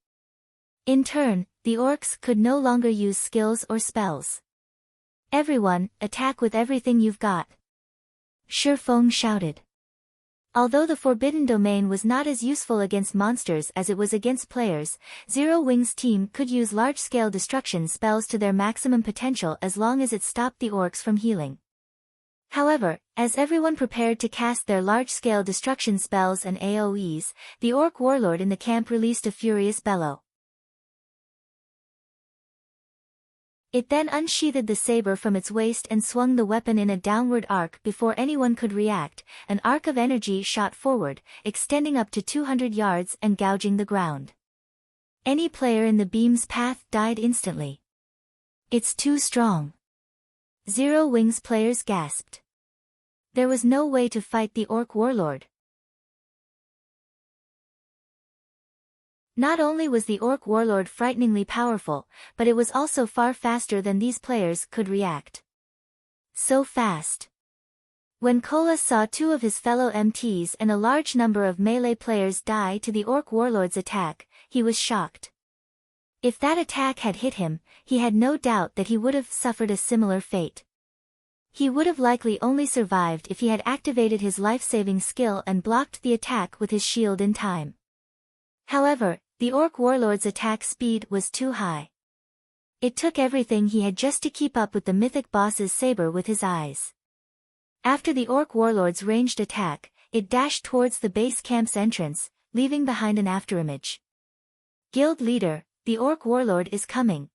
In turn, the orcs could no longer use skills or spells. Everyone, attack with everything you've got. Shifeng shouted. Although the Forbidden Domain was not as useful against monsters as it was against players, Zero Wings' team could use large-scale destruction spells to their maximum potential as long as it stopped the orcs from healing. However, as everyone prepared to cast their large-scale destruction spells and AoEs, the Orc Warlord in the camp released a furious bellow. It then unsheathed the saber from its waist and swung the weapon in a downward arc before anyone could react. An arc of energy shot forward, extending up to 200 yards and gouging the ground. Any player in the beam's path died instantly. It's too strong. Zero Wings players gasped. There was no way to fight the Orc Warlord. Not only was the Orc Warlord frighteningly powerful, but it was also far faster than these players could react. So fast. When Kola saw two of his fellow MTs and a large number of melee players die to the Orc Warlord's attack, he was shocked. If that attack had hit him, he had no doubt that he would have suffered a similar fate. He would have likely only survived if he had activated his life-saving skill and blocked the attack with his shield in time. However, the Orc Warlord's attack speed was too high. It took everything he had just to keep up with the mythic boss's saber with his eyes. After the Orc Warlord's ranged attack, it dashed towards the base camp's entrance, leaving behind an afterimage. Guild leader, the Orc Warlord is coming.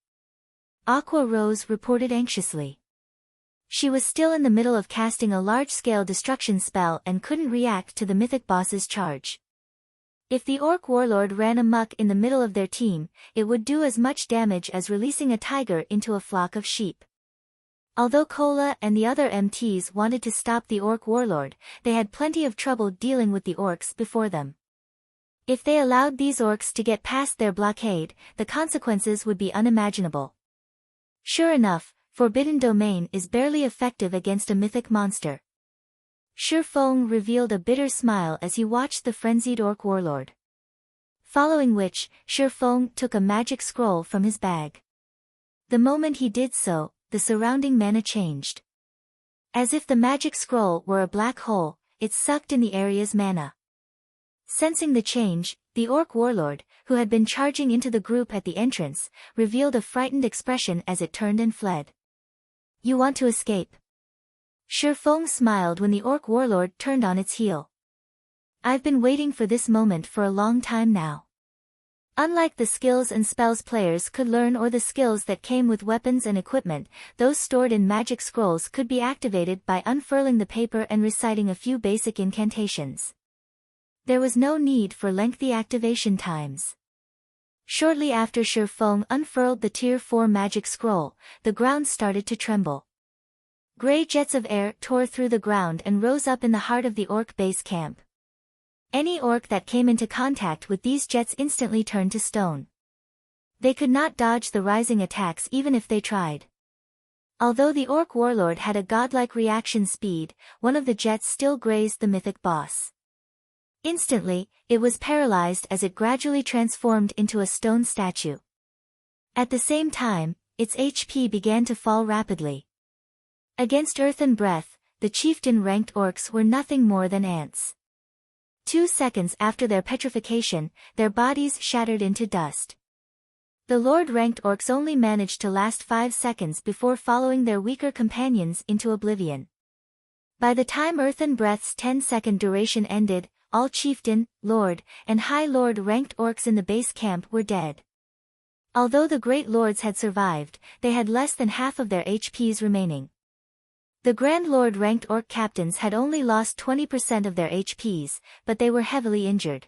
Aqua Rose reported anxiously. She was still in the middle of casting a large-scale destruction spell and couldn't react to the mythic boss's charge. If the Orc Warlord ran amok in the middle of their team, it would do as much damage as releasing a tiger into a flock of sheep. Although Kola and the other MTs wanted to stop the Orc Warlord, they had plenty of trouble dealing with the orcs before them. If they allowed these orcs to get past their blockade, the consequences would be unimaginable. Sure enough, Forbidden Domain is barely effective against a mythic monster. Shifeng revealed a bitter smile as he watched the frenzied Orc Warlord. Following which, Shifeng took a magic scroll from his bag. The moment he did so, the surrounding mana changed. As if the magic scroll were a black hole, it sucked in the area's mana. Sensing the change, the Orc Warlord, who had been charging into the group at the entrance, revealed a frightened expression as it turned and fled. You want to escape? Shifeng smiled when the orc warlord turned on its heel. I've been waiting for this moment for a long time now. Unlike the skills and spells players could learn or the skills that came with weapons and equipment, those stored in magic scrolls could be activated by unfurling the paper and reciting a few basic incantations. There was no need for lengthy activation times. Shortly after Shifeng unfurled the Tier 4 magic scroll, the ground started to tremble. Gray jets of air tore through the ground and rose up in the heart of the orc base camp. Any orc that came into contact with these jets instantly turned to stone. They could not dodge the rising attacks even if they tried. Although the orc warlord had a godlike reaction speed, one of the jets still grazed the mythic boss. Instantly, it was paralyzed as it gradually transformed into a stone statue. At the same time, its HP began to fall rapidly. Against earth and breath, the chieftain-ranked orcs were nothing more than ants. 2 seconds after their petrification, their bodies shattered into dust. The Lord-ranked orcs only managed to last 5 seconds before following their weaker companions into oblivion. By the time Earth and Breath's 10-second duration ended, all chieftain, lord, and high lord-ranked orcs in the base camp were dead. Although the great lords had survived, they had less than half of their HPs remaining. The Grand Lord-ranked orc captains had only lost 20% of their HPs, but they were heavily injured.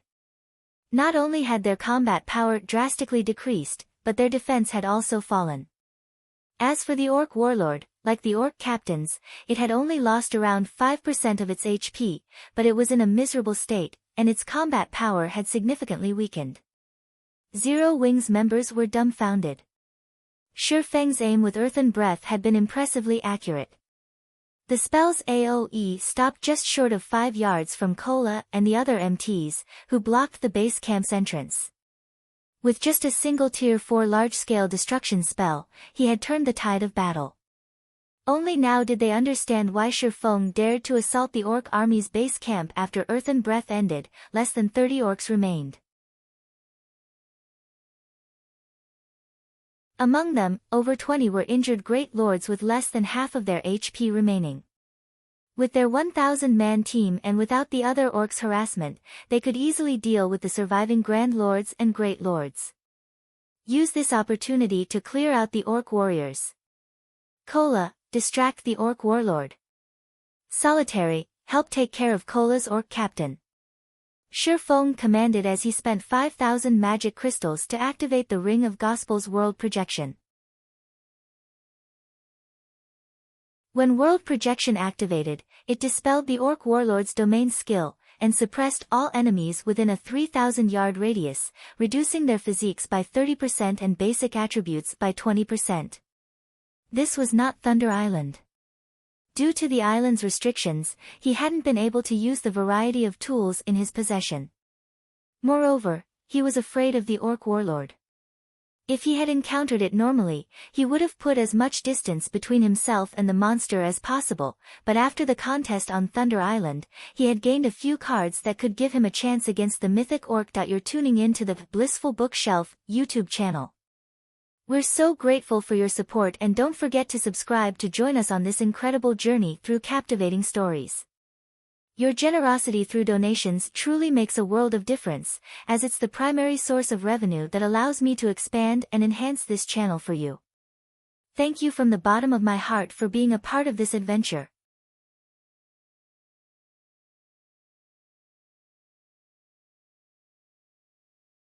Not only had their combat power drastically decreased, but their defense had also fallen. As for the orc warlord, like the orc captains, it had only lost around 5% of its HP, but it was in a miserable state, and its combat power had significantly weakened. Zero Wings members were dumbfounded. Shifeng's aim with Earth and Breath had been impressively accurate. The spell's AoE stopped just short of 5 yards from Kola and the other MTs, who blocked the base camp's entrance. With just a single Tier 4 large-scale destruction spell, he had turned the tide of battle. Only now did they understand why Shifeng dared to assault the orc army's base camp after Earth and Breath ended. Less than 30 orcs remained. Among them, over 20 were injured great lords with less than half of their HP remaining. With their 1,000-man team and without the other orcs' harassment, they could easily deal with the surviving Grand Lords and Great Lords. Use this opportunity to clear out the orc warriors. Kola, distract the orc warlord. Solitary, help take care of Kola's orc captain. Shifeng commanded as he spent 5,000 magic crystals to activate the Ring of Gospel's world projection. When world projection activated, it dispelled the orc warlord's domain skill, and suppressed all enemies within a 3,000-yard radius, reducing their physiques by 30% and basic attributes by 20%. This was not Thunder Island. Due to the island's restrictions, he hadn't been able to use the variety of tools in his possession. Moreover, he was afraid of the orc warlord. If he had encountered it normally, he would have put as much distance between himself and the monster as possible, but after the contest on Thunder Island, he had gained a few cards that could give him a chance against the mythic orc. You're tuning in to the Blissful Bookshelf YouTube channel. We're so grateful for your support, and don't forget to subscribe to join us on this incredible journey through captivating stories. Your generosity through donations truly makes a world of difference, as it's the primary source of revenue that allows me to expand and enhance this channel for you. Thank you from the bottom of my heart for being a part of this adventure.